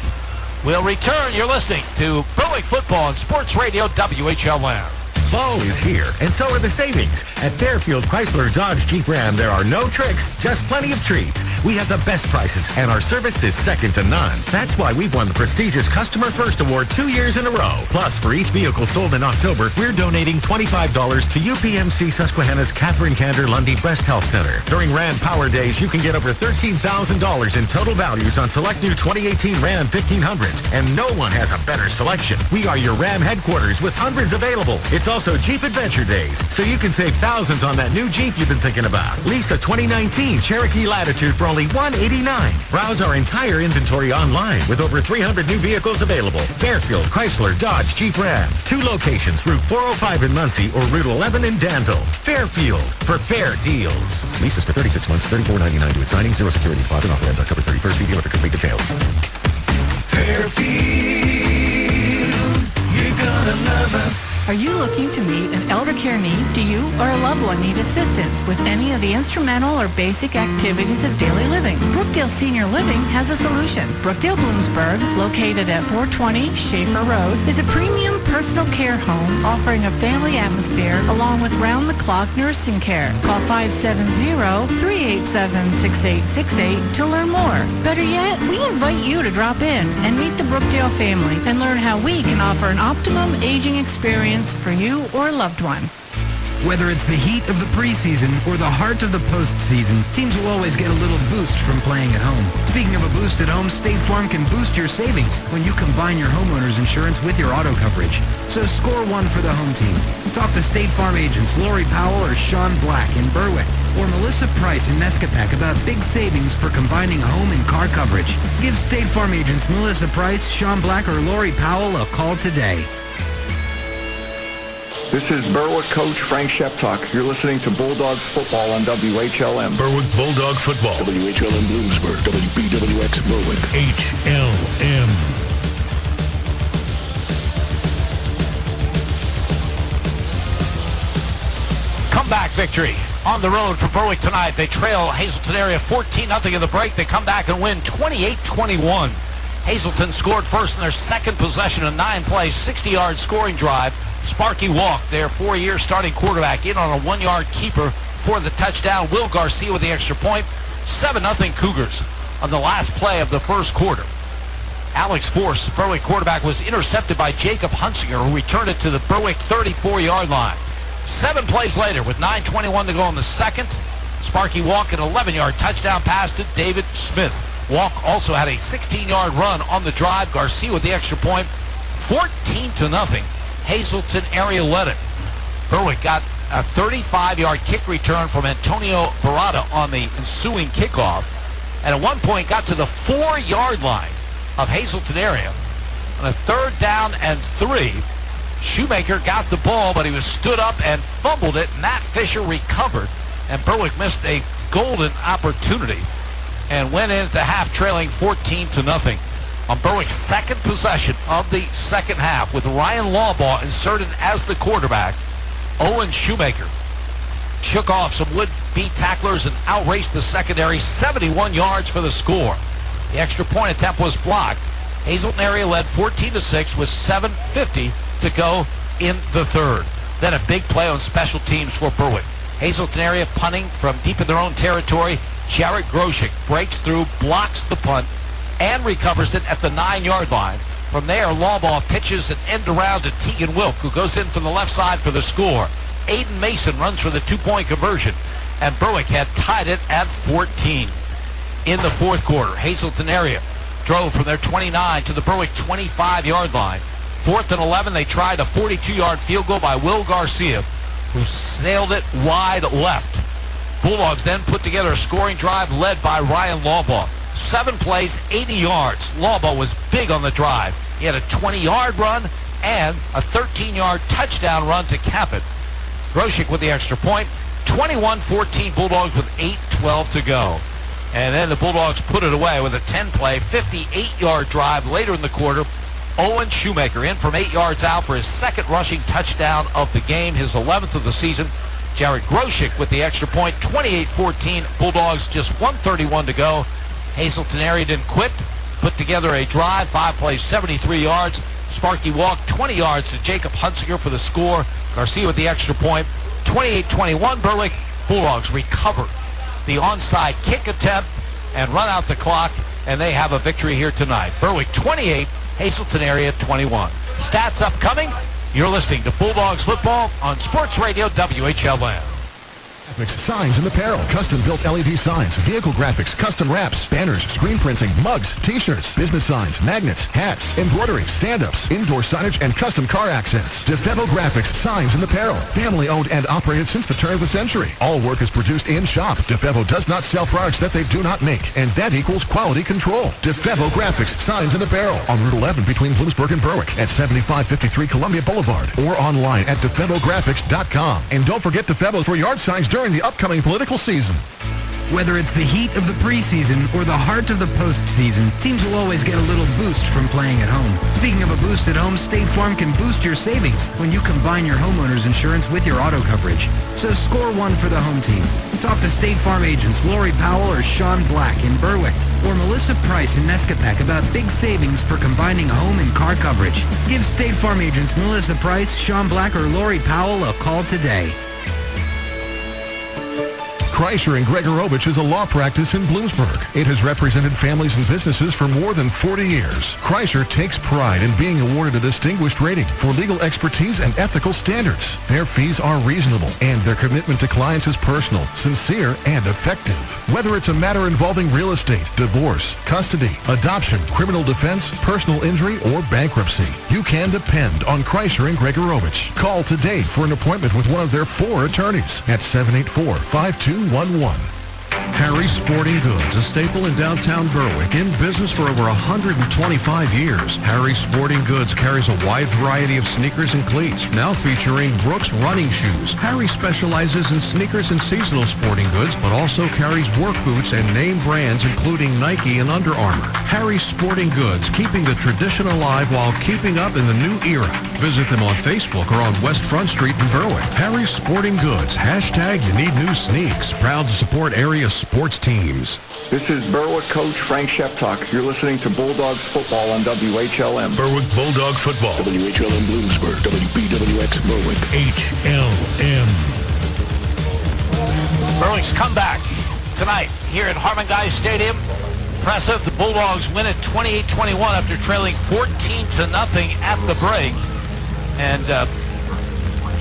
O: We'll return. You're listening to Berwick Football on Sports Radio WHLN.
P: Fall is here, and so are the savings. At Fairfield Chrysler Dodge Jeep Ram, there are no tricks, just plenty of treats. We have the best prices, and our service is second to none. That's why we've won the prestigious Customer First Award 2 years in a row. Plus, for each vehicle sold in October, we're donating $25 to UPMC Susquehanna's Catherine Kander Lundy Breast Health Center. During Ram Power Days, you can get over $13,000 in total values on select new 2018 Ram 1500s, and no one has a better selection. We are your Ram headquarters with hundreds available. It's also Jeep Adventure Days, so you can save thousands on that new Jeep you've been thinking about. Lease a 2019 Cherokee Latitude for only $189. Browse our entire inventory online with over 300 new vehicles available. Fairfield, Chrysler, Dodge, Jeep Ram. 2 locations, Route 405 in Muncie or Route 11 in Danville. Fairfield, for fair deals. Leases for 36 months, $34.99 due at signing, 0 security deposit. Offer ends October 31st. See dealer for complete details.
I: Fairfield, you're gonna love us.
L: Are you looking to meet an elder care need? Do you or a loved one need assistance with any of the instrumental or basic activities of daily living? Brookdale Senior Living has a solution. Brookdale Bloomsburg, located at 420 Schaefer Road, is a premium personal care home offering a family atmosphere along with round-the-clock nursing care. Call 570-387-6868 to learn more. Better yet, we invite you to drop in and meet the Brookdale family and learn how we can offer an optimum aging experience for you or a loved one.
F: Whether it's the heat of the preseason or the heart of the postseason, teams will always get a little boost from playing at home. Speaking of a boost at home, State Farm can boost your savings when you combine your homeowner's insurance with your auto coverage. So score one for the home team. Talk to State Farm agents Lori Powell or Sean Black in Berwick or Melissa Price in Nescapac about big savings for combining home and car coverage. Give State Farm agents Melissa Price, Sean Black, or Lori Powell a call today.
C: This is Berwick coach Frank Sheptuck. You're listening to Bulldogs football on WHLM.
N: Berwick Bulldog football. WHLM Bloomsburg. WBWX Berwick. HLM.
O: Comeback victory on the road for Berwick tonight. They trail Hazleton area 14-0 in the break. They come back and win 28-21. Hazleton scored first in their second possession, a 9-play, 60-yard scoring drive. Sparky Walk, their 4-year starting quarterback, in on a 1-yard keeper for the touchdown. Will Garcia with the extra point. 7-0 Cougars on the last play of the first quarter. Alex Force, Berwick quarterback, was intercepted by Jacob Hunsinger, who returned it to the Berwick 34-yard line. 7 plays later, with 9:21 to go in the second, Sparky Walk an 11-yard touchdown pass to David Smith. Walk also had a 16-yard run on the drive. Garcia with the extra point. 14-0. Hazleton area led it. Berwick got a 35-yard kick return from Antonio Barada on the ensuing kickoff, and at one point got to the 4-yard line of Hazleton area. On a 3rd down and 3, Shoemaker got the ball, but he was stood up and fumbled it. Matt Fisher recovered, and Berwick missed a golden opportunity and went into half trailing 14-0. On Berwick's second possession of the second half, with Ryan Lawbaugh inserted as the quarterback, Owen Shoemaker shook off some would-be tacklers and outraced the secondary, 71 yards for the score. The extra point attempt was blocked. Hazleton area led 14-6 with 7:50 to go in the third. Then a big play on special teams for Berwick. Hazleton area punting from deep in their own territory. Jarrett Groshek breaks through, blocks the punt, and recovers it at the 9-yard line. From there, Lawbaugh pitches an end around to Tegan Wilk, who goes in from the left side for the score. Aiden Mason runs for the 2-point conversion, and Berwick had tied it at 14. in the fourth quarter. Hazleton area drove from their 29 to the Berwick 25-yard line. 4th and 11, they tried a 42-yard field goal by Will Garcia, who sailed it wide left. Bulldogs then put together a scoring drive led by Ryan Lawbaugh. 7 plays, 80 yards. Lawbaugh was big on the drive. He had a 20-yard run and a 13-yard touchdown run to cap it. Groshek with the extra point. 21-14 Bulldogs with 8:12 to go. And then the Bulldogs put it away with a 10-play, 58-yard drive later in the quarter. Owen Shoemaker in from 8 yards out for his second rushing touchdown of the game, his 11th of the season. Jared Groshek with the extra point. 28-14 Bulldogs, just 1:31 to go. Hazleton area didn't quit. Put together a drive, 5 plays, 73 yards. Sparky walked 20 yards to Jacob Hunsinger for the score. Garcia with the extra point. 28-21 Berwick. Bulldogs recover the onside kick attempt and run out the clock, and they have a victory here tonight. Berwick 28, Hazleton area 21. Stats upcoming. You're listening to Bulldogs football on Sports Radio WHLN.
Q: Signs and apparel, custom-built LED signs, vehicle graphics, custom wraps, banners, screen printing, mugs, t-shirts, business signs, magnets, hats, embroidery, stand-ups, indoor signage, and custom car accents. DeFevo Graphics, signs and apparel, family-owned and operated since the turn of the century. All work is produced in-shop. DeFevo does not sell products that they do not make, and that equals quality control. DeFevo Graphics, signs and apparel on Route 11 between Bloomsburg and Berwick at 7553 Columbia Boulevard or online at DeFevoGraphics.com. And don't forget DeFevo for yard signs during the upcoming political season.
F: Whether it's the heat of the preseason or the heart of the postseason, teams will always get a little boost from playing at home. Speaking of a boost at home, State Farm can boost your savings when you combine your homeowner's insurance with your auto coverage. So score one for the home team. Talk to State Farm agents Lori Powell or Sean Black in Berwick or Melissa Price in Nescapec about big savings for combining home and car coverage. Give State Farm agents Melissa Price, Sean Black, or Lori Powell a call today.
Q: Kreischer and Gregorovich is a law practice in Bloomsburg. It has represented families and businesses for more than 40 years. Kreischer takes pride in being awarded a distinguished rating for legal expertise and ethical standards. Their fees are reasonable, and their commitment to clients is personal, sincere, and effective. Whether it's a matter involving real estate, divorce, custody, adoption, criminal defense, personal injury, or bankruptcy, you can depend on Kreischer and Gregorovich. Call today for an appointment with one of their 4 attorneys at 784-5211. Harry's Sporting Goods, a staple in downtown Berwick, in business for over 125 years. Harry's Sporting Goods carries a wide variety of sneakers and cleats, now featuring Brooks running shoes. Harry specializes in sneakers and seasonal sporting goods, but also carries work boots and name brands including Nike and Under Armour. Harry's Sporting Goods, keeping the tradition alive while keeping up in the new era. Visit them on Facebook or on West Front Street in Berwick. Harry's Sporting Goods, hashtag you need new sneaks. Proud to support area sports teams.
C: This is Berwick coach Frank Sheptuck. You're listening to Bulldogs football on WHLM.
N: Berwick Bulldog football. WHLM Bloomsburg. WBWX Berwick. HLM.
O: Berwick's comeback tonight here at Harmon Guy Stadium. Impressive. The Bulldogs win at 28-21 after trailing 14-0 at the break. And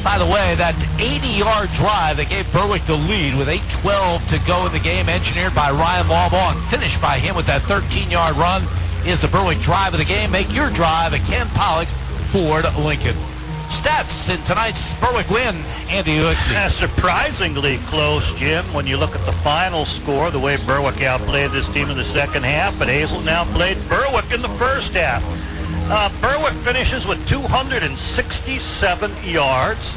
O: by the way, that 80-yard drive that gave Berwick the lead with 8:12 to go in the game, engineered by Ryan Lawbaugh and finished by him with that 13-yard run, is the Berwick drive of the game. Make your drive at Ken Pollock Ford Lincoln. Stats in tonight's Berwick win, Andy Uickney.
J: Surprisingly close, Jim, when you look at the final score, the way Berwick outplayed this team in the second half, but Hazleton outplayed Berwick in the first half. Berwick finishes with 267 yards.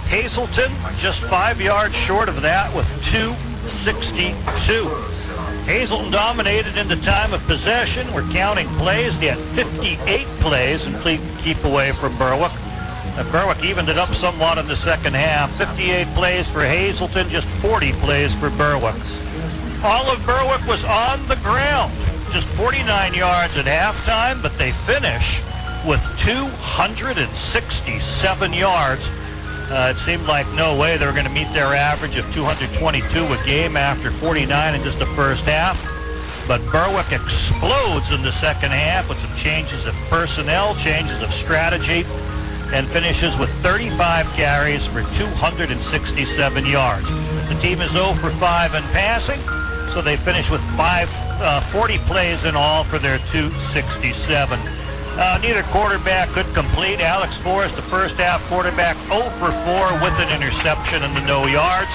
J: Hazleton just 5 yards short of that with 262. Hazleton dominated in the time of possession. We're counting plays. They had 58 plays and keep away from Berwick. Berwick evened it up somewhat in the second half. 58 plays for Hazleton, just 40 plays for Berwick. All of Berwick was on the ground. Just 49 yards at halftime, but they finish with 267 yards. It seemed like no way they were going to meet their average of 222 a game after 49 in just the first half. But Berwick explodes in the second half with some changes of personnel, changes of strategy, and finishes with 35 carries for 267 yards. The team is 0 for 5 in passing. So they finished with 40 plays in all for their 267. Neither quarterback could complete. Alex Forrest, the first half quarterback, 0 for 4 with an interception and the no yards.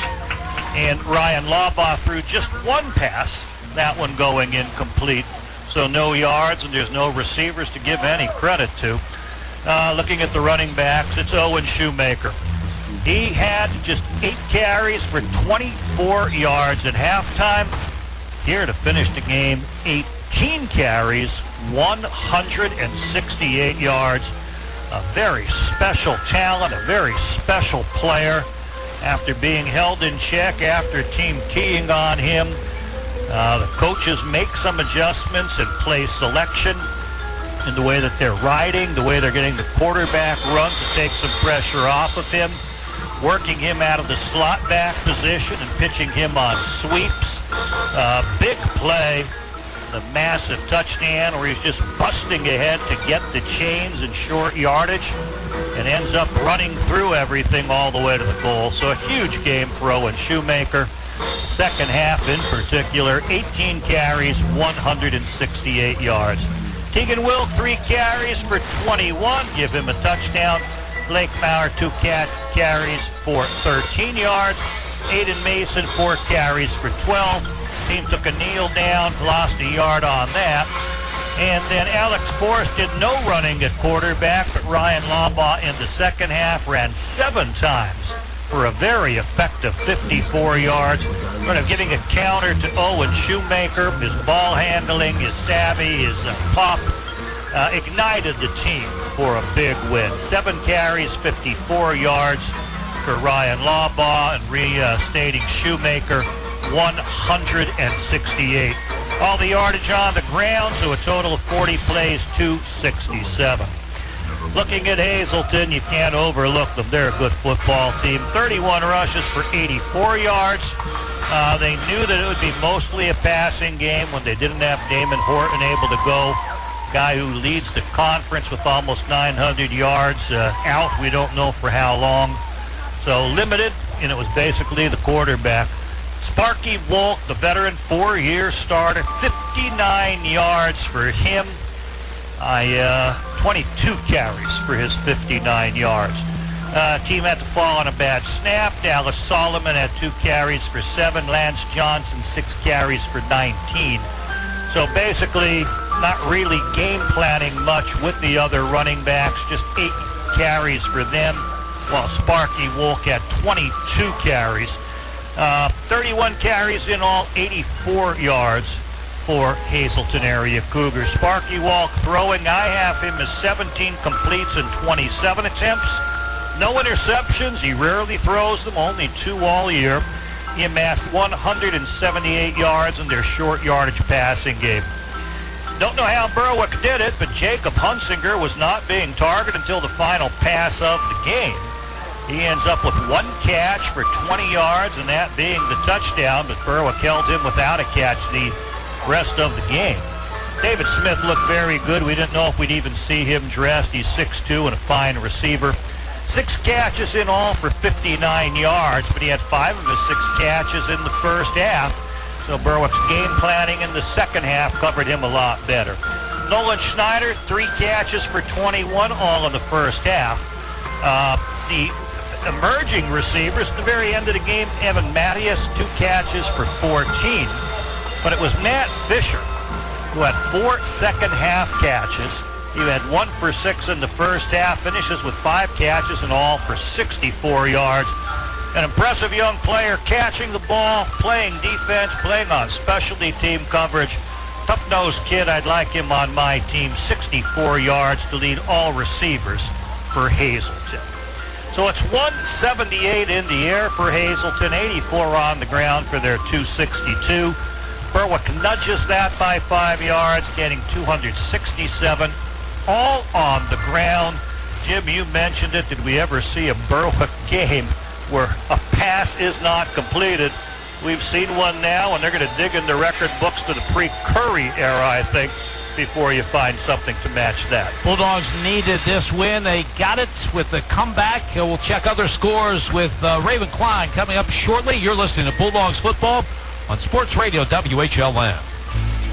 J: And Ryan Laubaugh threw just one pass, that one going incomplete. So no yards, and there's no receivers to give any credit to. Looking at the running backs, it's Owen Shoemaker. He had just 8 carries for 24 yards at halftime. Here to finish the game, 18 carries, 168 yards. A very special talent, a very special player. After being held in check, after team keying on him, the coaches make some adjustments in play selection, in the way that they're riding, the way they're getting the quarterback run to take some pressure off of him, working him out of the slot back position and pitching him on sweeps. Big play, the massive touchdown where he's just busting ahead to get the chains and short yardage and ends up running through everything all the way to the goal. So a huge game for Owen Shoemaker. Second half in particular, 18 carries, 168 yards. Tegan Wilk, 3 carries for 21, give him a touchdown. Blake Maurer, 2 carries for 13 yards. Aiden Mason, 4 carries for 12. Team took a kneel down, lost a yard on that. And then Alex Forrest did no running at quarterback, but Ryan Laubaugh in the second half ran 7 times for a very effective 54 yards. Sort of giving a counter to Owen Shoemaker. His ball handling, his savvy, his pop ignited the team for a big win. 7 carries, 54 yards for Ryan Laubaugh, and restating Shoemaker, 168. All the yardage on the ground, so a total of 40 plays, 267. Looking at Hazleton, you can't overlook them. They're a good football team. 31 rushes for 84 yards. They knew that it would be mostly a passing game when they didn't have Damon Horton able to go. Guy who leads the conference with almost 900 yards out. We don't know for how long. So limited, and it was basically the quarterback. Sparky Wolk, the veteran 4-year starter, 59 yards for him. 22 carries for his 59 yards. Team had to fall on a bad snap. Dallas Solomon had 2 carries for 7. Lance Johnson, 6 carries for 19. So basically, not really game planning much with the other running backs, just 8 carries for them, while Sparky Wolk had 22 carries. 31 carries in all, 84 yards for Hazleton area Cougars. Sparky Wolk throwing, I have him as 17 completes and 27 attempts. No interceptions, he rarely throws them, only 2 all year. He amassed 178 yards in their short yardage passing game. Don't know how Berwick did it, but Jacob Hunsinger was not being targeted until the final pass of the game. He ends up with 1 catch for 20 yards, and that being the touchdown, but Berwick held him without a catch the rest of the game. David Smith looked very good. We didn't know if we'd even see him dressed. He's 6'2" and a fine receiver. 6 catches in all for 59 yards, but he had 5 of his 6 catches in the first half. So Berwick's game planning in the second half covered him a lot better. Nolan Schneider, 3 catches for 21, all in the first half. The emerging receivers at the very end of the game, Evan Mattias, 2 catches for 14. But it was Matt Fisher who had 4 second half catches. He had 1 for 6 in the first half, finishes with 5 catches in all for 64 yards. An impressive young player catching the ball, playing defense, playing on specialty team coverage. Tough-nosed kid, I'd like him on my team. 64 yards to lead all receivers for Hazleton. So it's 178 in the air for Hazleton, 84 on the ground for their 262. Berwick nudges that by 5 yards, getting 267, all on the ground. Jim, you mentioned it. Did we ever see a Berwick game where a pass is not completed? We've seen one now, and they're going to dig in the record books to the pre-Curry era, I think, before you find something to match that.
O: Bulldogs needed this win. They got it with the comeback. We'll check other scores with Raven Klein coming up shortly. You're listening to Bulldogs Football on Sports Radio WHLM.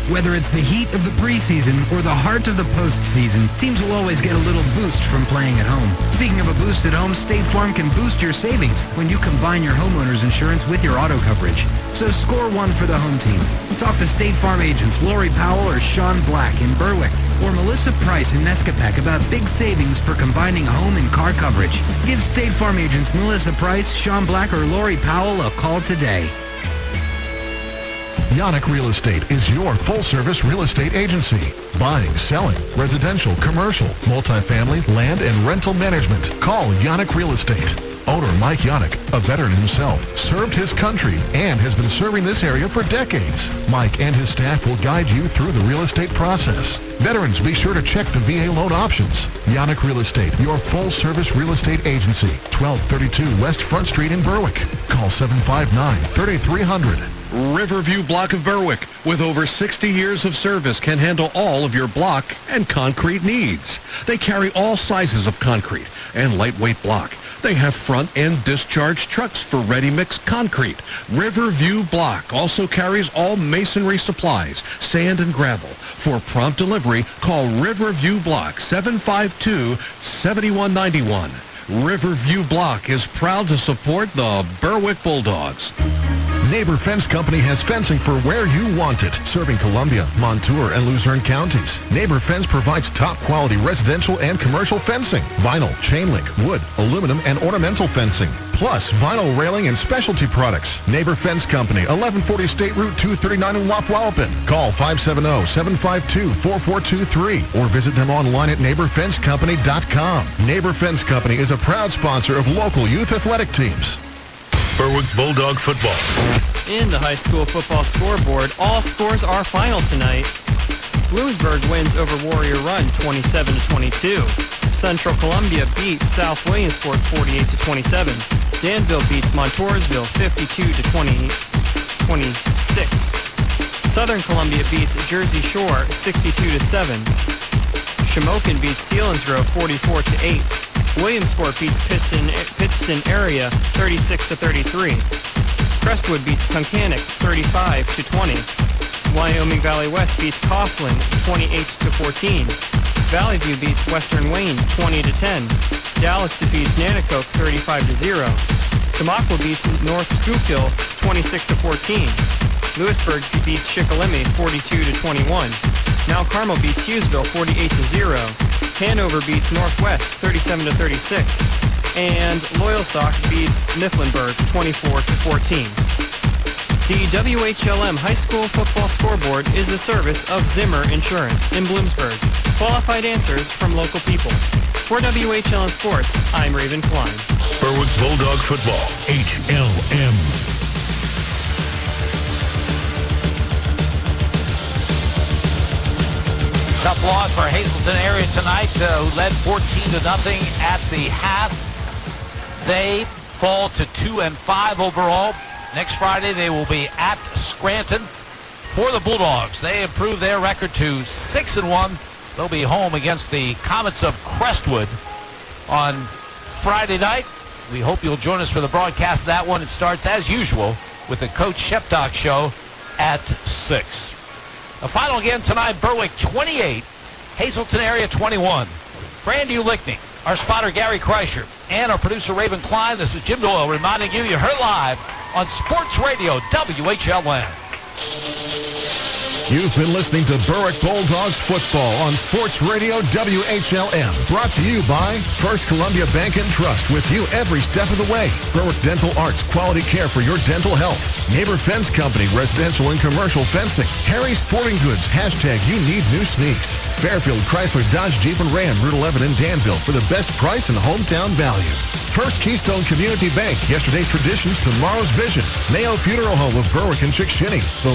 F: Whether it's the heat of the preseason or the heart of the postseason, teams will always get a little boost from playing at home. Speaking of a boost at home, State Farm can boost your savings when you combine your homeowner's insurance with your auto coverage. So score one for the home team. Talk to State Farm agents Lori Powell or Sean Black in Berwick, or Melissa Price in Nescapec about big savings for combining home and car coverage. Give State Farm agents Melissa Price, Sean Black, or Lori Powell a call today.
Q: Yannick Real Estate is your full-service real estate agency. Buying, selling, residential, commercial, multifamily, land, and rental management. Call Yannick Real Estate. Owner Mike Yannick, a veteran himself, served his country and has been serving this area for decades. Mike and his staff will guide you through the real estate process. Veterans, be sure to check the VA loan options. Yannick Real Estate, your full-service real estate agency. 1232 West Front Street in Berwick. Call 759-3300.
A: Riverview Block of Berwick, with over 60 years of service, can handle all of your block and concrete needs. They carry all sizes of concrete and lightweight block. They have front-end discharge trucks for ready-mix concrete. Riverview Block also carries all masonry supplies, sand and gravel. For prompt delivery, call Riverview Block 752-7191. Riverview Block is proud to support the Berwick Bulldogs.
Q: Neighbor Fence Company has fencing for where you want it, serving Columbia, Montour, and Luzerne counties. Neighbor Fence provides top-quality residential and commercial fencing, vinyl, chain link, wood, aluminum, and ornamental fencing, plus vinyl railing and specialty products. Neighbor Fence Company, 1140 State Route 239 in Wapwalpin. Call 570-752-4423 or visit them online at neighborfencecompany.com. Neighbor Fence Company is a proud sponsor of local youth athletic teams.
N: Berwick Bulldog football.
R: In the high school football scoreboard, all scores are final tonight. Bloomsburg wins over Warrior Run 27-22. Central Columbia beats South Williamsport 48-27. Danville beats Montoursville 52-26. Southern Columbia beats Jersey Shore 62-7. Shamokin beats Selinsgrove 44-8. Williamsport beats Pittston area 36-33. Crestwood beats Tunkhannock 35-20. Wyoming Valley West beats Coughlin 28-14. Valley View beats Western Wayne 20-10. Dallas defeats Nanticoke 35-0. Tamaqua beats North Schuylkill 26-14. Lewisburg beats Shikellamy 42-21. Mount Carmel beats Hughesville 48-0. Hanover beats Northwest 37-36, and Loyalsock beats Mifflinburg 24-14. The WHLM High School Football Scoreboard is a service of Zimmer Insurance in Bloomsburg. Qualified answers from local people. For WHLM Sports, I'm Raven Klein.
N: Berwick Bulldog football, HLM.
O: Tough loss for Hazleton area tonight, who led 14-0 at the half. They fall to 2-5 overall. Next Friday, they will be at Scranton. For the Bulldogs, they improve their record to 6-1. They'll be home against the Comets of Crestwood on Friday night. We hope you'll join us for the broadcast of that one. It starts, as usual, with the Coach Shepdock Show at 6. The final again tonight, Berwick 28, Hazleton area 21. For Andy Ulickney, our spotter Gary Kreischer, and our producer Raven Klein, this is Jim Doyle reminding you you're heard live on Sports Radio WHLN.
Q: You've been listening to Berwick Bulldogs football on Sports Radio WHLM. Brought to you by First Columbia Bank and Trust, with you every step of the way. Berwick Dental Arts, quality care for your dental health. Neighbor Fence Company, residential and commercial fencing. Harry Sporting Goods, hashtag you need new sneaks. Fairfield Chrysler Dodge Jeep and Ram, Route 11 in Danville for the best price and hometown value. First Keystone Community Bank, yesterday's traditions, tomorrow's vision. Mayo Funeral Home of Berwick and Chickasha. The